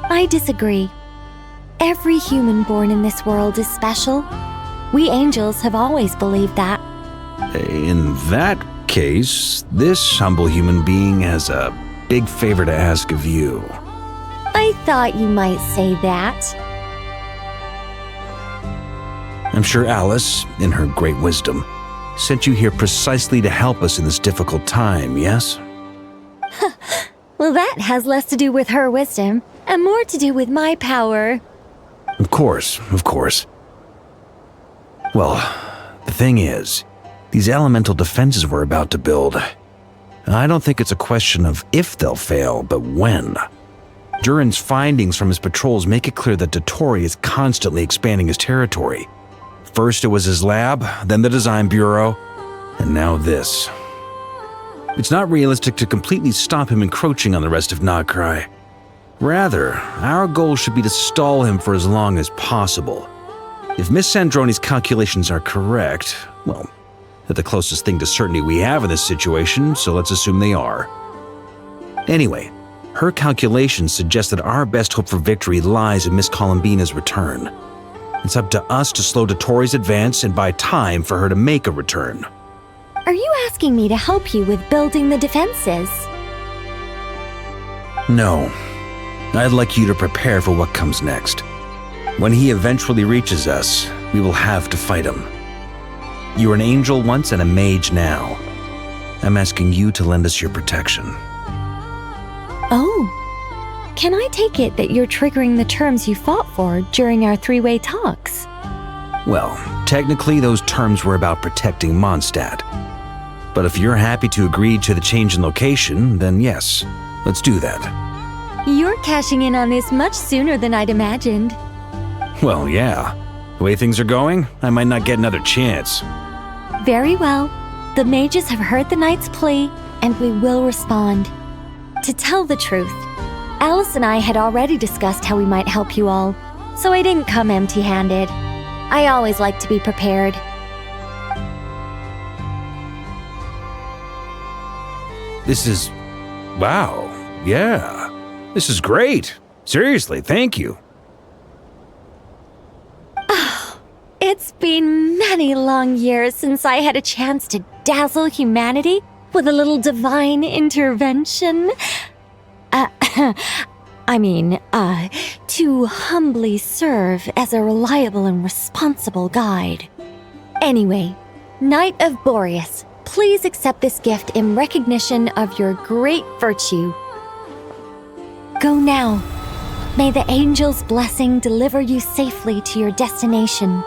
I disagree. Every human born in this world is special. We angels have always believed that. In that case, this humble human being has a big favor to ask of you. I thought you might say that. I'm sure Alice, in her great wisdom, sent you here precisely to help us in this difficult time, yes? Well, that has less to do with her wisdom and more to do with my power. Of course, of course. Well, the thing is, these elemental defenses we're about to build, I don't think it's a question of if they'll fail, but when. Durin's findings from his patrols make it clear that Dottore is constantly expanding his territory. First it was his lab, then the design bureau, and now this. It's not realistic to completely stop him encroaching on the rest of Nagrai. Rather, our goal should be to stall him for as long as possible. If Miss Sandroni's calculations are correct, well, they're the closest thing to certainty we have in this situation, so let's assume they are. Anyway, her calculations suggest that our best hope for victory lies in Miss Columbina's return. It's up to us to slow Dottore's advance and buy time for her to make a return. Are you asking me to help you with building the defenses? No. I'd like you to prepare for what comes next. When he eventually reaches us, we will have to fight him. You were an angel once and a mage now. I'm asking you to lend us your protection. Oh. Can I take it that you're triggering the terms you fought for during our three-way talks? Well, technically those terms were about protecting Mondstadt. But if you're happy to agree to the change in location, then yes, let's do that. You're cashing in on this much sooner than I'd imagined. Well, yeah. The way things are going, I might not get another chance. Very well. The mages have heard the knight's plea, and we will respond. To tell the truth, Alice and I had already discussed how we might help you all, so I didn't come empty-handed. I always like to be prepared. This is... wow, yeah. This is great. Seriously, thank you. It's been many long years since I had a chance to dazzle humanity with a little divine intervention. To humbly serve as a reliable and responsible guide. Anyway, Knight of Boreas, please accept this gift in recognition of your great virtue. Go now. May the angel's blessing deliver you safely to your destination.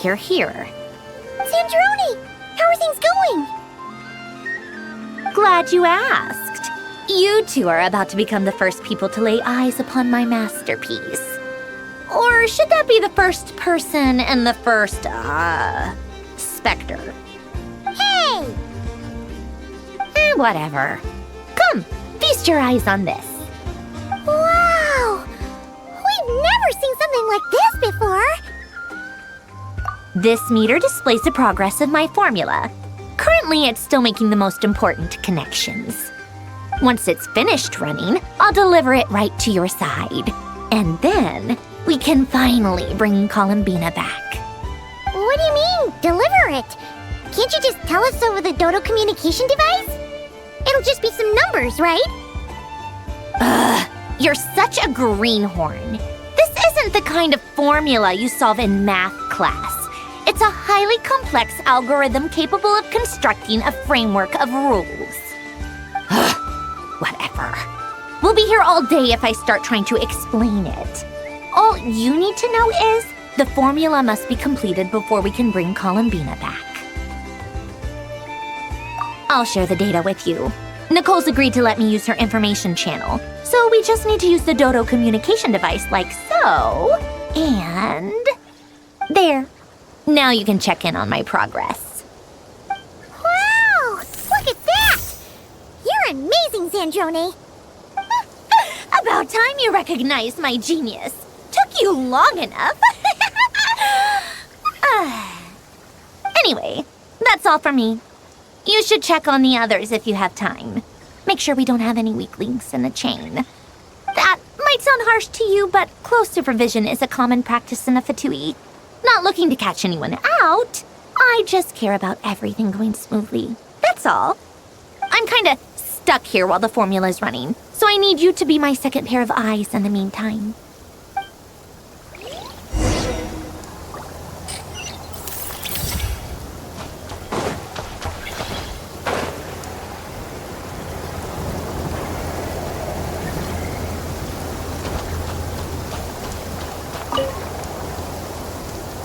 You're here. Sandroni, how are things going? Glad you asked. You two are about to become the first people to lay eyes upon my masterpiece. Or should that be the first person and the first, specter? Hey! Whatever. Come, feast your eyes on this. Wow! We've never seen something like this before! This meter displays the progress of my formula. Currently, it's still making the most important connections. Once it's finished running, I'll deliver it right to your side. And then, we can finally bring Columbina back. What do you mean, deliver it? Can't you just tell us over the Dodo communication device? It'll just be some numbers, right? You're such a greenhorn. This isn't the kind of formula you solve in math class. It's a highly complex algorithm capable of constructing a framework of rules. Whatever. We'll be here all day if I start trying to explain it. All you need to know is the formula must be completed before we can bring Columbina back. I'll share the data with you. Nicole's agreed to let me use her information channel, so we just need to use the Dodo communication device like so. And... there. Now you can check in on my progress. Wow! Sandrone. About time you recognized my genius. Took you long enough. Anyway, that's all for me. You should check on the others if you have time. Make sure we don't have any weak links in the chain. That might sound harsh to you, but close supervision is a common practice in a Fatui. Not looking to catch anyone out. I just care about everything going smoothly. That's all. I'm kinda stuck here while the formula's running, so I need you to be my second pair of eyes in the meantime.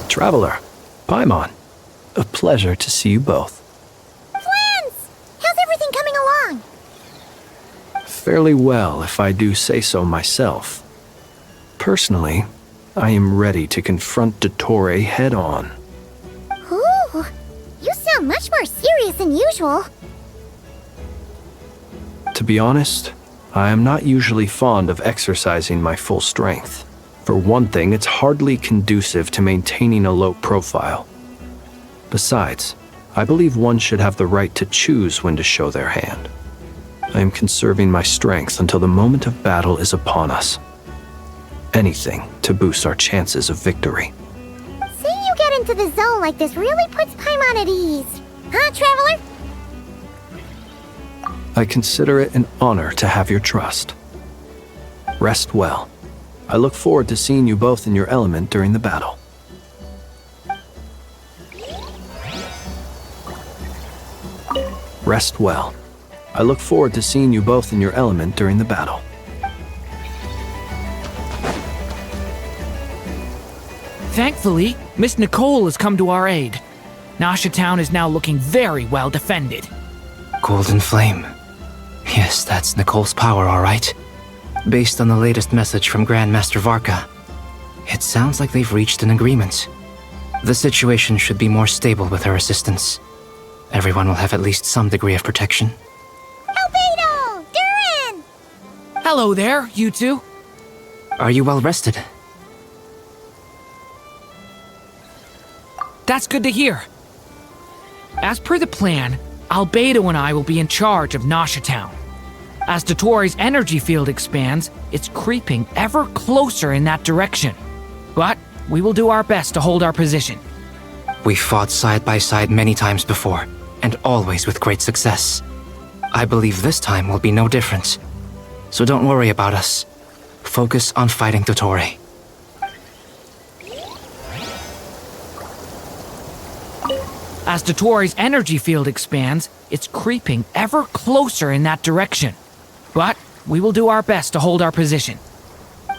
Traveler, Paimon, a pleasure to see you both. Friends! How's everything coming along? Fairly well, if I do say so myself. Personally, I am ready to confront Dottore head-on. Ooh, you sound much more serious than usual. To be honest, I am not usually fond of exercising my full strength. For one thing, it's hardly conducive to maintaining a low profile. Besides, I believe one should have the right to choose when to show their hand. I am conserving my strength until the moment of battle is upon us. Anything to boost our chances of victory. Seeing you get into the zone like this really puts Paimon at ease. Huh, Traveler? I consider it an honor to have your trust. Rest well. I look forward to seeing you both in your element during the battle. Rest well. I look forward to seeing you both in your element during the battle. Thankfully, Miss Nicole has come to our aid. Nasha Town is now looking very well defended. Golden Flame. Yes, that's Nicole's power, all right. Based on the latest message from Grandmaster Varka, it sounds like they've reached an agreement. The situation should be more stable with her assistance. Everyone will have at least some degree of protection. Albedo! Durin! Hello there, you two. Are you well rested? That's good to hear. As per the plan, Albedo and I will be in charge of Nasha Town. As Dottore's energy field expands, it's creeping ever closer in that direction. But we will do our best to hold our position. We fought side by side many times before, and always with great success. I believe this time will be no different. So don't worry about us. Focus on fighting Dottore. As Dottore's energy field expands, it's creeping ever closer in that direction. But we will do our best to hold our position.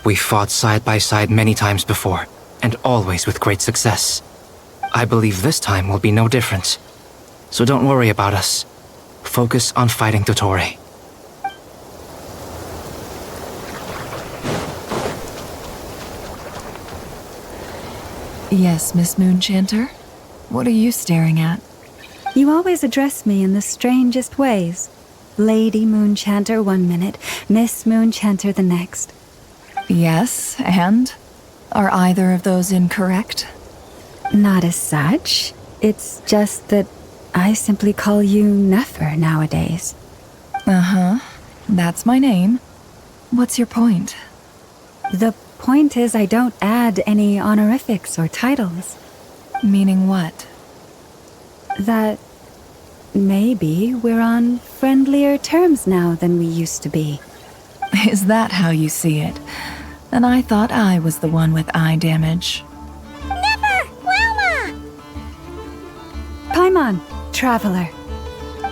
We fought side by side many times before, and always with great success. I believe this time will be no different. So don't worry about us. Focus on fighting Dottore. Yes, Miss Moonchanter? What are you staring at? You always address me in the strangest ways. Lady Moonchanter 1 minute, Miss Moonchanter the next. Yes, and? Are either of those incorrect? Not as such. It's just that I simply call you Nefer nowadays. Uh-huh. That's my name. What's your point? The point is I don't add any honorifics or titles. Meaning what? That maybe we're on friendlier terms now than we used to be. Is that how you see it? And I thought I was the one with eye damage. Never! Wilma! Paimon, Traveler.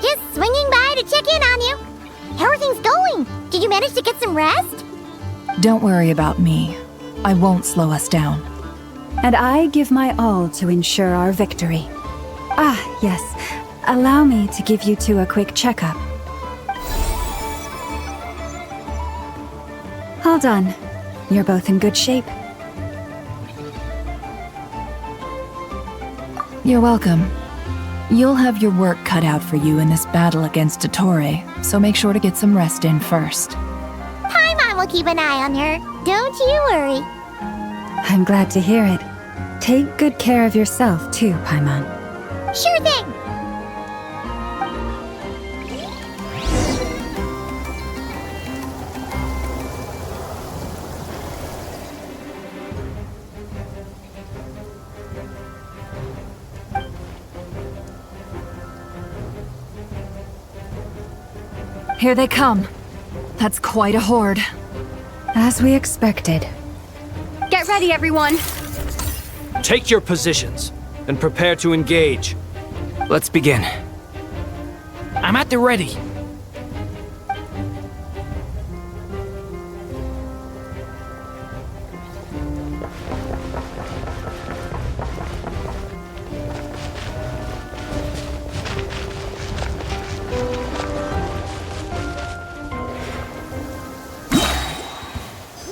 Just swinging by to check in on you. How are things going? Did you manage to get some rest? Don't worry about me. I won't slow us down. And I give my all to ensure our victory. Ah, yes. Allow me to give you two a quick checkup. All done. You're both in good shape. You're welcome. You'll have your work cut out for you in this battle against Dottore, so make sure to get some rest in first. Paimon will keep an eye on her. Don't you worry. I'm glad to hear it. Take good care of yourself, too, Paimon. Sure thing! Here they come. That's quite a horde. As we expected. Get ready, everyone! Take your positions and prepare to engage. Let's begin. I'm at the ready.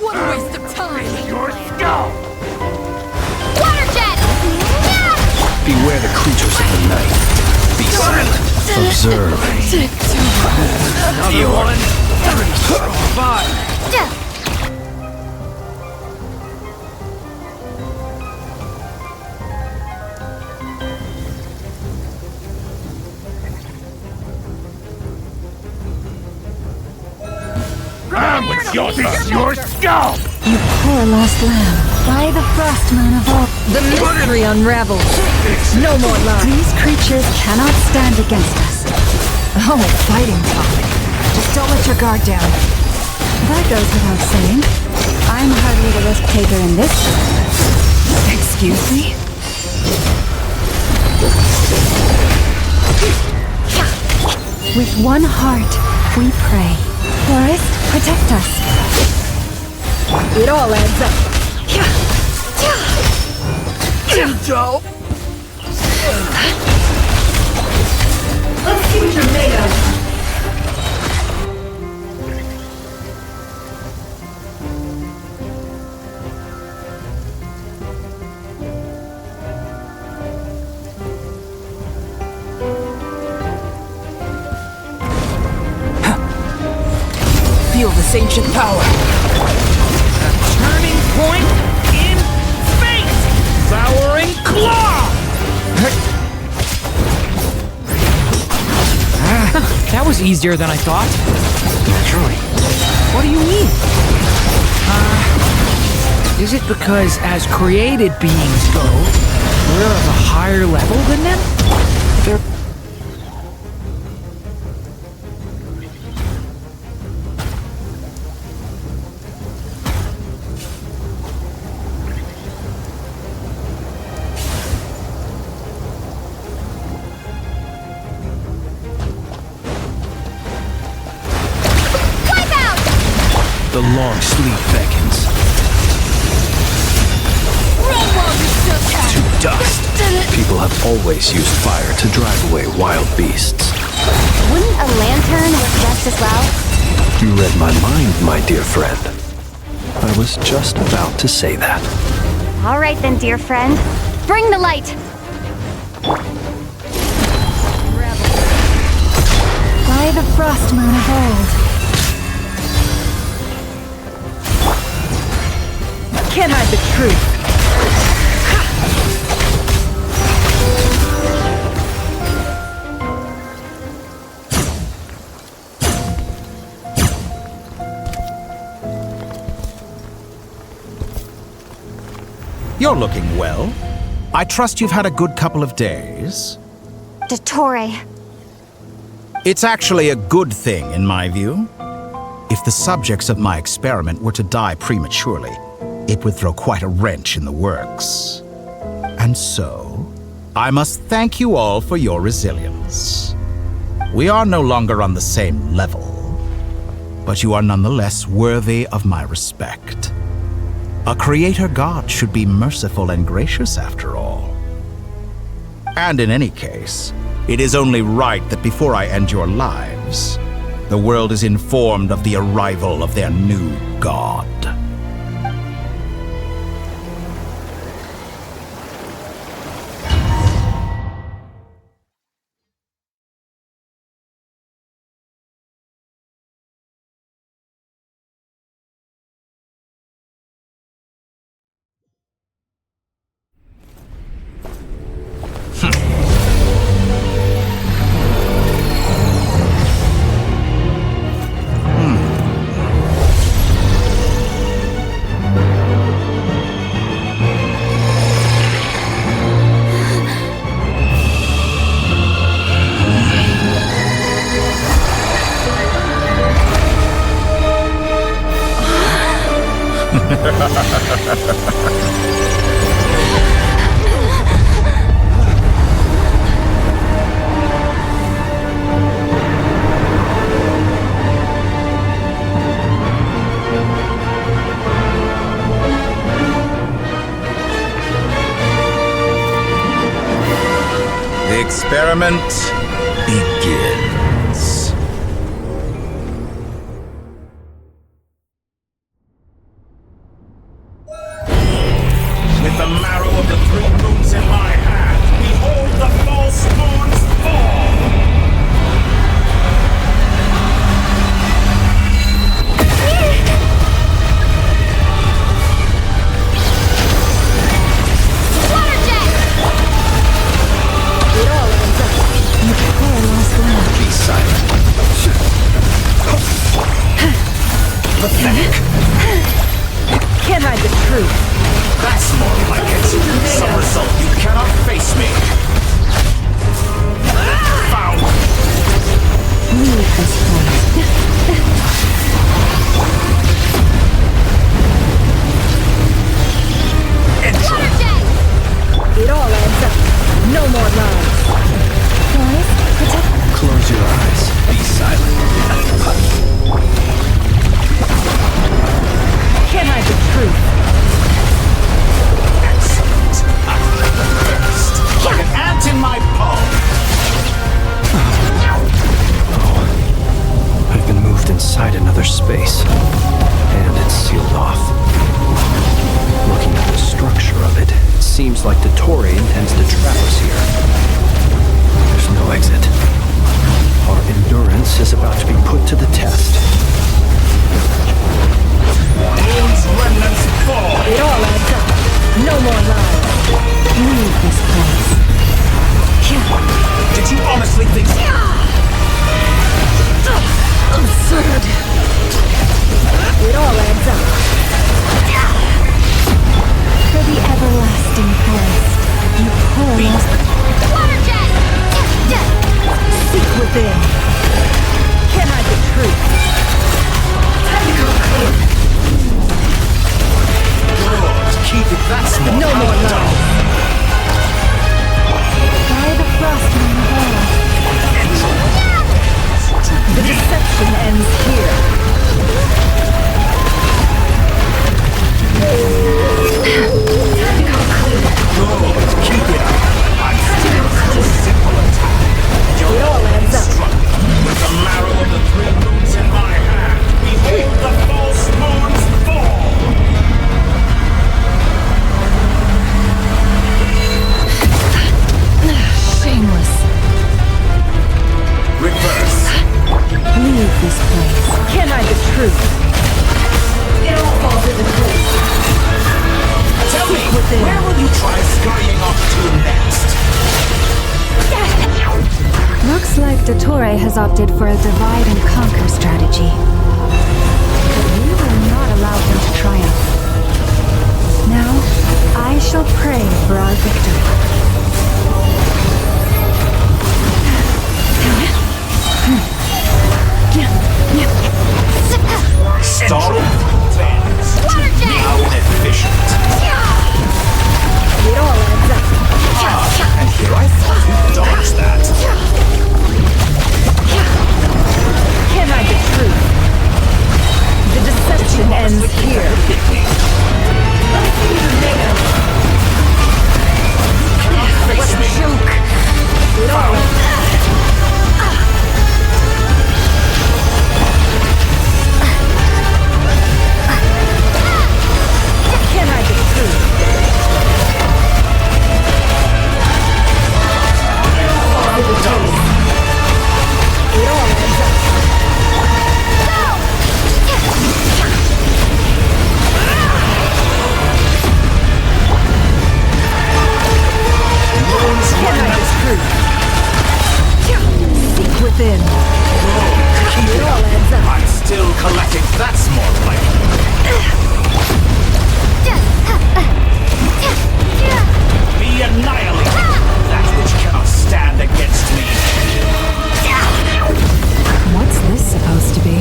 What a waste of time! Your skull! Water jet! Beware the creatures of the night. Be silent. Observe. Another one. 5. Your skull! You poor lost lamb. By the Frostman of all. The mystery unravels. No more love. These creatures cannot stand against us. Oh, fighting talk. Just don't let your guard down. That goes without saying. I'm hardly the risk taker in this. Excuse me? With one heart, we pray. Forest, protect us. It all adds up. Let's see what you're made of. Feel this ancient power. A turning point in fate! Devouring claw! That was easier than I thought. Naturally. What do you mean? Is it because as created beings go, we're of a higher level than them? The long sleep beckons. To dust. People have always used fire to drive away wild beasts. Wouldn't a lantern work just as well? You read my mind, my dear friend. I was just about to say that. All right then, dear friend. Bring the light! By the Frostman of old. Can't hide the truth. You're looking well. I trust you've had a good couple of days. Dottore. It's actually a good thing, in my view. If the subjects of my experiment were to die prematurely, it would throw quite a wrench in the works. And so, I must thank you all for your resilience. We are no longer on the same level, but you are nonetheless worthy of my respect. A creator god should be merciful and gracious after all. And in any case, it is only right that before I end your lives, the world is informed of the arrival of their new god. The experiment begins. With the marrow of the three moons in my hand, behold the false moons fall! Be silent. Pathetic. Can't hide the truth. That's more like it. Some result you cannot face me. Found. Leave this place. It all adds up. No more lies. Close your eyes. Be silent. Can't hide the truth. Excellent. First, like an ant in my palm. I've been moved inside another space, and it's sealed off. Looking at the structure of it, it seems like Dottore intends to trap us here. There's no exit. Our endurance is about to be put to the test. Moon's remnants fall. It all adds up. No more lies. Leave this place. Did you honestly think Absurd. It all adds up. For the everlasting forest, you poor lost. Seek within. Can't hide the truth. Lord, keep it that small? No more lies. By the frost on the wall. The deception ends here. Lord, keep it up. I'm still such a simple attack. It all adds up. With the marrow of the three moons in my hand, behold the false moons fall! Shameless. Reverse. Leave this place. Can't hide the truth. It all falls into place. Tell me, where will you try scurrying off to next? Looks like Dottore has opted for a divide and conquer strategy. But we will not allow him to triumph. Now, I shall pray for our victory. Stall advance. Now inefficient. It all adds up. And here I thought you'd dodge that. Can't hide the truth. The deception ends here. What a joke. It all can't hide the truth. It all adds up. Can't hide the truth. Seek within. It all adds up. I'm still collecting. That's more like it. Be annihilated. That which cannot stand against me. What's this supposed to be?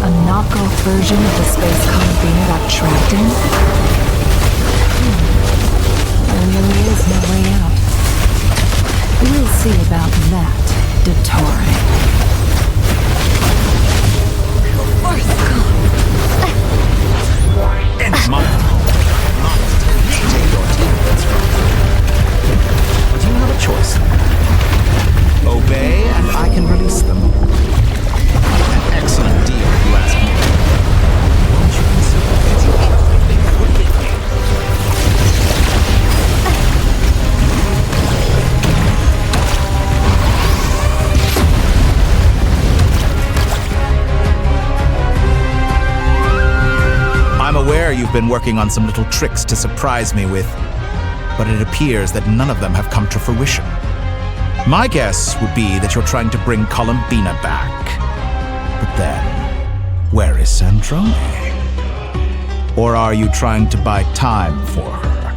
A knockoff version of the space Columbina got trapped in? about that, Dottore. But you have a choice. Obey, and I can release them. An excellent deal, if you ask me. Won't you consider getting if they would get me? I'm aware you've been working on some little tricks to surprise me with, but it appears that none of them have come to fruition. My guess would be that you're trying to bring Columbina back. But then, where is Sandrone? Or are you trying to buy time for her?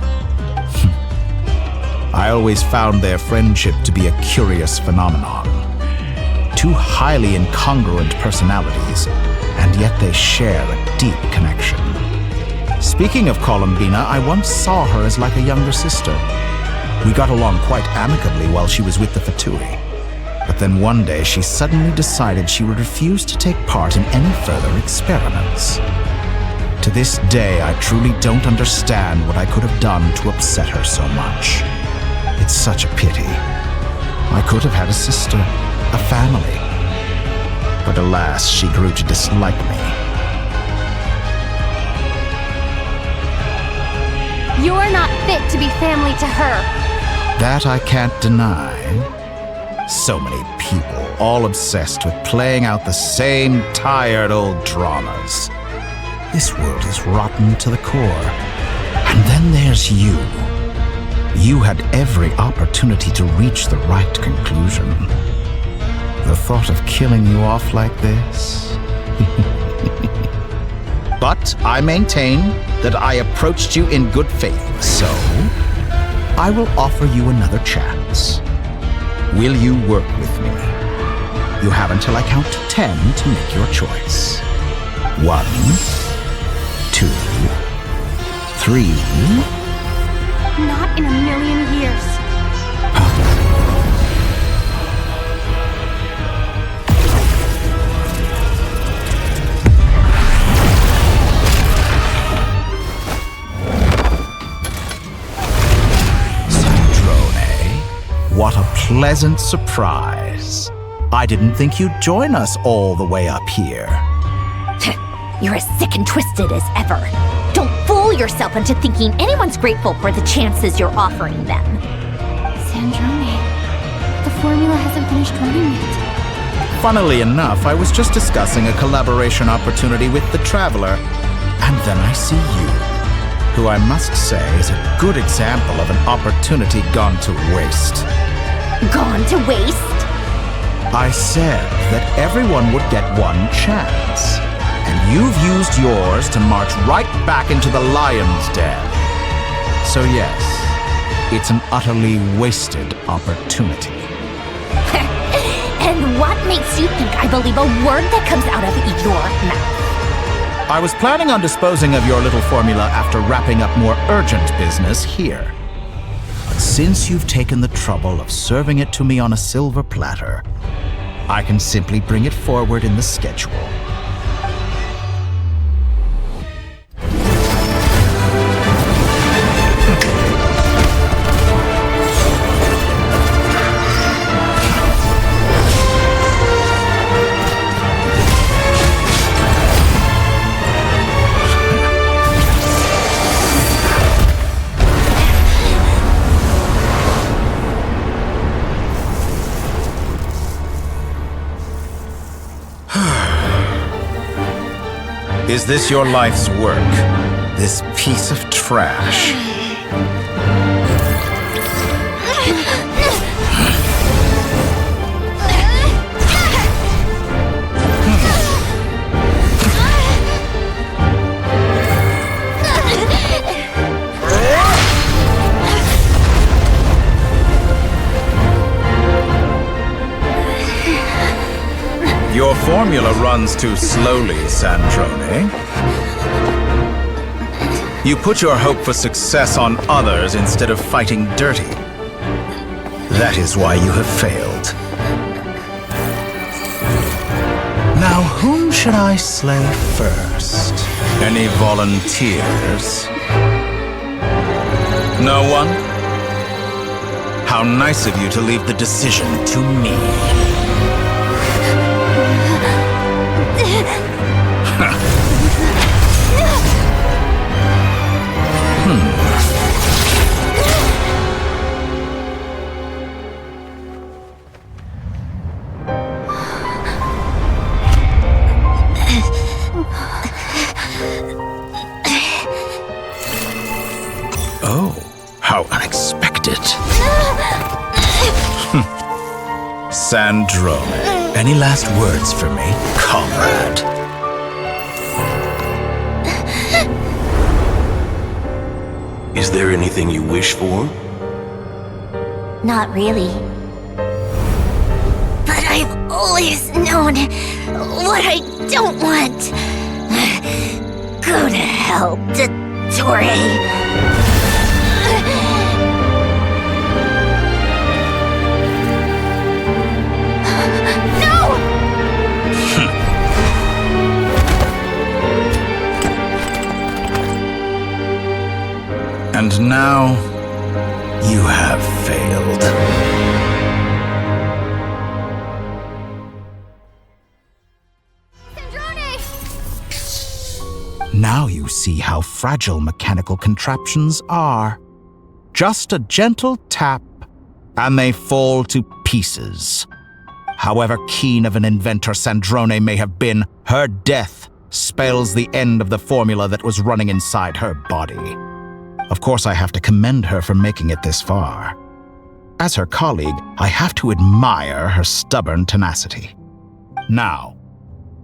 I always found their friendship to be a curious phenomenon. Two highly incongruent personalities, and yet they share a deep connection. Speaking of Columbina, I once saw her as like a younger sister. We got along quite amicably while she was with the Fatui. But then one day she suddenly decided she would refuse to take part in any further experiments. To this day, I truly don't understand what I could have done to upset her so much. It's such a pity. I could have had a sister, a family. But alas, she grew to dislike me. You're not fit to be family to her. That I can't deny. So many people, all obsessed with playing out the same tired old dramas. This world is rotten to the core. And then there's you. You had every opportunity to reach the right conclusion. The thought of killing you off like this? But I maintain that I approached you in good faith, so I will offer you another chance. Will you work with me? You have until I count to 10 to make your choice. 1, 2, 3. Not in a million years. What a pleasant surprise. I didn't think you'd join us all the way up here. You're as sick and twisted as ever. Don't fool yourself into thinking anyone's grateful for the chances you're offering them. Sandrone, the formula hasn't finished running yet. Funnily enough, I was just discussing a collaboration opportunity with the Traveler, and then I see you, who I must say is a good example of an opportunity gone to waste. Gone to waste? I said that everyone would get one chance, and you've used yours to march right back into the lion's den. So yes, it's an utterly wasted opportunity. And what makes you think I believe a word that comes out of your mouth? I was planning on disposing of your little formula after wrapping up more urgent business here. But since you've taken the trouble of serving it to me on a silver platter, I can simply bring it forward in the schedule. Is this your life's work? This piece of trash? Your formula runs too slowly, Sandrone. You put your hope for success on others instead of fighting dirty. That is why you have failed. Now, whom should I slay first? Any volunteers? No one? How nice of you to leave the decision to me. Oh, how unexpected. Sandrone, any last words for me, comrade? Is there anything you wish for? Not really. But I've always known what I don't want. Go to hell, Dottore. And now, you have failed. Now you see how fragile mechanical contraptions are. Just a gentle tap, and they fall to pieces. However keen of an inventor Sandrone may have been, her death spells the end of the formula that was running inside her body. Of course, I have to commend her for making it this far. As her colleague, I have to admire her stubborn tenacity. Now,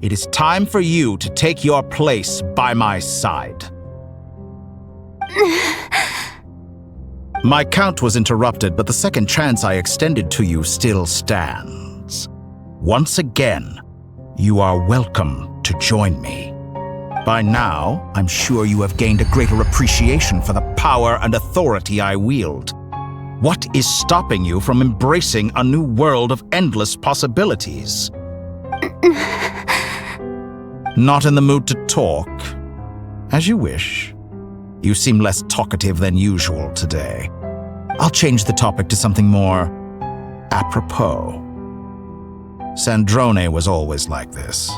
it is time for you to take your place by my side. My count was interrupted, but the second chance I extended to you still stands. Once again, you are welcome to join me. By now, I'm sure you have gained a greater appreciation for the power and authority I wield. What is stopping you from embracing a new world of endless possibilities? Not in the mood to talk? As you wish. You seem less talkative than usual today. I'll change the topic to something more apropos. Sandrone was always like this,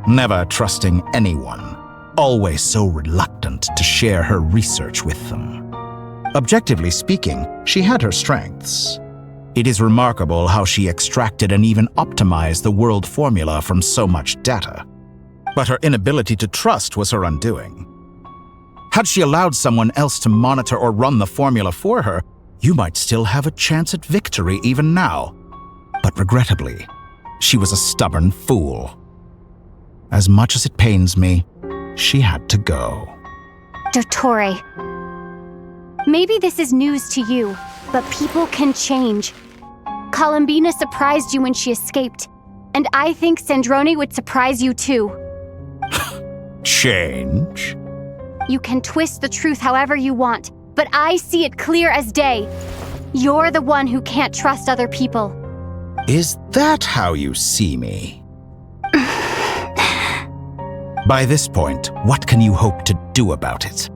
never trusting anyone. Always so reluctant to share her research with them. Objectively speaking, she had her strengths. It is remarkable how she extracted and even optimized the world formula from so much data. But her inability to trust was her undoing. Had she allowed someone else to monitor or run the formula for her, you might still have a chance at victory even now. But regrettably, she was a stubborn fool. As much as it pains me, she had to go. Dottore. Maybe this is news to you, but people can change. Columbina surprised you when she escaped, and I think Sandrone would surprise you too. Change? You can twist the truth however you want, but I see it clear as day. You're the one who can't trust other people. Is that how you see me? By this point, what can you hope to do about it?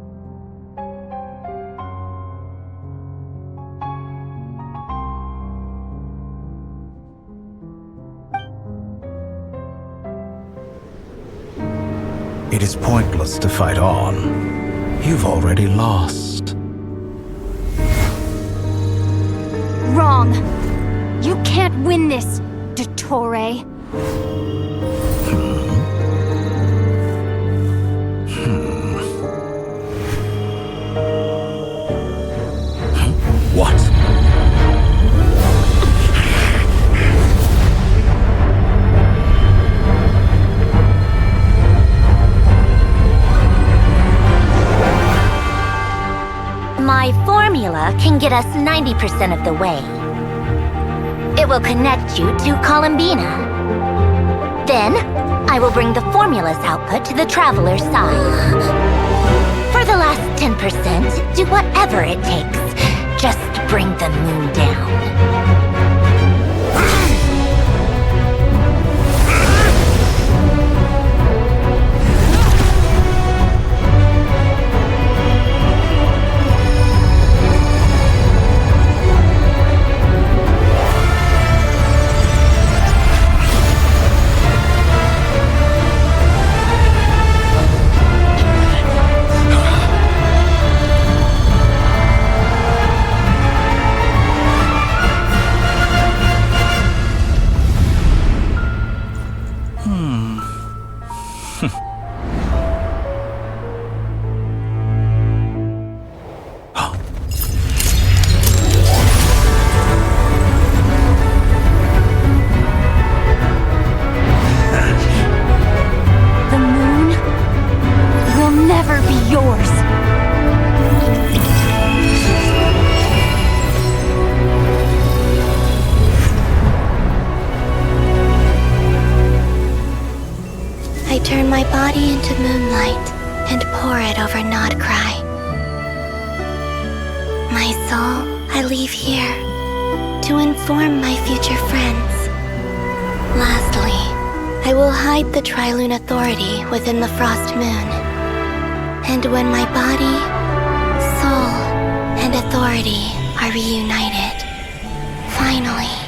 It is pointless to fight on. You've already lost. Wrong. You can't win this, Dottore. What? My formula can get us 90% of the way. It will connect you to Columbina. Then, I will bring the formula's output to the Traveler's side. For the last 10%, do whatever it takes. Just bring the moon down. body into moonlight and pour it over Nodcry. My soul, I leave here to inform my future friends. Lastly, I will hide the Trilune Authority within the Frost Moon. And when my body, soul, and authority are reunited, finally...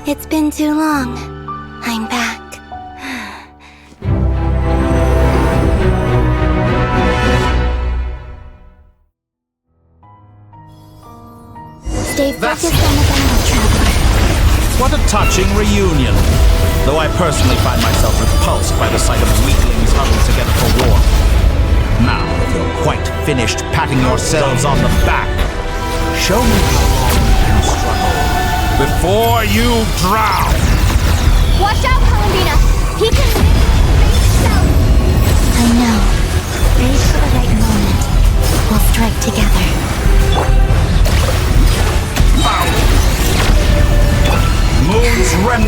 It's been too long. I'm back. Stay focused on the battle, Traveler. What a touching reunion. Though I personally find myself repulsed by the sight of weaklings huddled together for war. Now, if you're quite finished patting yourselves on the back, show me how long you can struggle before you drown. Watch out, Columbina! He can... I know. Wait for the right moment. We'll strike together. Moon's rem...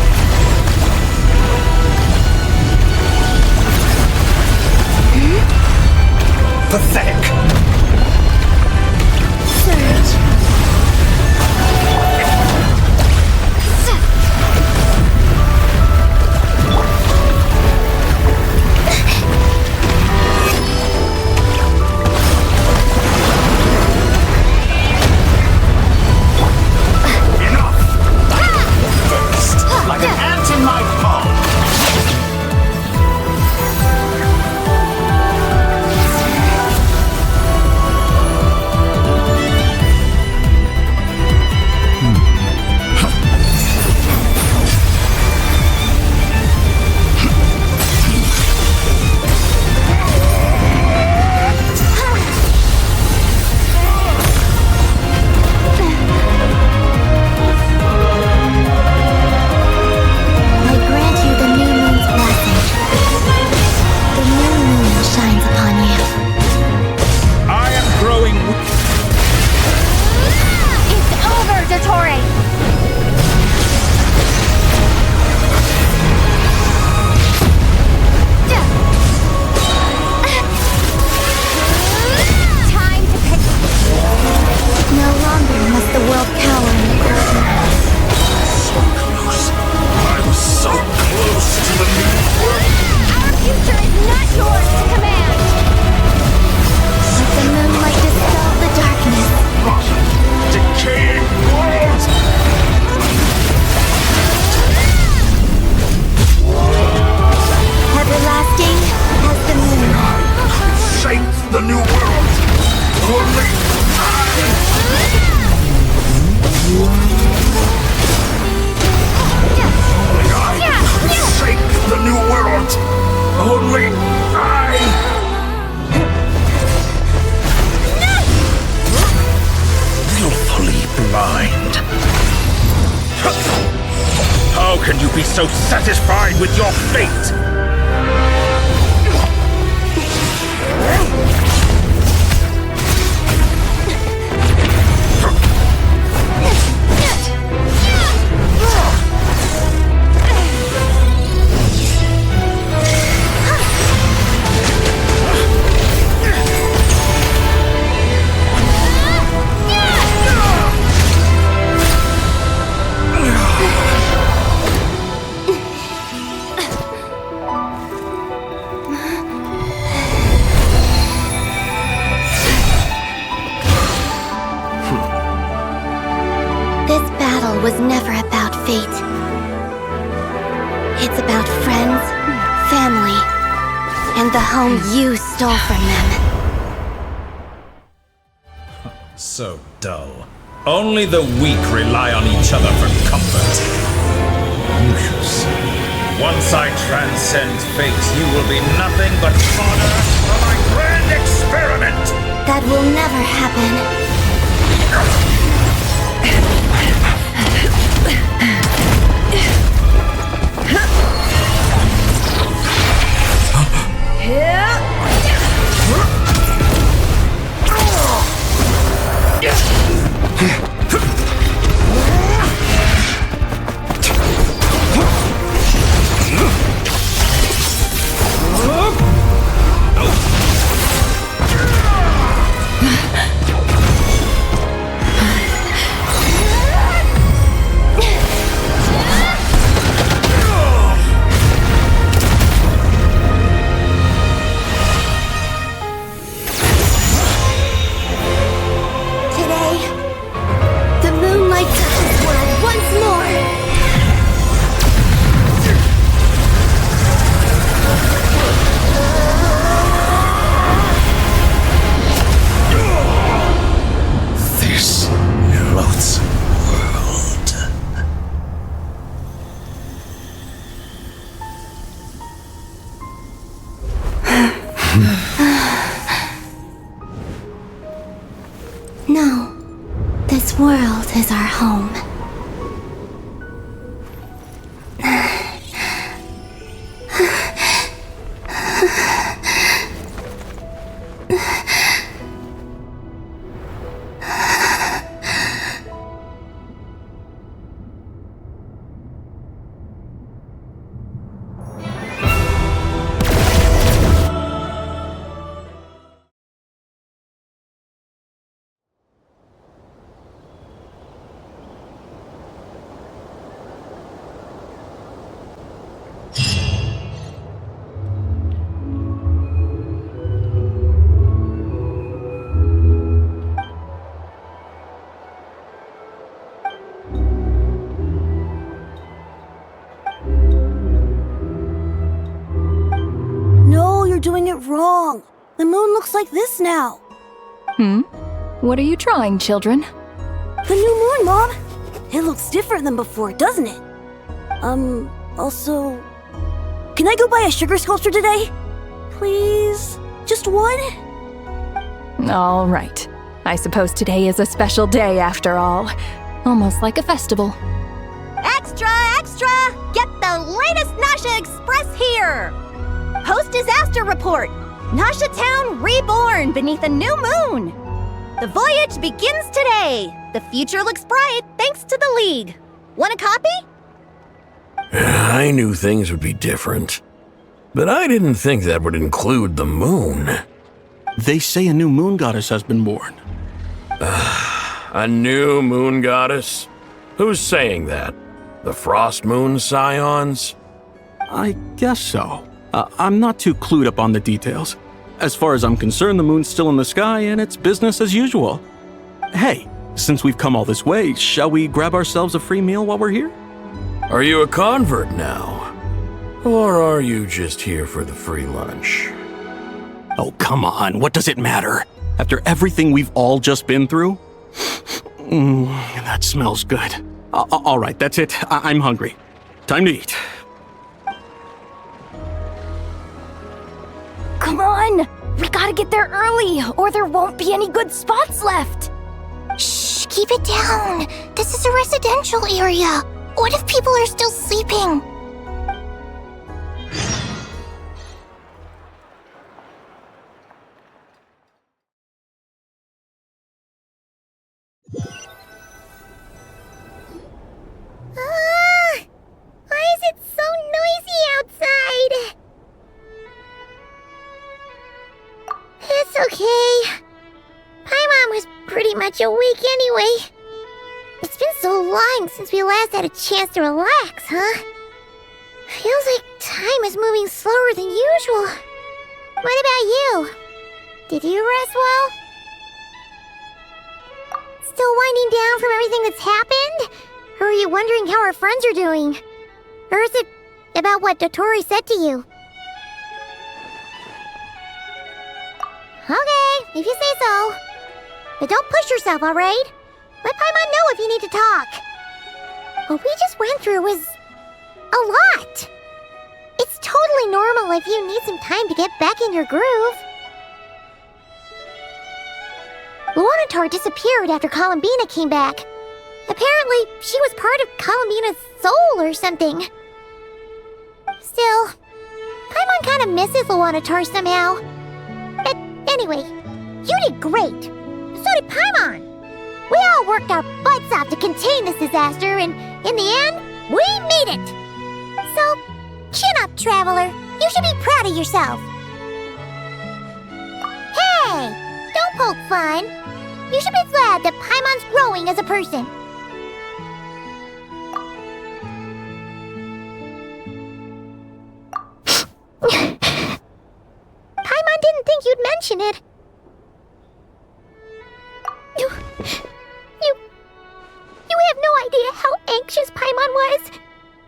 Pathetic. Surge. Like an ant in my palm. can you be so satisfied with your fate? Was never about fate. It's about friends, family, and the home you stole from them. So dull. Only the weak rely on each other for comfort. You shall see. Once I transcend fate, you will be nothing but fodder for my grand experiment! That will never happen. No, this world is our home. Doing it wrong. The moon looks like this now. What are you trying, children? The new moon, Mom! It looks different than before, doesn't it? Also... Can I go buy a sugar sculpture today? Please? Just one? All right. I suppose today is a special day after all. Almost like a festival. Extra, extra! Get the latest Nasha Express here! Post-disaster report! Nasha Town reborn beneath a new moon! The voyage begins today! The future looks bright thanks to the League. Want a copy? I knew things would be different, but I didn't think that would include the moon. They say a new moon goddess has been born. A new moon goddess? Who's saying that? The Frost Moon Scions? I guess so. I'm not too clued up on the details. As far as I'm concerned, the moon's still in the sky and it's business as usual. Hey, since we've come all this way, shall we grab ourselves a free meal while we're here? Are you a convert now? Or are you just here for the free lunch? Oh, come on, what does it matter? After everything we've all just been through? That smells good. All right, that's it. I'm hungry. Time to eat. Come on! We gotta get there early, or there won't be any good spots left! Shh, keep it down. This is a residential area. What if people are still sleeping? Why is it so noisy outside? It's okay. Paimon was pretty much awake anyway. It's been so long since we last had a chance to relax, huh? Feels like time is moving slower than usual. What about you? Did you rest well? Still winding down from everything that's happened? Or are you wondering how our friends are doing? Or is it about what Dotori said to you? Okay, if you say so. But don't push yourself, alright? Let Paimon know if you need to talk. What we just went through was a lot. It's totally normal if you need some time to get back in your groove. Luanatar disappeared after Columbina came back. Apparently, she was part of Columbina's soul or something. Still, Paimon kind of misses Luanatar somehow. But anyway, you did great. So did Paimon. We all worked our butts off to contain this disaster, and in the end, we made it. So, chin up, Traveler. You should be proud of yourself. Hey, don't poke fun. You should be glad that Paimon's growing as a person. Paimon didn't think you'd mention it. You have no idea how anxious Paimon was.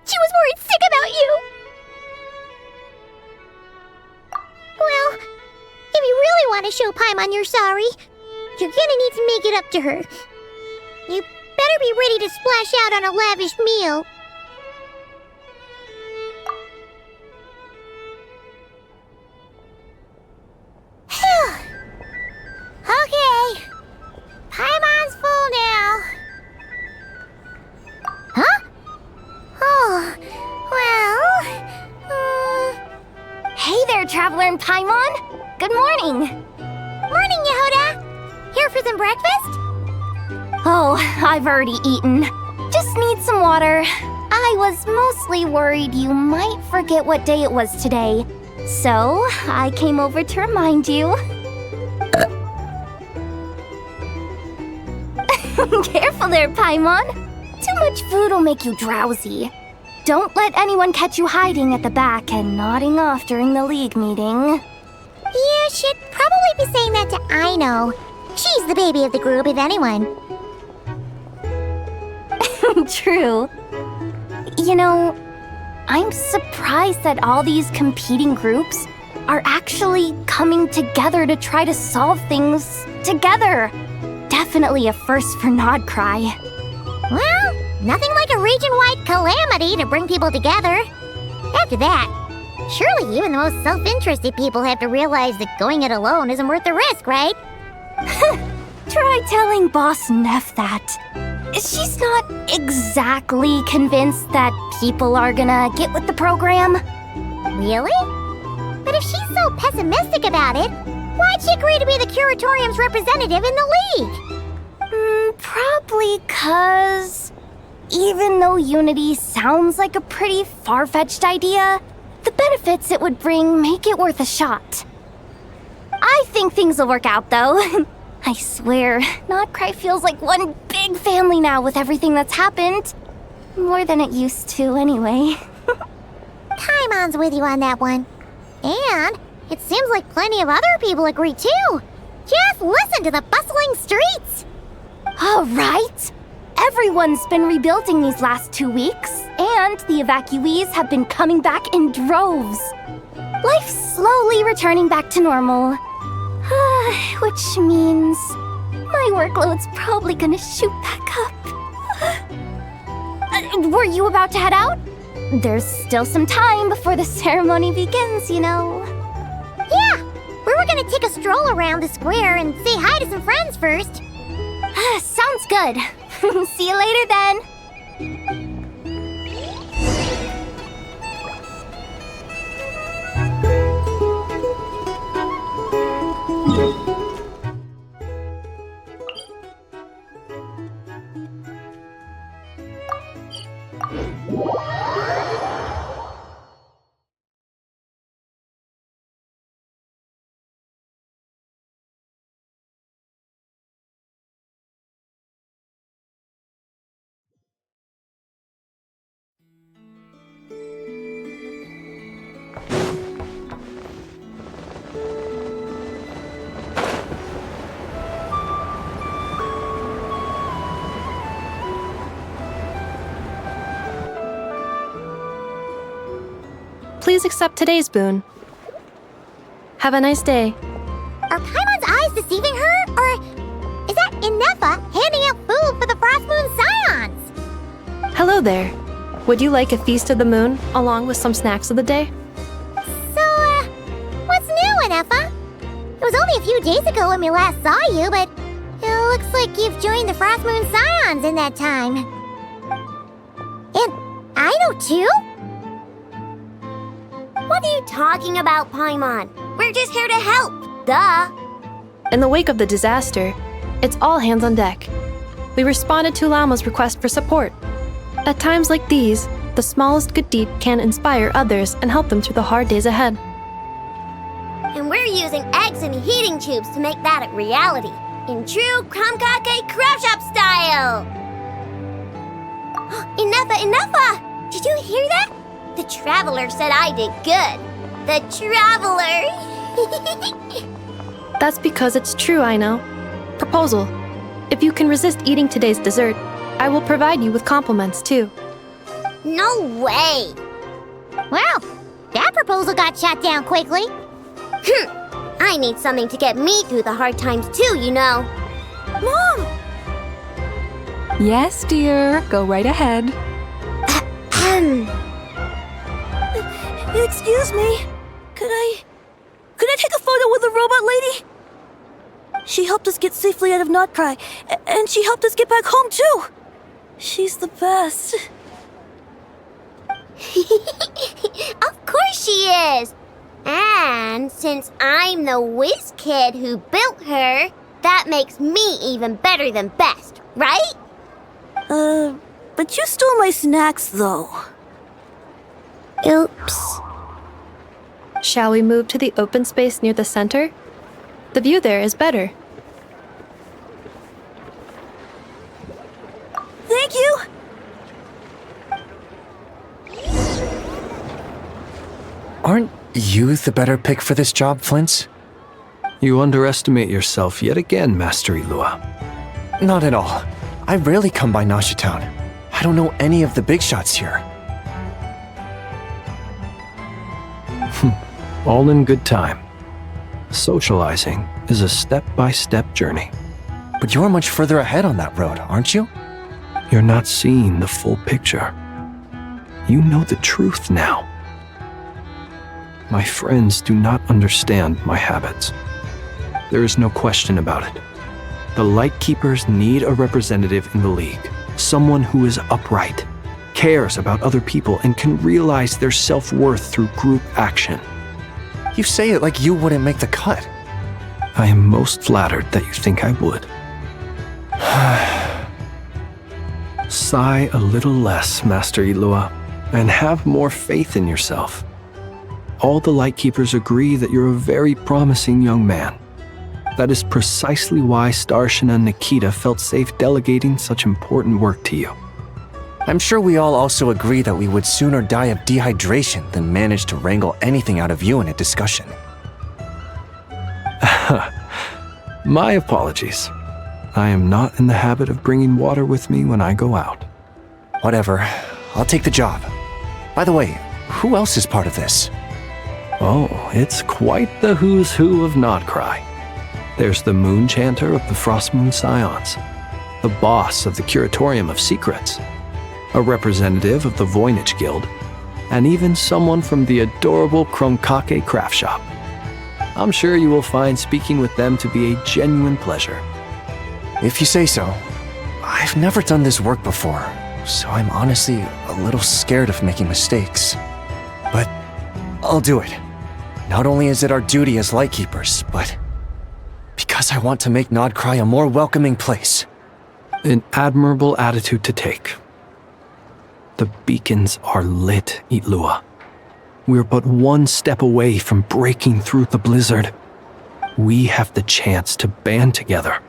She was worried sick about you. Well, if you really want to show Paimon you're sorry, you're gonna need to make it up to her. You better be ready to splash out on a lavish meal. Okay. Paimon's full now. Huh? Oh, well... Hey there, Traveler and Paimon! Good morning! Morning, Yehuda! Here for some breakfast? Oh, I've already eaten. Just need some water. I was mostly worried you might forget what day it was today. So, I came over to remind you. Careful there, Paimon. Too much food will make you drowsy. Don't let anyone catch you hiding at the back and nodding off during the league meeting. Yeah, she'd probably be saying that to Aino. She's the baby of the group, if anyone. True. You know, I'm surprised that all these competing groups are actually coming together to try to solve things together. Definitely a first for Nodcry. Well, nothing like a region-wide calamity to bring people together. After that, surely even the most self-interested people have to realize that going it alone isn't worth the risk, right? Try telling Boss Neff that. She's not exactly convinced that people are gonna get with the program. Really? But if she's so pessimistic about it, why'd she agree to be the Curatorium's representative in the league? Probably 'cause even though unity sounds like a pretty far-fetched idea, the benefits it would bring make it worth a shot. I think things will work out, though. I swear, Nodcry feels like one big family now with everything that's happened. More than it used to, anyway. Paimon's with you on that one. And it seems like plenty of other people agree, too. Just listen to the bustling streets. All right. Everyone's been rebuilding these last 2 weeks, and the evacuees have been coming back in droves. Life's slowly returning back to normal. Which means my workload's probably gonna shoot back up. Were you about to head out? There's still some time before the ceremony begins, you know. Yeah, we were gonna take a stroll around the square and say hi to some friends first. Sounds good. See you later then. Please accept today's boon. Have a nice day. Are Paimon's eyes deceiving her? Or is that Inefa handing out food for with the Frost Moon Scions! Hello there. Would you like a feast of the moon, along with some snacks of the day? So, what's new, Anefa? It was only a few days ago when we last saw you, but it looks like you've joined the Frost Moon Scions in that time. And I know too? What are you talking about, Paimon? We're just here to help, duh. In the wake of the disaster, it's all hands on deck. We responded to Lama's request for support. At times like these, the smallest good deed can inspire others and help them through the hard days ahead. And we're using eggs and heating tubes to make that a reality, in true Krumkake Craft Shop style! Enough! Did you hear that? The Traveler said I did good. The Traveler! That's because it's true, I know. Proposal. If you can resist eating today's dessert, I will provide you with compliments, too. No way! Well, that proposal got shot down quickly. I need something to get me through the hard times too, you know. Mom! Yes, dear. Go right ahead. Excuse me. Could I take a photo with the robot lady? She helped us get safely out of Notcry, and she helped us get back home too. She's the best. Of course she is! And since I'm the whiz kid who built her, that makes me even better than best, right? But you stole my snacks, though. Oops. Shall we move to the open space near the center? The view there is better. Thank you! Aren't you the better pick for this job, Flint's? You underestimate yourself yet again, Master Ilua. Not at all. I rarely come by Nasha Town. I don't know any of the big shots here. All in good time. Socializing is a step-by-step journey. But you're much further ahead on that road, aren't you? You're not seeing the full picture. You know the truth now. My friends do not understand my habits. There is no question about it. The Lightkeepers need a representative in the League. Someone who is upright, cares about other people, and can realize their self-worth through group action. You say it like you wouldn't make the cut. I am most flattered that you think I would. Sigh a little less, Master Ilua, and have more faith in yourself. All the Lightkeepers agree that you're a very promising young man. That is precisely why Starshina Nikita felt safe delegating such important work to you. I'm sure we all also agree that we would sooner die of dehydration than manage to wrangle anything out of you in a discussion. My apologies. I am not in the habit of bringing water with me when I go out. Whatever. I'll take the job. By the way, who else is part of this? Oh, it's quite the who's who of Notcry. There's the Moon Chanter of the Frost Moon Scions, the boss of the Curatorium of Secrets, a representative of the Voynich Guild, and even someone from the adorable Krumkake Craft Shop. I'm sure you will find speaking with them to be a genuine pleasure. If you say so. I've never done this work before, so I'm honestly a little scared of making mistakes. But I'll do it. Not only is it our duty as Lightkeepers, but because I want to make Notcry a more welcoming place. An admirable attitude to take. The beacons are lit, Ilua. We're but one step away from breaking through the blizzard. We have the chance to band together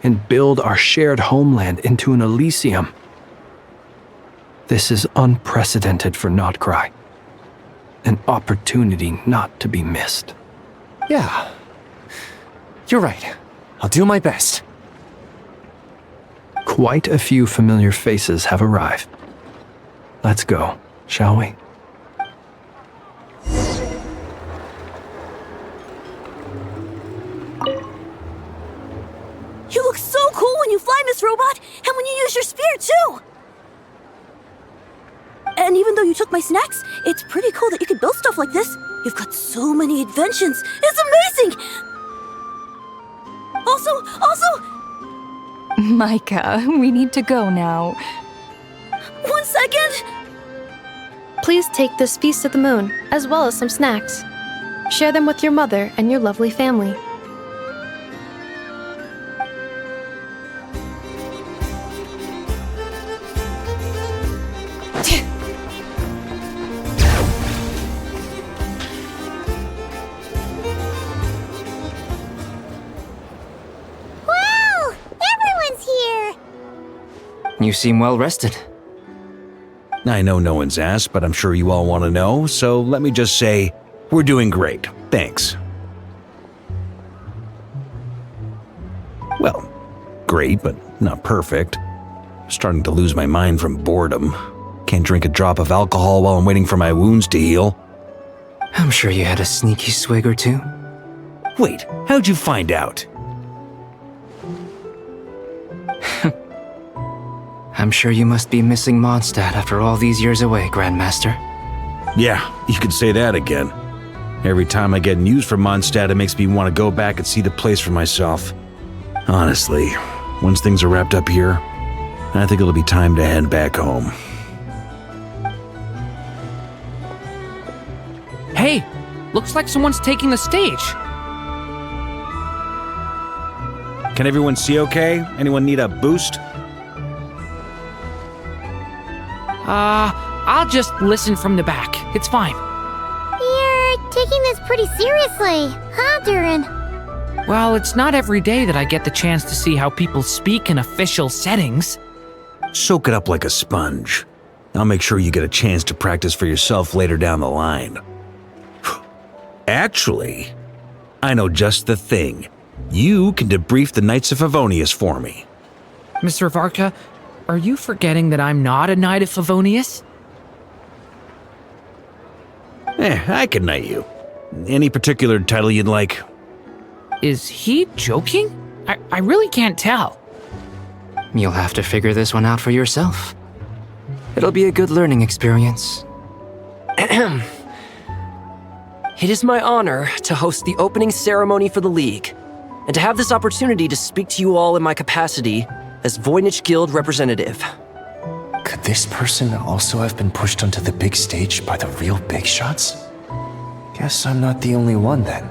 and build our shared homeland into an Elysium. This is unprecedented for Notcry. An opportunity not to be missed. Yeah. You're right. I'll do my best. Quite a few familiar faces have arrived. Let's go, shall we? You look so cool when you fly, Miss Robot, and when you use your spear, too! And even though you took my snacks, it's pretty cool that you can build stuff like this. You've got so many inventions. It's amazing! Also... Micah, we need to go now. 1 second! Please take this Feast of the Moon, as well as some snacks. Share them with your mother and your lovely family. Wow! Everyone's here! You seem well rested. I know no one's asked, but I'm sure you all want to know, so let me just say, we're doing great. Thanks. Well, great, but not perfect. Starting to lose my mind from boredom. Can't drink a drop of alcohol while I'm waiting for my wounds to heal. I'm sure you had a sneaky swig or two. Wait, how'd you find out? I'm sure you must be missing Mondstadt after all these years away, Grandmaster. Yeah, you could say that again. Every time I get news from Mondstadt, it makes me want to go back and see the place for myself. Honestly, once things are wrapped up here, I think it'll be time to head back home. Hey, looks like someone's taking the stage. Can everyone see okay? Anyone need a boost? I'll just listen from the back. It's fine. You're taking this pretty seriously, huh, Durin? Well, it's not every day that I get the chance to see how people speak in official settings. Soak it up like a sponge. I'll make sure you get a chance to practice for yourself later down the line. Actually, I know just the thing. You can debrief the Knights of Favonius for me. Mr. Varka, are you forgetting that I'm not a Knight of Favonius? I can knight you. Any particular title you'd like? Is he joking? I really can't tell. You'll have to figure this one out for yourself. It'll be a good learning experience. It is my honor to host the opening ceremony for the League, and to have this opportunity to speak to you all in my capacity as Voynich Guild representative. Could this person also have been pushed onto the big stage by the real big shots? Guess I'm not the only one then.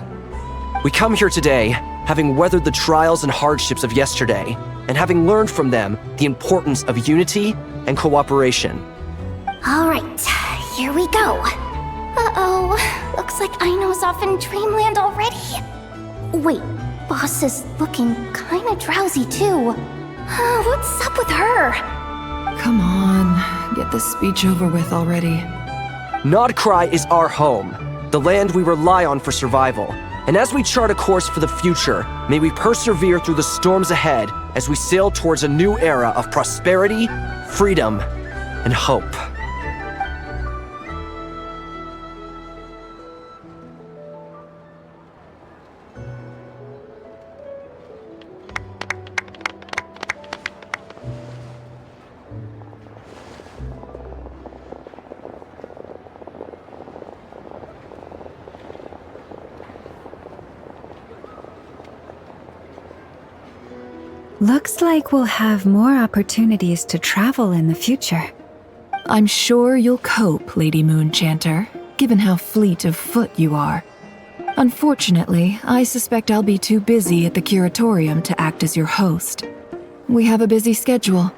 We come here today, having weathered the trials and hardships of yesterday, and having learned from them the importance of unity and cooperation. All right, here we go. Uh-oh, looks like Aino's off in dreamland already. Wait, Boss is looking kinda drowsy too. What's up with her? Come on, get this speech over with already. Nodcry is our home, the land we rely on for survival. And as we chart a course for the future, may we persevere through the storms ahead as we sail towards a new era of prosperity, freedom, and hope. Looks like we'll have more opportunities to travel in the future. I'm sure you'll cope, Lady Moonchanter, given how fleet of foot you are. Unfortunately, I suspect I'll be too busy at the Curatorium to act as your host. We have a busy schedule,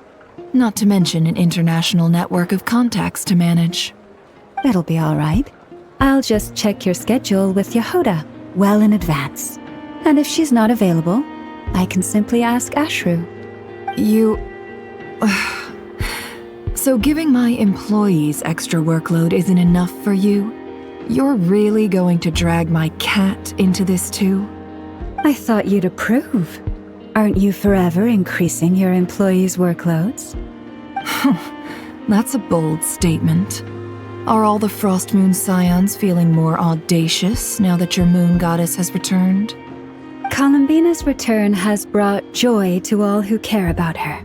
not to mention an international network of contacts to manage. It'll be all right. I'll just check your schedule with Yehoda well in advance. And if she's not available, I can simply ask Ashru. So giving my employees extra workload isn't enough for you? You're really going to drag my cat into this too? I thought you'd approve. Aren't you forever increasing your employees' workloads? That's a bold statement. Are all the Frostmoon Scions feeling more audacious now that your moon goddess has returned? Columbina's return has brought joy to all who care about her.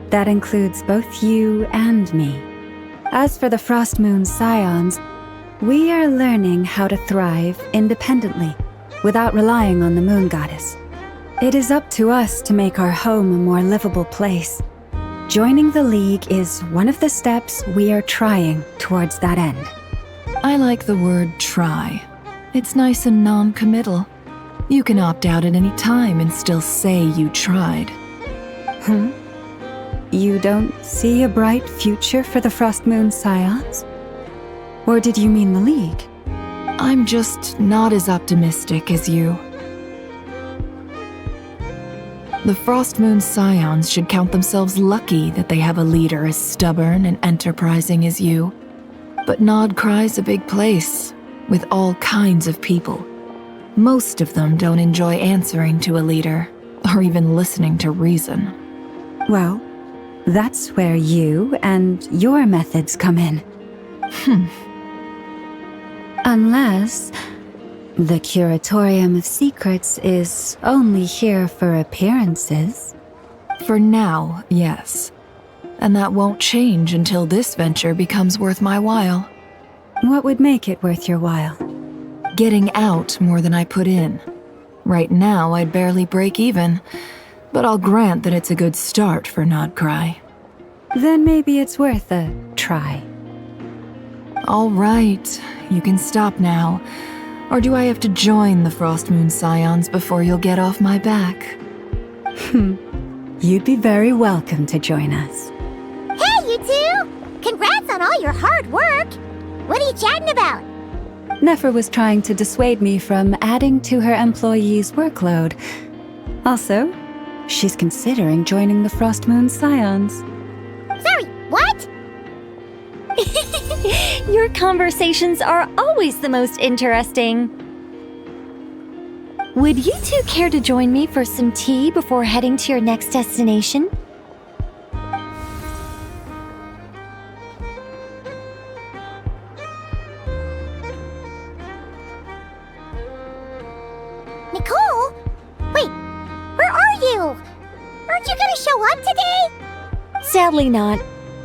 That includes both you and me. As for the Frost Moon Scions, we are learning how to thrive independently, without relying on the Moon Goddess. It is up to us to make our home a more livable place. Joining the League is one of the steps we are trying towards that end. I like the word try. It's nice and non-committal. You can opt out at any time and still say you tried. You don't see a bright future for the Frost Moon Scions? Or did you mean the League? I'm just not as optimistic as you. The Frost Moon Scions should count themselves lucky that they have a leader as stubborn and enterprising as you. But Nodcry's a big place, with all kinds of people. Most of them don't enjoy answering to a leader, or even listening to reason. Well, that's where you and your methods come in. Unless the Curatorium of Secrets is only here for appearances. For now, yes. And that won't change until this venture becomes worth my while. What would make it worth your while? Getting out more than I put in. Right now, I'd barely break even, but I'll grant that it's a good start for Nodcry. Then maybe it's worth a try. All right, you can stop now. Or do I have to join the Frost Moon Scions before you'll get off my back? You'd be very welcome to join us. Hey, you two! Congrats on all your hard work! What are you chatting about? Nefer was trying to dissuade me from adding to her employees' workload. Also, she's considering joining the Frost Moon Scions. Sorry, what? Your conversations are always the most interesting. Would you two care to join me for some tea before heading to your next destination? Nicole? Wait, where are you? Aren't you gonna show up today? Sadly not.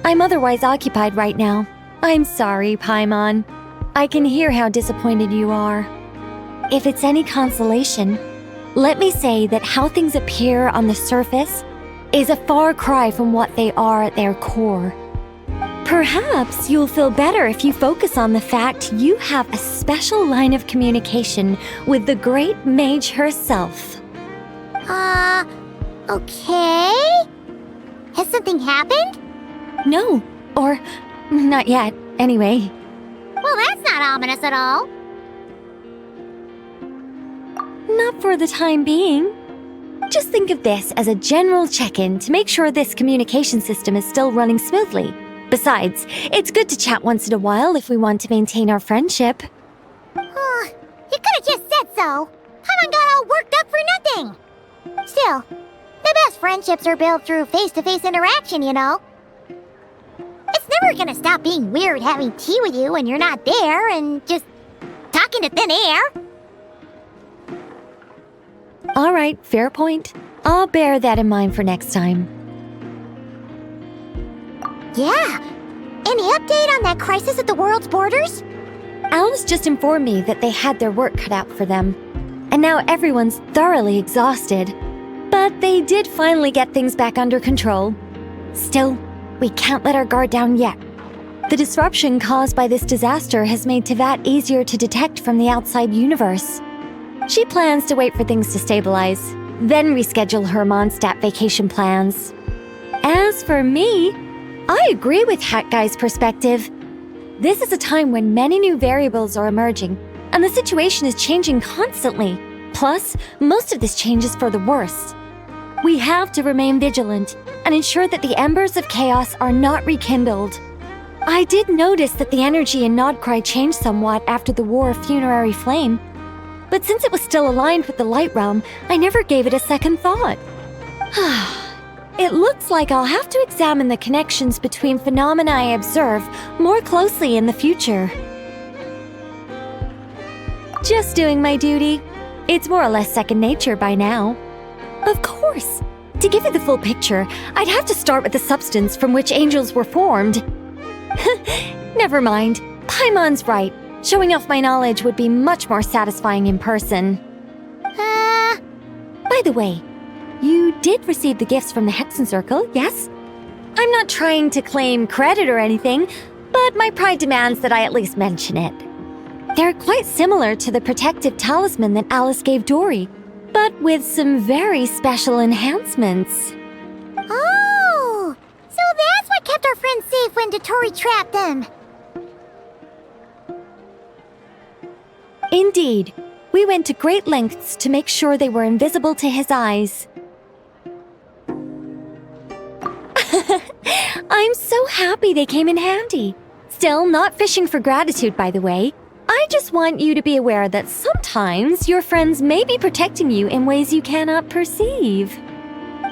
I'm otherwise occupied right now. I'm sorry, Paimon. I can hear how disappointed you are. If it's any consolation, let me say that how things appear on the surface is a far cry from what they are at their core. Perhaps you'll feel better if you focus on the fact you have a special line of communication with the great mage herself. Okay? Has something happened? No, or not yet, anyway. Well, that's not ominous at all. Not for the time being. Just think of this as a general check-in to make sure this communication system is still running smoothly. Besides, it's good to chat once in a while if we want to maintain our friendship. You could have just said so. Paimon got all worked up for nothing. Still, the best friendships are built through face-to-face interaction, you know. It's never gonna stop being weird having tea with you when you're not there and just talking to thin air. All right, fair point. I'll bear that in mind for next time. Yeah. Any update on that crisis at the world's borders? Alice just informed me that they had their work cut out for them. And now everyone's thoroughly exhausted. But they did finally get things back under control. Still, we can't let our guard down yet. The disruption caused by this disaster has made Teyvat easier to detect from the outside universe. She plans to wait for things to stabilize, then reschedule her Mondstadt vacation plans. As for me, I agree with Hat Guy's perspective. This is a time when many new variables are emerging, and the situation is changing constantly. Plus, most of this change is for the worse. We have to remain vigilant and ensure that the embers of chaos are not rekindled. I did notice that the energy in Nodcry changed somewhat after the War of Funerary Flame, but since it was still aligned with the Light Realm, I never gave it a second thought. It looks like I'll have to examine the connections between phenomena I observe more closely in the future. Just doing my duty. It's more or less second nature by now. Of course. To give you the full picture, I'd have to start with the substance from which angels were formed. Never mind. Paimon's right. Showing off my knowledge would be much more satisfying in person. By the way, you did receive the gifts from the Hexen Circle, yes? I'm not trying to claim credit or anything, but my pride demands that I at least mention it. They're quite similar to the protective talisman that Alice gave Dory, but with some very special enhancements. Oh! So that's what kept our friends safe when Dotori trapped them. Indeed. We went to great lengths to make sure they were invisible to his eyes. I'm so happy they came in handy. Still, not fishing for gratitude, by the way. I just want you to be aware that sometimes your friends may be protecting you in ways you cannot perceive.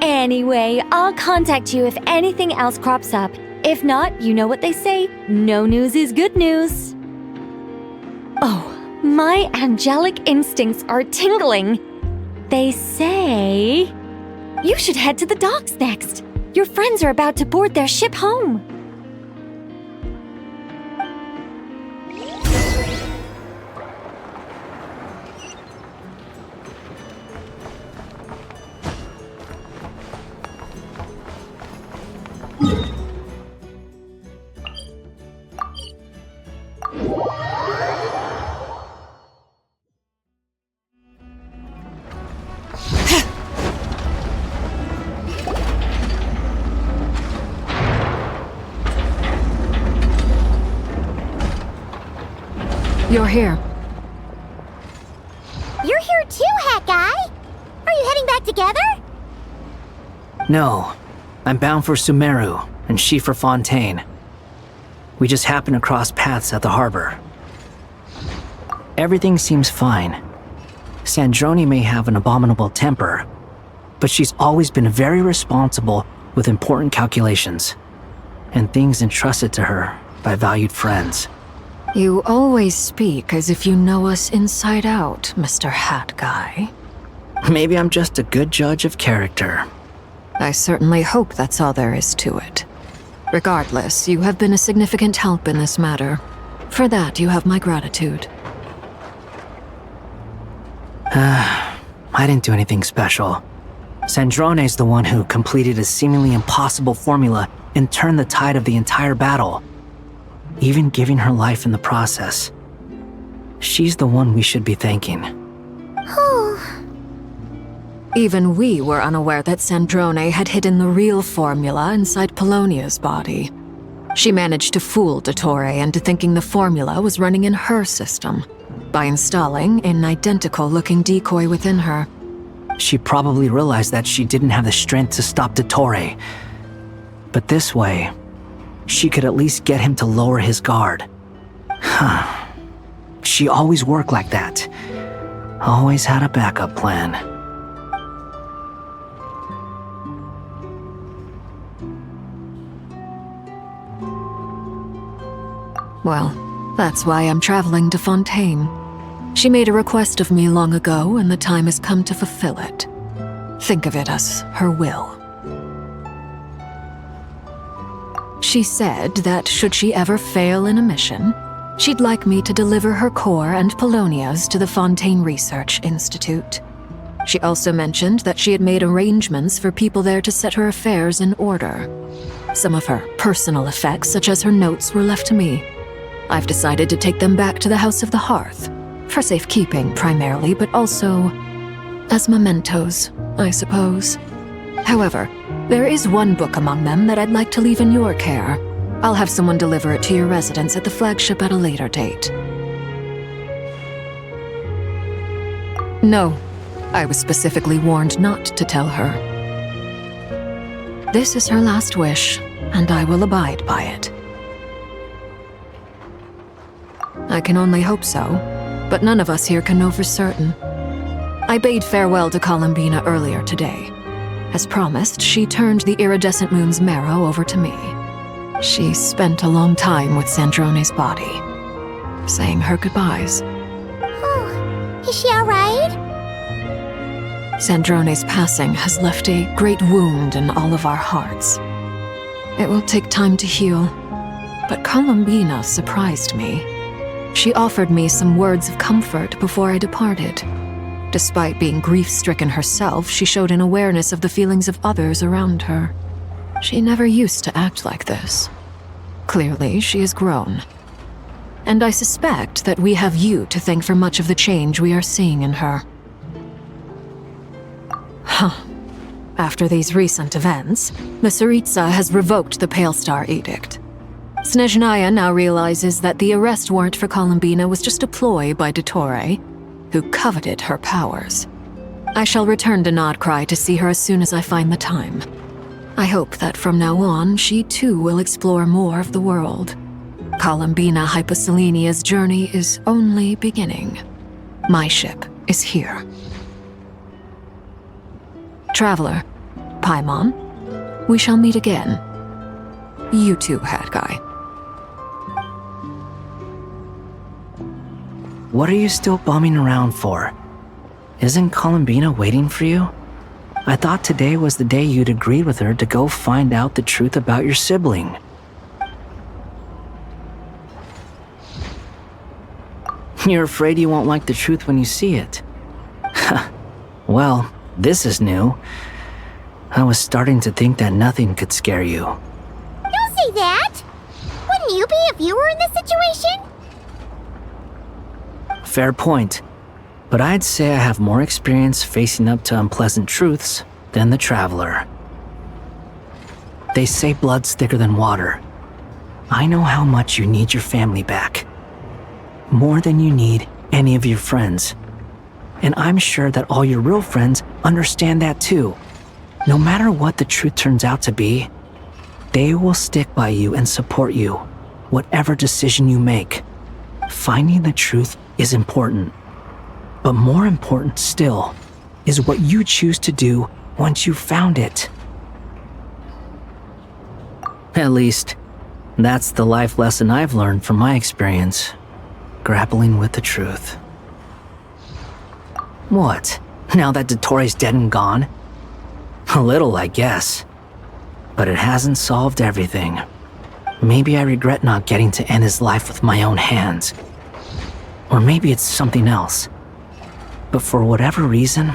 Anyway, I'll contact you if anything else crops up. If not, you know what they say, no news is good news. Oh, my angelic instincts are tingling. They say you should head to the docks next. Your friends are about to board their ship home. You're here. You're here too, Hat Guy! Are you heading back together? No. I'm bound for Sumeru, and she for Fontaine. We just happened to cross paths at the harbor. Everything seems fine. Sandrone may have an abominable temper, but she's always been very responsible with important calculations, and things entrusted to her by valued friends. You always speak as if you know us inside out, Mr. Hat Guy. Maybe I'm just a good judge of character. I certainly hope that's all there is to it. Regardless, you have been a significant help in this matter. For that, you have my gratitude. I didn't do anything special. Sandrone's the one who completed a seemingly impossible formula and turned the tide of the entire battle, even giving her life in the process. She's the one we should be thanking. Even we were unaware that Sandrone had hidden the real formula inside Polonia's body. She managed to fool Dottore into thinking the formula was running in her system by installing an identical-looking decoy within her. She probably realized that she didn't have the strength to stop Dottore. But this way, she could at least get him to lower his guard. She always worked like that. Always had a backup plan. Well, that's why I'm traveling to Fontaine. She made a request of me long ago, and the time has come to fulfill it. Think of it as her will. She said that should she ever fail in a mission, she'd like me to deliver her core and Polonia's to the Fontaine Research Institute. She also mentioned that she had made arrangements for people there to set her affairs in order. Some of her personal effects, such as her notes, were left to me. I've decided to take them back to the House of the Hearth, for safekeeping primarily, but also as mementos, I suppose. However, there is one book among them that I'd like to leave in your care. I'll have someone deliver it to your residence at the flagship at a later date. No, I was specifically warned not to tell her. This is her last wish, and I will abide by it. I can only hope so, but none of us here can know for certain. I bade farewell to Columbina earlier today. As promised, she turned the iridescent moon's marrow over to me. She spent a long time with Sandrone's body, saying her goodbyes. Oh, is she alright? Sandrone's passing has left a great wound in all of our hearts. It will take time to heal, but Columbina surprised me. She offered me some words of comfort before I departed. Despite being grief-stricken herself, she showed an awareness of the feelings of others around her. She never used to act like this. Clearly, she has grown. And I suspect that we have you to thank for much of the change we are seeing in her. After these recent events, the Tsaritsa has revoked the Pale Star Edict. Snezhnaya now realizes that the arrest warrant for Columbina was just a ploy by Dottore, who coveted her powers. I shall return to Nodcry to see her as soon as I find the time. I hope that from now on, she too will explore more of the world. Columbina Hyposelenia's journey is only beginning. My ship is here. Traveler, Paimon, we shall meet again. You too, Hat Guy. What are you still bumming around for? Isn't Columbina waiting for you? I thought today was the day you'd agreed with her to go find out the truth about your sibling. You're afraid you won't like the truth when you see it. Well, this is new. I was starting to think that nothing could scare you. Don't say that! Wouldn't you be if you were in this situation? Fair point. But I'd say I have more experience facing up to unpleasant truths than the Traveler. They say blood's thicker than water. I know how much you need your family back. More than you need any of your friends. And I'm sure that all your real friends understand that too. No matter what the truth turns out to be, they will stick by you and support you, whatever decision you make. Finding the truth is important. But more important still is what you choose to do once you've found it. At least, that's the life lesson I've learned from my experience, grappling with the truth. What? Now that Dottore's dead and gone? A little, I guess. But it hasn't solved everything. Maybe I regret not getting to end his life with my own hands. Or maybe it's something else. But for whatever reason,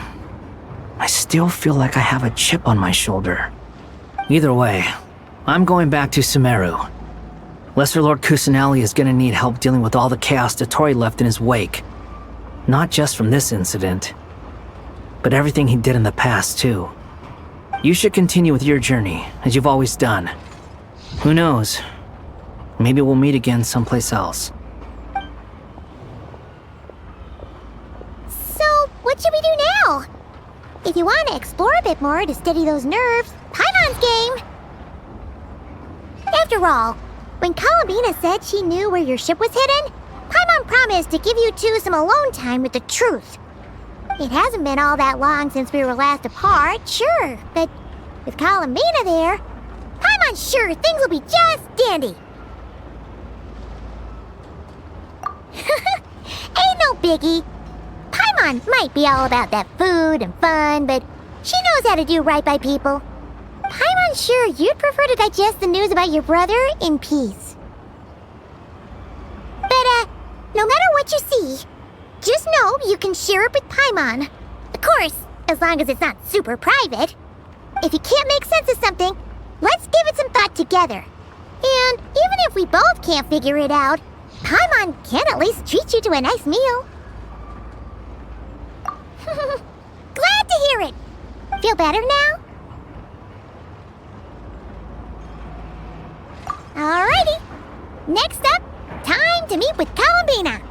I still feel like I have a chip on my shoulder. Either way, I'm going back to Sumeru. Lesser Lord Kusanali is gonna need help dealing with all the chaos Dottore left in his wake. Not just from this incident, but everything he did in the past too. You should continue with your journey, as you've always done. Who knows? Maybe we'll meet again someplace else. So, what should we do now? If you want to explore a bit more to steady those nerves, Paimon's game! After all, when Columbina said she knew where your ship was hidden, Paimon promised to give you two some alone time with the truth. It hasn't been all that long since we were last apart, sure, but with Columbina there, Paimon's sure things will be just dandy. Ain't no biggie. Paimon might be all about that food and fun, but she knows how to do right by people. Paimon's sure you'd prefer to digest the news about your brother in peace. But, no matter what you see, just know you can share it with Paimon. Of course, as long as it's not super private. If you can't make sense of something, let's give it some thought together. And even if we both can't figure it out, Paimon can at least treat you to a nice meal. Glad to hear it. Feel better now? Alrighty. Next up, time to meet with Columbina.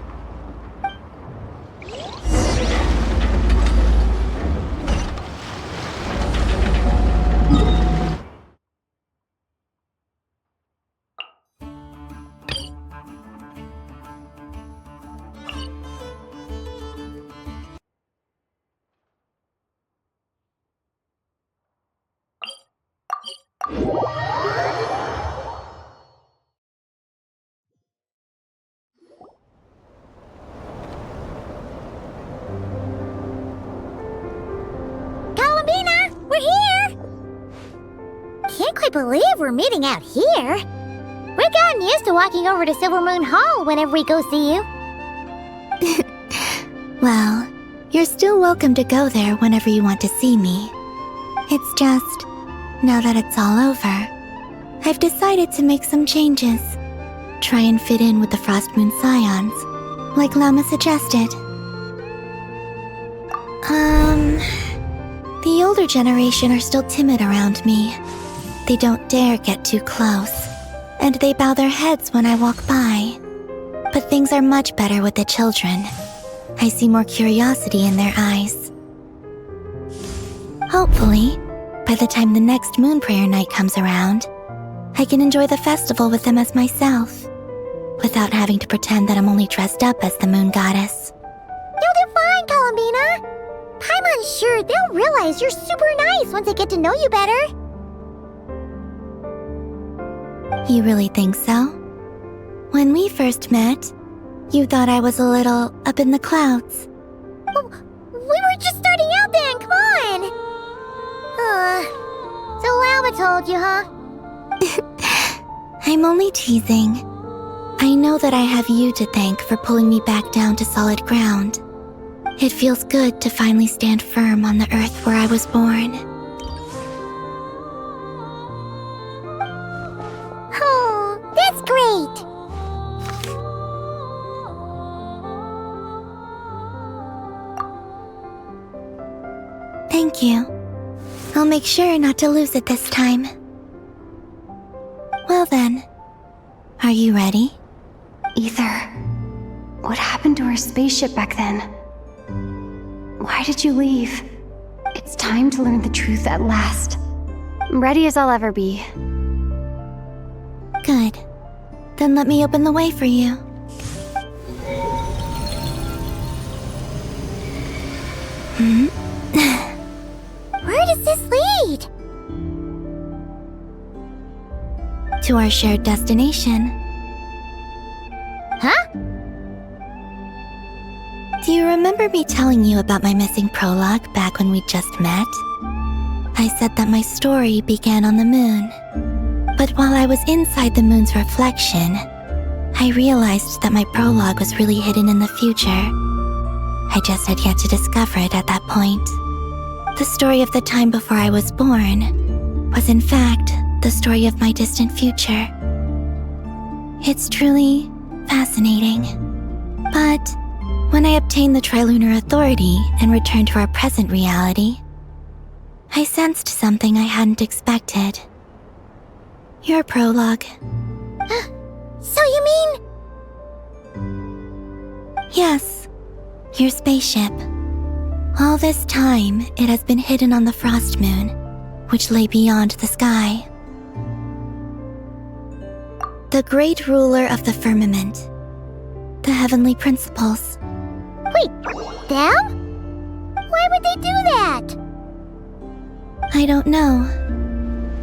can't quite believe we're meeting out here. We've gotten used to walking over to Silver Moon Hall whenever we go see you. Well, you're still welcome to go there whenever you want to see me. It's just, now that it's all over, I've decided to make some changes. Try and fit in with the Frost Moon Scions, like Llama suggested. The older generation are still timid around me. They don't dare get too close, and they bow their heads when I walk by. But things are much better with the children. I see more curiosity in their eyes. Hopefully, by the time the next Moon Prayer Night comes around, I can enjoy the festival with them as myself, without having to pretend that I'm only dressed up as the Moon Goddess. You'll do fine, Columbina. Paimon's sure they'll realize you're super nice once they get to know you better. You really think so? When we first met, you thought I was a little up in the clouds. Well, we were just starting out then, come on! So Llama told you, huh? I'm only teasing. I know that I have you to thank for pulling me back down to solid ground. It feels good to finally stand firm on the earth where I was born. Oh, that's great! Thank you. I'll make sure not to lose it this time. Well then, are you ready? Ether, what happened to our spaceship back then? Why did you leave? It's time to learn the truth at last. I'm ready as I'll ever be. Good. Then let me open the way for you. Where does this lead? To our shared destination. Huh? Do you remember me telling you about my missing prologue back when we just met? I said that my story began on the moon. But while I was inside the moon's reflection, I realized that my prologue was really hidden in the future. I just had yet to discover it at that point. The story of the time before I was born was in fact the story of my distant future. It's truly fascinating. But when I obtained the Trilunar Authority and returned to our present reality, I sensed something I hadn't expected. Your prologue. So you mean... Yes, your spaceship. All this time, it has been hidden on the Frost Moon, which lay beyond the sky. The great ruler of the firmament. The heavenly principles. Wait, them? Why would they do that? I don't know.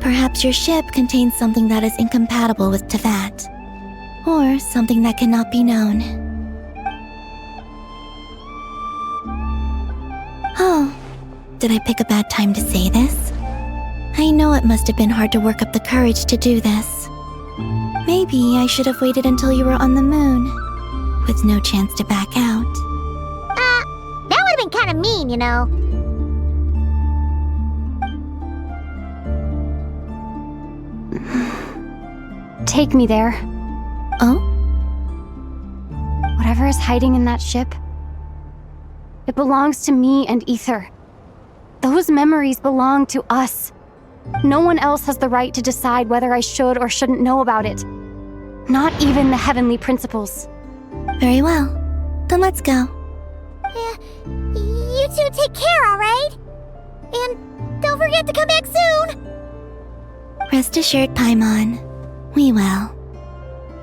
Perhaps your ship contains something that is incompatible with Tevat. Or something that cannot be known. Oh, did I pick a bad time to say this? I know it must have been hard to work up the courage to do this. Maybe I should have waited until you were on the moon, with no chance to back out. That would have been kind of mean, you know. Take me there. Oh? Whatever is hiding in that ship, it belongs to me and Ether. Those memories belong to us. No one else has the right to decide whether I should or shouldn't know about it. Not even the heavenly principles. Very well. Then let's go. You two take care, alright? And don't forget to come back soon! Rest assured, Paimon. We will.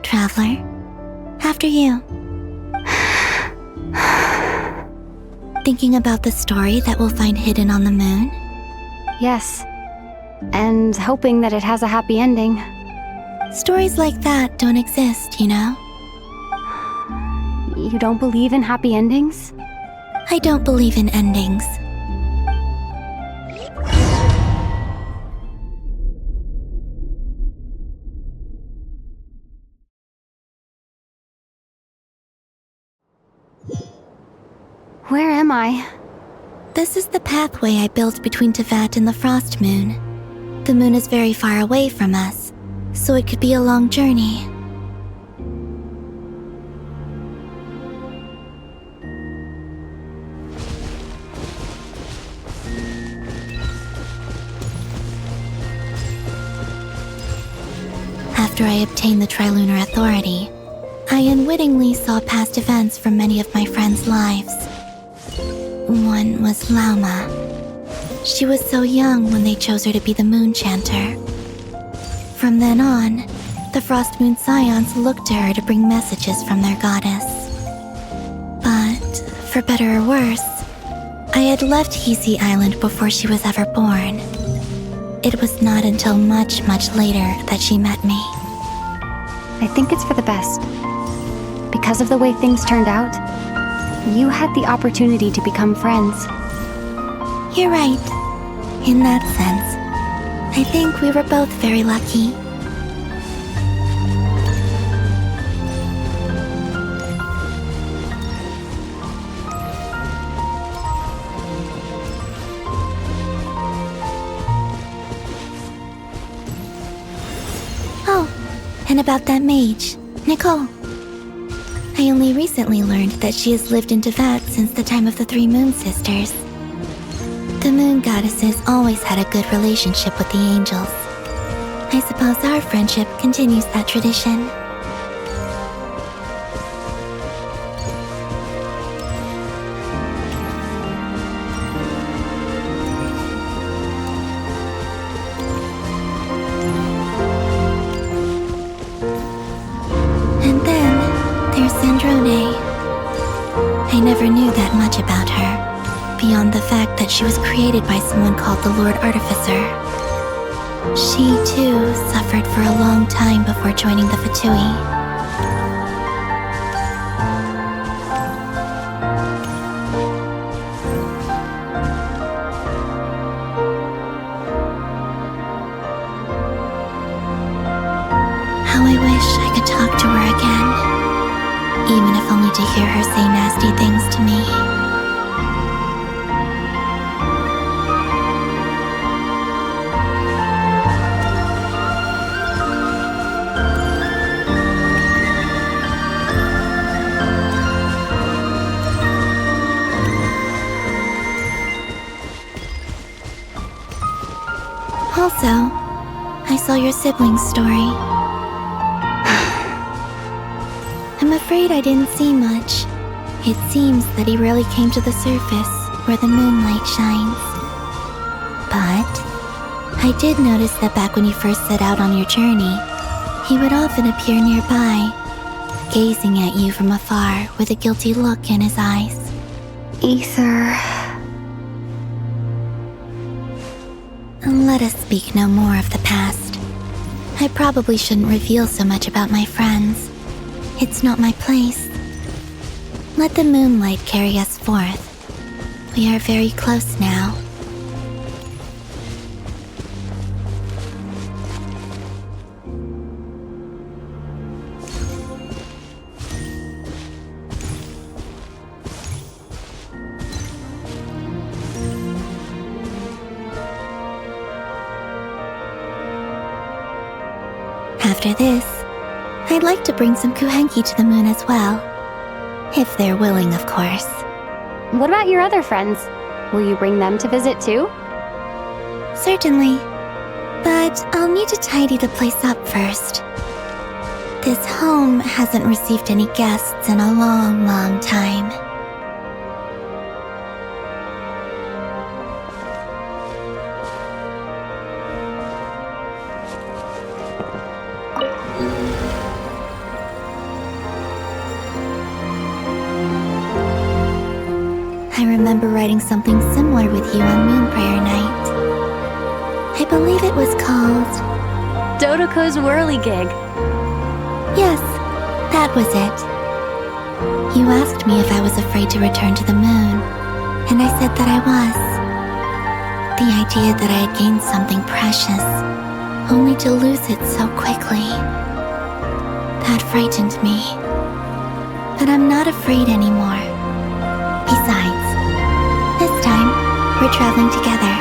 Traveler, after you. Thinking about the story that we'll find hidden on the moon? Yes. And hoping that it has a happy ending. Stories like that don't exist, you know? You don't believe in happy endings? I don't believe in endings. Where am I? This is the pathway I built between Tevat and the Frost Moon. The moon is very far away from us, so it could be a long journey. After I obtained the Trilunar Authority, I unwittingly saw past events from many of my friends' lives. One was Lauma. She was so young when they chose her to be the Moon Chanter. From then on, the Frost Moon Scions looked to her to bring messages from their goddess. But, for better or worse, I had left Hisi Island before she was ever born. It was not until much, much later that she met me. I think it's for the best. Because of the way things turned out, you had the opportunity to become friends. You're right. In that sense, I think we were both very lucky. Oh, and about that mage, Nicole. I only recently learned that she has lived in Tevat since the time of the Three Moon Sisters. The Moon Goddesses always had a good relationship with the angels. I suppose our friendship continues that tradition. And then there's Sandrone. I never knew that much about her, beyond the fact that she was created by someone called the Lord Artificer. She, too, suffered for a long time before joining the Fatui. How I wish I could talk to her again, even if only to hear her say nasty things to me. Also, I saw your sibling's story. I'm afraid I didn't see much. It seems that he rarely came to the surface where the moonlight shines. But I did notice that back when you first set out on your journey, he would often appear nearby, gazing at you from afar with a guilty look in his eyes. Ether. Let us speak no more of the past. I probably shouldn't reveal so much about my friends. It's not my place. Let the moonlight carry us forth. We are very close now. After this, I'd like to bring some kuhenki to the moon as well. If they're willing, of course. What about your other friends? Will you bring them to visit too? Certainly. But I'll need to tidy the place up first. This home hasn't received any guests in a long, long time. I remember writing something similar with you on Moon Prayer Night. I believe it was called Dodoko's Whirligig. Yes, that was it. You asked me if I was afraid to return to the moon, and I said that I was. The idea that I had gained something precious, only to lose it so quickly, that frightened me. But I'm not afraid anymore. Besides, we're traveling together.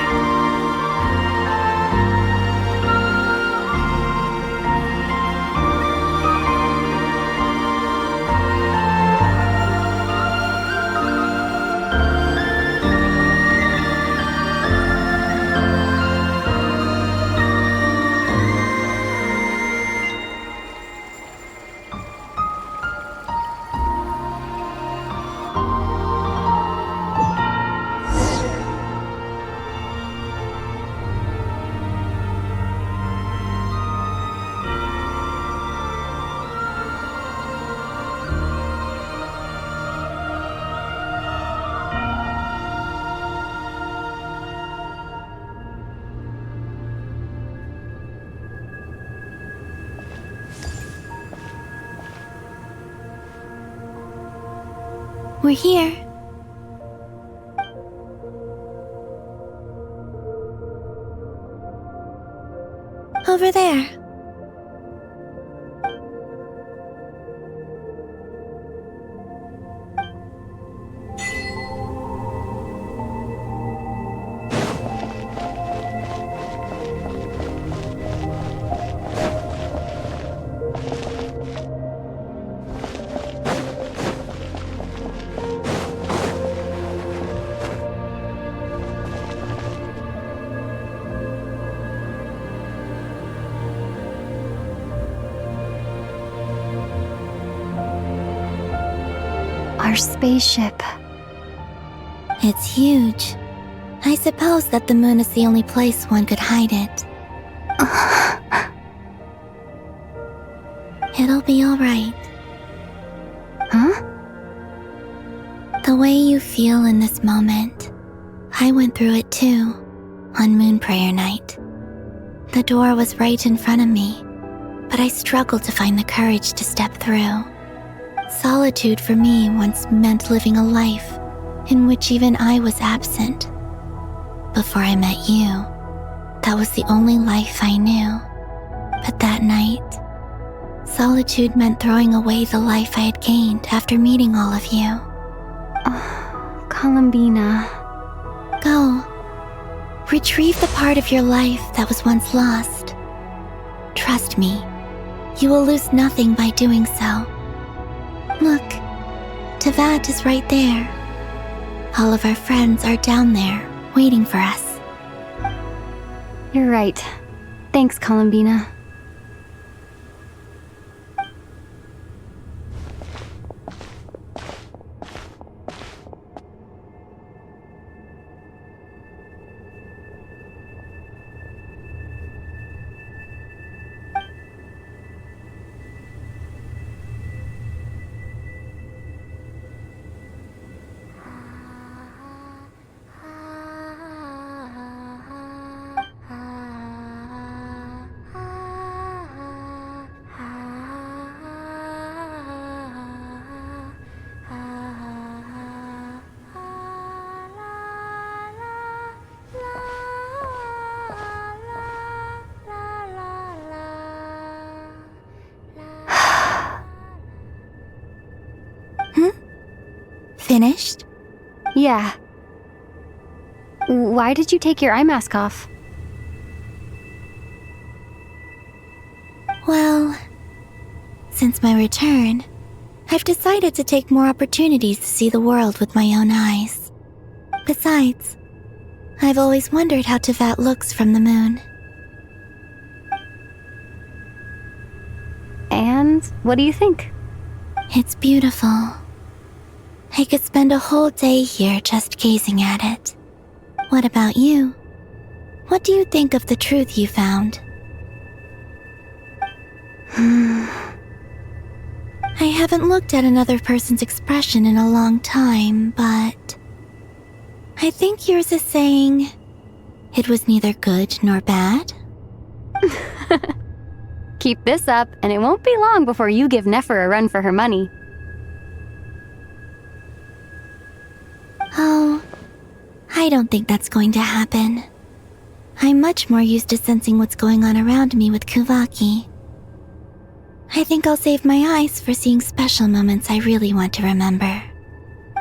We're here. Over there. Our spaceship. It's huge. I suppose that the moon is the only place one could hide it. It'll be alright. Huh? The way you feel in this moment, I went through it too, on Moon Prayer Night. The door was right in front of me, but I struggled to find the courage to step through. Solitude for me once meant living a life in which even I was absent. Before I met you, that was the only life I knew. But that night, solitude meant throwing away the life I had gained after meeting all of you. Oh, Columbina. Go. Retrieve the part of your life that was once lost. Trust me, you will lose nothing by doing so. Look, Tevat is right there. All of our friends are down there, waiting for us. You're right. Thanks, Columbina. Finished? Yeah. Why did you take your eye mask off? Well, since my return, I've decided to take more opportunities to see the world with my own eyes. Besides, I've always wondered how Tevat looks from the moon. And what do you think? It's beautiful. I could spend a whole day here just gazing at it. What about you? What do you think of the truth you found? I haven't looked at another person's expression in a long time, but I think yours is saying it was neither good nor bad. Keep this up, and it won't be long before you give Nefer a run for her money. Oh, I don't think that's going to happen. I'm much more used to sensing what's going on around me with Kuvaki. I think I'll save my eyes for seeing special moments I really want to remember.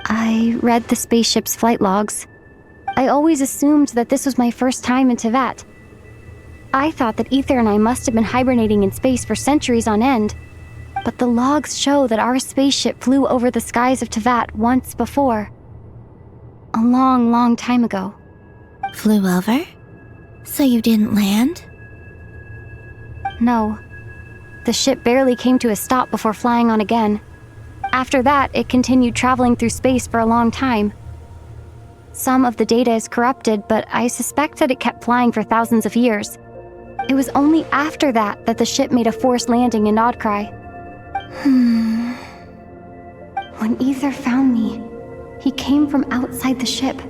I read the spaceship's flight logs. I always assumed that this was my first time in Teyvat. I thought that Ether and I must have been hibernating in space for centuries on end, but the logs show that our spaceship flew over the skies of Teyvat once before. A long, long time ago. Flew over? So you didn't land? No. The ship barely came to a stop before flying on again. After that, it continued traveling through space for a long time. Some of the data is corrupted, but I suspect that it kept flying for thousands of years. It was only after that the ship made a forced landing in Nodcry. When Ether found me, he came from outside the ship.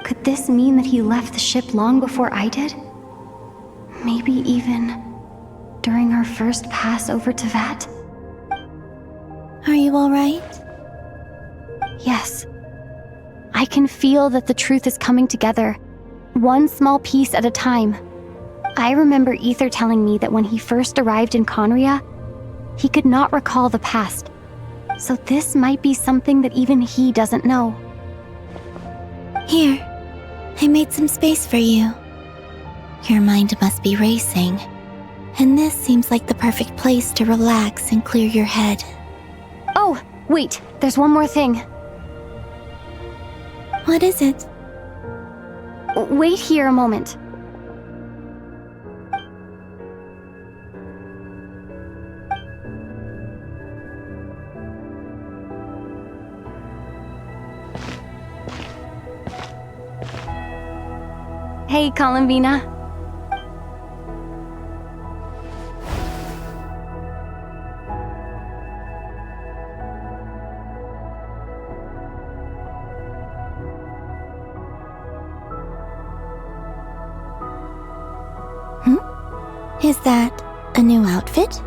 Could this mean that he left the ship long before I did? Maybe even during our first pass over Teyvat? Are you alright? Yes. I can feel that the truth is coming together, one small piece at a time. I remember Ether telling me that when he first arrived in Conria, he could not recall the past. So this might be something that even he doesn't know. Here, I made some space for you. Your mind must be racing, and this seems like the perfect place to relax and clear your head. Oh, wait, there's one more thing. What is it? Wait here a moment. Hey, Columbina. Is that a new outfit?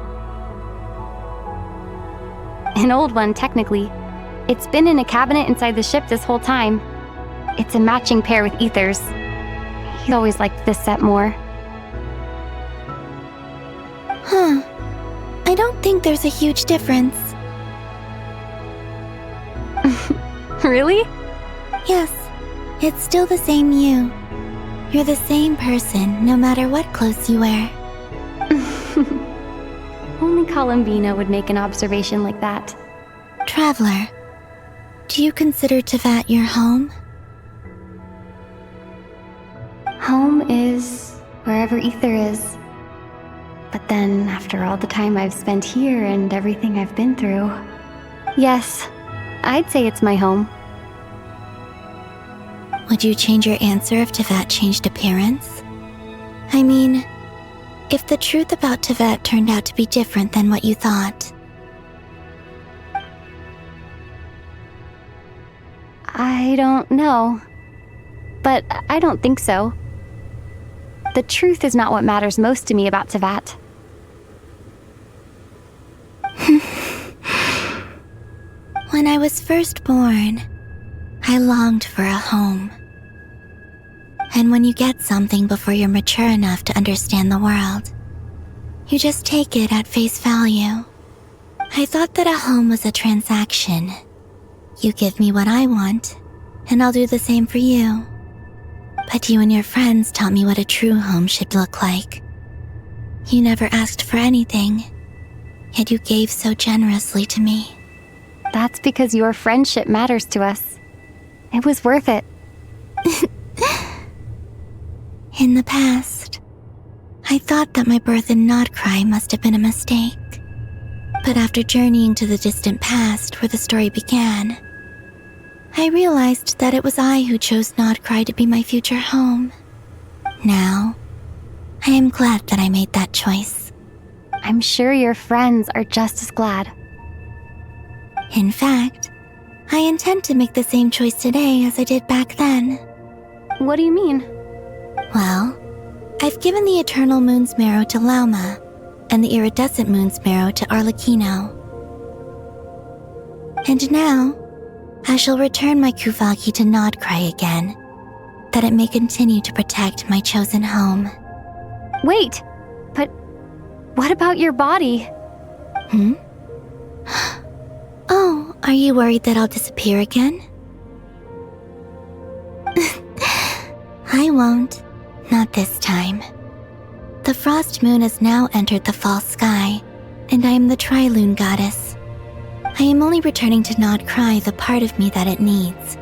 An old one, technically. It's been in a cabinet inside the ship this whole time. It's a matching pair with Ether's. He always liked this set more. I don't think there's a huge difference. Really? Yes, it's still the same you. You're the same person, no matter what clothes you wear. Only Columbina would make an observation like that. Traveler, do you consider Teyvat your home? Home is wherever Ether is. But then, after all the time I've spent here and everything I've been through, yes, I'd say it's my home. Would you change your answer if Teyvat changed appearance? I mean, if the truth about Teyvat turned out to be different than what you thought. I don't know. But I don't think so. The truth is not what matters most to me about Teyvat. When I was first born, I longed for a home. And when you get something before you're mature enough to understand the world, you just take it at face value. I thought that a home was a transaction. You give me what I want, and I'll do the same for you. But you and your friends taught me what a true home should look like. You never asked for anything, yet you gave so generously to me. That's because your friendship matters to us. It was worth it. In the past, I thought that my birth in Nodcry must have been a mistake. But after journeying to the distant past where the story began, I realized that it was I who chose Nodcry to be my future home. Now, I am glad that I made that choice. I'm sure your friends are just as glad. In fact, I intend to make the same choice today as I did back then. What do you mean? Well, I've given the Eternal Moon's Marrow to Lauma, and the Iridescent Moon's Marrow to Arlecchino. And now, I shall return my Kuvagi to Nodcry again, that it may continue to protect my chosen home. Wait, but what about your body? Oh, are you worried that I'll disappear again? I won't. Not this time. The frost moon has now entered the fall sky, and I am the Trilune goddess. I am only returning to not cry the part of me that it needs.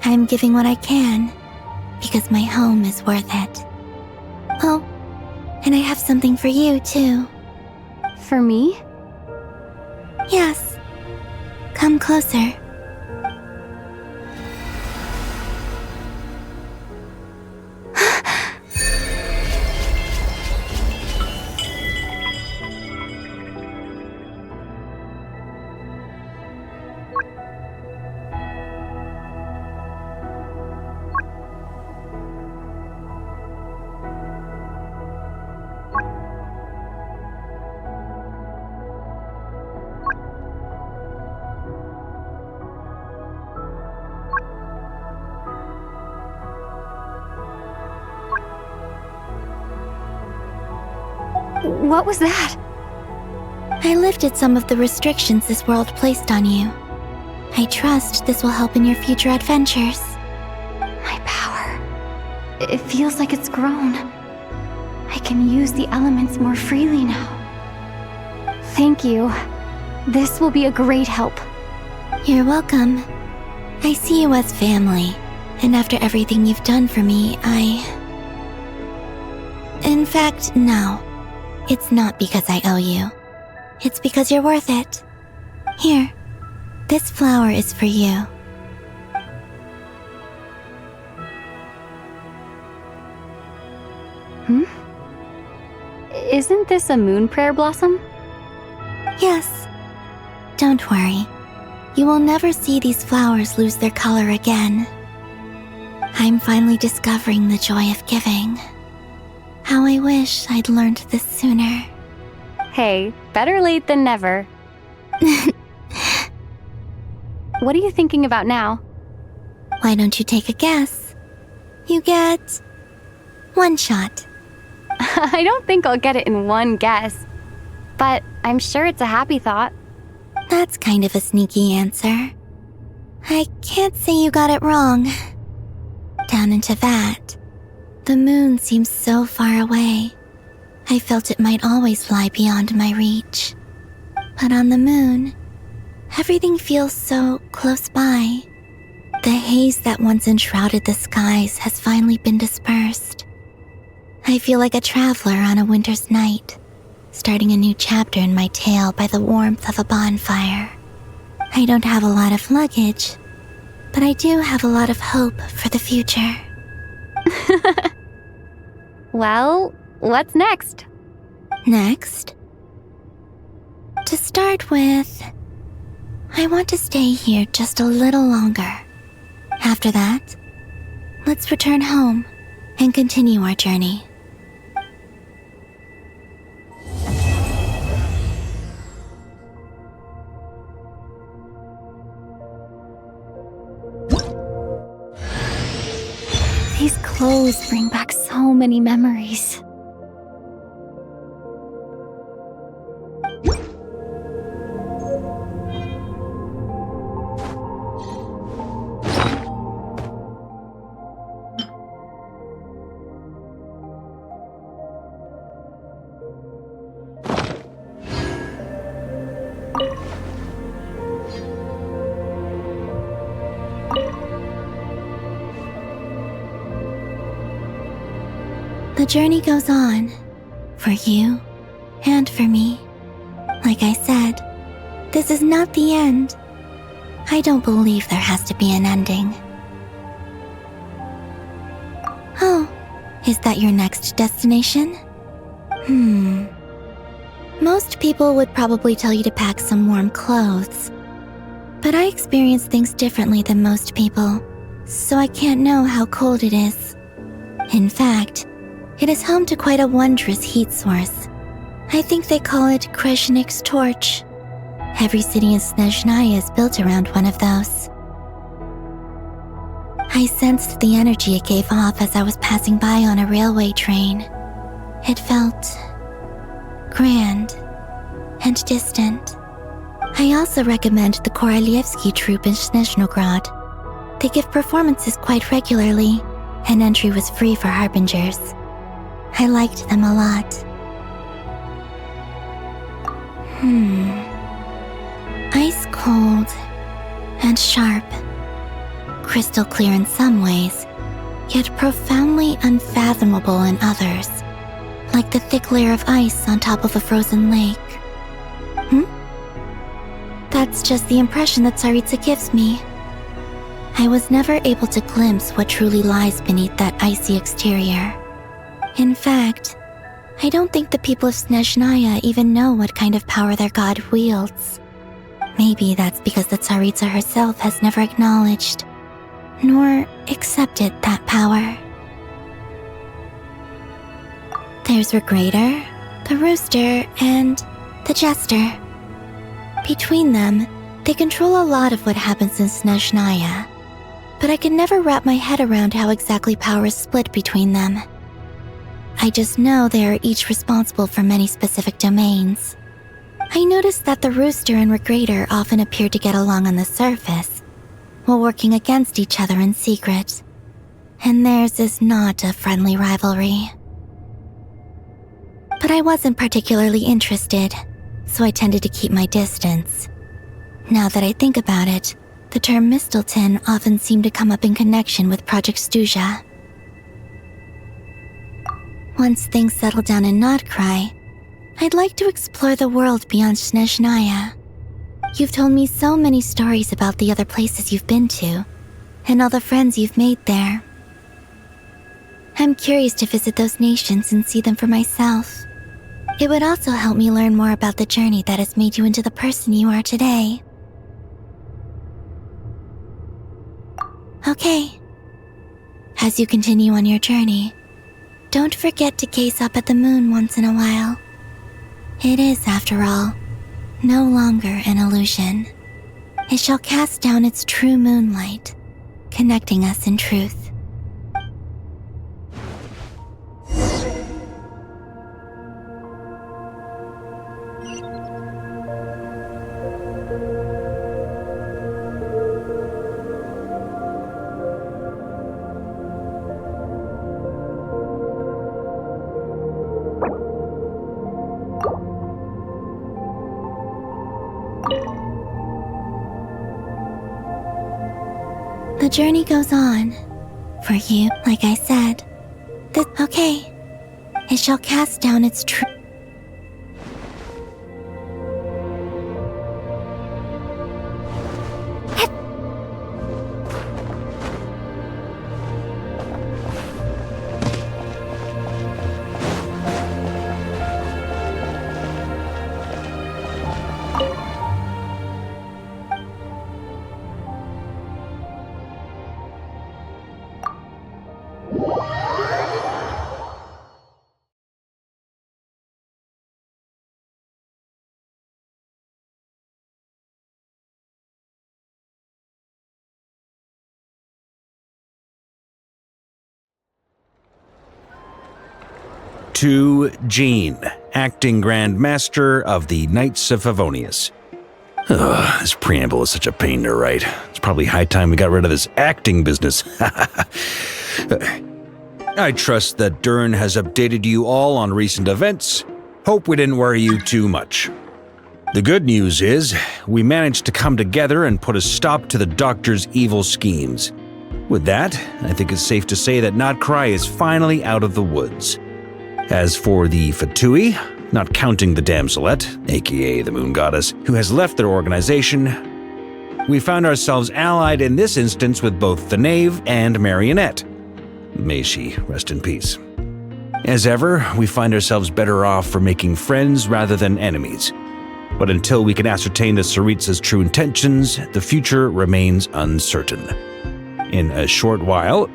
I am giving what I can, because my home is worth it. Oh, and I have something for you, too. For me? Yes. Come closer. What was that? I lifted some of the restrictions this world placed on you. I trust this will help in your future adventures. My power. It feels like it's grown. I can use the elements more freely now. Thank you. This will be a great help. You're welcome. I see you as family, and after everything you've done for me, In fact, no. It's not because I owe you. It's because you're worth it. Here, this flower is for you. Isn't this a moon prayer blossom? Yes. Don't worry. You will never see these flowers lose their color again. I'm finally discovering the joy of giving. How I wish I'd learned this sooner. Hey, better late than never. What are you thinking about now? Why don't you take a guess? You get 1 shot. I don't think I'll get it in one guess, but I'm sure it's a happy thought. That's kind of a sneaky answer. I can't say you got it wrong. Down into that, the moon seems so far away. I felt it might always lie beyond my reach. But on the moon, everything feels so close by. The haze that once enshrouded the skies has finally been dispersed. I feel like a traveler on a winter's night, starting a new chapter in my tale by the warmth of a bonfire. I don't have a lot of luggage, but I do have a lot of hope for the future. Well, what's next? Next? To start with, I want to stay here just a little longer. After that, let's return home and continue our journey. These clothes bring back so many memories. The journey goes on, for you and for me. Like I said, this is not the end. I don't believe there has to be an ending. Oh, is that your next destination? Most people would probably tell you to pack some warm clothes. But I experience things differently than most people, so I can't know how cold it is. In fact, it is home to quite a wondrous heat source. I think they call it Kreshnik's torch. Every city in Snezhnaya is built around one of those. I sensed the energy it gave off as I was passing by on a railway train. It felt grand and distant. I also recommend the Korolievsky troupe in Snezhnograd. They give performances quite regularly, and entry was free for harbingers. I liked them a lot. Ice cold and sharp. Crystal clear in some ways, yet profoundly unfathomable in others. Like the thick layer of ice on top of a frozen lake. That's just the impression that Tsaritsa gives me. I was never able to glimpse what truly lies beneath that icy exterior. In fact, I don't think the people of Snezhnaya even know what kind of power their god wields. Maybe that's because the Tsaritsa herself has never acknowledged, nor accepted that power. There's Regrator, the Rooster, and the Jester. Between them, they control a lot of what happens in Snezhnaya, but I can never wrap my head around how exactly power is split between them. I just know they are each responsible for many specific domains. I noticed that the Rooster and Regrator often appear to get along on the surface, while working against each other in secret, and theirs is not a friendly rivalry. But I wasn't particularly interested, so I tended to keep my distance. Now that I think about it, the term Mistelton often seemed to come up in connection with Project Stuja. Once things settle down in Notcry, I'd like to explore the world beyond Snezhnaya. You've told me so many stories about the other places you've been to, and all the friends you've made there. I'm curious to visit those nations and see them for myself. It would also help me learn more about the journey that has made you into the person you are today. Okay. As you continue on your journey, don't forget to gaze up at the moon once in a while. It is, after all, no longer an illusion. It shall cast down its true moonlight, connecting us in truth. The journey goes on. For you, like I said. Okay. It shall cast down its true... To Jean, acting Grand Master of the Knights of Favonius. This preamble is such a pain to write. It's probably high time we got rid of this acting business. I trust that Dern has updated you all on recent events. Hope we didn't worry you too much. The good news is, we managed to come together and put a stop to the Doctor's evil schemes. With that, I think it's safe to say that Notcry is finally out of the woods. As for the Fatui, not counting the Damselette, aka the Moon Goddess, who has left their organization, we found ourselves allied in this instance with both the Knave and Marionette. May she rest in peace. As ever, we find ourselves better off for making friends rather than enemies. But until we can ascertain the Tsaritsa's true intentions, the future remains uncertain. In a short while...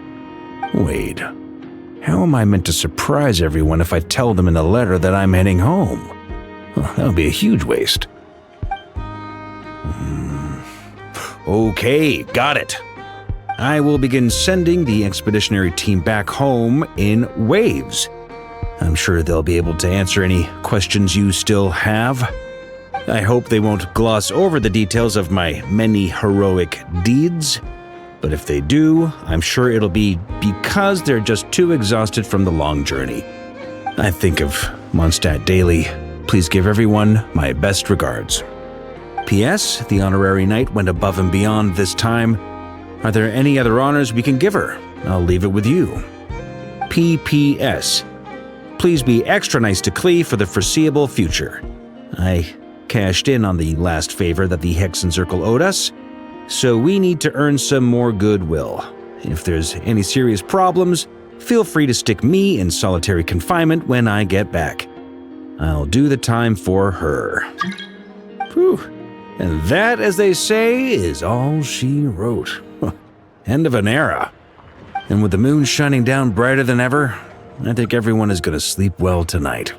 Wait... How am I meant to surprise everyone if I tell them in a letter that I'm heading home? Well, that would be a huge waste. Okay, got it. I will begin sending the expeditionary team back home in waves. I'm sure they'll be able to answer any questions you still have. I hope they won't gloss over the details of my many heroic deeds. But if they do, I'm sure it'll be because they're just too exhausted from the long journey. I think of Mondstadt daily. Please give everyone my best regards. P.S. The honorary knight went above and beyond this time. Are there any other honors we can give her? I'll leave it with you. P.P.S. Please be extra nice to Klee for the foreseeable future. I cashed in on the last favor that the Hexen Circle owed us, so we need to earn some more goodwill. If there's any serious problems, feel free to stick me in solitary confinement when I get back. I'll do the time for her. Whew. And that, as they say, is all she wrote. End of an era. And with the moon shining down brighter than ever, I think everyone is going to sleep well tonight.